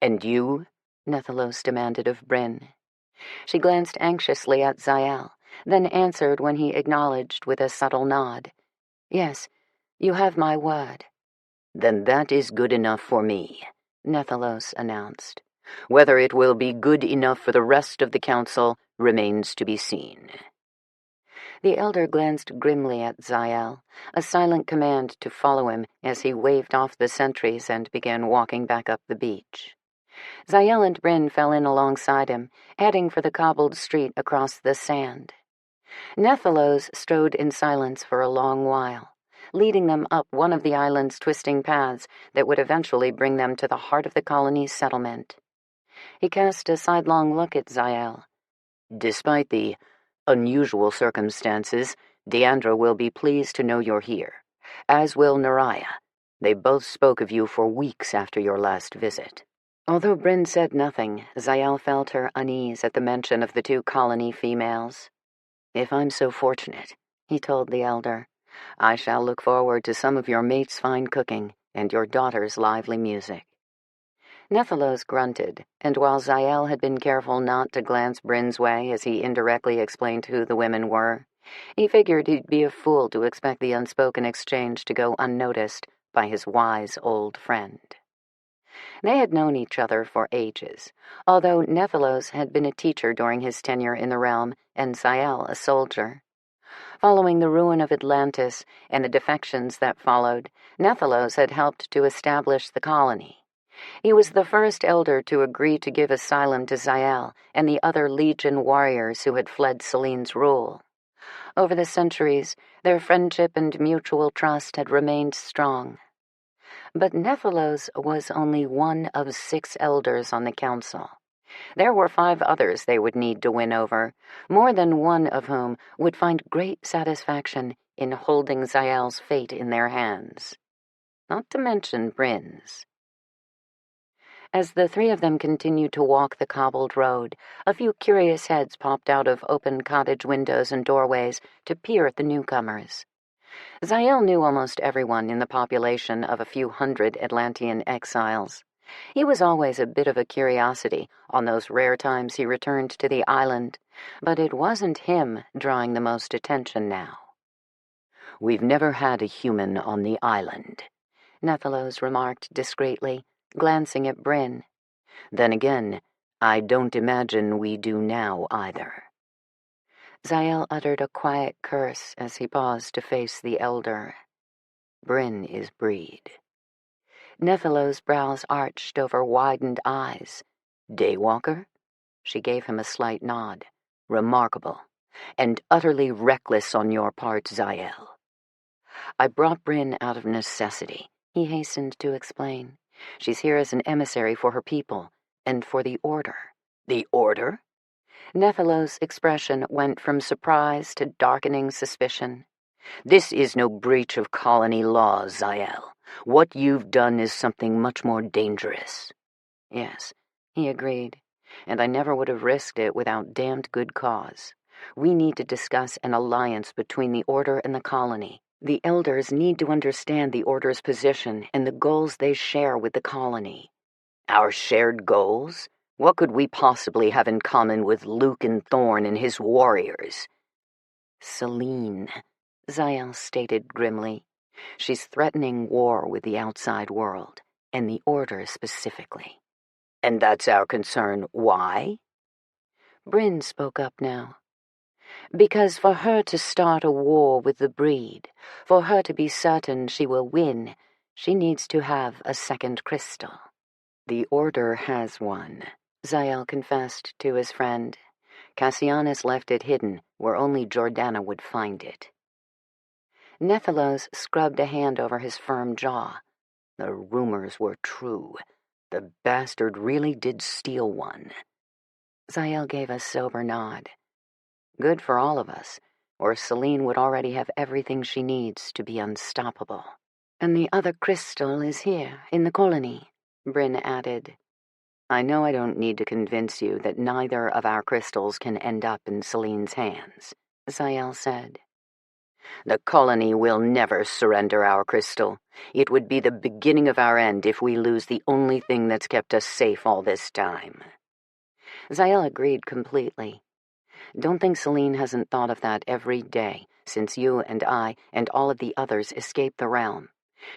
"And you?" Nethalos demanded of Bryn. She glanced anxiously at Zael, then answered when he acknowledged with a subtle nod. "Yes, you have my word." "Then that is good enough for me," Nethalos announced. "Whether it will be good enough for the rest of the council remains to be seen." The elder glanced grimly at Zael, a silent command to follow him as he waved off the sentries and began walking back up the beach. Zael and Bryn fell in alongside him, heading for the cobbled street across the sand. Nethalos strode in silence for a long while, leading them up one of the island's twisting paths that would eventually bring them to the heart of the colony's settlement. He cast a sidelong look at Zael. "Despite the unusual circumstances, Deandra will be pleased to know you're here, as will Naraya. They both spoke of you for weeks after your last visit." Although Bryn said nothing, Zael felt her unease at the mention of the two colony females. "If I'm so fortunate," he told the elder, "I shall look forward to some of your mate's fine cooking and your daughter's lively music." Nethalos grunted, and while Zael had been careful not to glance Bryn's way as he indirectly explained who the women were, he figured he'd be a fool to expect the unspoken exchange to go unnoticed by his wise old friend. They had known each other for ages, although Nethalos had been a teacher during his tenure in the realm and Zael a soldier. Following the ruin of Atlantis and the defections that followed, Nethalos had helped to establish the colony. He was the first elder to agree to give asylum to Zael and the other Legion warriors who had fled Selene's rule. Over the centuries, their friendship and mutual trust had remained strong. But Nethalos was only one of 6 elders on the council. There were 5 others they would need to win over, more than one of whom would find great satisfaction in holding Zael's fate in their hands. Not to mention Bryn's. As the 3 of them continued to walk the cobbled road, a few curious heads popped out of open cottage windows and doorways to peer at the newcomers. Zael knew almost everyone in the population of a few hundred Atlantean exiles. He was always a bit of a curiosity on those rare times he returned to the island, but it wasn't him drawing the most attention now. "We've never had a human on the island," Nethalos remarked discreetly, glancing at Bryn. "Then again, I don't imagine we do now either." Zael uttered a quiet curse as he paused to face the elder. "Bryn is breed." Nethalos' brows arched over widened eyes. "Daywalker?" She gave him a slight nod. "Remarkable, and utterly reckless on your part, Zael." "I brought Bryn out of necessity," he hastened to explain. "She's here as an emissary for her people, and for the Order." "The Order?" Nethalos' expression went from surprise to darkening suspicion. "This is no breach of colony law, Zael. What you've done is something much more dangerous." "Yes," he agreed, "and I never would have risked it without damned good cause. We need to discuss an alliance between the Order and the colony. The elders need to understand the Order's position and the goals they share with the colony." "Our shared goals? What could we possibly have in common with Luke and Thorn and his warriors?" "Selene," Zael stated grimly. "She's threatening war with the outside world, and the Order specifically." "And that's our concern. Why?" Bryn spoke up now. Because for her to start a war with the breed, for her to be certain she will win, she needs to have a second crystal. The Order has one, Zael confessed to his friend. Cassianus left it hidden where only Jordana would find it. Nethalos scrubbed a hand over his firm jaw. The rumors were true. The bastard really did steal one. Zael gave a sober nod. Good for all of us, or Selene would already have everything she needs to be unstoppable. And the other crystal is here, in the colony, Bryn added. I know I don't need to convince you that neither of our crystals can end up in Selene's hands, Zael said. The colony will never surrender our crystal. It would be the beginning of our end if we lose the only thing that's kept us safe all this time. Zael agreed completely. Don't think Selene hasn't thought of that every day since you and I and all of the others escaped the realm.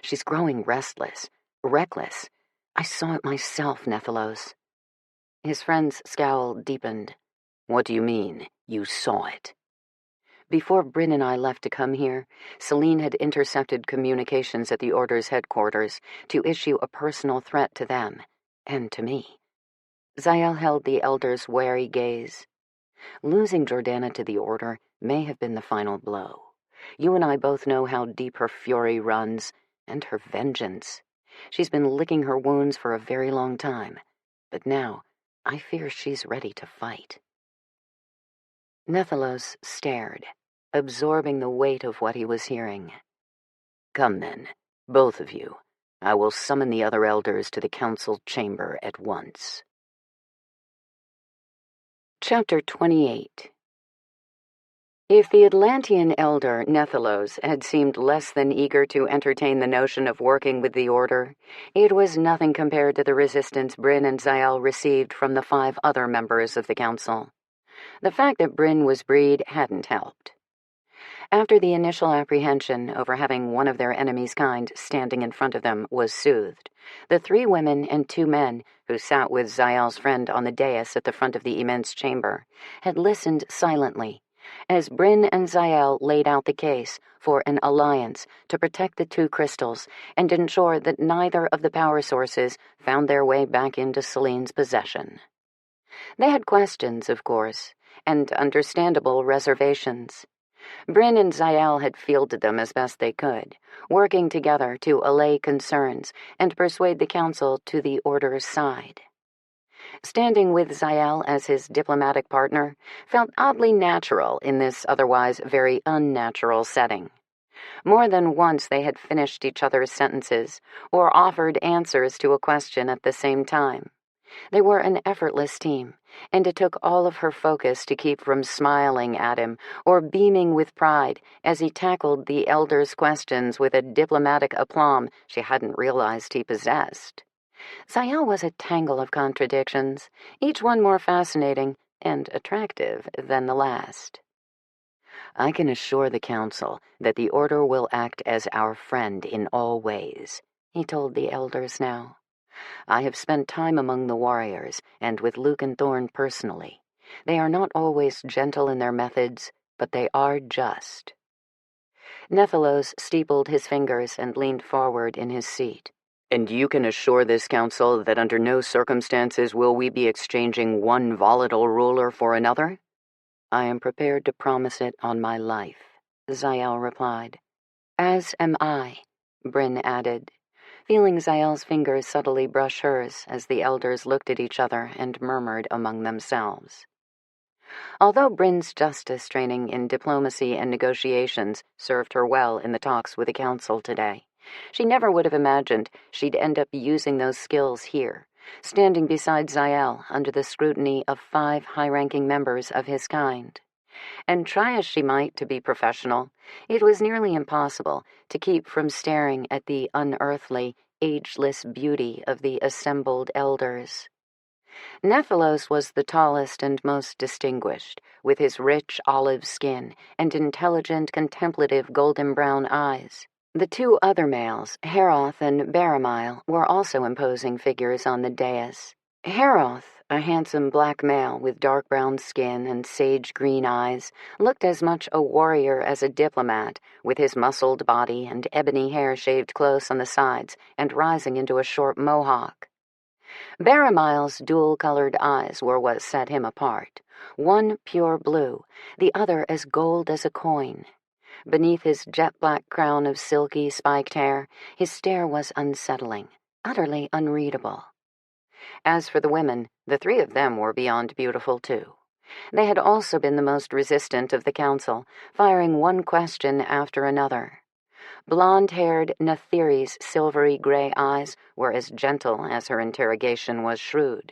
She's growing restless, reckless. I saw it myself, Nethalos. His friend's scowl deepened. What do you mean, you saw it? Before Bryn and I left to come here, Selene had intercepted communications at the Order's headquarters to issue a personal threat to them, and to me. Zael held the Elder's wary gaze. Losing Jordana to the Order may have been the final blow. You and I both know how deep her fury runs, and her vengeance. She's been licking her wounds for a very long time, but now I fear she's ready to fight. Nethalos stared, absorbing the weight of what he was hearing. Come then, both of you. I will summon the other elders to the council chamber at once. Chapter 28. If the Atlantean elder, Nethalos, had seemed less than eager to entertain the notion of working with the Order, it was nothing compared to the resistance Bryn and Zael received from the 5 other members of the council. The fact that Bryn was breed hadn't helped. After the initial apprehension over having one of their enemy's kind standing in front of them was soothed, the 3 women and 2 men who sat with Zael's friend on the dais at the front of the immense chamber had listened silently as Bryn and Zael laid out the case for an alliance to protect the 2 crystals and ensure that neither of the power sources found their way back into Selene's possession. They had questions, of course, and understandable reservations. Bryn and Zael had fielded them as best they could, working together to allay concerns and persuade the council to the Order's side. Standing with Zael as his diplomatic partner felt oddly natural in this otherwise very unnatural setting. More than once they had finished each other's sentences or offered answers to a question at the same time. They were an effortless team, and it took all of her focus to keep from smiling at him or beaming with pride as he tackled the elder's questions with a diplomatic aplomb she hadn't realized he possessed. Zael was a tangle of contradictions, each one more fascinating and attractive than the last. I can assure the council that the Order will act as our friend in all ways, he told the elders now. I have spent time among the warriors and with Luke and Thorn personally. They are not always gentle in their methods, but they are just. Nethalos steepled his fingers and leaned forward in his seat. And you can assure this council that under no circumstances will we be exchanging one volatile ruler for another? I am prepared to promise it on my life, Zael replied. As am I, Bryn added, feeling Zael's fingers subtly brush hers as the elders looked at each other and murmured among themselves. Although Bryn's justice training in diplomacy and negotiations served her well in the talks with the council today, she never would have imagined she'd end up using those skills here, standing beside Zael under the scrutiny of 5 high-ranking members of his kind. And try as she might to be professional, it was nearly impossible to keep from staring at the unearthly, ageless beauty of the assembled elders. Nethalos was the tallest and most distinguished, with his rich olive skin and intelligent, contemplative golden-brown eyes. The 2 other males, Heroth and Baramiel, were also imposing figures on the dais. Heroth, a handsome black male with dark brown skin and sage green eyes, looked as much a warrior as a diplomat, with his muscled body and ebony hair shaved close on the sides and rising into a short mohawk. Baramile's dual-colored eyes were what set him apart, one pure blue, the other as gold as a coin. Beneath his jet-black crown of silky, spiked hair, his stare was unsettling, utterly unreadable. As for the women, the three of them were beyond beautiful, too. They had also been the most resistant of the council, firing one question after another. Blonde-haired Nathiri's silvery gray eyes were as gentle as her interrogation was shrewd.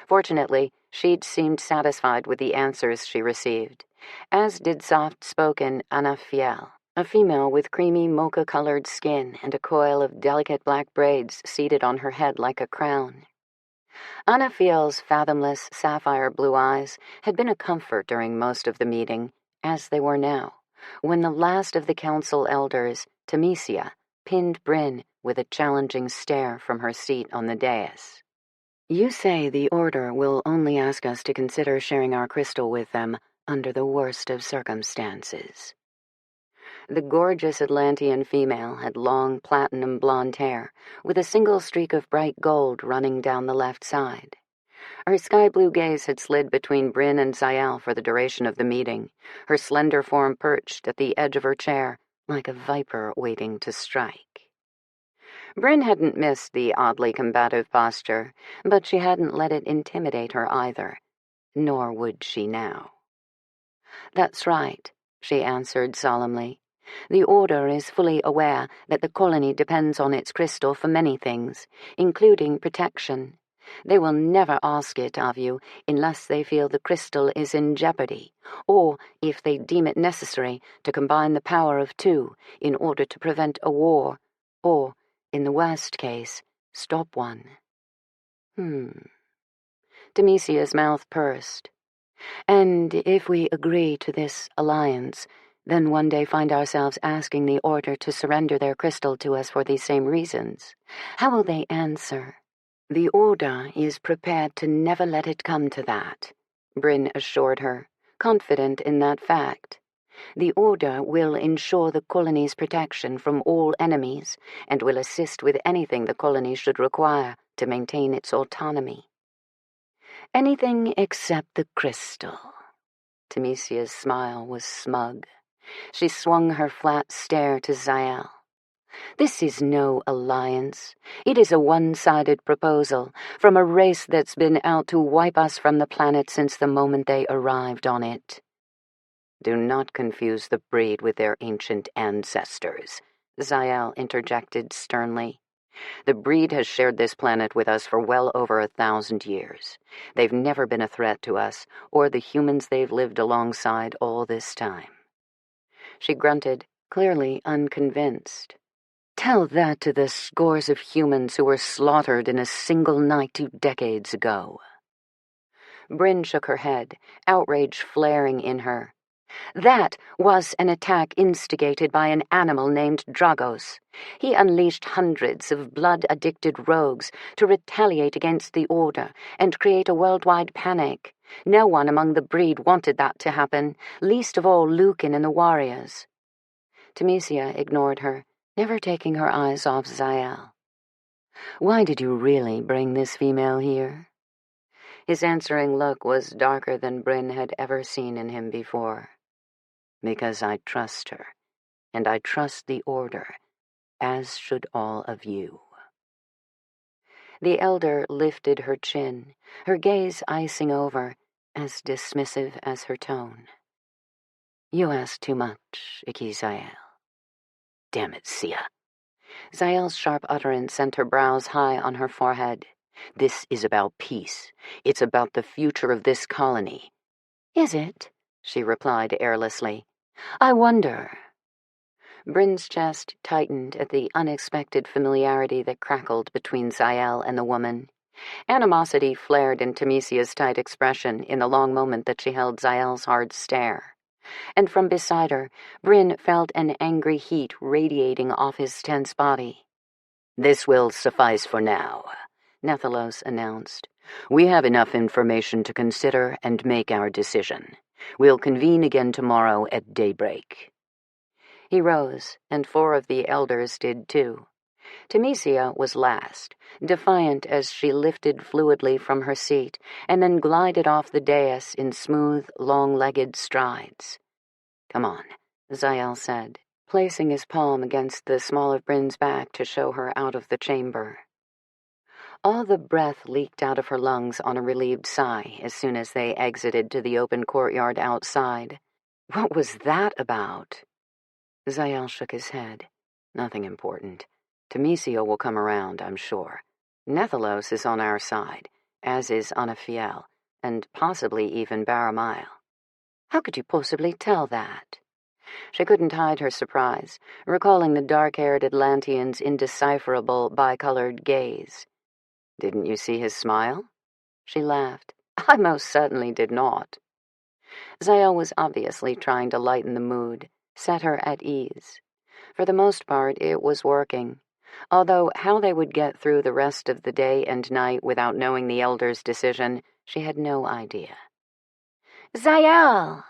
Fortunately, she'd seemed satisfied with the answers she received, as did soft-spoken Anafiel, a female with creamy mocha-colored skin and a coil of delicate black braids seated on her head like a crown. Anafiel's fathomless sapphire blue eyes had been a comfort during most of the meeting, as they were now, when the last of the council elders, Temesia, pinned Bryn with a challenging stare from her seat on the dais. "You say the Order will only ask us to consider sharing our crystal with them under the worst of circumstances." The gorgeous Atlantean female had long platinum blonde hair, with a single streak of bright gold running down the left side. Her sky-blue gaze had slid between Bryn and Zael for the duration of the meeting, her slender form perched at the edge of her chair, like a viper waiting to strike. Bryn hadn't missed the oddly combative posture, but she hadn't let it intimidate her either, nor would she now. "That's right," she answered solemnly. "The Order is fully aware that the colony depends on its crystal for many things, including protection. They will never ask it of you unless they feel the crystal is in jeopardy, or if they deem it necessary to combine the power of two in order to prevent a war, or, in the worst case, stop one." Temesia's mouth pursed. "And if we agree to this alliance, then one day find ourselves asking the Order to surrender their crystal to us for these same reasons, how will they answer?" "The Order is prepared to never let it come to that," Bryn assured her, confident in that fact. "The Order will ensure the colony's protection from all enemies and will assist with anything the colony should require to maintain its autonomy." "Anything except the crystal." Temesia's smile was smug. She swung her flat stare to Zael. "This is no alliance. It is a one-sided proposal from a race that's been out to wipe us from the planet since the moment they arrived on it." "Do not confuse the breed with their ancient ancestors," Zael interjected sternly. "The breed has shared this planet with us for well over 1,000 years. They've never been a threat to us, or the humans they've lived alongside all this time." She grunted, clearly unconvinced. "Tell that to the scores of humans who were slaughtered in a single night 2 decades ago." Bryn shook her head, outrage flaring in her. "That was an attack instigated by an animal named Dragos. He unleashed hundreds of blood-addicted rogues to retaliate against the Order and create a worldwide panic. No one among the breed wanted that to happen, least of all Lucan and the warriors." Temesia ignored her, never taking her eyes off Zael. "Why did you really bring this female here?" His answering look was darker than Bryn had ever seen in him before. "Because I trust her, and I trust the Order, as should all of you." The elder lifted her chin, her gaze icing over, as dismissive as her tone. "You ask too much, Zael." "Damn it, Sia." Zael's sharp utterance sent her brows high on her forehead. "This is about peace. It's about the future of this colony." "Is it?" she replied airlessly. "I wonder." Bryn's chest tightened at the unexpected familiarity that crackled between Zael and the woman. Animosity flared in Temesia's tight expression in the long moment that she held Zael's hard stare. And from beside her, Bryn felt an angry heat radiating off his tense body. "This will suffice for now," Nethalos announced. "We have enough information to consider and make our decision. We'll convene again tomorrow at daybreak." He rose, and 4 of the elders did too. Temesia was last, defiant as she lifted fluidly from her seat and then glided off the dais in smooth, long-legged strides. "Come on," Zael said, placing his palm against the small of Bryn's back to show her out of the chamber. All the breath leaked out of her lungs on a relieved sigh as soon as they exited to the open courtyard outside. What was that about? Zael shook his head. "Nothing important. Temesia will come around, I'm sure. Nethalos is on our side, as is Anafiel, and possibly even Baramail." "How could you possibly tell that?" She couldn't hide her surprise, recalling the dark-haired Atlantean's indecipherable, bicolored gaze. "Didn't you see his smile?" She laughed. "I most certainly did not." Zael was obviously trying to lighten the mood, set her at ease. For the most part, it was working, although how they would get through the rest of the day and night without knowing the elder's decision, she had no idea. "Zael!"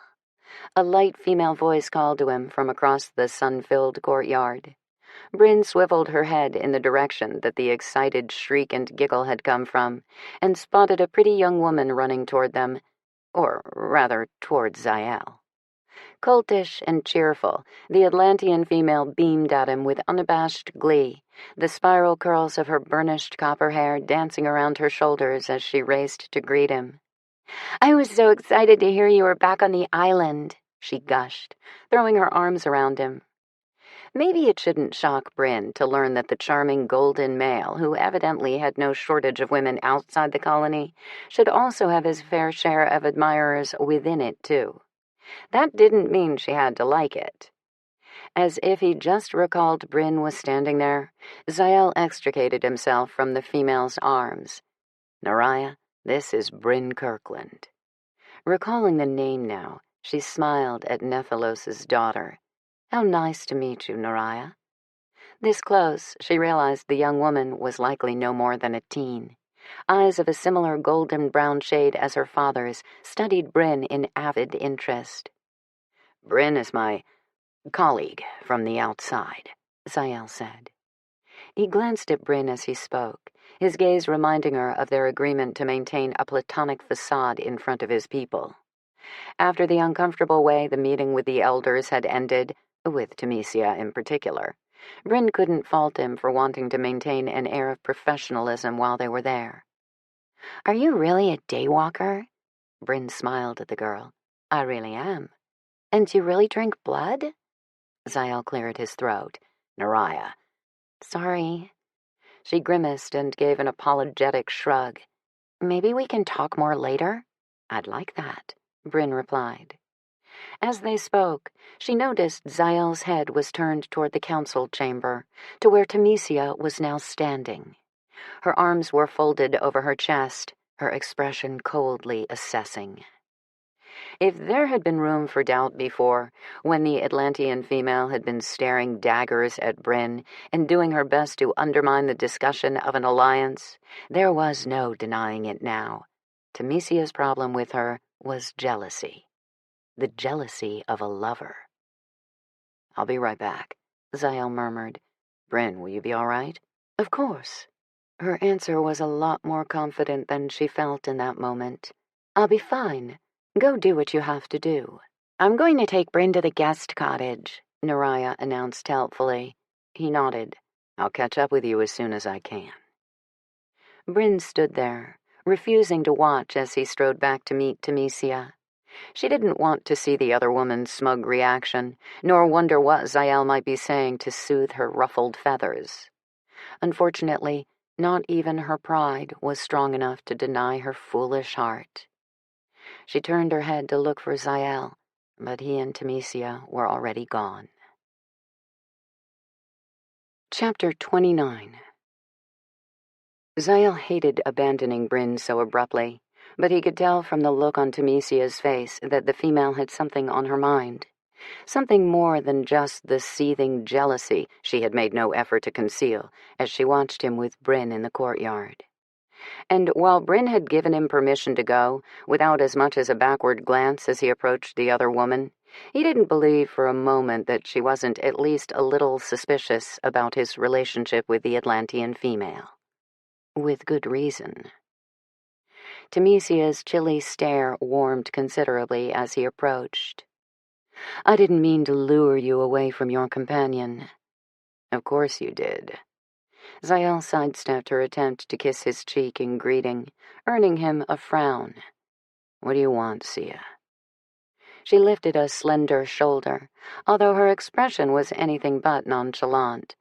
A light female voice called to him from across the sun-filled courtyard. Bryn swiveled her head in the direction that the excited shriek and giggle had come from, and spotted a pretty young woman running toward them, or rather toward Zael. Cultish and cheerful, the Atlantean female beamed at him with unabashed glee, the spiral curls of her burnished copper hair dancing around her shoulders as she raced to greet him. "I was so excited to hear you were back on the island," she gushed, throwing her arms around him. Maybe it shouldn't shock Bryn to learn that the charming golden male, who evidently had no shortage of women outside the colony, should also have his fair share of admirers within it, too. That didn't mean she had to like it. As if he just recalled Bryn was standing there, Zael extricated himself from the female's arms. "Naraya, this is Bryn Kirkland." Recalling the name now, she smiled at Nethalos's daughter. "How nice to meet you, Naraya." This close, she realized the young woman was likely no more than a teen. Eyes of a similar golden-brown shade as her father's studied Bryn in avid interest. "Bryn is my colleague from the outside," Zael said. He glanced at Bryn as he spoke, his gaze reminding her of their agreement to maintain a platonic facade in front of his people. After the uncomfortable way the meeting with the elders had ended, with Temesia in particular, Bryn couldn't fault him for wanting to maintain an air of professionalism while they were there. "Are you really a daywalker?" Bryn smiled at the girl. "I really am." "And you really drink blood?" Zael cleared his throat. "Naraya." "Sorry." She grimaced and gave an apologetic shrug. "Maybe we can talk more later?" "I'd like that," Bryn replied. As they spoke, she noticed Zael's head was turned toward the council chamber, to where Temesia was now standing. Her arms were folded over her chest, her expression coldly assessing. If there had been room for doubt before, when the Atlantean female had been staring daggers at Bryn and doing her best to undermine the discussion of an alliance, there was no denying it now. Temesia's problem with her was jealousy. The jealousy of a lover. "I'll be right back," Zael murmured. "Bryn, will you be all right?" "Of course." Her answer was a lot more confident than she felt in that moment. "I'll be fine. Go do what you have to do." "I'm going to take Bryn to the guest cottage," Naraya announced helpfully. He nodded. "I'll catch up with you as soon as I can." Bryn stood there, refusing to watch as he strode back to meet Temesia. She didn't want to see the other woman's smug reaction, nor wonder what Zael might be saying to soothe her ruffled feathers. Unfortunately, not even her pride was strong enough to deny her foolish heart. She turned her head to look for Zael, but he and Temesia were already gone. Chapter 29. Zael hated abandoning Bryn so abruptly, but he could tell from the look on Temesia's face that the female had something on her mind. Something more than just the seething jealousy she had made no effort to conceal as she watched him with Bryn in the courtyard. And while Bryn had given him permission to go, without as much as a backward glance as he approached the other woman, he didn't believe for a moment that she wasn't at least a little suspicious about his relationship with the Atlantean female. With good reason. Temesia's chilly stare warmed considerably as he approached. "I didn't mean to lure you away from your companion." "Of course you did." Zael sidestepped her attempt to kiss his cheek in greeting, earning him a frown. "What do you want, Sia?" She lifted a slender shoulder, although her expression was anything but nonchalant.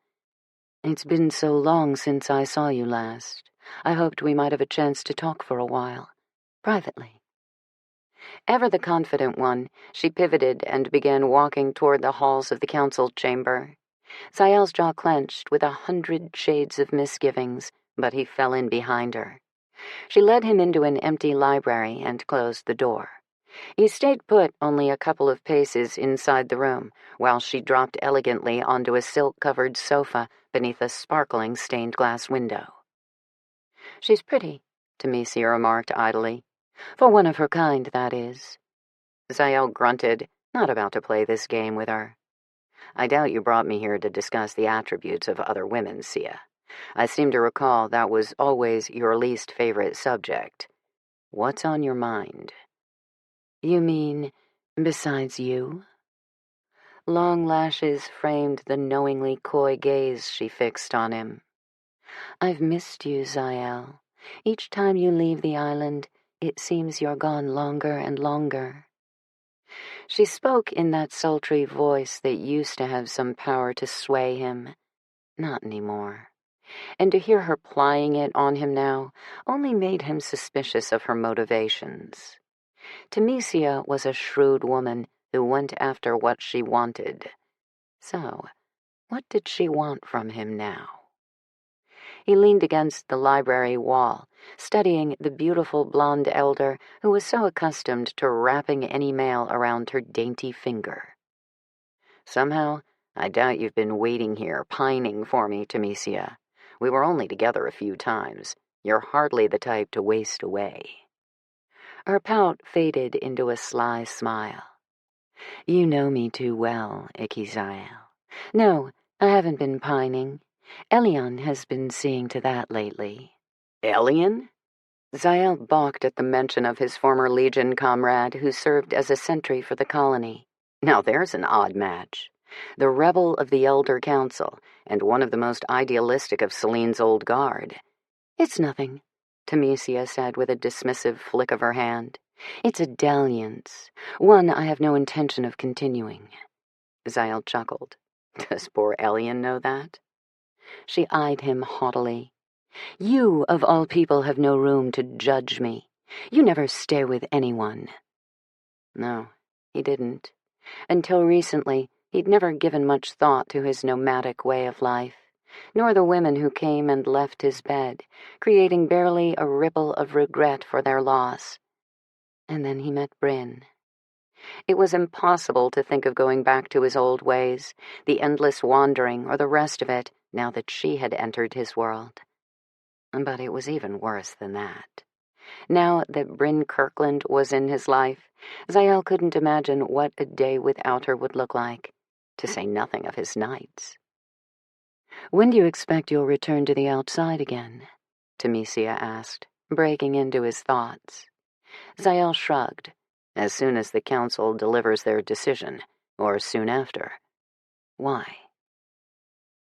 "It's been so long since I saw you last. I hoped we might have a chance to talk for a while, privately." Ever the confident one, she pivoted and began walking toward the halls of the council chamber. Zael's jaw clenched with 100 shades of misgivings, but he fell in behind her. She led him into an empty library and closed the door. He stayed put only a couple of paces inside the room, while she dropped elegantly onto a silk-covered sofa beneath a sparkling stained-glass window. "She's pretty," Temesia remarked idly. "For one of her kind, that is." Zael grunted, not about to play this game with her. "I doubt you brought me here to discuss the attributes of other women, Sia. I seem to recall that was always your least favorite subject. What's on your mind?" "You mean, besides you?" Long lashes framed the knowingly coy gaze she fixed on him. "I've missed you, Zael. Each time you leave the island, it seems you're gone longer and longer." She spoke in that sultry voice that used to have some power to sway him. Not anymore. And to hear her plying it on him now only made him suspicious of her motivations. Temesia was a shrewd woman who went after what she wanted. So, what did she want from him now? He leaned against the library wall, studying the beautiful blonde elder who was so accustomed to wrapping any mail around her dainty finger. "Somehow, I doubt you've been waiting here, pining for me, Temesia. We were only together a few times. You're hardly the type to waste away." Her pout faded into a sly smile. "You know me too well, Zael. No, I haven't been pining. Elion has been seeing to that lately." "Elion?" Zael balked at the mention of his former Legion comrade who served as a sentry for the colony. Now there's an odd match. The rebel of the Elder Council, and one of the most idealistic of Selene's old guard. "It's nothing," Temesia said with a dismissive flick of her hand. "It's a dalliance, one I have no intention of continuing." Zael chuckled. "Does poor Elion know that?" She eyed him haughtily. "You, of all people, have no room to judge me. You never stay with anyone." No, he didn't. Until recently, he'd never given much thought to his nomadic way of life, nor the women who came and left his bed, creating barely a ripple of regret for their loss. And then he met Bryn. It was impossible to think of going back to his old ways, the endless wandering or the rest of it, now that she had entered his world. But it was even worse than that. Now that Bryn Kirkland was in his life, Zael couldn't imagine what a day without her would look like, to say nothing of his nights. "When do you expect you'll return to the outside again?" Temesia asked, breaking into his thoughts. Zael shrugged. "As soon as the council delivers their decision, or soon after." "Why?"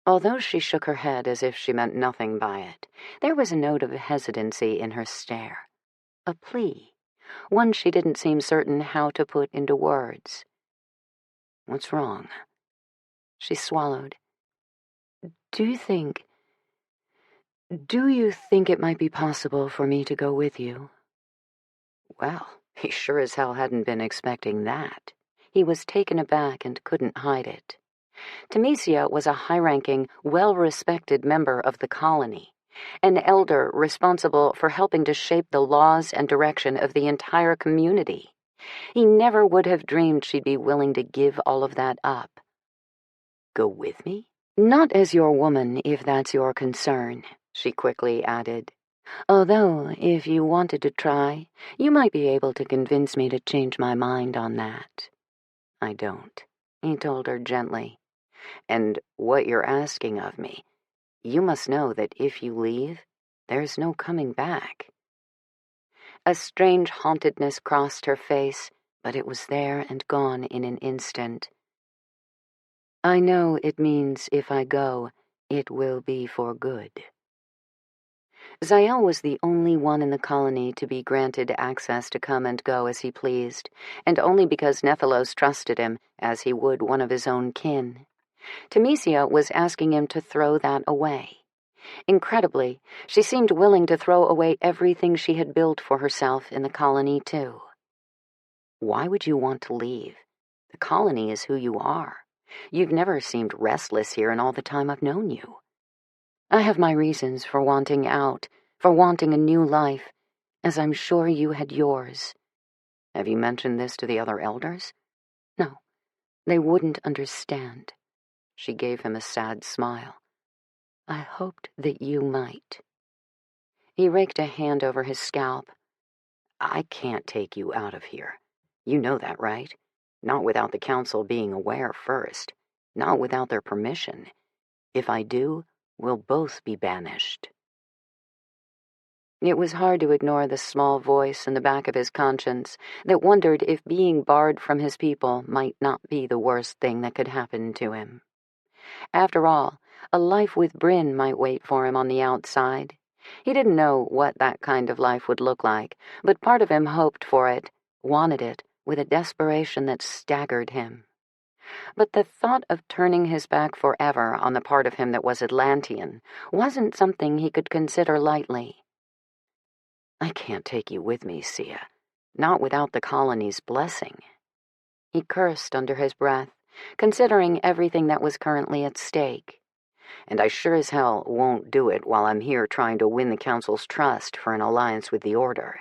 Although she shook her head as if she meant nothing by it, there was a note of hesitancy in her stare. A plea, one she didn't seem certain how to put into words. "What's wrong?" She swallowed. Do you think it might be possible for me to go with you?" Well, he sure as hell hadn't been expecting that. He was taken aback and couldn't hide it. Temesia was a high-ranking, well-respected member of the colony, an elder responsible for helping to shape the laws and direction of the entire community. He never would have dreamed she'd be willing to give all of that up. "Go with me?" "Not as your woman, if that's your concern," she quickly added. Although, if you wanted to try, you might be able to convince me to change my mind on that." "I don't," he told her gently. "And what you're asking of me, you must know that if you leave, there's no coming back." A strange hauntedness crossed her face, but it was there and gone in an instant. "I know it means if I go, it will be for good." Zael was the only one in the colony to be granted access to come and go as he pleased, and only because Nephilos trusted him as he would one of his own kin. Temesia was asking him to throw that away. Incredibly, she seemed willing to throw away everything she had built for herself in the colony, too. "Why would you want to leave? The colony is who you are. You've never seemed restless here in all the time I've known you." "I have my reasons for wanting out, for wanting a new life, as I'm sure you had yours." "Have you mentioned this to the other elders?" "No, they wouldn't understand." She gave him a sad smile. "I hoped that you might." He raked a hand over his scalp. "I can't take you out of here. You know that, right? Not without the council being aware first. Not without their permission. If I do, we'll both be banished." It was hard to ignore the small voice in the back of his conscience that wondered if being barred from his people might not be the worst thing that could happen to him. After all, a life with Bryn might wait for him on the outside. He didn't know what that kind of life would look like, but part of him hoped for it, wanted it, with a desperation that staggered him. But the thought of turning his back forever on the part of him that was Atlantean wasn't something he could consider lightly. "I can't take you with me, Sia. Not without the colony's blessing." He cursed under his breath, considering everything that was currently at stake. "And I sure as hell won't do it while I'm here trying to win the council's trust for an alliance with the Order."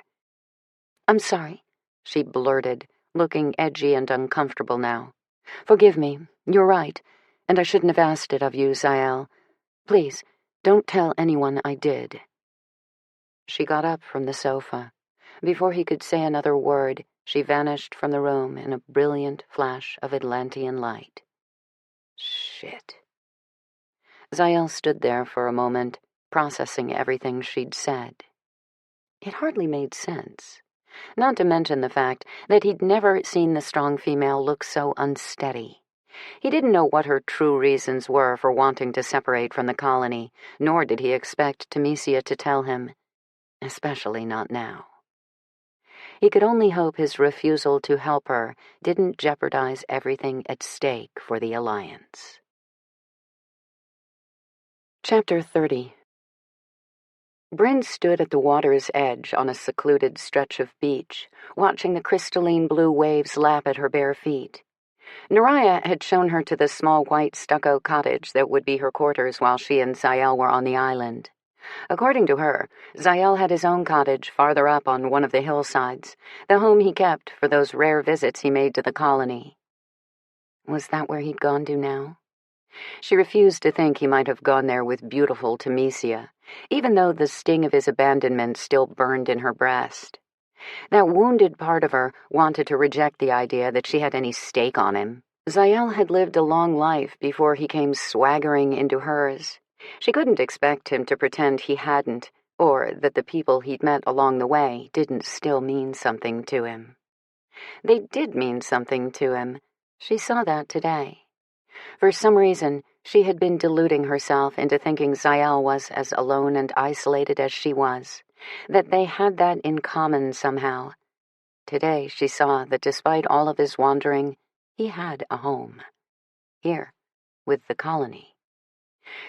"I'm sorry," she blurted, looking edgy and uncomfortable now. "Forgive me, you're right, and I shouldn't have asked it of you, Zael. Please, don't tell anyone I did." She got up from the sofa. Before he could say another word, she vanished from the room in a brilliant flash of Atlantean light. Shit. Zael stood there for a moment, processing everything she'd said. It hardly made sense, not to mention the fact that he'd never seen the strong female look so unsteady. He didn't know what her true reasons were for wanting to separate from the colony, nor did he expect Temesia to tell him, especially not now. He could only hope his refusal to help her didn't jeopardize everything at stake for the Alliance. Chapter 30. Bryn stood at the water's edge on a secluded stretch of beach, watching the crystalline blue waves lap at her bare feet. Nariah had shown her to the small white stucco cottage that would be her quarters while she and Zael were on the island. According to her, Zael had his own cottage farther up on one of the hillsides, the home he kept for those rare visits he made to the colony. Was that where he'd gone to now? She refused to think he might have gone there with beautiful Temesia, even though the sting of his abandonment still burned in her breast. That wounded part of her wanted to reject the idea that she had any stake on him. Zael had lived a long life before he came swaggering into hers. She couldn't expect him to pretend he hadn't, or that the people he'd met along the way didn't still mean something to him. They did mean something to him. She saw that today. For some reason, she had been deluding herself into thinking Zael was as alone and isolated as she was, that they had that in common somehow. Today she saw that despite all of his wandering, he had a home. Here, with the colony.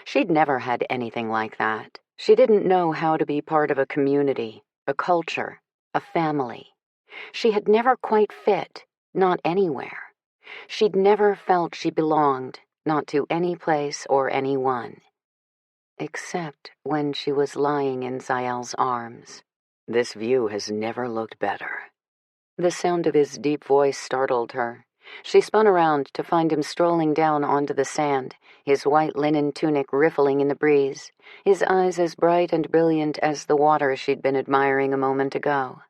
She'd never had anything like that. She didn't know how to be part of a community, a culture, a family. She had never quite fit, not anywhere. She'd never felt she belonged, not to any place or anyone. Except when she was lying in Zael's arms. "This view has never looked better." The sound of his deep voice startled her. She spun around to find him strolling down onto the sand, his white linen tunic riffling in the breeze, his eyes as bright and brilliant as the water she'd been admiring a moment ago.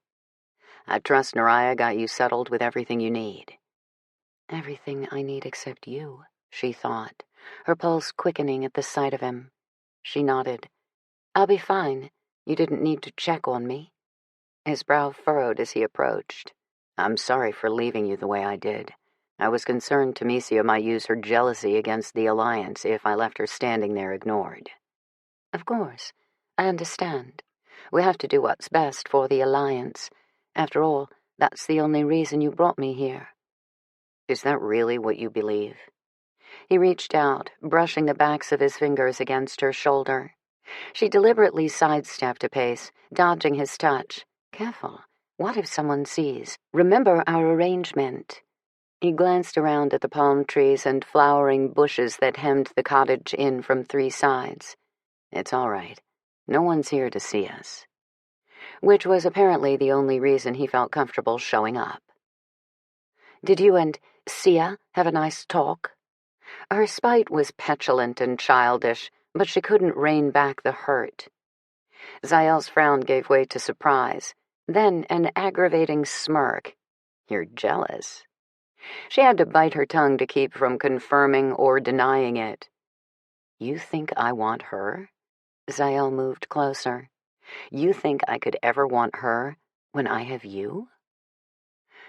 "I trust Naraya got you settled with everything you need." "Everything I need except you," she thought, her pulse quickening at the sight of him. She nodded. "I'll be fine. You didn't need to check on me." His brow furrowed as he approached. "I'm sorry for leaving you the way I did. I was concerned Temesia might use her jealousy against the Alliance if I left her standing there ignored." "Of course. I understand. We have to do what's best for the Alliance. After all, that's the only reason you brought me here." "Is that really what you believe?" He reached out, brushing the backs of his fingers against her shoulder. She deliberately sidestepped a pace, dodging his touch. "Careful. What if someone sees? Remember our arrangement." He glanced around at the palm trees and flowering bushes that hemmed the cottage in from 3 sides. "It's all right. No one's here to see us." Which was apparently the only reason he felt comfortable showing up. "Did you and Sia have a nice talk?" Her spite was petulant and childish, but she couldn't rein back the hurt. Zael's frown gave way to surprise, then an aggravating smirk. "You're jealous." She had to bite her tongue to keep from confirming or denying it. "You think I want her?" Zael moved closer. "You think I could ever want her when I have you?"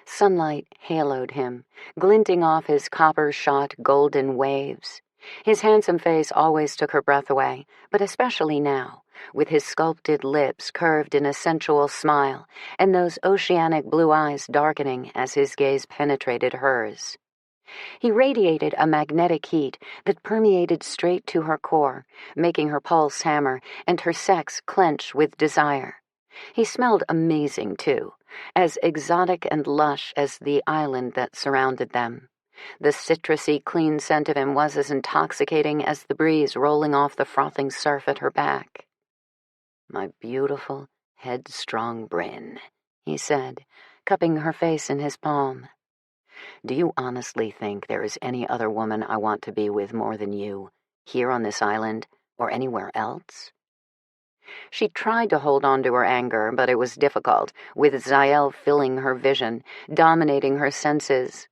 Sunlight haloed him, glinting off his copper-shot golden waves. His handsome face always took her breath away, but especially now, with his sculpted lips curved in a sensual smile, and those oceanic blue eyes darkening as his gaze penetrated hers. He radiated a magnetic heat that permeated straight to her core, making her pulse hammer and her sex clench with desire. He smelled amazing, too, as exotic and lush as the island that surrounded them. The citrusy, clean scent of him was as intoxicating as the breeze rolling off the frothing surf at her back. "My beautiful, headstrong Bryn," he said, cupping her face in his palm. "Do you honestly think there is any other woman I want to be with more than you, here on this island or anywhere else?" She tried to hold on to her anger, but it was difficult, with Zael filling her vision, dominating her senses.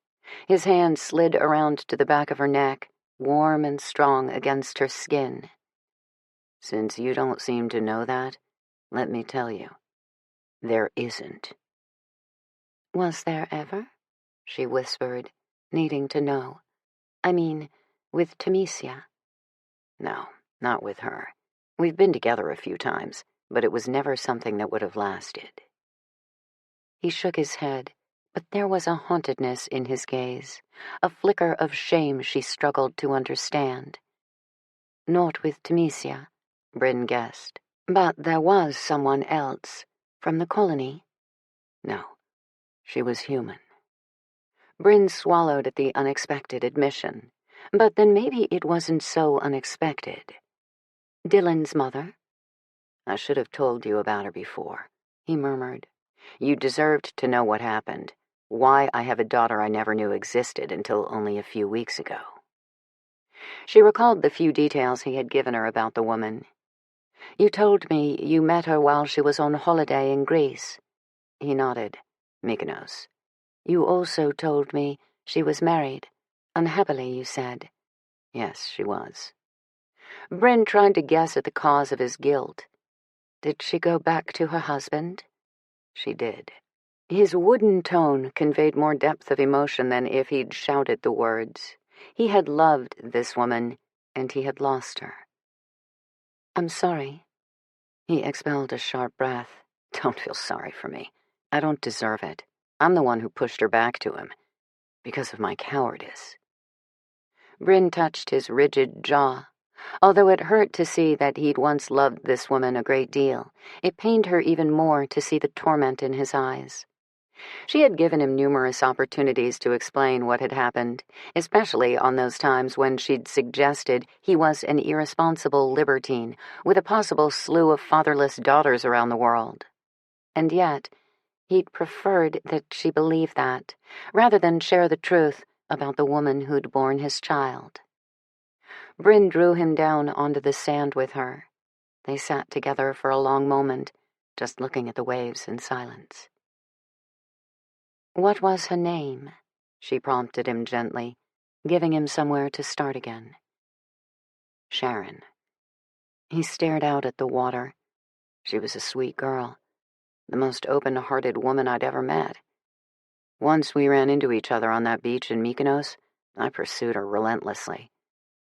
His hand slid around to the back of her neck, warm and strong against her skin. "Since you don't seem to know that, let me tell you, there isn't." "Was there ever?" she whispered, needing to know. "I mean, with Temesia." "No, not with her. We've been together a few times, but it was never something that would have lasted." He shook his head, but there was a hauntedness in his gaze, a flicker of shame she struggled to understand. "Not with Temesia," Bryn guessed. "But there was someone else, from the colony?" "No, she was human." Bryn swallowed at the unexpected admission, but then maybe it wasn't so unexpected. "Dylan's mother?" "I should have told you about her before," he murmured. "You deserved to know what happened, why I have a daughter I never knew existed until only a few weeks ago." She recalled the few details he had given her about the woman. "You told me you met her while she was on holiday in Greece." He nodded. "Mykonos." "You also told me she was married. Unhappily, you said." "Yes, she was." Bryn tried to guess at the cause of his guilt. "Did she go back to her husband?" "She did." His wooden tone conveyed more depth of emotion than if he'd shouted the words. He had loved this woman, and he had lost her. "I'm sorry." He expelled a sharp breath. "Don't feel sorry for me. I don't deserve it. I'm the one who pushed her back to him, because of my cowardice." Bryn touched his rigid jaw. Although it hurt to see that he'd once loved this woman a great deal, it pained her even more to see the torment in his eyes. She had given him numerous opportunities to explain what had happened, especially on those times when she'd suggested he was an irresponsible libertine with a possible slew of fatherless daughters around the world. And yet, He'd preferred that she believe that, rather than share the truth about the woman who'd borne his child. Bryn drew him down onto the sand with her. They sat together for a long moment, just looking at the waves in silence. "What was her name?" she prompted him gently, giving him somewhere to start again. "Sharon." He stared out at the water. She was a sweet girl, the most open-hearted woman I'd ever met. Once we ran into each other on that beach in Mykonos, I pursued her relentlessly.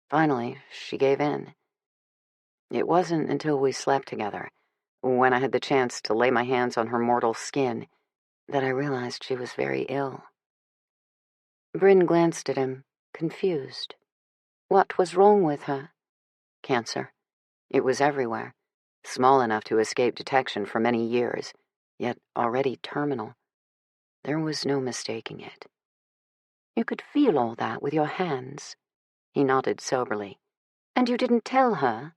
Finally, she gave in. It wasn't until we slept together, when I had the chance to lay my hands on her mortal skin, that I realized she was very ill. Bryn glanced at him, confused. What was wrong with her? Cancer. It was everywhere, small enough to escape detection for many years, yet already terminal. There was no mistaking it. You could feel all that with your hands. He nodded soberly. And you didn't tell her?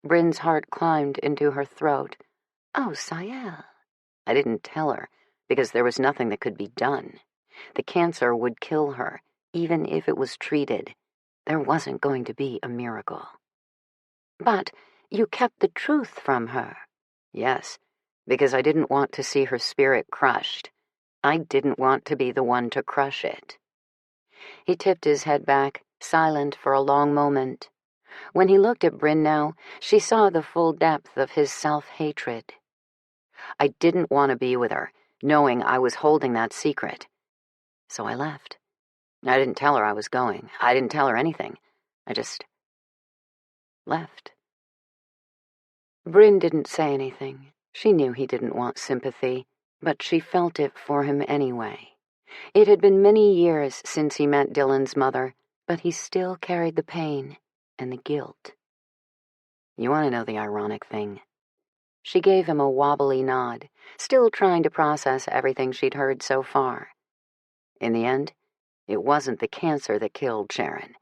Bryn's heart climbed into her throat. Oh, Sayel. I didn't tell her, because there was nothing that could be done. The cancer would kill her, even if it was treated. There wasn't going to be a miracle. But you kept the truth from her. Yes, because I didn't want to see her spirit crushed. I didn't want to be the one to crush it. He tipped his head back, silent for a long moment. When he looked at Bryn now, she saw the full depth of his self-hatred. I didn't want to be with her, knowing I was holding that secret. So I left. I didn't tell her I was going. I didn't tell her anything. I just left. Bryn didn't say anything. She knew he didn't want sympathy, but she felt it for him anyway. It had been many years since he met Dylan's mother, but he still carried the pain and the guilt. You want to know the ironic thing? She gave him a wobbly nod, still trying to process everything she'd heard so far. In the end, it wasn't the cancer that killed Sharon.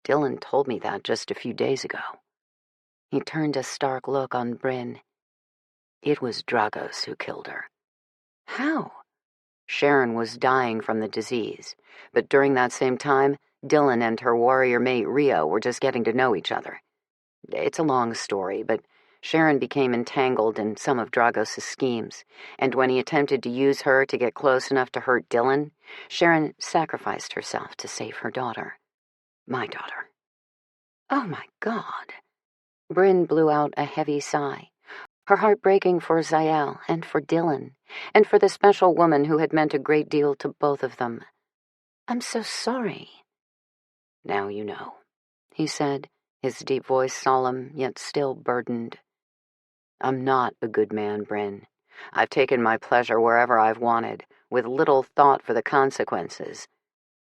Dylan told me that just a few days ago. He turned a stark look on Bryn. It was Dragos who killed her. How? Sharon was dying from the disease, but during that same time, Dylan and her warrior mate Rio were just getting to know each other. It's a long story, but Sharon became entangled in some of Dragos' schemes, and when he attempted to use her to get close enough to hurt Dylan, Sharon sacrificed herself to save her daughter. My daughter. Oh my God. Bryn blew out a heavy sigh, her heart breaking for Sayel and for Dylan, and for the special woman who had meant a great deal to both of them. I'm so sorry. Now you know, he said, his deep voice solemn, yet still burdened. I'm not a good man, Bryn. I've taken my pleasure wherever I've wanted, with little thought for the consequences.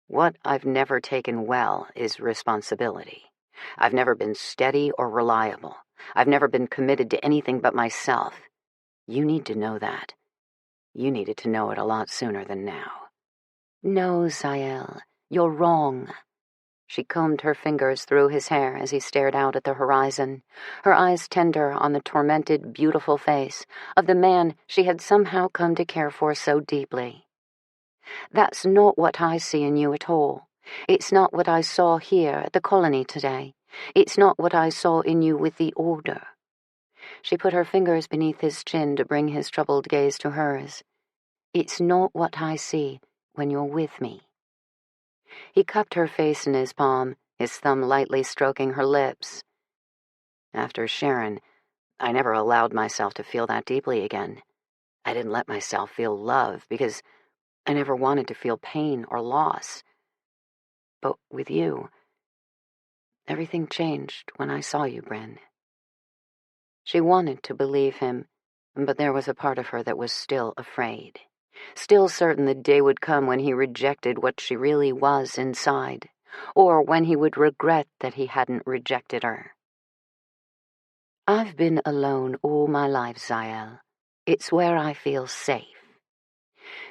What I've never taken well is responsibility. I've never been steady or reliable. I've never been committed to anything but myself. You need to know that. You needed to know it a lot sooner than now. No, Sayel, you're wrong. She combed her fingers through his hair as he stared out at the horizon, her eyes tender on the tormented, beautiful face of the man she had somehow come to care for so deeply. That's not what I see in you at all. It's not what I saw here at the colony today. It's not what I saw in you with the Order. She put her fingers beneath his chin to bring his troubled gaze to hers. It's not what I see when you're with me. He cupped her face in his palm, his thumb lightly stroking her lips. After Sharon, I never allowed myself to feel that deeply again. I didn't let myself feel love because I never wanted to feel pain or loss. But with you, everything changed when I saw you, Bryn. She wanted to believe him, but there was a part of her that was still afraid, still certain the day would come when he rejected what she really was inside, or when he would regret that he hadn't rejected her. I've been alone all my life, Sayel. It's where I feel safe.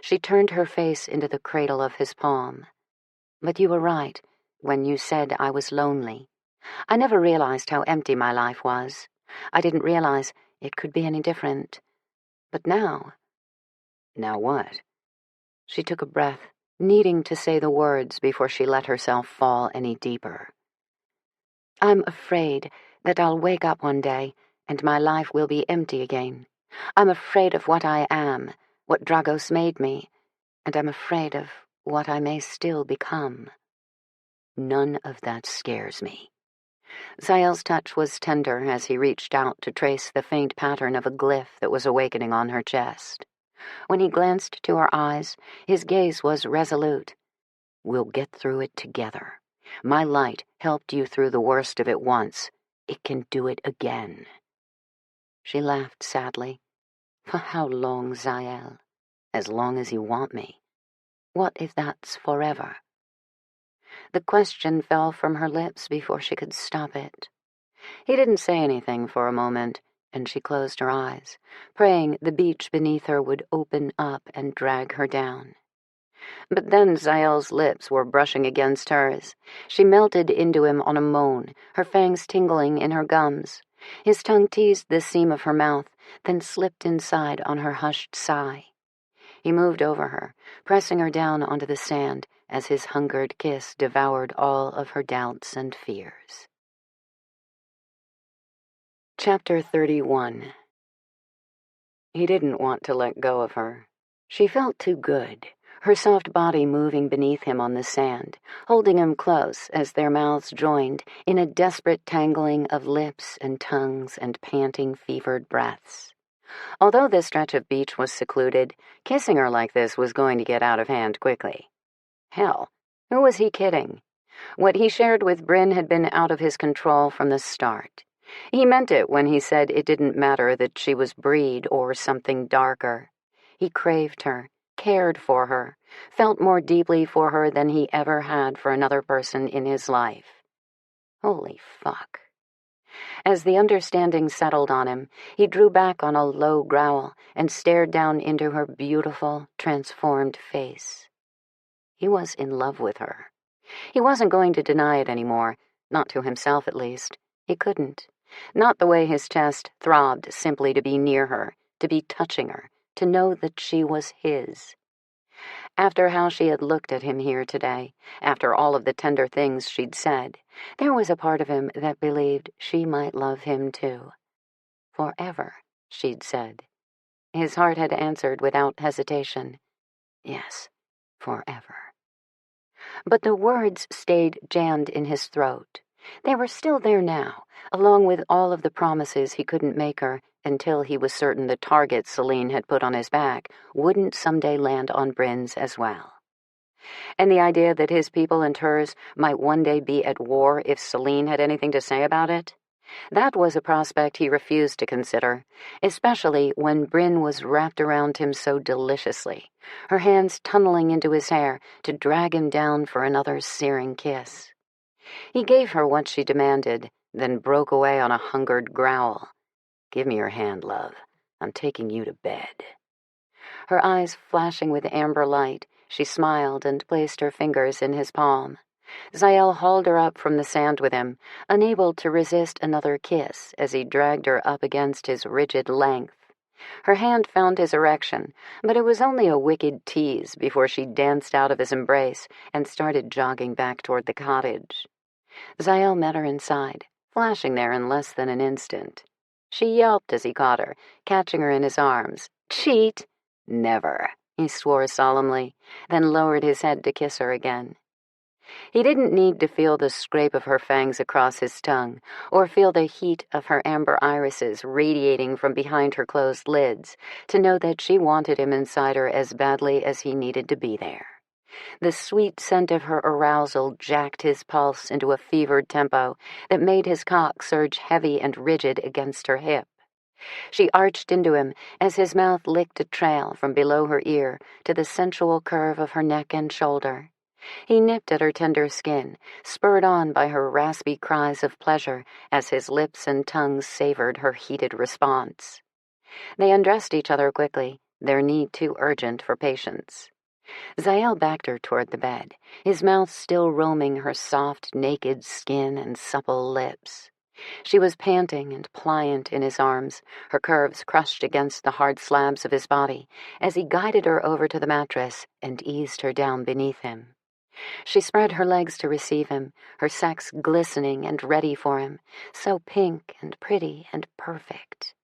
She turned her face into the cradle of his palm. But you were right when you said I was lonely. I never realized how empty my life was. I didn't realize it could be any different. But now Now what? She took a breath, needing to say the words before she let herself fall any deeper. I'm afraid that I'll wake up one day and my life will be empty again. I'm afraid of what I am, what Dragos made me, and I'm afraid of what I may still become. None of that scares me. Zael's touch was tender as he reached out to trace the faint pattern of a glyph that was awakening on her chest. When he glanced to her eyes, his gaze was resolute. We'll get through it together. My light helped you through the worst of it once. It can do it again. She laughed sadly. For how long, Zael? As long as you want me. What if that's forever? The question fell from her lips before she could stop it. He didn't say anything for a moment, and she closed her eyes, praying the beach beneath her would open up and drag her down. But then Zael's lips were brushing against hers. She melted into him on a moan, her fangs tingling in her gums. His tongue teased the seam of her mouth, then slipped inside on her hushed sigh. He moved over her, pressing her down onto the sand as his hungered kiss devoured all of her doubts and fears. Chapter 31. He didn't want to let go of her. She felt too good, her soft body moving beneath him on the sand, holding him close as their mouths joined in a desperate tangling of lips and tongues and panting, fevered breaths. Although this stretch of beach was secluded, kissing her like this was going to get out of hand quickly. Hell, who was he kidding? What he shared with Bryn had been out of his control from the start. He meant it when he said it didn't matter that she was breed or something darker. He craved her, cared for her, felt more deeply for her than he ever had for another person in his life. Holy fuck. As the understanding settled on him, he drew back on a low growl and stared down into her beautiful, transformed face. He was in love with her. He wasn't going to deny it anymore, not to himself at least. He couldn't. Not the way his chest throbbed simply to be near her, to be touching her, to know that she was his. After how she had looked at him here today, after all of the tender things she'd said, there was a part of him that believed she might love him too. Forever, she'd said. His heart had answered without hesitation. Yes, forever. But the words stayed jammed in his throat. They were still there now, along with all of the promises he couldn't make her until he was certain the target Celine had put on his back wouldn't someday land on Bryn's as well. And the idea that his people and hers might one day be at war if Celine had anything to say about it, that was a prospect he refused to consider, especially when Bryn was wrapped around him so deliciously, her hands tunneling into his hair to drag him down for another searing kiss. He gave her what she demanded, then broke away on a hungered growl. Give me your hand, love. I'm taking you to bed. Her eyes flashing with amber light, she smiled and placed her fingers in his palm. Zael hauled her up from the sand with him, unable to resist another kiss as he dragged her up against his rigid length. Her hand found his erection, but it was only a wicked tease before she danced out of his embrace and started jogging back toward the cottage. Zael met her inside, flashing there in less than an instant. She yelped as he caught her, catching her in his arms. Cheat? Never, he swore solemnly, then lowered his head to kiss her again. He didn't need to feel the scrape of her fangs across his tongue, or feel the heat of her amber irises radiating from behind her closed lids, to know that she wanted him inside her as badly as he needed to be there. The sweet scent of her arousal jacked his pulse into a fevered tempo that made his cock surge heavy and rigid against her hip. She arched into him as his mouth licked a trail from below her ear to the sensual curve of her neck and shoulder. He nipped at her tender skin, spurred on by her raspy cries of pleasure as his lips and tongue savored her heated response. They undressed each other quickly, their need too urgent for patience. Zael backed her toward the bed, his mouth still roaming her soft, naked skin and supple lips. She was panting and pliant in his arms, her curves crushed against the hard slabs of his body, as he guided her over to the mattress and eased her down beneath him. She spread her legs to receive him, her sex glistening and ready for him, so pink and pretty and perfect.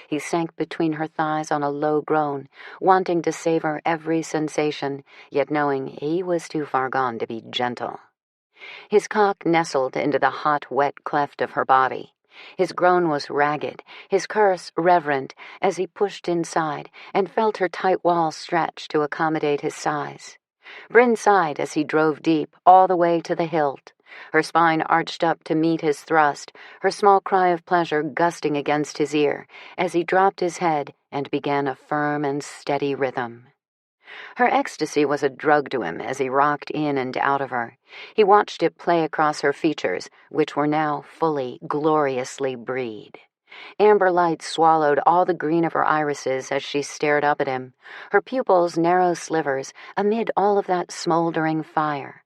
He sank between her thighs on a low groan, wanting to savor every sensation, yet knowing he was too far gone to be gentle. His cock nestled into the hot, wet cleft of her body. His groan was ragged, his curse reverent, as he pushed inside and felt her tight walls stretch to accommodate his size. Bryn sighed as he drove deep, all the way to the hilt. Her spine arched up to meet his thrust, her small cry of pleasure gusting against his ear, as he dropped his head and began a firm and steady rhythm. Her ecstasy was a drug to him as he rocked in and out of her. He watched it play across her features, which were now fully, gloriously breed. Amber light swallowed all the green of her irises as she stared up at him, her pupils narrow slivers amid all of that smoldering fire.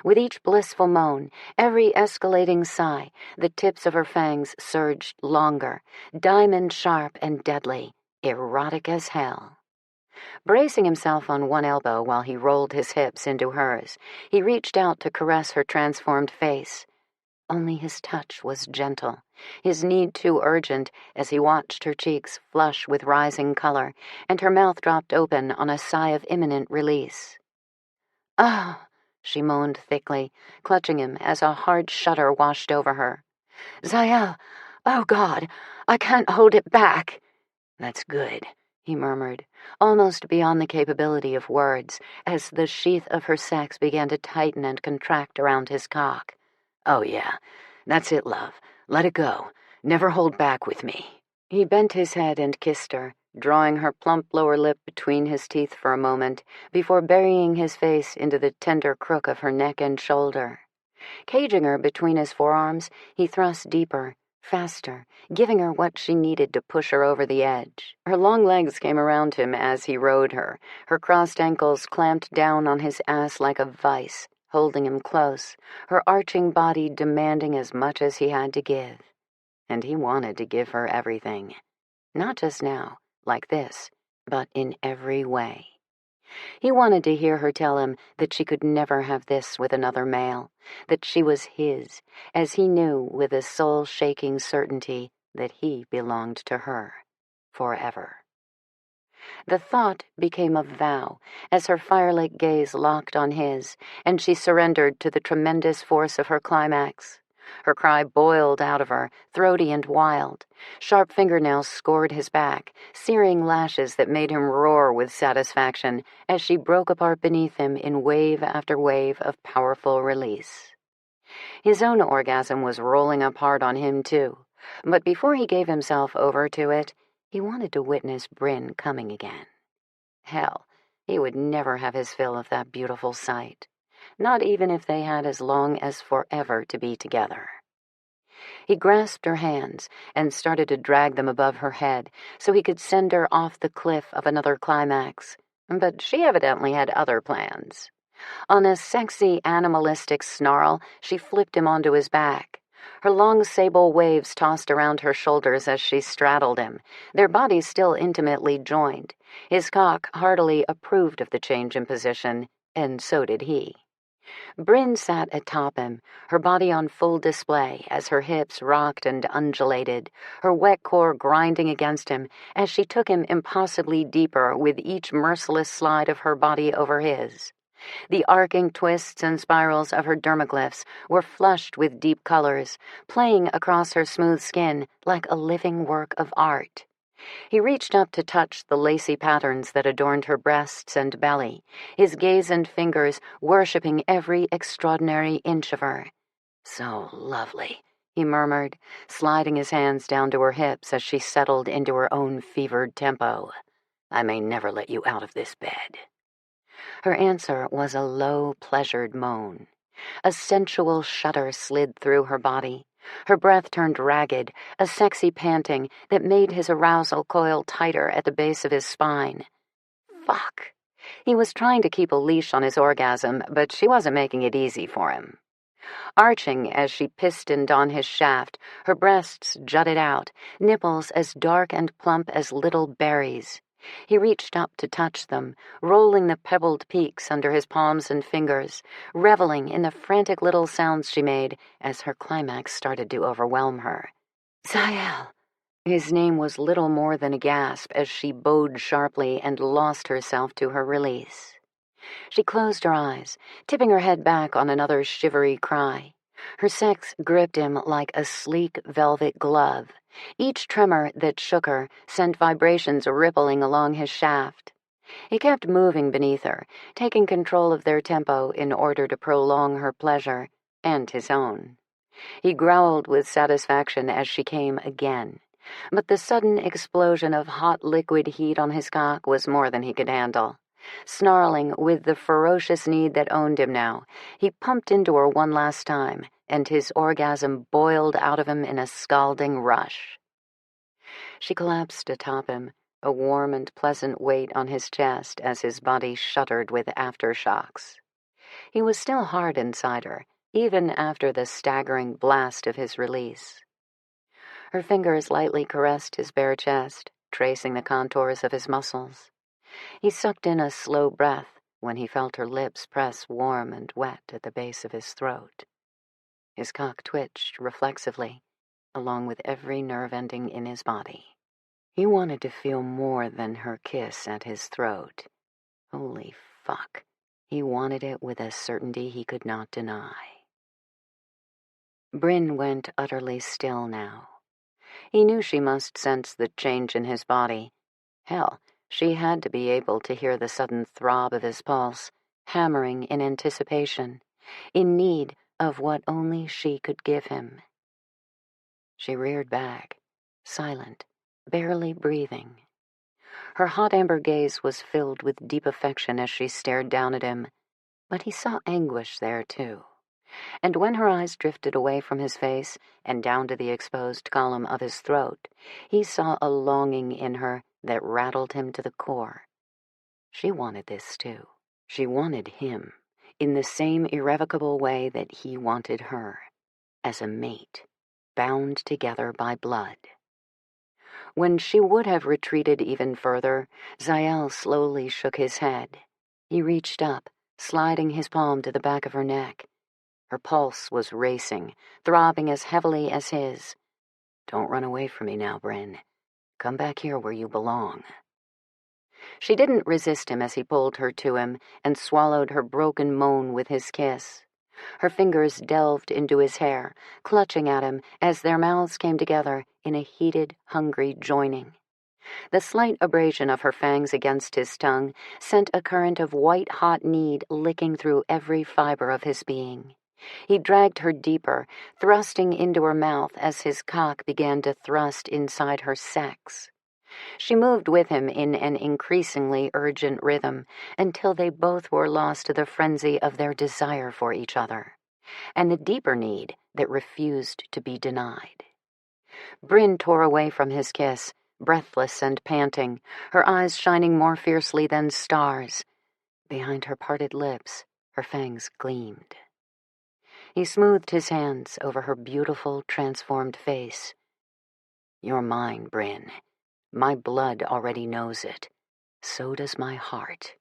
With each blissful moan, every escalating sigh, the tips of her fangs surged longer, diamond-sharp and deadly, erotic as hell. Bracing himself on one elbow while he rolled his hips into hers, he reached out to caress her transformed face. Only his touch was gentle, his need too urgent as he watched her cheeks flush with rising color and her mouth dropped open on a sigh of imminent release. "Ah!" she moaned thickly, clutching him as a hard shudder washed over her. "Zael! Oh, God! I can't hold it back!" "That's good," he murmured, almost beyond the capability of words, as the sheath of her sex began to tighten and contract around his cock. "Oh, yeah. That's it, love. Let it go. Never hold back with me." He bent his head and kissed her, drawing her plump lower lip between his teeth for a moment, before burying his face into the tender crook of her neck and shoulder. Caging her between his forearms, he thrust deeper, faster, giving her what she needed to push her over the edge. Her long legs came around him as he rode her, her crossed ankles clamped down on his ass like a vice, holding him close, her arching body demanding as much as he had to give. And he wanted to give her everything. Not just now, like this, but in every way. He wanted to hear her tell him that she could never have this with another male, that she was his, as he knew with a soul-shaking certainty that he belonged to her, forever. The thought became a vow as her fire-like gaze locked on his, and she surrendered to the tremendous force of her climax. Her cry boiled out of her, throaty and wild. Sharp fingernails scored his back, searing lashes that made him roar with satisfaction as she broke apart beneath him in wave after wave of powerful release. His own orgasm was rolling up hard on him, too, but before he gave himself over to it, he wanted to witness Bryn coming again. Hell, he would never have his fill of that beautiful sight, not even if they had as long as forever to be together. He grasped her hands and started to drag them above her head so he could send her off the cliff of another climax, but she evidently had other plans. On a sexy, animalistic snarl, she flipped him onto his back. Her long sable waves tossed around her shoulders as she straddled him, their bodies still intimately joined. His cock heartily approved of the change in position, and so did he. Bryn sat atop him, her body on full display as her hips rocked and undulated, her wet core grinding against him as she took him impossibly deeper with each merciless slide of her body over his. The arcing twists and spirals of her dermaglyphs were flushed with deep colors, playing across her smooth skin like a living work of art. He reached up to touch the lacy patterns that adorned her breasts and belly, his gaze and fingers worshipping every extraordinary inch of her. "So lovely," he murmured, sliding his hands down to her hips as she settled into her own fevered tempo. "I may never let you out of this bed." Her answer was a low, pleasured moan. A sensual shudder slid through her body. Her breath turned ragged, a sexy panting that made his arousal coil tighter at the base of his spine. Fuck. He was trying to keep a leash on his orgasm, but she wasn't making it easy for him. Arching as she pistoned on his shaft, her breasts jutted out, nipples as dark and plump as little berries. He reached up to touch them, rolling the pebbled peaks under his palms and fingers, reveling in the frantic little sounds she made as her climax started to overwhelm her. Zael! His name was little more than a gasp as she bowed sharply and lost herself to her release. She closed her eyes, tipping her head back on another shivery cry. Her sex gripped him like a sleek velvet glove. Each tremor that shook her sent vibrations rippling along his shaft. He kept moving beneath her, taking control of their tempo in order to prolong her pleasure and his own. He growled with satisfaction as she came again, but the sudden explosion of hot liquid heat on his cock was more than he could handle. Snarling with the ferocious need that owned him now, he pumped into her one last time, and his orgasm boiled out of him in a scalding rush. She collapsed atop him, a warm and pleasant weight on his chest as his body shuddered with aftershocks. He was still hard inside her, even after the staggering blast of his release. Her fingers lightly caressed his bare chest, tracing the contours of his muscles. He sucked in a slow breath when he felt her lips press warm and wet at the base of his throat. His cock twitched reflexively, along with every nerve ending in his body. He wanted to feel more than her kiss at his throat. Holy fuck. He wanted it with a certainty he could not deny. Bryn went utterly still now. He knew she must sense the change in his body. Hell, she had to be able to hear the sudden throb of his pulse, hammering in anticipation, in need of what only she could give him. She reared back, silent, barely breathing. Her hot amber gaze was filled with deep affection as she stared down at him, but he saw anguish there, too. And when her eyes drifted away from his face and down to the exposed column of his throat, he saw a longing in her that rattled him to the core. She wanted this, too. She wanted him, in the same irrevocable way that he wanted her, as a mate, bound together by blood. When she would have retreated even further, Zael slowly shook his head. He reached up, sliding his palm to the back of her neck. Her pulse was racing, throbbing as heavily as his. Don't run away from me now, Bryn. Come back here where you belong. She didn't resist him as he pulled her to him and swallowed her broken moan with his kiss. Her fingers delved into his hair, clutching at him as their mouths came together in a heated, hungry joining. The slight abrasion of her fangs against his tongue sent a current of white-hot need licking through every fiber of his being. He dragged her deeper, thrusting into her mouth as his cock began to thrust inside her sex. She moved with him in an increasingly urgent rhythm until they both were lost to the frenzy of their desire for each other, and the deeper need that refused to be denied. Bryn tore away from his kiss, breathless and panting, her eyes shining more fiercely than stars. Behind her parted lips, her fangs gleamed. He smoothed his hands over her beautiful, transformed face. You're mine, Bryn. My blood already knows it. So does my heart.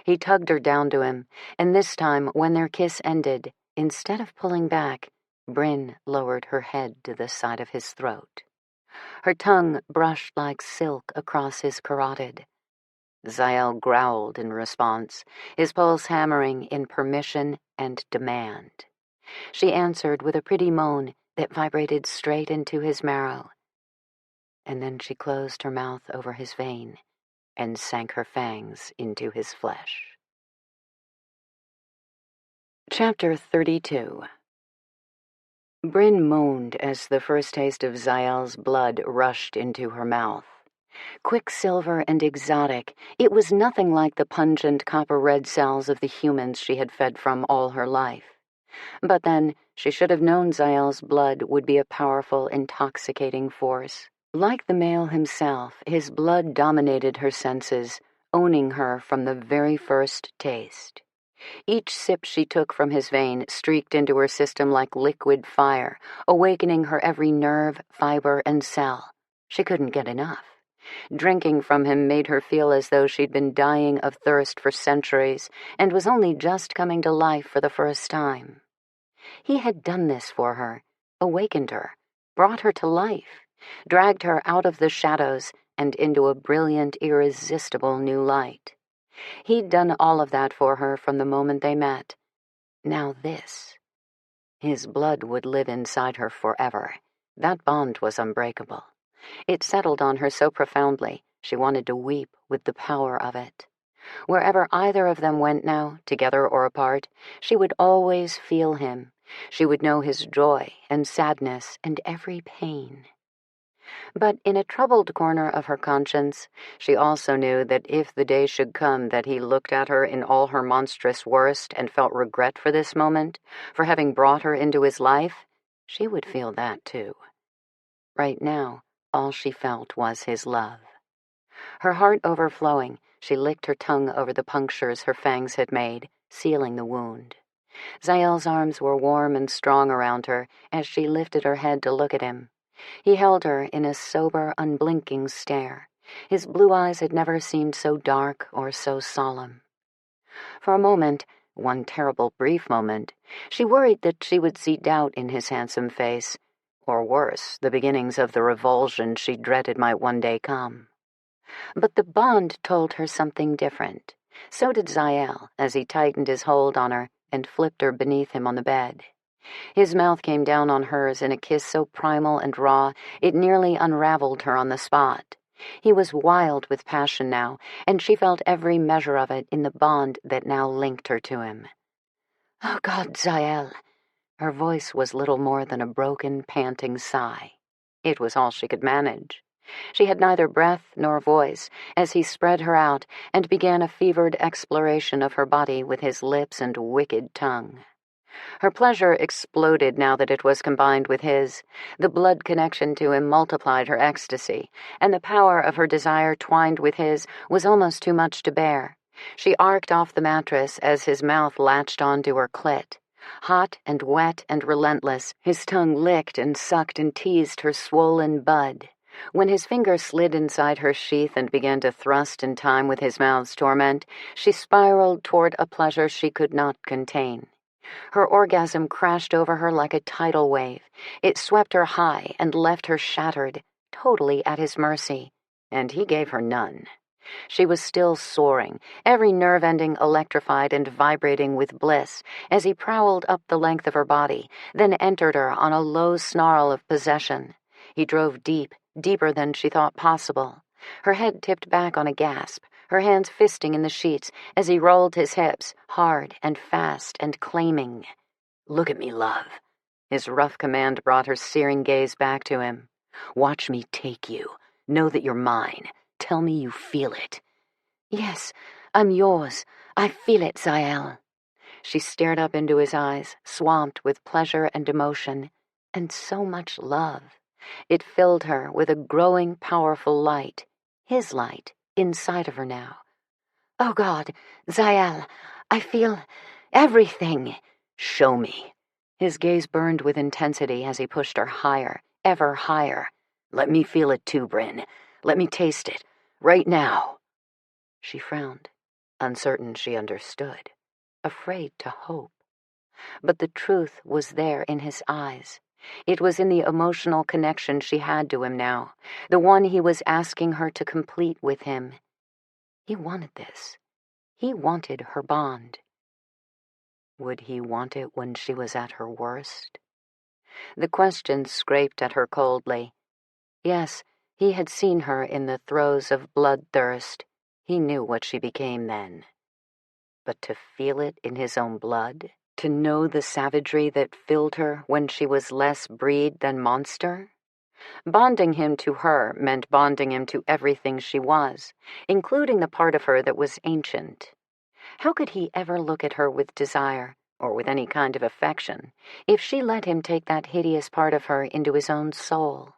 He tugged her down to him, and this time, when their kiss ended, instead of pulling back, Bryn lowered her head to the side of his throat. Her tongue brushed like silk across his carotid. Zael growled in response, his pulse hammering in permission and demand. She answered with a pretty moan that vibrated straight into his marrow. And then she closed her mouth over his vein and sank her fangs into his flesh. Chapter 32. Bryn moaned as the first taste of Zael's blood rushed into her mouth. Quicksilver and exotic, it was nothing like the pungent copper-red cells of the humans she had fed from all her life. But then, she should have known Zael's blood would be a powerful, intoxicating force. Like the male himself, his blood dominated her senses, owning her from the very first taste. Each sip she took from his vein streaked into her system like liquid fire, awakening her every nerve, fiber, and cell. She couldn't get enough. Drinking from him made her feel as though she'd been dying of thirst for centuries and was only just coming to life for the first time. He had done this for her, awakened her, brought her to life, dragged her out of the shadows and into a brilliant, irresistible new light. He'd done all of that for her from the moment they met. Now this. His blood would live inside her forever. That bond was unbreakable. It settled on her so profoundly, she wanted to weep with the power of it. Wherever either of them went now, together or apart, she would always feel him. She would know his joy and sadness and every pain. But in a troubled corner of her conscience, she also knew that if the day should come that he looked at her in all her monstrous worst and felt regret for this moment, for having brought her into his life, she would feel that too. Right now, all she felt was his love. Her heart overflowing, she licked her tongue over the punctures her fangs had made, sealing the wound. Zael's arms were warm and strong around her as she lifted her head to look at him. He held her in a sober, unblinking stare. His blue eyes had never seemed so dark or so solemn. For a moment, one terrible brief moment, she worried that she would see doubt in his handsome face, or worse, the beginnings of the revulsion she dreaded might one day come. But the bond told her something different. So did Zael, as he tightened his hold on her and flipped her beneath him on the bed. His mouth came down on hers in a kiss so primal and raw it nearly unraveled her on the spot. He was wild with passion now, and she felt every measure of it in the bond that now linked her to him. "Oh, God, Zael." Her voice was little more than a broken, panting sigh. It was all she could manage. She had neither breath nor voice as he spread her out and began a fevered exploration of her body with his lips and wicked tongue. Her pleasure exploded now that it was combined with his. The blood connection to him multiplied her ecstasy, and the power of her desire twined with his was almost too much to bear. She arced off the mattress as his mouth latched onto her clit. Hot and wet and relentless, his tongue licked and sucked and teased her swollen bud. When his finger slid inside her sheath and began to thrust in time with his mouth's torment, she spiraled toward a pleasure she could not contain. Her orgasm crashed over her like a tidal wave. It swept her high and left her shattered, totally at his mercy, and he gave her none. She was still soaring, every nerve ending electrified and vibrating with bliss, as he prowled up the length of her body, then entered her on a low snarl of possession. He drove deep, deeper than she thought possible. Her head tipped back on a gasp, her hands fisting in the sheets as he rolled his hips, hard and fast and claiming. "Look at me, love." His rough command brought her searing gaze back to him. "Watch me take you. Know that you're mine. Tell me you feel it." "Yes, I'm yours. I feel it, Zael." She stared up into his eyes, swamped with pleasure and emotion, and so much love. It filled her with a growing, powerful light, his light, inside of her now. "Oh, God, Zael, I feel everything." "Show me." His gaze burned with intensity as he pushed her higher, ever higher. "Let me feel it too, Bryn. Let me taste it. Right now." She frowned, uncertain she understood, afraid to hope. But the truth was there in his eyes. It was in the emotional connection she had to him now, the one he was asking her to complete with him. He wanted this. He wanted her bond. Would he want it when she was at her worst? The question scraped at her coldly. Yes, he had seen her in the throes of bloodthirst. He knew what she became then. But to feel it in his own blood? To know the savagery that filled her when she was less breed than monster? Bonding him to her meant bonding him to everything she was, including the part of her that was ancient. How could he ever look at her with desire, or with any kind of affection, if she let him take that hideous part of her into his own soul?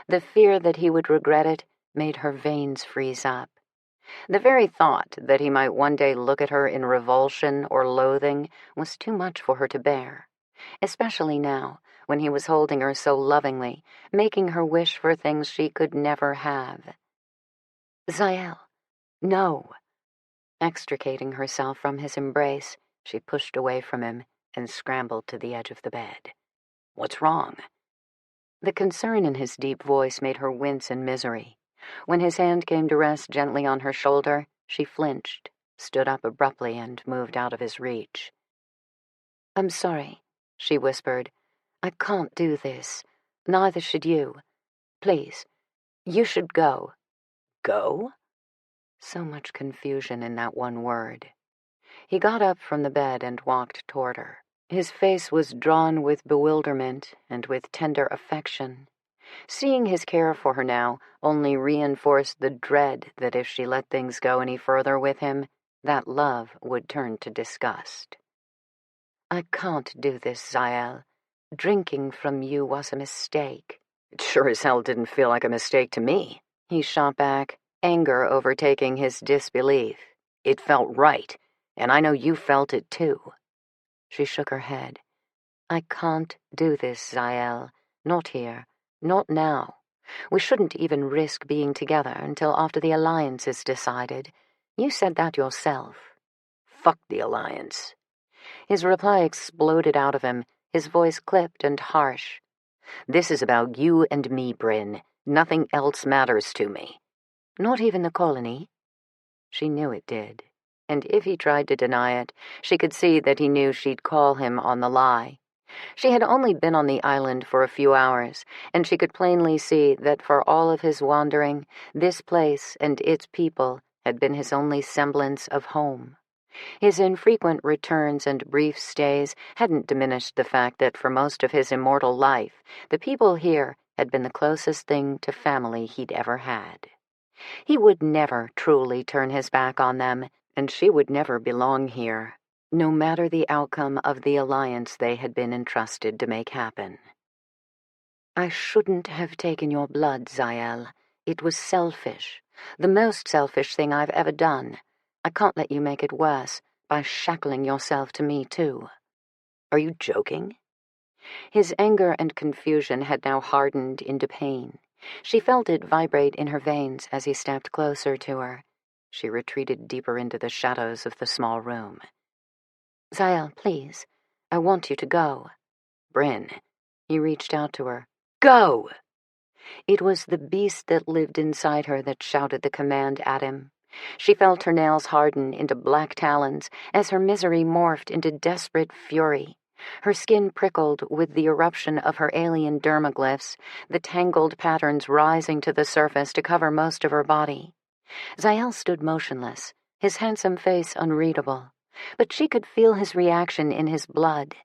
The fear that he would regret it made her veins freeze up. The very thought that he might one day look at her in revulsion or loathing was too much for her to bear, especially now, when he was holding her so lovingly, making her wish for things she could never have. Zael, no. Extricating herself from his embrace, she pushed away from him and scrambled to the edge of the bed. What's wrong? The concern in his deep voice made her wince in misery. When his hand came to rest gently on her shoulder, she flinched, stood up abruptly, and moved out of his reach. I'm sorry, she whispered. I can't do this. Neither should you. Please, you should go. Go? So much confusion in that one word. He got up from the bed and walked toward her. His face was drawn with bewilderment and with tender affection. Seeing his care for her now only reinforced the dread that if she let things go any further with him, that love would turn to disgust. I can't do this, Zael. Drinking from you was a mistake. It sure as hell didn't feel like a mistake to me, he shot back, anger overtaking his disbelief. It felt right, and I know you felt it too. She shook her head. I can't do this, Zael. Not here. Not now. We shouldn't even risk being together until after the alliance is decided. You said that yourself. Fuck the alliance. His reply exploded out of him, his voice clipped and harsh. This is about you and me, Bryn. Nothing else matters to me. Not even the colony? She knew it did, and if he tried to deny it, she could see that he knew she'd call him on the lie. She had only been on the island for a few hours, and she could plainly see that for all of his wandering, this place and its people had been his only semblance of home. His infrequent returns and brief stays hadn't diminished the fact that for most of his immortal life, the people here had been the closest thing to family he'd ever had. He would never truly turn his back on them, and she would never belong here, no matter the outcome of the alliance they had been entrusted to make happen. I shouldn't have taken your blood, Zael. It was selfish, the most selfish thing I've ever done. I can't let you make it worse by shackling yourself to me, too. Are you joking? His anger and confusion had now hardened into pain. She felt it vibrate in her veins as he stepped closer to her. She retreated deeper into the shadows of the small room. Zael, please. I want you to go. Bryn. He reached out to her. Go! It was the beast that lived inside her that shouted the command at him. She felt her nails harden into black talons as her misery morphed into desperate fury. Her skin prickled with the eruption of her alien dermaglyphs, the tangled patterns rising to the surface to cover most of her body. Zael stood motionless, his handsome face unreadable, but she could feel his reaction in his blood.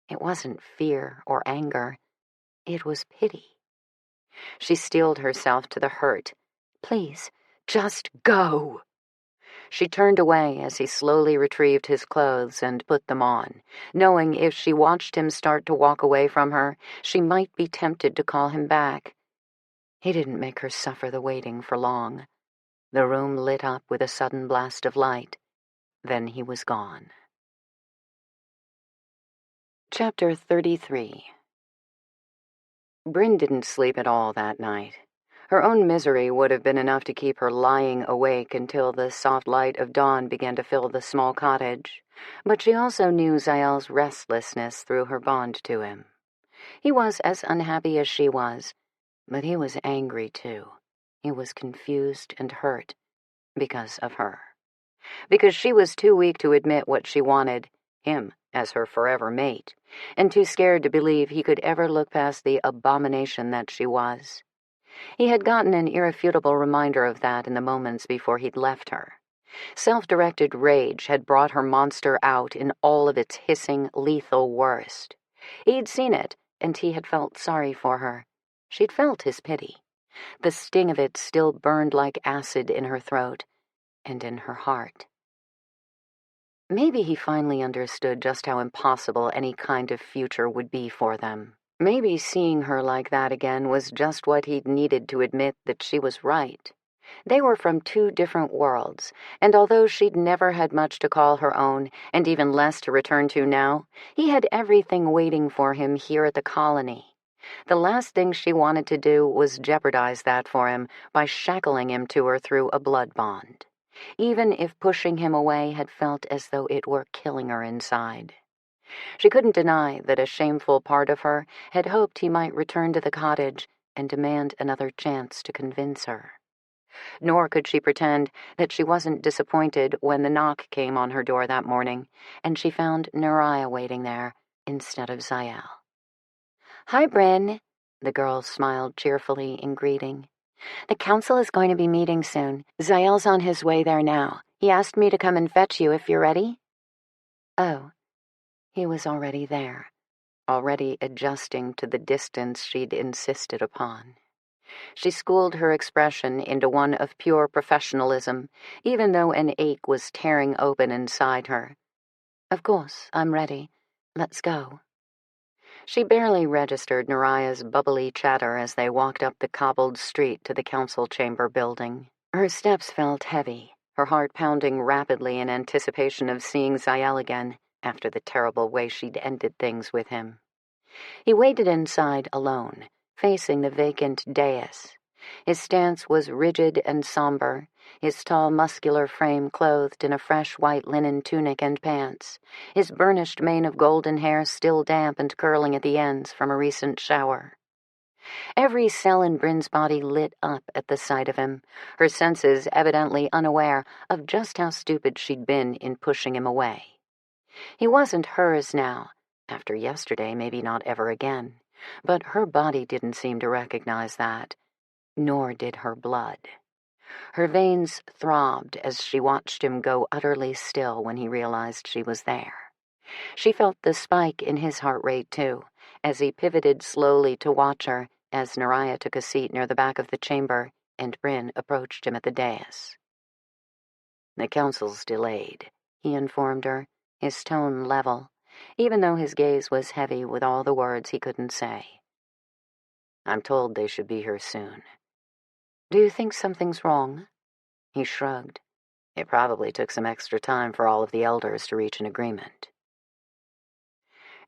It wasn't fear or anger. It was pity. She steeled herself to the hurt. Please, just go. She turned away as he slowly retrieved his clothes and put them on, knowing if she watched him start to walk away from her, she might be tempted to call him back. He didn't make her suffer the waiting for long. The room lit up with a sudden blast of light. Then he was gone. Chapter 33. Bryn didn't sleep at all that night. Her own misery would have been enough to keep her lying awake until the soft light of dawn began to fill the small cottage, but she also knew Zael's restlessness through her bond to him. He was as unhappy as she was, but he was angry too. He was confused and hurt because of her. Because she was too weak to admit what she wanted, him as her forever mate, and too scared to believe he could ever look past the abomination that she was. He had gotten an irrefutable reminder of that in the moments before he'd left her. Self-directed rage had brought her monster out in all of its hissing, lethal worst. He'd seen it, and he had felt sorry for her. She'd felt his pity. The sting of it still burned like acid in her throat and in her heart. Maybe he finally understood just how impossible any kind of future would be for them. Maybe seeing her like that again was just what he'd needed to admit that she was right. They were from two different worlds, and although she'd never had much to call her own, and even less to return to now, he had everything waiting for him here at the colony. The last thing she wanted to do was jeopardize that for him by shackling him to her through a blood bond, even if pushing him away had felt as though it were killing her inside. She couldn't deny that a shameful part of her had hoped he might return to the cottage and demand another chance to convince her. Nor could she pretend that she wasn't disappointed when the knock came on her door that morning, and she found Naraya waiting there instead of Zael. "Hi, Bryn," the girl smiled cheerfully in greeting. "The council is going to be meeting soon. Zael's on his way there now. He asked me to come and fetch you if you're ready." Oh, he was already there, already adjusting to the distance she'd insisted upon. She schooled her expression into one of pure professionalism, even though an ache was tearing open inside her. "Of course, I'm ready. Let's go." She barely registered Naraya's bubbly chatter as they walked up the cobbled street to the council chamber building. Her steps felt heavy, her heart pounding rapidly in anticipation of seeing Zael again after the terrible way she'd ended things with him. He waited inside alone, facing the vacant dais. His stance was rigid and somber, his tall muscular frame clothed in a fresh white linen tunic and pants, his burnished mane of golden hair still damp and curling at the ends from a recent shower. Every cell in Bryn's body lit up at the sight of him, her senses evidently unaware of just how stupid she'd been in pushing him away. He wasn't hers now. After yesterday, maybe not ever again. But her body didn't seem to recognize that, nor did her blood. Her veins throbbed as she watched him go utterly still when he realized she was there. She felt the spike in his heart rate, too, as he pivoted slowly to watch her as Naraya took a seat near the back of the chamber and Bryn approached him at the dais. "The council's delayed," he informed her, his tone level, even though his gaze was heavy with all the words he couldn't say. "I'm told they should be here soon." "Do you think something's wrong?" He shrugged. It probably took some extra time for all of the elders to reach an agreement.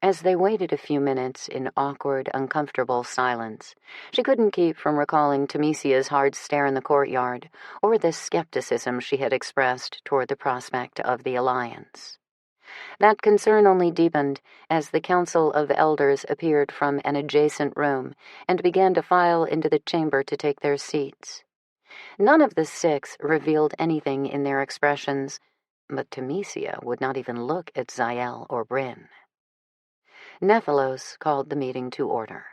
As they waited a few minutes in awkward, uncomfortable silence, she couldn't keep from recalling Temesia's hard stare in the courtyard, or the skepticism she had expressed toward the prospect of the alliance. That concern only deepened as the council of elders appeared from an adjacent room and began to file into the chamber to take their seats. None of the 6 revealed anything in their expressions, but Temesia would not even look at Zael or Bryn. Nephilos called the meeting to order.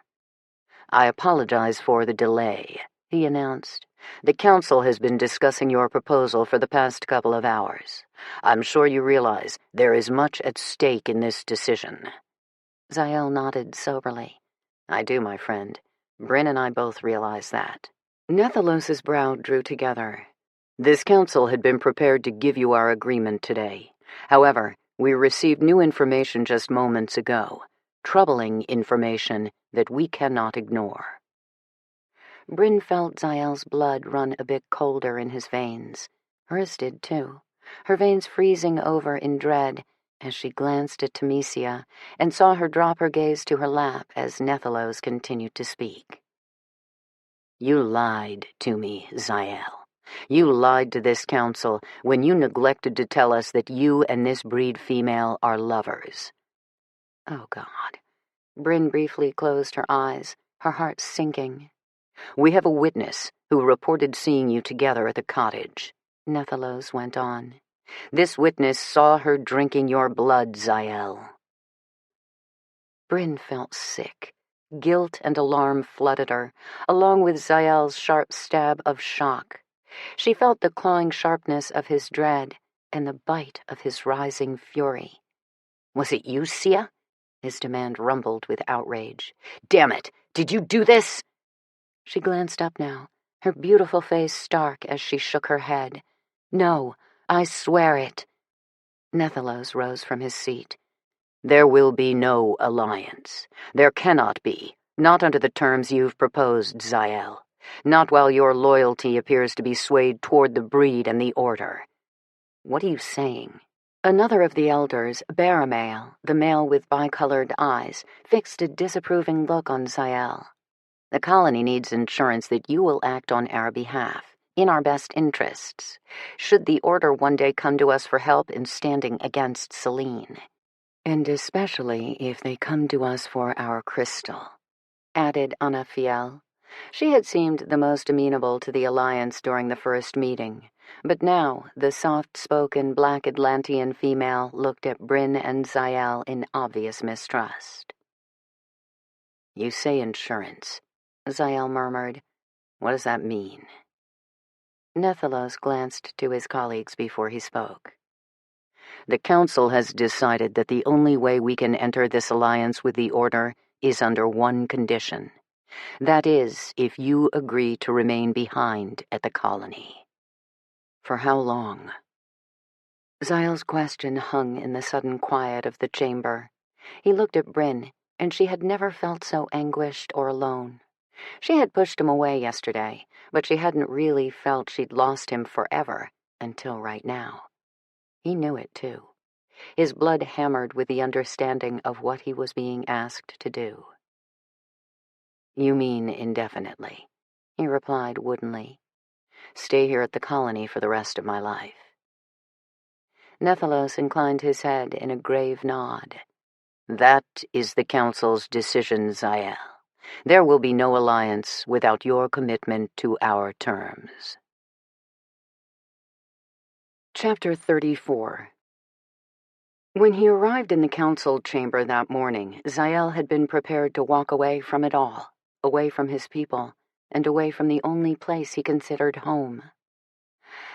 "I apologize for the delay," he announced. "The council has been discussing your proposal for the past couple of hours. I'm sure you realize there is much at stake in this decision." Zael nodded soberly. "I do, my friend. Bryn and I both realize that." Nephilos' brow drew together. "This council had been prepared to give you our agreement today. However, we received new information just moments ago. Troubling information that we cannot ignore." Bryn felt Zael's blood run a bit colder in his veins. Hers did, too, her veins freezing over in dread as she glanced at Temesia and saw her drop her gaze to her lap as Nephilos continued to speak. "You lied to me, Zael. You lied to this council when you neglected to tell us that you and this breed female are lovers." Oh, God. Bryn briefly closed her eyes, her heart sinking. "We have a witness who reported seeing you together at the cottage," Nephilos went on. "This witness saw her drinking your blood, Zael." Bryn felt sick. Guilt and alarm flooded her, along with Zael's sharp stab of shock. She felt the clawing sharpness of his dread and the bite of his rising fury. "Was it you, Sia?" His demand rumbled with outrage. "Damn it! Did you do this?" She glanced up now, her beautiful face stark as she shook her head. "No, I swear it." Nephilos rose from his seat. "There will be no alliance. There cannot be, not under the terms you've proposed, Zael. Not while your loyalty appears to be swayed toward the breed and the order. What are you saying? Another of the elders, Paranormal, the male with bicolored eyes, fixed a disapproving look on Zael. The colony needs assurance that you will act on our behalf, in our best interests, should the order one day come to us for help in standing against Selene. And especially if they come to us for our crystal, added Anafiel. She had seemed the most amenable to the alliance during the first meeting, but now the soft-spoken Black Atlantean female looked at Bryn and Zael in obvious mistrust. You say insurance, Zael murmured. What does that mean? Nethalos glanced to his colleagues before he spoke. The Council has decided that the only way we can enter this alliance with the Order is under one condition. That is, if you agree to remain behind at the colony. For how long? Zael's question hung in the sudden quiet of the chamber. He looked at Bryn, and she had never felt so anguished or alone. She had pushed him away yesterday, but she hadn't really felt she'd lost him forever until right now. He knew it, too. His blood hammered with the understanding of what he was being asked to do. You mean indefinitely, he replied woodenly. Stay here at the colony for the rest of my life. Nethalos inclined his head in a grave nod. That is the Council's decision, Zael. There will be no alliance without your commitment to our terms. Chapter 34. When he arrived in the council chamber that morning, Zael had been prepared to walk away from it all, away from his people, and away from the only place he considered home.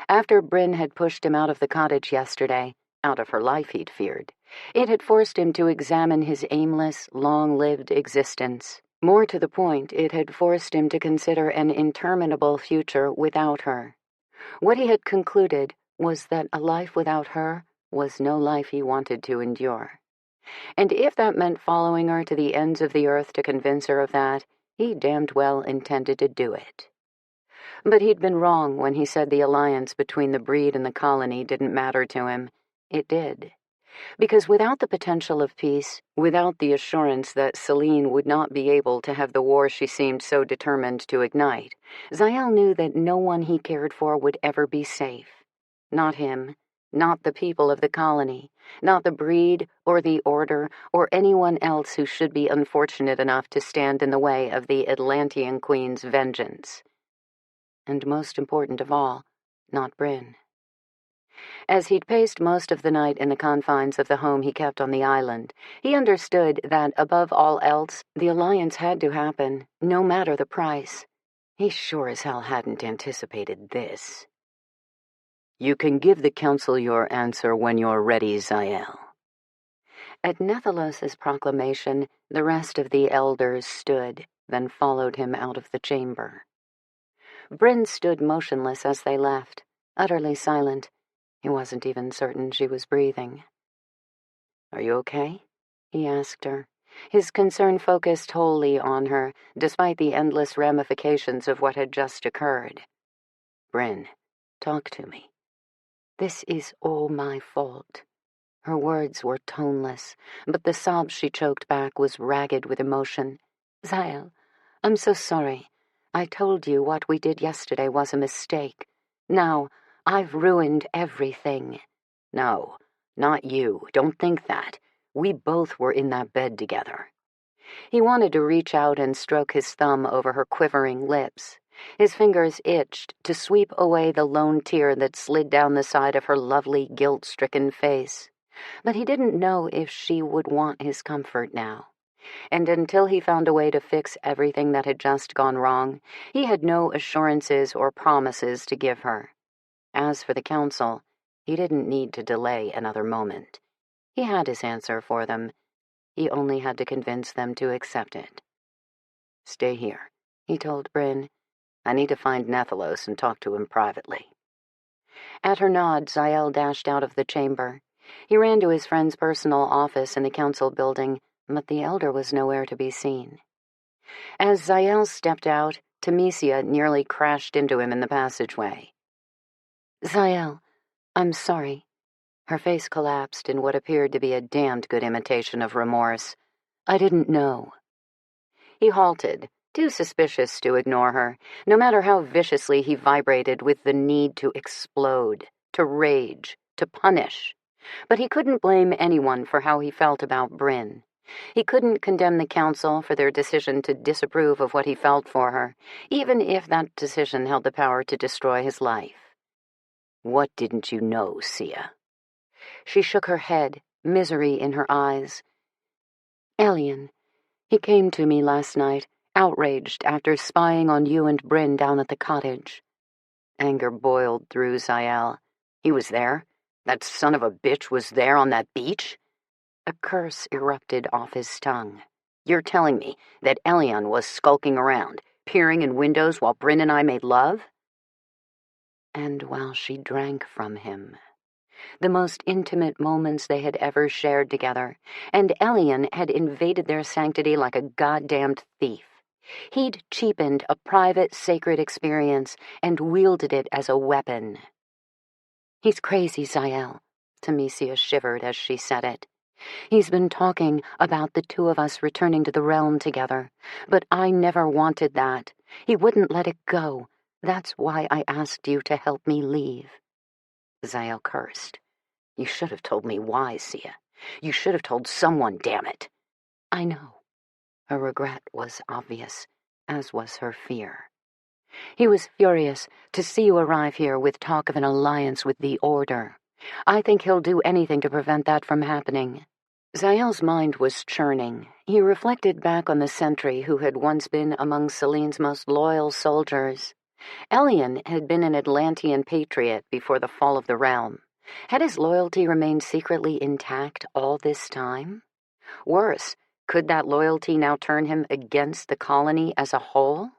After Bryn had pushed him out of the cottage yesterday, out of her life he'd feared, it had forced him to examine his aimless, long-lived existence. More to the point, it had forced him to consider an interminable future without her. What he had concluded was that a life without her was no life he wanted to endure. And if that meant following her to the ends of the earth to convince her of that, he damned well intended to do it. But he'd been wrong when he said the alliance between the breed and the colony didn't matter to him. It did. Because without the potential of peace, without the assurance that Selene would not be able to have the war she seemed so determined to ignite, Zael knew that no one he cared for would ever be safe. Not him, not the people of the colony, not the breed or the order or anyone else who should be unfortunate enough to stand in the way of the Atlantean Queen's vengeance. And most important of all, not Bryn. As he'd paced most of the night in the confines of the home he kept on the island, he understood that, above all else, the alliance had to happen, no matter the price. He sure as hell hadn't anticipated this. You can give the Council your answer when you're ready, Zael. At Nethalos's proclamation, the rest of the elders stood, then followed him out of the chamber. Bryn stood motionless as they left, utterly silent. He wasn't even certain she was breathing. Are you okay? He asked her, his concern focused wholly on her, despite the endless ramifications of what had just occurred. Bryn, talk to me. This is all my fault. Her words were toneless, but the sob she choked back was ragged with emotion. Zael, I'm so sorry. I told you what we did yesterday was a mistake. Now, I've ruined everything. No, not you. Don't think that. We both were in that bed together. He wanted to reach out and stroke his thumb over her quivering lips. His fingers itched to sweep away the lone tear that slid down the side of her lovely, guilt-stricken face. But he didn't know if she would want his comfort now. And until he found a way to fix everything that had just gone wrong, he had no assurances or promises to give her. As for the Council, he didn't need to delay another moment. He had his answer for them. He only had to convince them to accept it. Stay here, he told Bryn. I need to find Nethalos and talk to him privately. At her nod, Zael dashed out of the chamber. He ran to his friend's personal office in the council building, but the elder was nowhere to be seen. As Zael stepped out, Temesia nearly crashed into him in the passageway. "Zael, I'm sorry." Her face collapsed in what appeared to be a damned good imitation of remorse. "I didn't know." He halted, too suspicious to ignore her, no matter how viciously he vibrated with the need to explode, to rage, to punish. But he couldn't blame anyone for how he felt about Bryn. He couldn't condemn the council for their decision to disapprove of what he felt for her, even if that decision held the power to destroy his life. "What didn't you know, Sia?" She shook her head, misery in her eyes. "Elian. He came to me last night, outraged after spying on you and Bryn down at the cottage." Anger boiled through Zael. "He was there? That son of a bitch was there on that beach?" A curse erupted off his tongue. "You're telling me that Elian was skulking around, peering in windows while Bryn and I made love?" And while she drank from him. The most intimate moments they had ever shared together, and Elian had invaded their sanctity like a goddamned thief. He'd cheapened a private, sacred experience and wielded it as a weapon. "He's crazy, Zael," Temesia shivered as she said it. "He's been talking about the two of us returning to the realm together, but I never wanted that. He wouldn't let it go. That's why I asked you to help me leave." Zael cursed. "You should have told me why, Sia. You should have told someone, damn it." "I know." Her regret was obvious, as was her fear. "He was furious to see you arrive here with talk of an alliance with the Order. I think he'll do anything to prevent that from happening." Zael's mind was churning. He reflected back on the sentry who had once been among Celine's most loyal soldiers. Elian had been an Atlantean patriot before the fall of the realm. Had his loyalty remained secretly intact all this time? Worse, could that loyalty now turn him against the colony as a whole?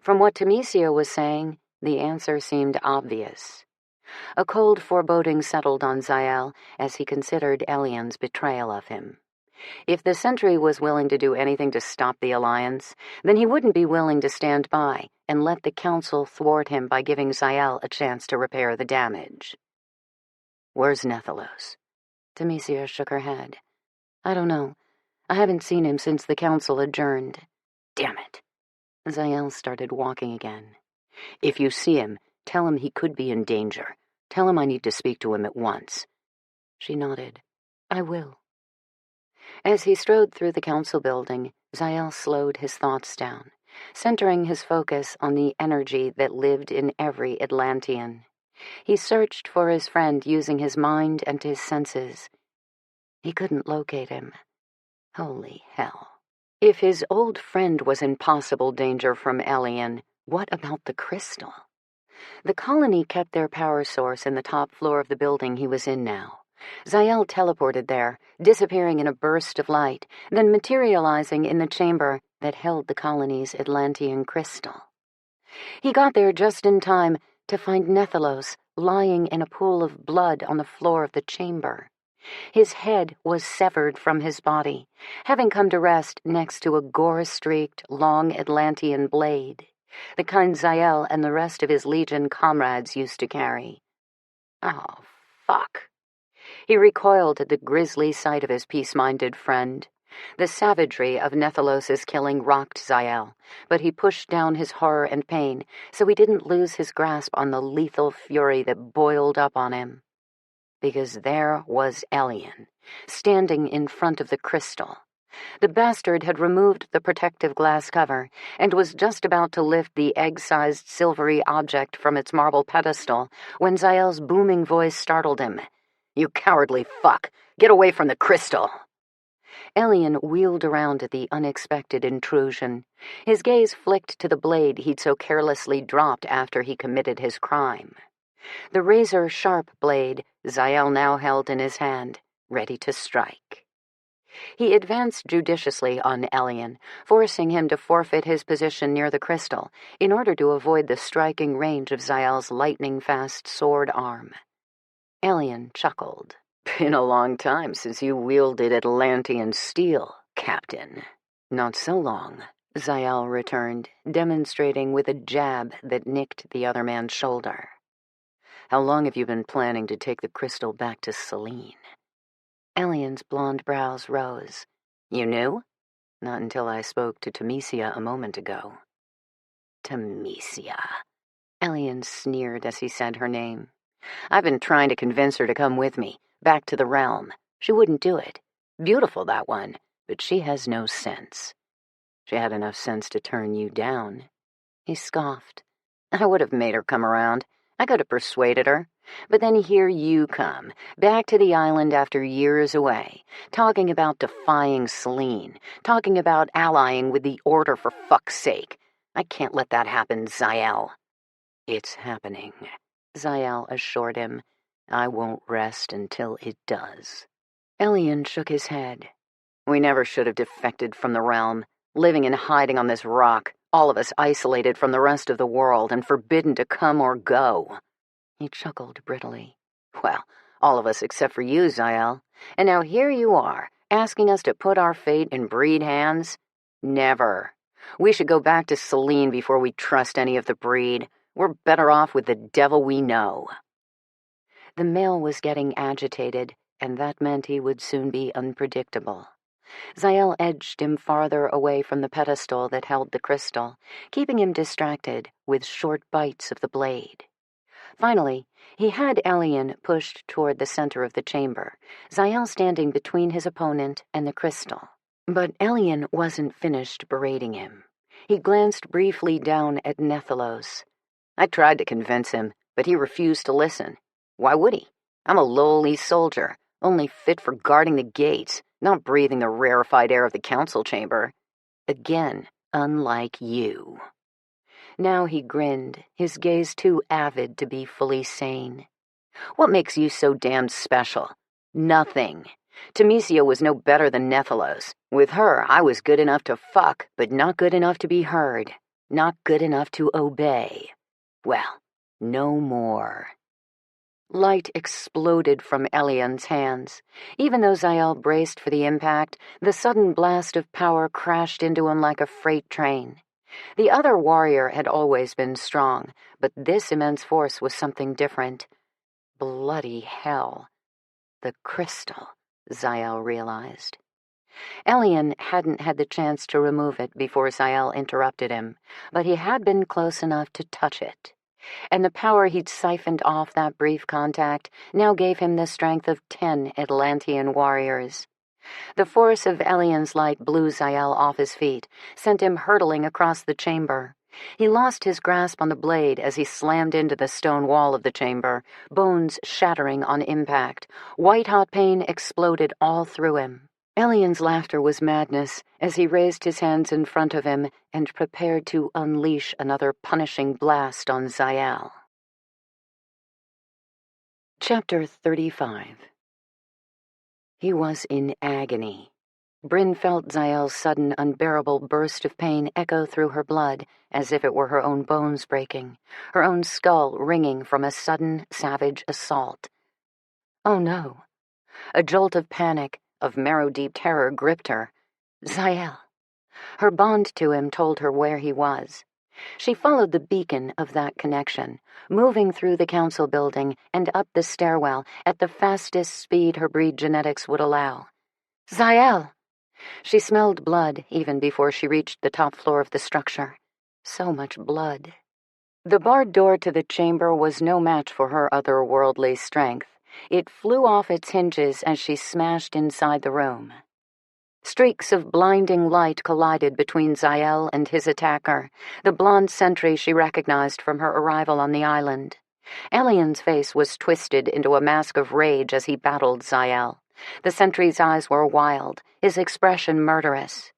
From what Temesia was saying, the answer seemed obvious. A cold foreboding settled on Zael as he considered Elian's betrayal of him. If the sentry was willing to do anything to stop the alliance, then he wouldn't be willing to stand by and let the council thwart him by giving Zael a chance to repair the damage. "Where's Nethalos?" Temesia shook her head. "I don't know. I haven't seen him since the council adjourned." "Damn it." Zael started walking again. "If you see him, tell him he could be in danger. Tell him I need to speak to him at once." She nodded. "I will." As he strode through the council building, Zael slowed his thoughts down, centering his focus on the energy that lived in every Atlantean. He searched for his friend using his mind and his senses. He couldn't locate him. Holy hell. If his old friend was in possible danger from Elian, what about the crystal? The colony kept their power source in the top floor of the building he was in now. Zael teleported there, disappearing in a burst of light, then materializing in the chamber that held the colony's Atlantean crystal. He got there just in time to find Nethalos lying in a pool of blood on the floor of the chamber. His head was severed from his body, having come to rest next to a gore-streaked, long Atlantean blade, the kind Zael and the rest of his Legion comrades used to carry. Oh, fuck. He recoiled at the grisly sight of his peace-minded friend. The savagery of Nethalos's killing rocked Zael, but he pushed down his horror and pain so he didn't lose his grasp on the lethal fury that boiled up on him. Because there was Elian, standing in front of the crystal. The bastard had removed the protective glass cover and was just about to lift the egg-sized silvery object from its marble pedestal when Zael's booming voice startled him. "You cowardly fuck! Get away from the crystal!" Elian wheeled around at the unexpected intrusion. His gaze flicked to the blade he'd so carelessly dropped after he committed his crime. The razor-sharp blade Zael now held in his hand, ready to strike. He advanced judiciously on Elian, forcing him to forfeit his position near the crystal in order to avoid the striking range of Zael's lightning-fast sword arm. Elian chuckled. "Been a long time since you wielded Atlantean steel, Captain." "Not so long," Zael returned, demonstrating with a jab that nicked the other man's shoulder. How long have you been planning to take the crystal back to Selene? Elian's blonde brows rose. You knew? Not until I spoke to Temesia a moment ago. Temesia. Elian sneered as he said her name. I've been trying to convince her to come with me, back to the realm. She wouldn't do it. Beautiful, that one, but she has no sense. She had enough sense to turn you down. He scoffed. I would have made her come around. I could have persuaded her. But then here you come, back to the island after years away, talking about defying Selene, talking about allying with the Order for fuck's sake. I can't let that happen, Zael. It's happening, Zael assured him. I won't rest until it does. Elian shook his head. We never should have defected from the realm, living in hiding on this rock, all of us isolated from the rest of the world and forbidden to come or go. He chuckled brittly. Well, all of us except for you, Zael. And now here you are, asking us to put our fate in breed hands? Never. We should go back to Selene before we trust any of the breed. We're better off with the devil we know. The male was getting agitated, and that meant he would soon be unpredictable. Zael edged him farther away from the pedestal that held the crystal, keeping him distracted with short bites of the blade. Finally, he had Elian pushed toward the center of the chamber, Zael standing between his opponent and the crystal. But Elian wasn't finished berating him. He glanced briefly down at Nethalos. I tried to convince him, but he refused to listen. Why would he? I'm a lowly soldier, only fit for guarding the gates, not breathing the rarefied air of the council chamber. Again, unlike you. Now he grinned, his gaze too avid to be fully sane. What makes you so damned special? Nothing. Temesia was no better than Nethalos. With her, I was good enough to fuck, but not good enough to be heard. Not good enough to obey. Well, no more. Light exploded from Elian's hands. Even though Zael braced for the impact, the sudden blast of power crashed into him like a freight train. The other warrior had always been strong, but this immense force was something different. Bloody hell. The crystal, Zael realized. Elian hadn't had the chance to remove it before Zael interrupted him, but he had been close enough to touch it. And the power he'd siphoned off that brief contact now gave him the strength of 10 Atlantean warriors. The force of Elian's light blew Zael off his feet, sent him hurtling across the chamber. He lost his grasp on the blade as he slammed into the stone wall of the chamber, bones shattering on impact. White-hot pain exploded all through him. Elian's laughter was madness as he raised his hands in front of him and prepared to unleash another punishing blast on Zael. Chapter 35. He was in agony. Bryn felt Zael's sudden, unbearable burst of pain echo through her blood, as if it were her own bones breaking, her own skull ringing from a sudden, savage assault. Oh no. A jolt of panic, of marrow-deep terror gripped her. Zael. Her bond to him told her where he was. She followed the beacon of that connection, moving through the council building and up the stairwell at the fastest speed her breed genetics would allow. Zael! She smelled blood even before she reached the top floor of the structure. So much blood. The barred door to the chamber was no match for her otherworldly strength. It flew off its hinges as she smashed inside the room. Streaks of blinding light collided between Zael and his attacker, the blonde sentry she recognized from her arrival on the island. Elian's face was twisted into a mask of rage as he battled Zael. The sentry's eyes were wild, his expression murderous.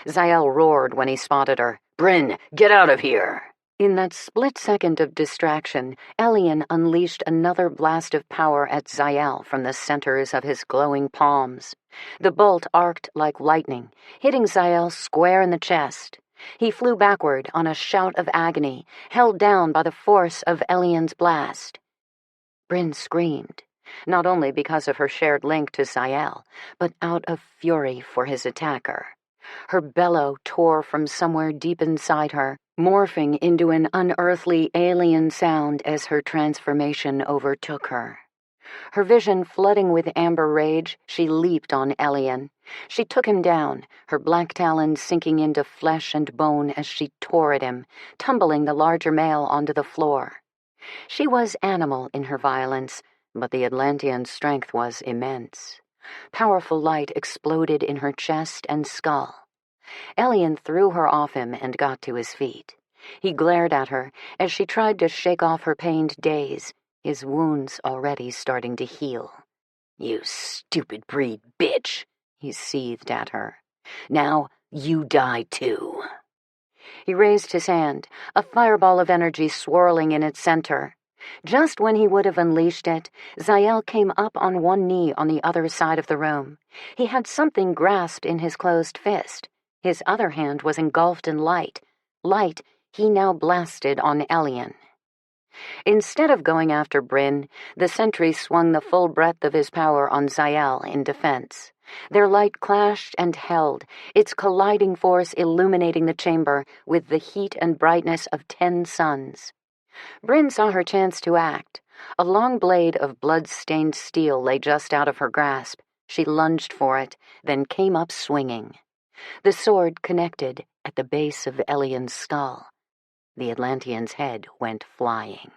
Zael roared when he spotted her. Bryn, get out of here! In that split second of distraction, Elian unleashed another blast of power at Zael from the centers of his glowing palms. The bolt arced like lightning, hitting Zael square in the chest. He flew backward on a shout of agony, held down by the force of Elian's blast. Bryn screamed, not only because of her shared link to Zael, but out of fury for his attacker. Her bellow tore from somewhere deep inside her, morphing into an unearthly alien sound as her transformation overtook her. Her vision flooding with amber rage, she leaped on Elian. She took him down, her black talons sinking into flesh and bone as she tore at him, tumbling the larger male onto the floor. She was animal in her violence, but the Atlantean's strength was immense. Powerful light exploded in her chest and skull. Elian threw her off him and got to his feet. He glared at her as she tried to shake off her pained daze, his wounds already starting to heal. "You stupid breed bitch," he seethed at her. "Now you die too." He raised his hand, a fireball of energy swirling in its center. Just when he would have unleashed it, Zael came up on one knee on the other side of the room. He had something grasped in his closed fist. His other hand was engulfed in light. Light he now blasted on Elian. Instead of going after Bryn, the sentry swung the full breadth of his power on Zael in defense. Their light clashed and held, its colliding force illuminating the chamber with the heat and brightness of 10 suns. Bryn saw her chance to act. A long blade of blood-stained steel lay just out of her grasp. She lunged for it, then came up swinging. The sword connected at the base of Elian's skull. The Atlantean's head went flying.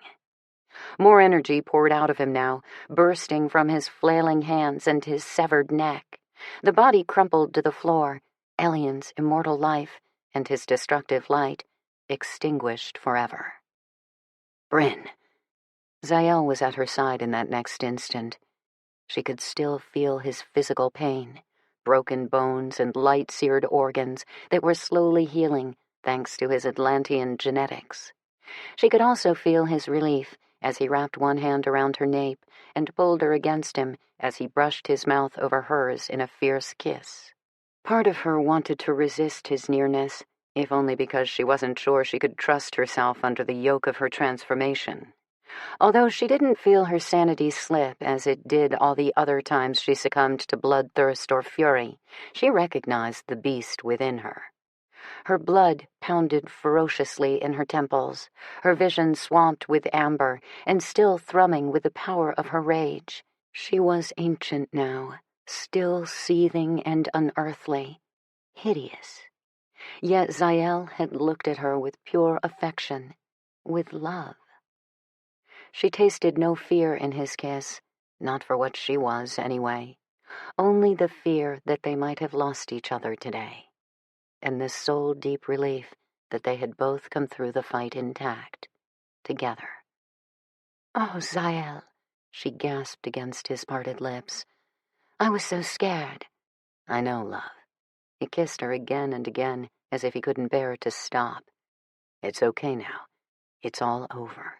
More energy poured out of him now, bursting from his flailing hands and his severed neck. The body crumpled to the floor, Elian's immortal life and his destructive light extinguished forever. "Bryn." Zael was at her side in that next instant. She could still feel his physical pain, broken bones and light-seared organs that were slowly healing thanks to his Atlantean genetics. She could also feel his relief as he wrapped one hand around her nape and pulled her against him as he brushed his mouth over hers in a fierce kiss. Part of her wanted to resist his nearness, if only because she wasn't sure she could trust herself under the yoke of her transformation. Although she didn't feel her sanity slip as it did all the other times she succumbed to bloodthirst or fury, she recognized the beast within her. Her blood pounded ferociously in her temples, her vision swamped with amber and still thrumming with the power of her rage. She was ancient now, still seething and unearthly, hideous. Yet Zael had looked at her with pure affection, with love. She tasted no fear in his kiss, not for what she was, anyway. Only the fear that they might have lost each other today, and this soul-deep relief that they had both come through the fight intact, together. "Oh, Zael," she gasped against his parted lips. "I was so scared." "I know, love." He kissed her again and again, as if he couldn't bear to stop. "It's okay now. It's all over."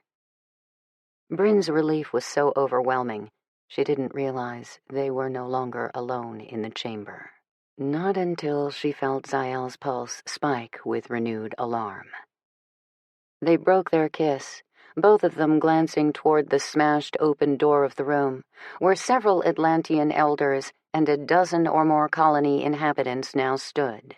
Bryn's relief was so overwhelming, she didn't realize they were no longer alone in the chamber. Not until she felt Zael's pulse spike with renewed alarm. They broke their kiss, both of them glancing toward the smashed open door of the room, where several Atlantean elders and a dozen or more colony inhabitants now stood.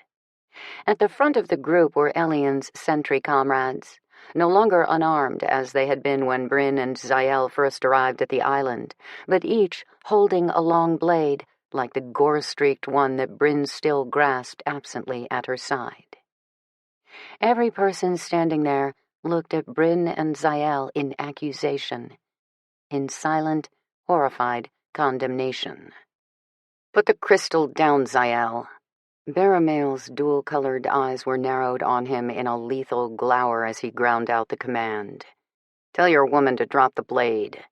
At the front of the group were Elian's sentry comrades, no longer unarmed as they had been when Bryn and Zael first arrived at the island, but each holding a long blade, like the gore-streaked one that Bryn still grasped absently at her side. Every person standing there looked at Bryn and Zael in accusation, in silent, horrified condemnation. "Put the crystal down, Zael." Baramael's dual-colored eyes were narrowed on him in a lethal glower as he ground out the command. "Tell your woman to drop the blade."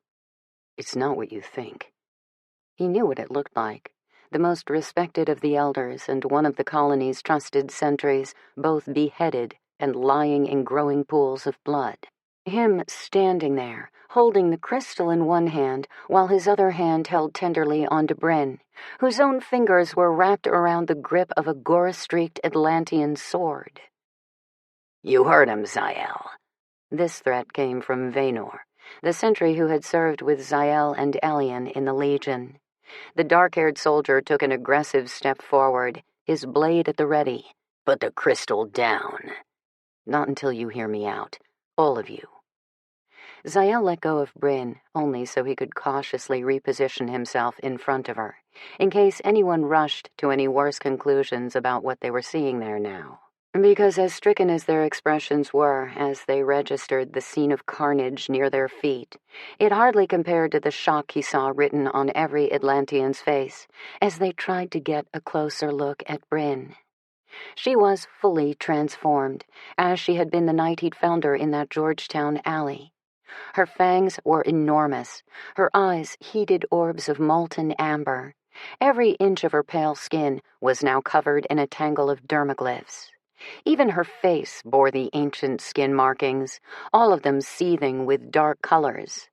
"It's not what you think." He knew what it looked like. The most respected of the elders and one of the colony's trusted sentries, both beheaded and lying in growing pools of blood. Him standing there, holding the crystal in one hand, while his other hand held tenderly onto Bryn, whose own fingers were wrapped around the grip of a gore-streaked Atlantean sword. "You heard him, Zael." This threat came from Vaynor, the sentry who had served with Zael and Elian in the Legion. The dark-haired soldier took an aggressive step forward, his blade at the ready. "Put the crystal down." "Not until you hear me out. All of you." Zael let go of Bryn, only so he could cautiously reposition himself in front of her, in case anyone rushed to any worse conclusions about what they were seeing there now. Because as stricken as their expressions were as they registered the scene of carnage near their feet, it hardly compared to the shock he saw written on every Atlantean's face as they tried to get a closer look at Bryn. She was fully transformed, as she had been the night he'd found her in that Georgetown alley. Her fangs were enormous, her eyes heated orbs of molten amber. Every inch of her pale skin was now covered in a tangle of dermaglyphs. Even her face bore the ancient skin markings, all of them seething with dark colors.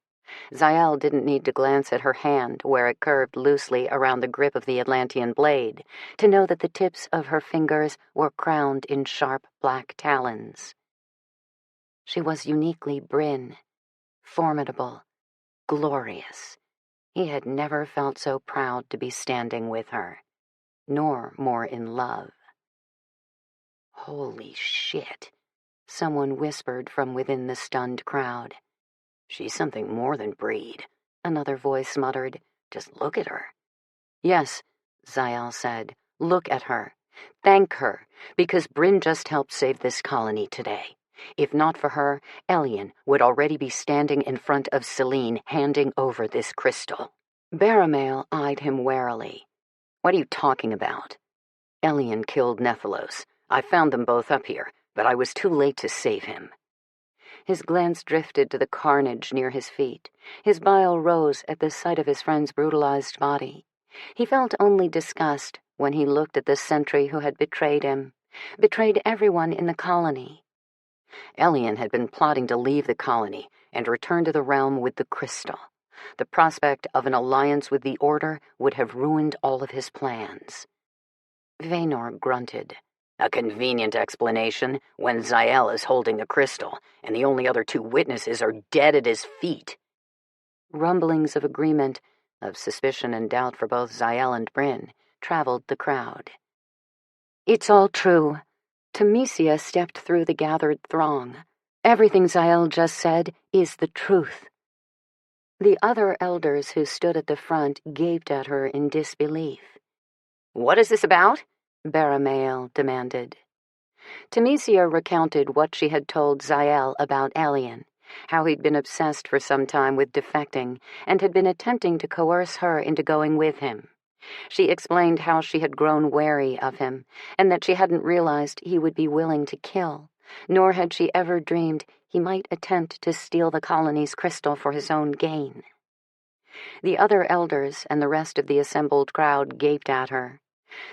Zael didn't need to glance at her hand, where it curved loosely around the grip of the Atlantean blade, to know that the tips of her fingers were crowned in sharp black talons. She was uniquely Bryn, formidable, glorious. He had never felt so proud to be standing with her, nor more in love. "Holy shit," someone whispered from within the stunned crowd. "She's something more than breed," another voice muttered. "Just look at her." "Yes," Zael said. "Look at her. Thank her, because Bryn just helped save this colony today. If not for her, Elian would already be standing in front of Selene handing over this crystal." Baramail eyed him warily. "What are you talking about?" "Elian killed Nethalos. I found them both up here, but I was too late to save him." His glance drifted to the carnage near his feet. His bile rose at the sight of his friend's brutalized body. He felt only disgust when he looked at the sentry who had betrayed him, betrayed everyone in the colony. Elian had been plotting to leave the colony and return to the realm with the crystal. The prospect of an alliance with the Order would have ruined all of his plans. Vaynor grunted. "A convenient explanation when Zael is holding the crystal, and the only other two witnesses are dead at his feet." Rumblings of agreement, of suspicion and doubt for both Zael and Bryn, traveled the crowd. "It's all true." Temesia stepped through the gathered throng. "Everything Zael just said is the truth." The other elders who stood at the front gaped at her in disbelief. "What is this about?" Baramail demanded. Temesia recounted what she had told Zael about Elian, how he'd been obsessed for some time with defecting and had been attempting to coerce her into going with him. She explained how she had grown wary of him, and that she hadn't realized he would be willing to kill, nor had she ever dreamed he might attempt to steal the colony's crystal for his own gain. The other elders and the rest of the assembled crowd gaped at her.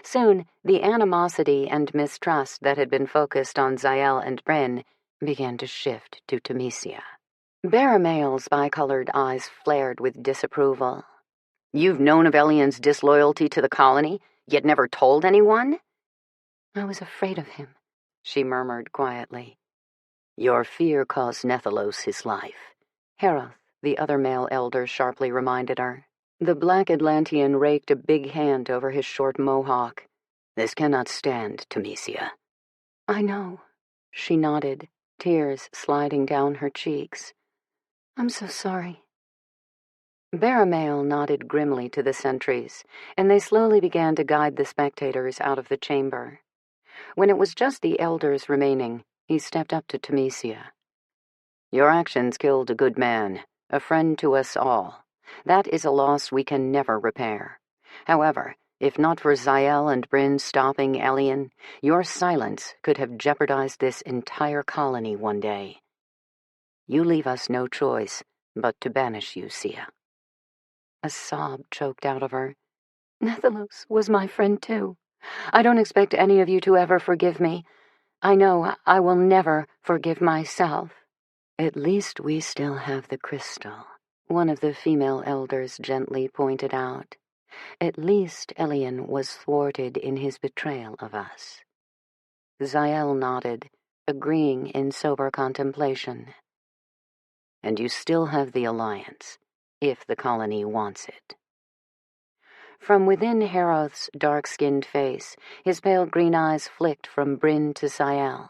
Soon, the animosity and mistrust that had been focused on Zael and Bryn began to shift to Temesia. Baramail's bicolored eyes flared with disapproval. "You've known of Elian's disloyalty to the colony, yet never told anyone?" "I was afraid of him," she murmured quietly. "Your fear cost Nethalos his life," Heroth, the other male elder, sharply reminded her. The black Atlantean raked a big hand over his short mohawk. "This cannot stand, Temesia." "I know," she nodded, tears sliding down her cheeks. "I'm so sorry." Baramail nodded grimly to the sentries, and they slowly began to guide the spectators out of the chamber. When it was just the elders remaining, he stepped up to Temesia. "Your actions killed a good man, a friend to us all. That is a loss we can never repair. However, if not for Zael and Bryn stopping Elian, your silence could have jeopardized this entire colony one day. You leave us no choice but to banish you, Sia." A sob choked out of her. "Nethalos was my friend too. I don't expect any of you to ever forgive me. I know I will never forgive myself." "At least we still have the crystal," one of the female elders gently pointed out. "At least Elian was thwarted in his betrayal of us." Zael nodded, agreeing in sober contemplation. "And you still have the Alliance, if the colony wants it." From within Heroth's dark-skinned face, his pale green eyes flicked from Bryn to Zael.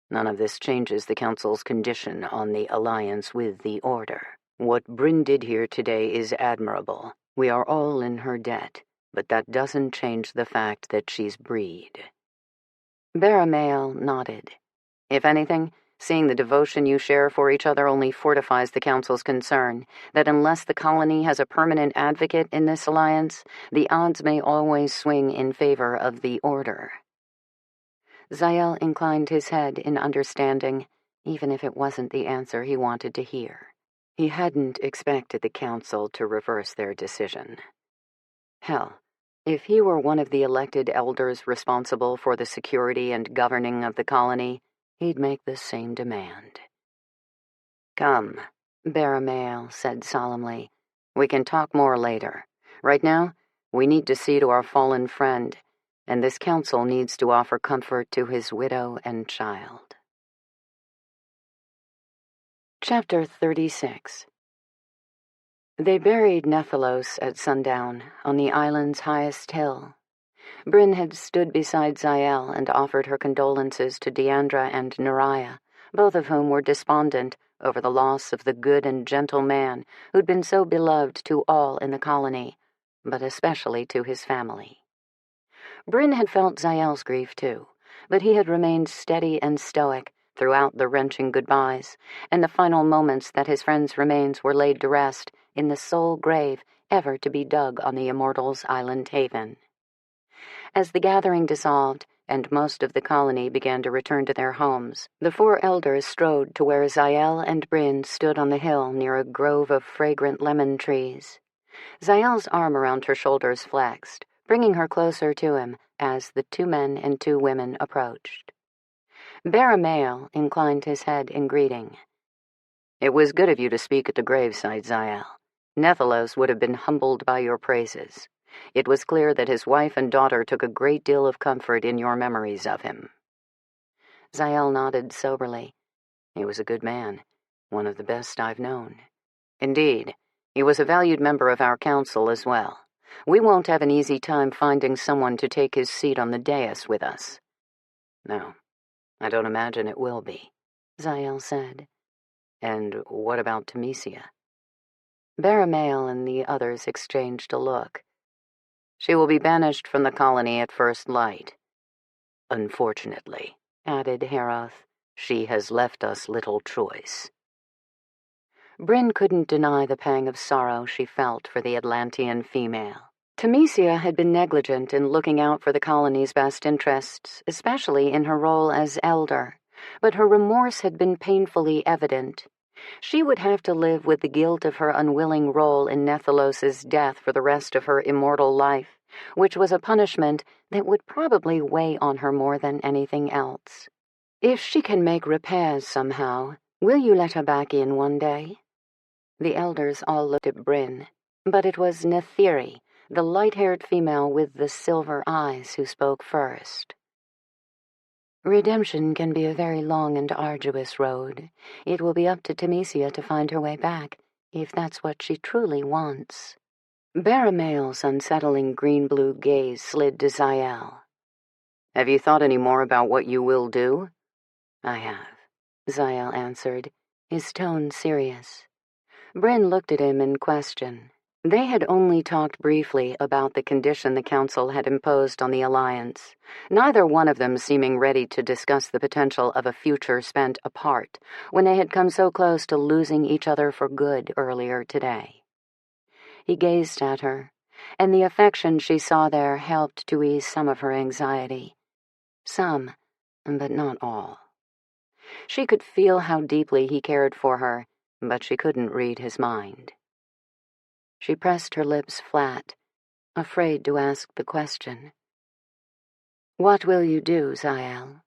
None of this changes the Council's condition on the alliance with the Order. What Bryn did here today is admirable. We are all in her debt, but that doesn't change the fact that she's breed. Baramael nodded. If anything, seeing the devotion you share for each other only fortifies the Council's concern that unless the colony has a permanent advocate in this alliance, the odds may always swing in favor of the Order. Zael inclined his head in understanding, even if it wasn't the answer he wanted to hear. He hadn't expected the Council to reverse their decision. Hell, if he were one of the elected elders responsible for the security and governing of the colony, he'd make the same demand. Come, Baramael said solemnly. We can talk more later. Right now, we need to see to our fallen friend, and this council needs to offer comfort to his widow and child. Chapter 36. They buried Nephilos at sundown on the island's highest hill. Bryn had stood beside Zael and offered her condolences to Deandra and Neriah, both of whom were despondent over the loss of the good and gentle man who'd been so beloved to all in the colony, but especially to his family. Bryn had felt Zael's grief too, but he had remained steady and stoic throughout the wrenching goodbyes and the final moments that his friend's remains were laid to rest in the sole grave ever to be dug on the Immortal's island haven. As the gathering dissolved and most of the colony began to return to their homes, the four elders strode to where Zael and Bryn stood on the hill near a grove of fragrant lemon trees. Zael's arm around her shoulders flexed, bringing her closer to him as the 2 men and 2 women approached. Baramael inclined his head in greeting. It was good of you to speak at the graveside, Zael. Nephilos would have been humbled by your praises. It was clear that his wife and daughter took a great deal of comfort in your memories of him. Zael nodded soberly. He was a good man, one of the best I've known. Indeed, he was a valued member of our council as well. We won't have an easy time finding someone to take his seat on the dais with us. No, I don't imagine it will be, Zael said. And what about Temesia? Baramael and the others exchanged a look. She will be banished from the colony at first light. Unfortunately, added Heroth, she has left us little choice. Bryn couldn't deny the pang of sorrow she felt for the Atlantean female. Temesia had been negligent in looking out for the colony's best interests, especially in her role as elder, but her remorse had been painfully evident. She would have to live with the guilt of her unwilling role in Nephilos' death for the rest of her immortal life, which was a punishment that would probably weigh on her more than anything else. If she can make repairs somehow, will you let her back in one day? The elders all looked at Bryn, but it was Netheri, the light-haired female with the silver eyes, who spoke first. Redemption can be a very long and arduous road. It will be up to Temesia to find her way back, if that's what she truly wants. Baramael's unsettling green-blue gaze slid to Zael. Have you thought any more about what you will do? I have, Zael answered, his tone serious. Bryn looked at him in question. They had only talked briefly about the condition the council had imposed on the alliance, neither one of them seeming ready to discuss the potential of a future spent apart when they had come so close to losing each other for good earlier today. He gazed at her, and the affection she saw there helped to ease some of her anxiety. Some, but not all. She could feel how deeply he cared for her, but she couldn't read his mind. She pressed her lips flat, afraid to ask the question. What will you do, Zael?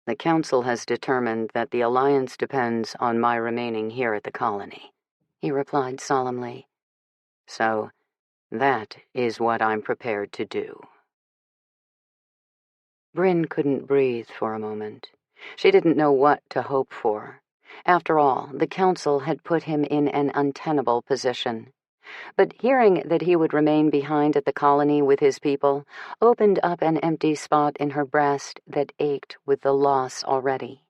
The council has determined that the alliance depends on my remaining here at the colony, he replied solemnly. So, that is what I'm prepared to do. Bryn couldn't breathe for a moment. She didn't know what to hope for. After all, the council had put him in an untenable position. But hearing that he would remain behind at the colony with his people opened up an empty spot in her breast that ached with the loss already.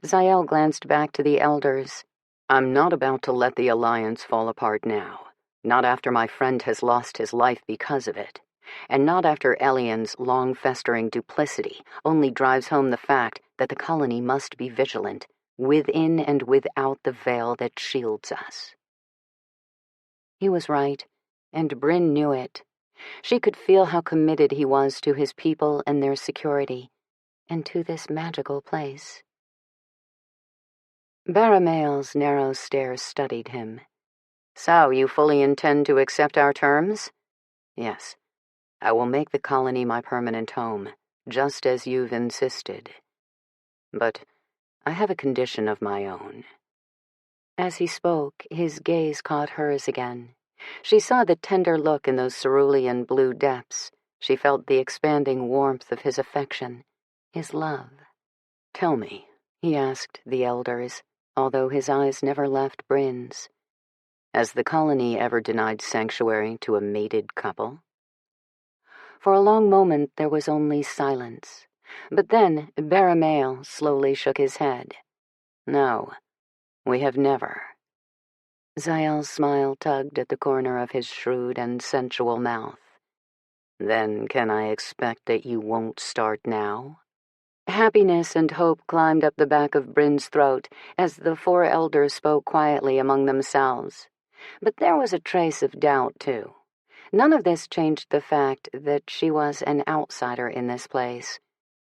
Zael glanced back to the elders. I'm not about to let the alliance fall apart now, not after my friend has lost his life because of it, and not after Elian's long-festering duplicity only drives home the fact that the colony must be vigilant, within and without the veil that shields us. He was right, and Bryn knew it. She could feel how committed he was to his people and their security, and to this magical place. Baramael's narrow stare studied him. So, you fully intend to accept our terms? Yes. I will make the colony my permanent home, just as you've insisted. But I have a condition of my own. As he spoke, his gaze caught hers again. She saw the tender look in those cerulean blue depths. She felt the expanding warmth of his affection, his love. Tell me, he asked the elders, although his eyes never left Bryn's. Has the colony ever denied sanctuary to a mated couple? For a long moment there was only silence, but then Baramael slowly shook his head. No, we have never. Zael's smile tugged at the corner of his shrewd and sensual mouth. Then can I expect that you won't start now? Happiness and hope climbed up the back of Bryn's throat as the four elders spoke quietly among themselves. But there was a trace of doubt, too. None of this changed the fact that she was an outsider in this place.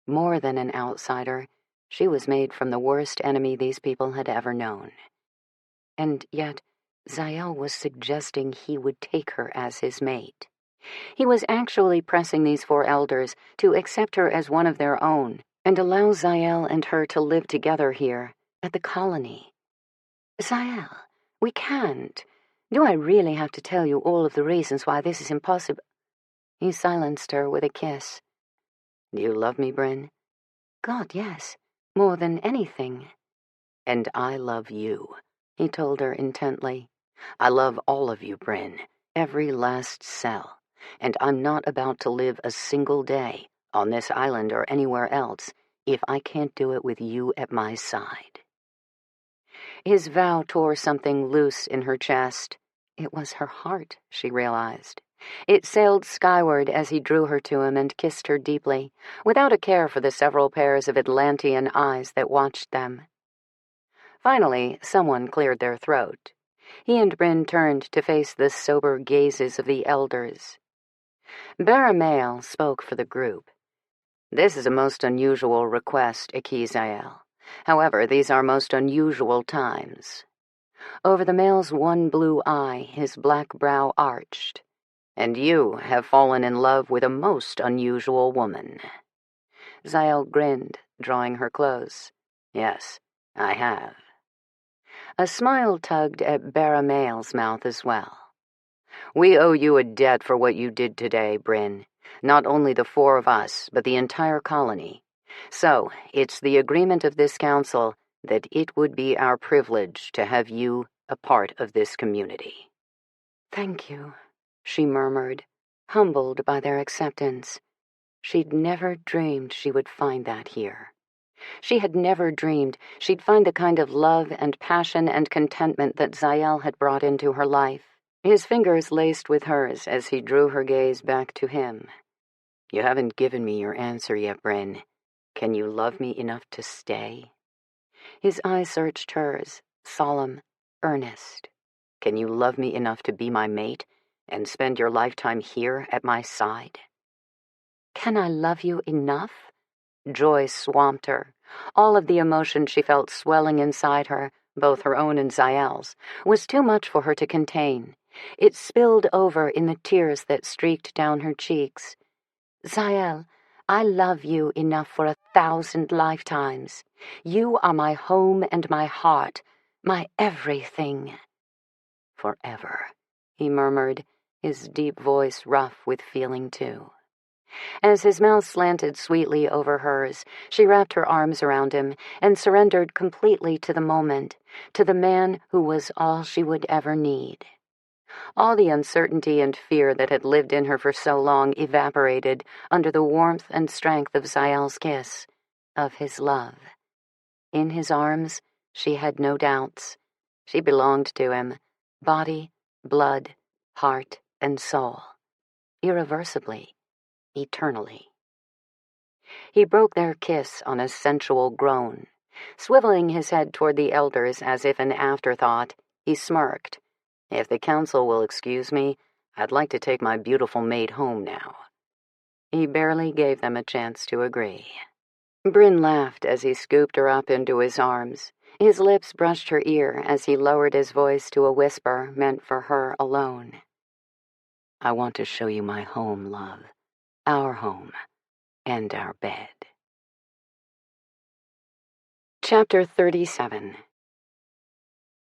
More than an outsider, she was made from the worst enemy these people had ever known. And yet, Zael was suggesting he would take her as his mate. He was actually pressing these four elders to accept her as one of their own and allow Zael and her to live together here, at the colony. Zael, we can't. Do I really have to tell you all of the reasons why this is impossible? He silenced her with a kiss. Do you love me, Bryn? God, yes. More than anything. And I love you, he told her intently. I love all of you, Bryn, every last cell, and I'm not about to live a single day, on this island or anywhere else, if I can't do it with you at my side. His vow tore something loose in her chest. It was her heart, she realized. It sailed skyward as he drew her to him and kissed her deeply, without a care for the several pairs of Atlantean eyes that watched them. Finally, someone cleared their throat. He and Bryn turned to face the sober gazes of the elders. Baramael spoke for the group. This is a most unusual request, Zael. However, these are most unusual times. Over the male's one blue eye, his black brow arched. And you have fallen in love with a most unusual woman. Zael grinned, drawing her close. Yes, I have. A smile tugged at Baramael's mouth as well. We owe you a debt for what you did today, Bryn. Not only the four of us, but the entire colony. So, it's the agreement of this council that it would be our privilege to have you a part of this community. Thank you, she murmured, humbled by their acceptance. She'd never dreamed she would find that here. She had never dreamed she'd find the kind of love and passion and contentment that Zael had brought into her life. His fingers laced with hers as he drew her gaze back to him. You haven't given me your answer yet, Bryn. Can you love me enough to stay? His eyes searched hers, solemn, earnest. Can you love me enough to be my mate and spend your lifetime here at my side? Can I love you enough? Joy swamped her. All of the emotion she felt swelling inside her, both her own and Zael's, was too much for her to contain. It spilled over in the tears that streaked down her cheeks. Zael, I love you enough for 1,000 lifetimes. You are my home and my heart, my everything. Forever, he murmured, his deep voice rough with feeling too. As his mouth slanted sweetly over hers, she wrapped her arms around him and surrendered completely to the moment, to the man who was all she would ever need. All the uncertainty and fear that had lived in her for so long evaporated under the warmth and strength of Zael's kiss, of his love. In his arms, she had no doubts. She belonged to him, body, blood, heart, and soul, irreversibly, eternally. He broke their kiss on a sensual groan. Swiveling his head toward the elders as if an afterthought, he smirked. "If the council will excuse me, I'd like to take my beautiful mate home now." He barely gave them a chance to agree. Bryn laughed as he scooped her up into his arms. His lips brushed her ear as he lowered his voice to a whisper meant for her alone. "I want to show you my home, love. Our home. And our bed." Chapter 37.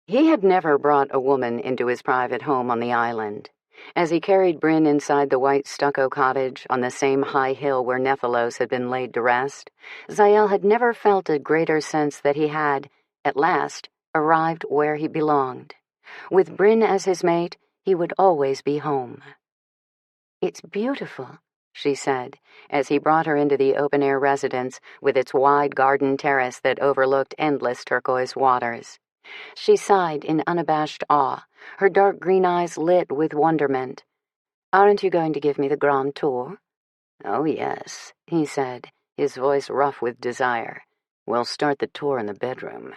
He had never brought a woman into his private home on the island. As he carried Bryn inside the white stucco cottage on the same high hill where Nephilos had been laid to rest, Zael had never felt a greater sense that he had, at last, arrived where he belonged. With Bryn as his mate, he would always be home. "It's beautiful," she said, as he brought her into the open-air residence with its wide garden terrace that overlooked endless turquoise waters. She sighed in unabashed awe, her dark green eyes lit with wonderment. "Aren't you going to give me the grand tour?" "Oh, yes," he said, his voice rough with desire. "We'll start the tour in the bedroom."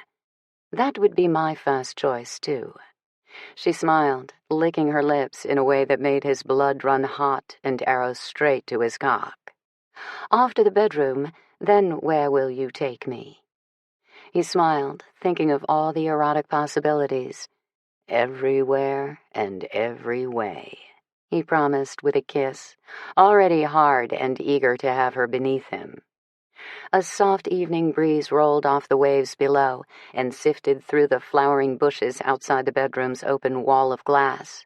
"That would be my first choice, too." She smiled, licking her lips in a way that made his blood run hot and arrows straight to his cock. "Off to the bedroom, then where will you take me?" He smiled, thinking of all the erotic possibilities. "Everywhere and every way," he promised with a kiss, already hard and eager to have her beneath him. A soft evening breeze rolled off the waves below and sifted through the flowering bushes outside the bedroom's open wall of glass.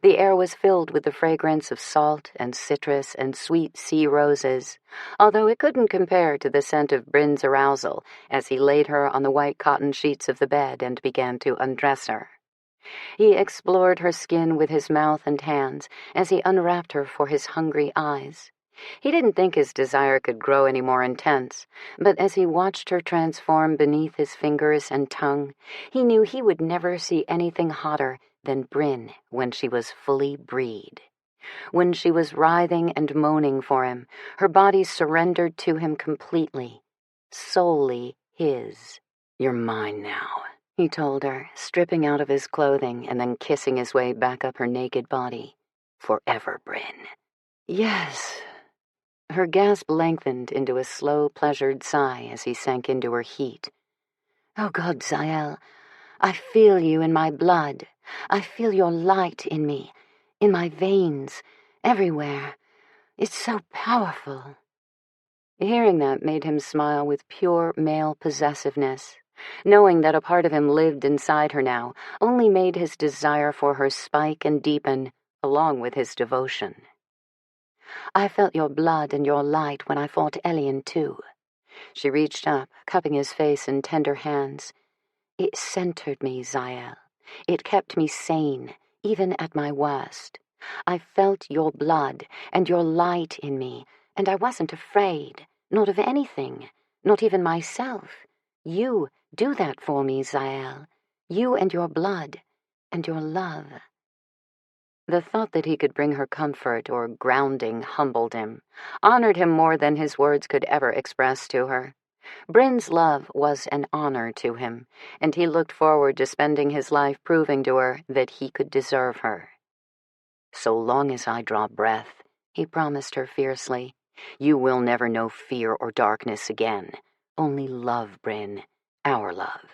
The air was filled with the fragrance of salt and citrus and sweet sea roses, although it couldn't compare to the scent of Bryn's arousal as he laid her on the white cotton sheets of the bed and began to undress her. He explored her skin with his mouth and hands as he unwrapped her for his hungry eyes. He didn't think his desire could grow any more intense, but as he watched her transform beneath his fingers and tongue, he knew he would never see anything hotter than Bryn when she was fully breed. When she was writhing and moaning for him, her body surrendered to him completely, solely his. "You're mine now," he told her, stripping out of his clothing and then kissing his way back up her naked body. "Forever, Bryn." "Yes." Her gasp lengthened into a slow, pleasured sigh as he sank into her heat. "Oh God, Zael, I feel you in my blood. I feel your light in me, in my veins, everywhere. It's so powerful." Hearing that made him smile with pure male possessiveness. Knowing that a part of him lived inside her now only made his desire for her spike and deepen, along with his devotion. "I felt your blood and your light when I fought Elian, too." She reached up, cupping his face in tender hands. "It centered me, Zael. It kept me sane, even at my worst. I felt your blood and your light in me, and I wasn't afraid, not of anything, not even myself. You do that for me, Zael. You and your blood, and your love." The thought that he could bring her comfort or grounding humbled him, honored him more than his words could ever express to her. Bryn's love was an honor to him, and he looked forward to spending his life proving to her that he could deserve her. "So long as I draw breath," he promised her fiercely, "you will never know fear or darkness again. Only love, Bryn, our love."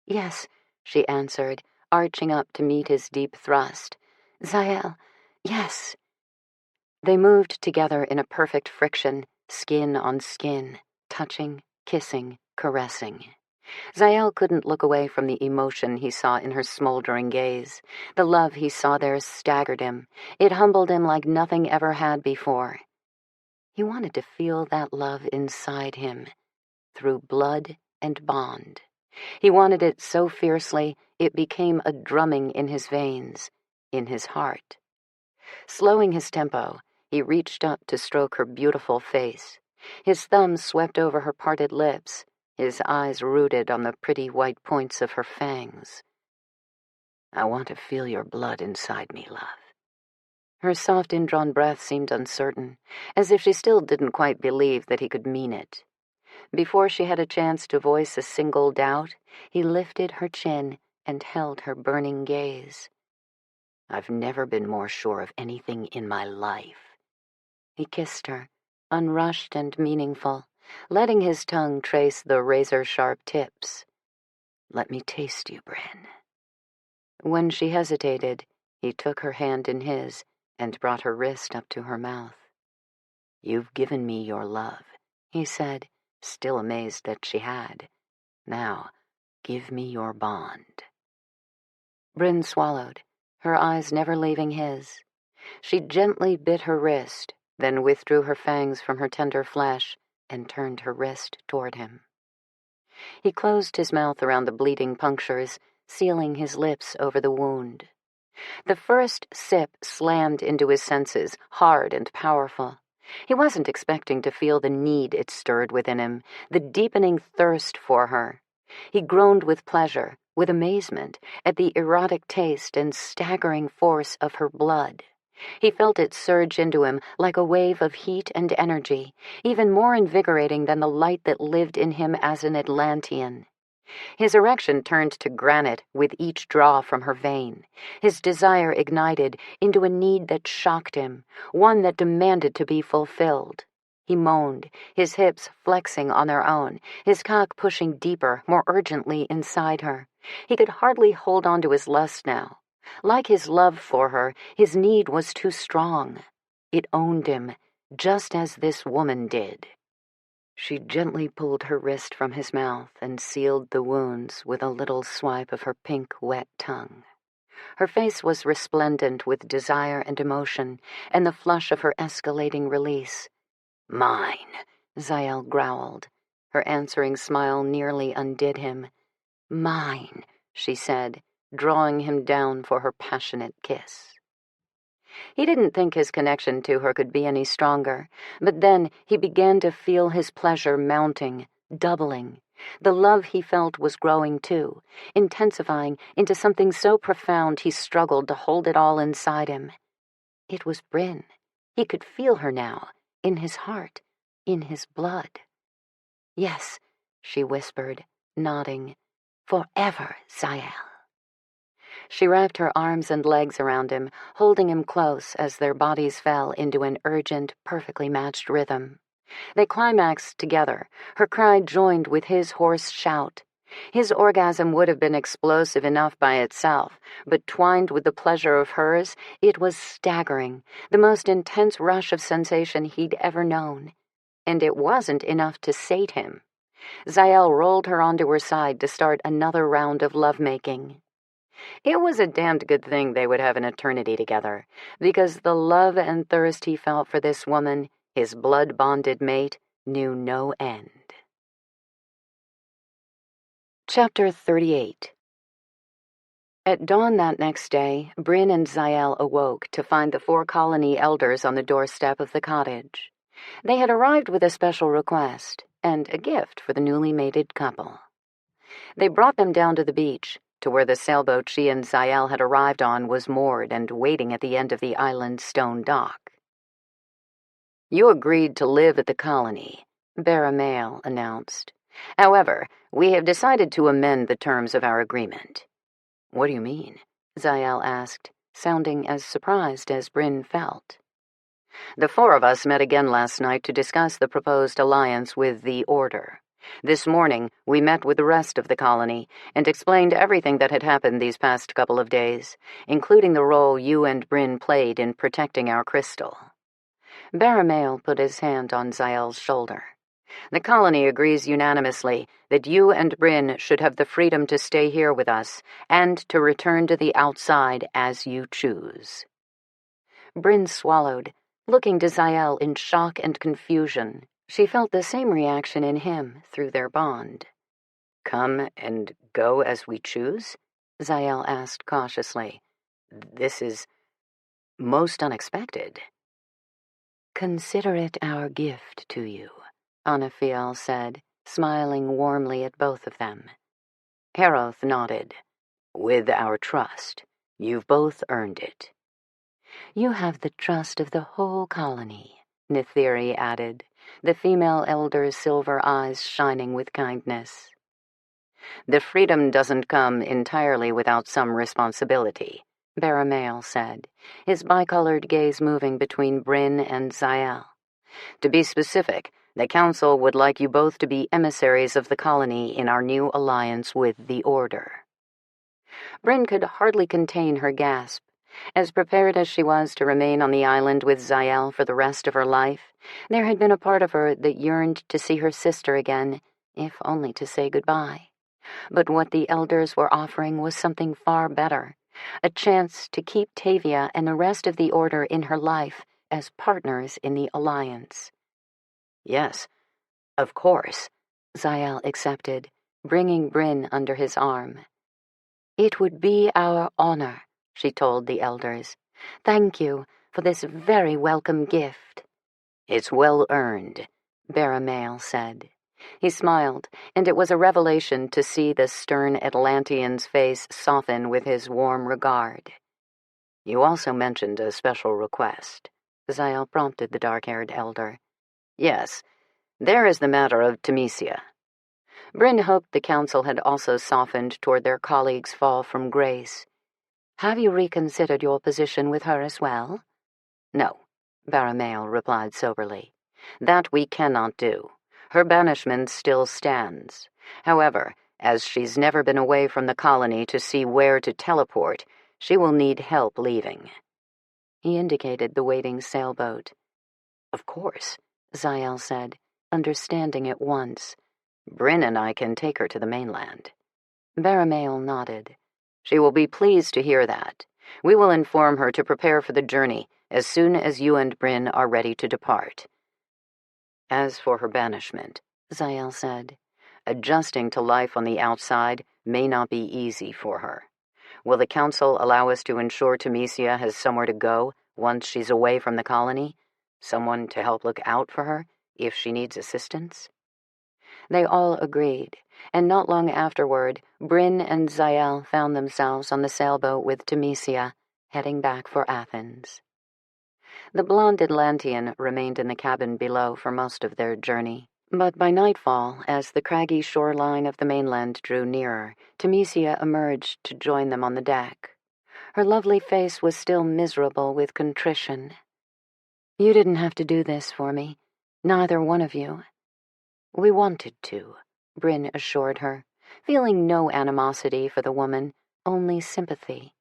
"Yes," she answered, arching up to meet his deep thrust. "Zael, yes." They moved together in a perfect friction, skin on skin, touching, kissing, caressing. Zael couldn't look away from the emotion he saw in her smoldering gaze. The love he saw there staggered him. It humbled him like nothing ever had before. He wanted to feel that love inside him, through blood and bond. He wanted it so fiercely it became a drumming in his veins, in his heart. Slowing his tempo, he reached up to stroke her beautiful face. His thumb swept over her parted lips, his eyes rooted on the pretty white points of her fangs. "I want to feel your blood inside me, love." Her soft indrawn breath seemed uncertain, as if she still didn't quite believe that he could mean it. Before she had a chance to voice a single doubt, he lifted her chin and held her burning gaze. "I've never been more sure of anything in my life." He kissed her, unrushed and meaningful, letting his tongue trace the razor-sharp tips. "Let me taste you, Bryn." When she hesitated, he took her hand in his and brought her wrist up to her mouth. "You've given me your love," he said, still amazed that she had. "Now, give me your bond." Bryn swallowed, her eyes never leaving his. She gently bit her wrist, then withdrew her fangs from her tender flesh and turned her wrist toward him. He closed his mouth around the bleeding punctures, sealing his lips over the wound. The first sip slammed into his senses, hard and powerful. He wasn't expecting to feel the need it stirred within him, the deepening thirst for her. He groaned with pleasure, with amazement, at the erotic taste and staggering force of her blood. He felt it surge into him like a wave of heat and energy, even more invigorating than the light that lived in him as an Atlantean. His erection turned to granite with each draw from her vein. His desire ignited into a need that shocked him, one that demanded to be fulfilled. He moaned, his hips flexing on their own, his cock pushing deeper, more urgently inside her. He could hardly hold on to his lust now. Like his love for her, his need was too strong. It owned him, just as this woman did. She gently pulled her wrist from his mouth and sealed the wounds with a little swipe of her pink, wet tongue. Her face was resplendent with desire and emotion, and the flush of her escalating release. "Mine," Zael growled. Her answering smile nearly undid him. "Mine," she said, drawing him down for her passionate kiss. He didn't think his connection to her could be any stronger, but then he began to feel his pleasure mounting, doubling. The love he felt was growing too, intensifying into something so profound he struggled to hold it all inside him. It was Bryn. He could feel her now, in his heart, in his blood. "Yes," she whispered, nodding. "Forever, Zael." She wrapped her arms and legs around him, holding him close as their bodies fell into an urgent, perfectly matched rhythm. They climaxed together, her cry joined with his hoarse shout. His orgasm would have been explosive enough by itself, but twined with the pleasure of hers, it was staggering, the most intense rush of sensation he'd ever known. And it wasn't enough to sate him. Zael rolled her onto her side to start another round of lovemaking. It was a damned good thing they would have an eternity together, because the love and thirst he felt for this woman, his blood-bonded mate, knew no end. Chapter 38. At dawn that next day, Bryn and Zael awoke to find the 4 colony elders on the doorstep of the cottage. They had arrived with a special request, and a gift for the newly mated couple. They brought them down to the beach, to where the sailboat she and Zael had arrived on was moored and waiting at the end of the island's stone dock. "You agreed to live at the colony," Paranormal announced. "However, we have decided to amend the terms of our agreement." "What do you mean?" Zael asked, sounding as surprised as Bryn felt. "The 4 of us met again last night to discuss the proposed alliance with the Order. This morning, we met with the rest of the colony and explained everything that had happened these past couple of days, including the role you and Bryn played in protecting our crystal." Paranormal put his hand on Zael's shoulder. "The colony agrees unanimously that you and Bryn should have the freedom to stay here with us and to return to the outside as you choose." Bryn swallowed, looking to Zael in shock and confusion. She felt the same reaction in him through their bond. "Come and go as we choose?" Zael asked cautiously. This is most unexpected." "Consider it our gift to you," Anafiel said, smiling warmly at both of them. Haroth nodded. "With our trust. You've both earned it." "You have the trust of the whole colony," Nithiri added, the female elder's silver eyes shining with kindness. "The freedom doesn't come entirely without some responsibility," Baramael said, his bicolored gaze moving between Bryn and Zael. "To be specific, the Council would like you both to be emissaries of the colony in our new alliance with the Order." Bryn could hardly contain her gasp. As prepared as she was to remain on the island with Zael for the rest of her life, there had been a part of her that yearned to see her sister again, if only to say goodbye. But what the elders were offering was something far better, a chance to keep Tavia and the rest of the Order in her life as partners in the alliance. "Yes, of course," Zael accepted, bringing Bryn under his arm. "It would be our honor," she told the elders. "Thank you for this very welcome gift." "It's well earned," Baramael said. He smiled, and it was a revelation to see the stern Atlantean's face soften with his warm regard. "You also mentioned a special request," Zael prompted the dark-haired elder. "Yes, there is the matter of Temesia." Bryn hoped the council had also softened toward their colleague's fall from grace. "Have you reconsidered your position with her as well?" "No," Baramael replied soberly. "That we cannot do. Her banishment still stands. However, as she's never been away from the colony to see where to teleport, she will need help leaving." He indicated the waiting sailboat. "Of course," Zael said, understanding at once. "Bryn and I can take her to the mainland." Baramael nodded. "She will be pleased to hear that. We will inform her to prepare for the journey as soon as you and Bryn are ready to depart." "As for her banishment," Zael said, "adjusting to life on the outside may not be easy for her. Will the Council allow us to ensure Temesia has somewhere to go once she's away from the colony? Someone to help look out for her if she needs assistance?" They all agreed, and not long afterward, Bryn and Zael found themselves on the sailboat with Temesia, heading back for Athens. The blonde Atlantean remained in the cabin below for most of their journey, but by nightfall, as the craggy shoreline of the mainland drew nearer, Temesia emerged to join them on the deck. Her lovely face was still miserable with contrition. "You didn't have to do this for me, neither one of you." "We wanted to," Bryn assured her, feeling no animosity for the woman, only sympathy.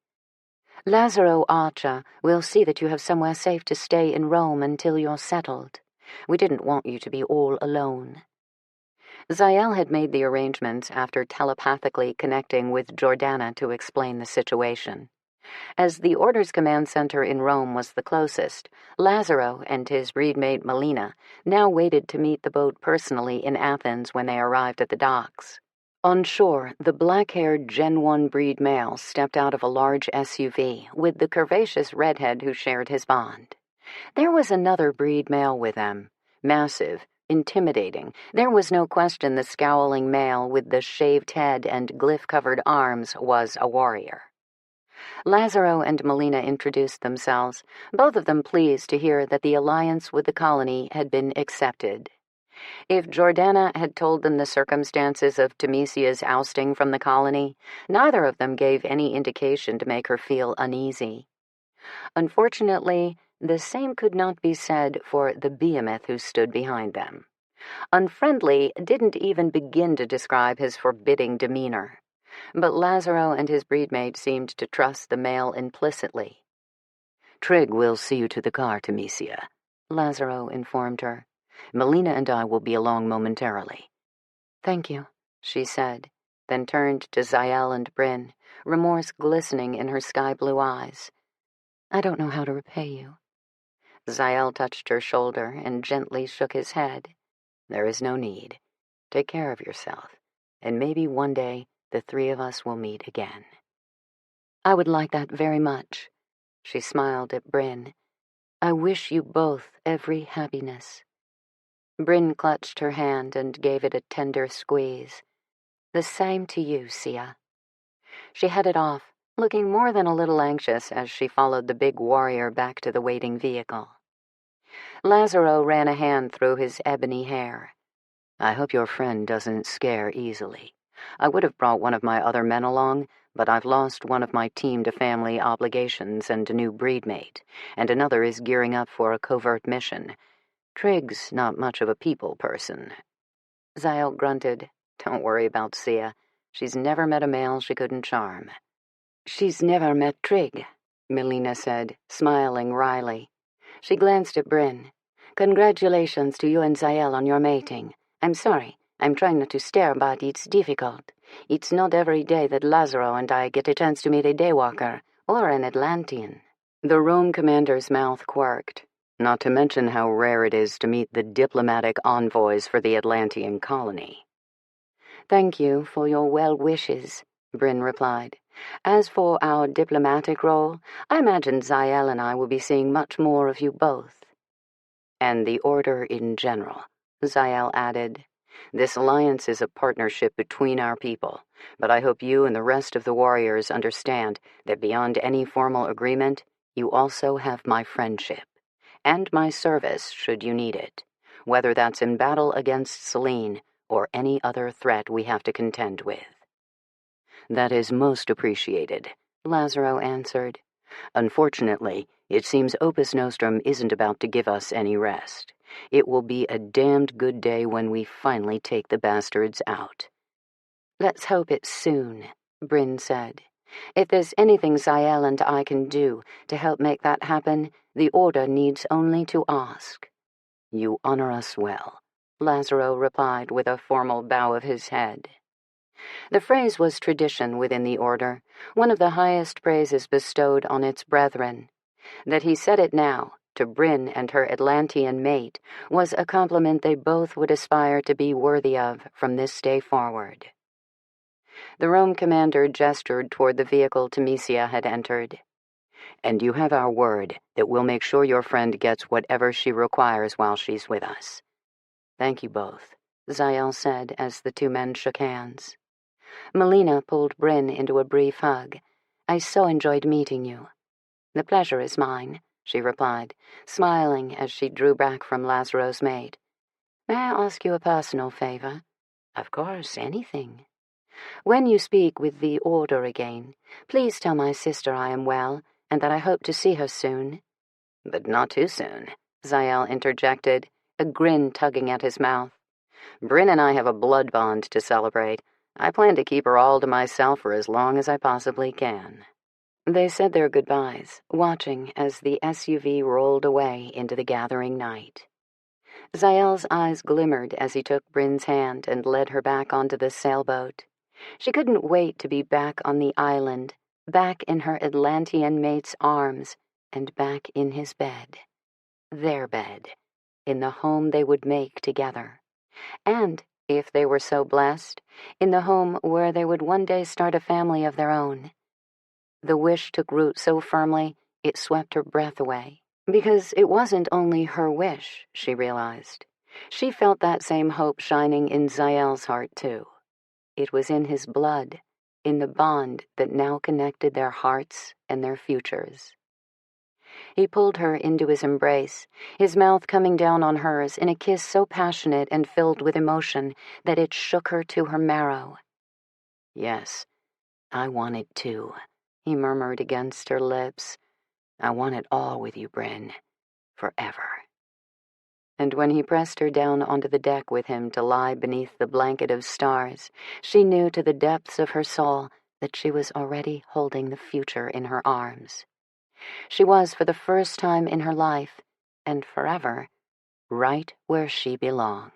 "Lazaro Archer will see that you have somewhere safe to stay in Rome until you're settled. We didn't want you to be all alone." Zael had made the arrangements after telepathically connecting with Jordana to explain the situation. As the Order's command center in Rome was the closest, Lazaro and his breedmate Melina now waited to meet the boat personally in Athens when they arrived at the docks. On shore, the black-haired Gen 1 breed male stepped out of a large SUV with the curvaceous redhead who shared his bond. There was another breed male with them, massive, intimidating. There was no question the scowling male with the shaved head and glyph-covered arms was a warrior. Lazaro and Melina introduced themselves, both of them pleased to hear that the alliance with the colony had been accepted. If Jordana had told them the circumstances of Temesia's ousting from the colony, neither of them gave any indication to make her feel uneasy. Unfortunately, the same could not be said for the behemoth who stood behind them. Unfriendly didn't even begin to describe his forbidding demeanor. But Lazaro and his breedmate seemed to trust the male implicitly. "Trig will see you to the car, Temesia," Lazaro informed her. "Melina and I will be along momentarily." "Thank you," she said, then turned to Zael and Bryn, remorse glistening in her sky-blue eyes. "I don't know how to repay you." Zael touched her shoulder and gently shook his head. "There is no need. Take care of yourself, and maybe one day the three of us will meet again." I would like that very much. She smiled at Bryn. I wish you both every happiness. Bryn clutched her hand and gave it a tender squeeze. The same to you, Sia. She headed off, looking more than a little anxious as she followed the big warrior back to the waiting vehicle. Lazaro ran a hand through his ebony hair. I hope your friend doesn't scare easily. I would have brought one of my other men along, but I've lost one of my team to family obligations and a new breed mate, and another is gearing up for a covert mission. Trigg's not much of a people person. Zael grunted. Don't worry about Sia. She's never met a male she couldn't charm. She's never met Trig, Melina said, smiling wryly. She glanced at Bryn. Congratulations to you and Zael on your mating. I'm sorry. I'm trying not to stare, but it's difficult. It's not every day that Lazaro and I get a chance to meet a daywalker or an Atlantean. The Rome commander's mouth quirked. Not to mention how rare it is to meet the diplomatic envoys for the Atlantean colony. Thank you for your well wishes, Bryn replied. As for our diplomatic role, I imagine Zael and I will be seeing much more of you both. And the Order in general, Zael added. This alliance is a partnership between our people, but I hope you and the rest of the warriors understand that beyond any formal agreement, you also have my friendship. And my service should you need it, whether that's in battle against Selene or any other threat we have to contend with. That is most appreciated, Lazaro answered. Unfortunately, it seems Opus Nostrum isn't about to give us any rest. It will be a damned good day when we finally take the bastards out. Let's hope it's soon, Bryn said. If there's anything Zael and I can do to help make that happen, the Order needs only to ask. You honor us well, Lazaro replied with a formal bow of his head. The phrase was tradition within the Order, one of the highest praises bestowed on its brethren. That he said it now, to Bryn and her Atlantean mate, was a compliment they both would aspire to be worthy of from this day forward. The Rome commander gestured toward the vehicle Temesia had entered. And you have our word that we'll make sure your friend gets whatever she requires while she's with us. Thank you both, Zael said as the two men shook hands. Melina pulled Bryn into a brief hug. I so enjoyed meeting you. The pleasure is mine, she replied, smiling as she drew back from Lazaro's mate. May I ask you a personal favor? Of course, anything. When you speak with the Order again, please tell my sister I am well, and that I hope to see her soon. But not too soon, Zael interjected, a grin tugging at his mouth. Bryn and I have a blood bond to celebrate. I plan to keep her all to myself for as long as I possibly can. They said their goodbyes, watching as the SUV rolled away into the gathering night. Zael's eyes glimmered as he took Bryn's hand and led her back onto the sailboat. She couldn't wait to be back on the island, back in her Atlantean mate's arms, and back in his bed. Their bed, in the home they would make together. And, if they were so blessed, in the home where they would one day start a family of their own. The wish took root so firmly, it swept her breath away. Because it wasn't only her wish, she realized. She felt that same hope shining in Zael's heart, too. It was in his blood, in the bond that now connected their hearts and their futures. He pulled her into his embrace, his mouth coming down on hers in a kiss so passionate and filled with emotion that it shook her to her marrow. Yes, I want it too, he murmured against her lips. I want it all with you, Bryn, forever. And when he pressed her down onto the deck with him to lie beneath the blanket of stars, she knew to the depths of her soul that she was already holding the future in her arms. She was, for the first time in her life, and forever, right where she belonged.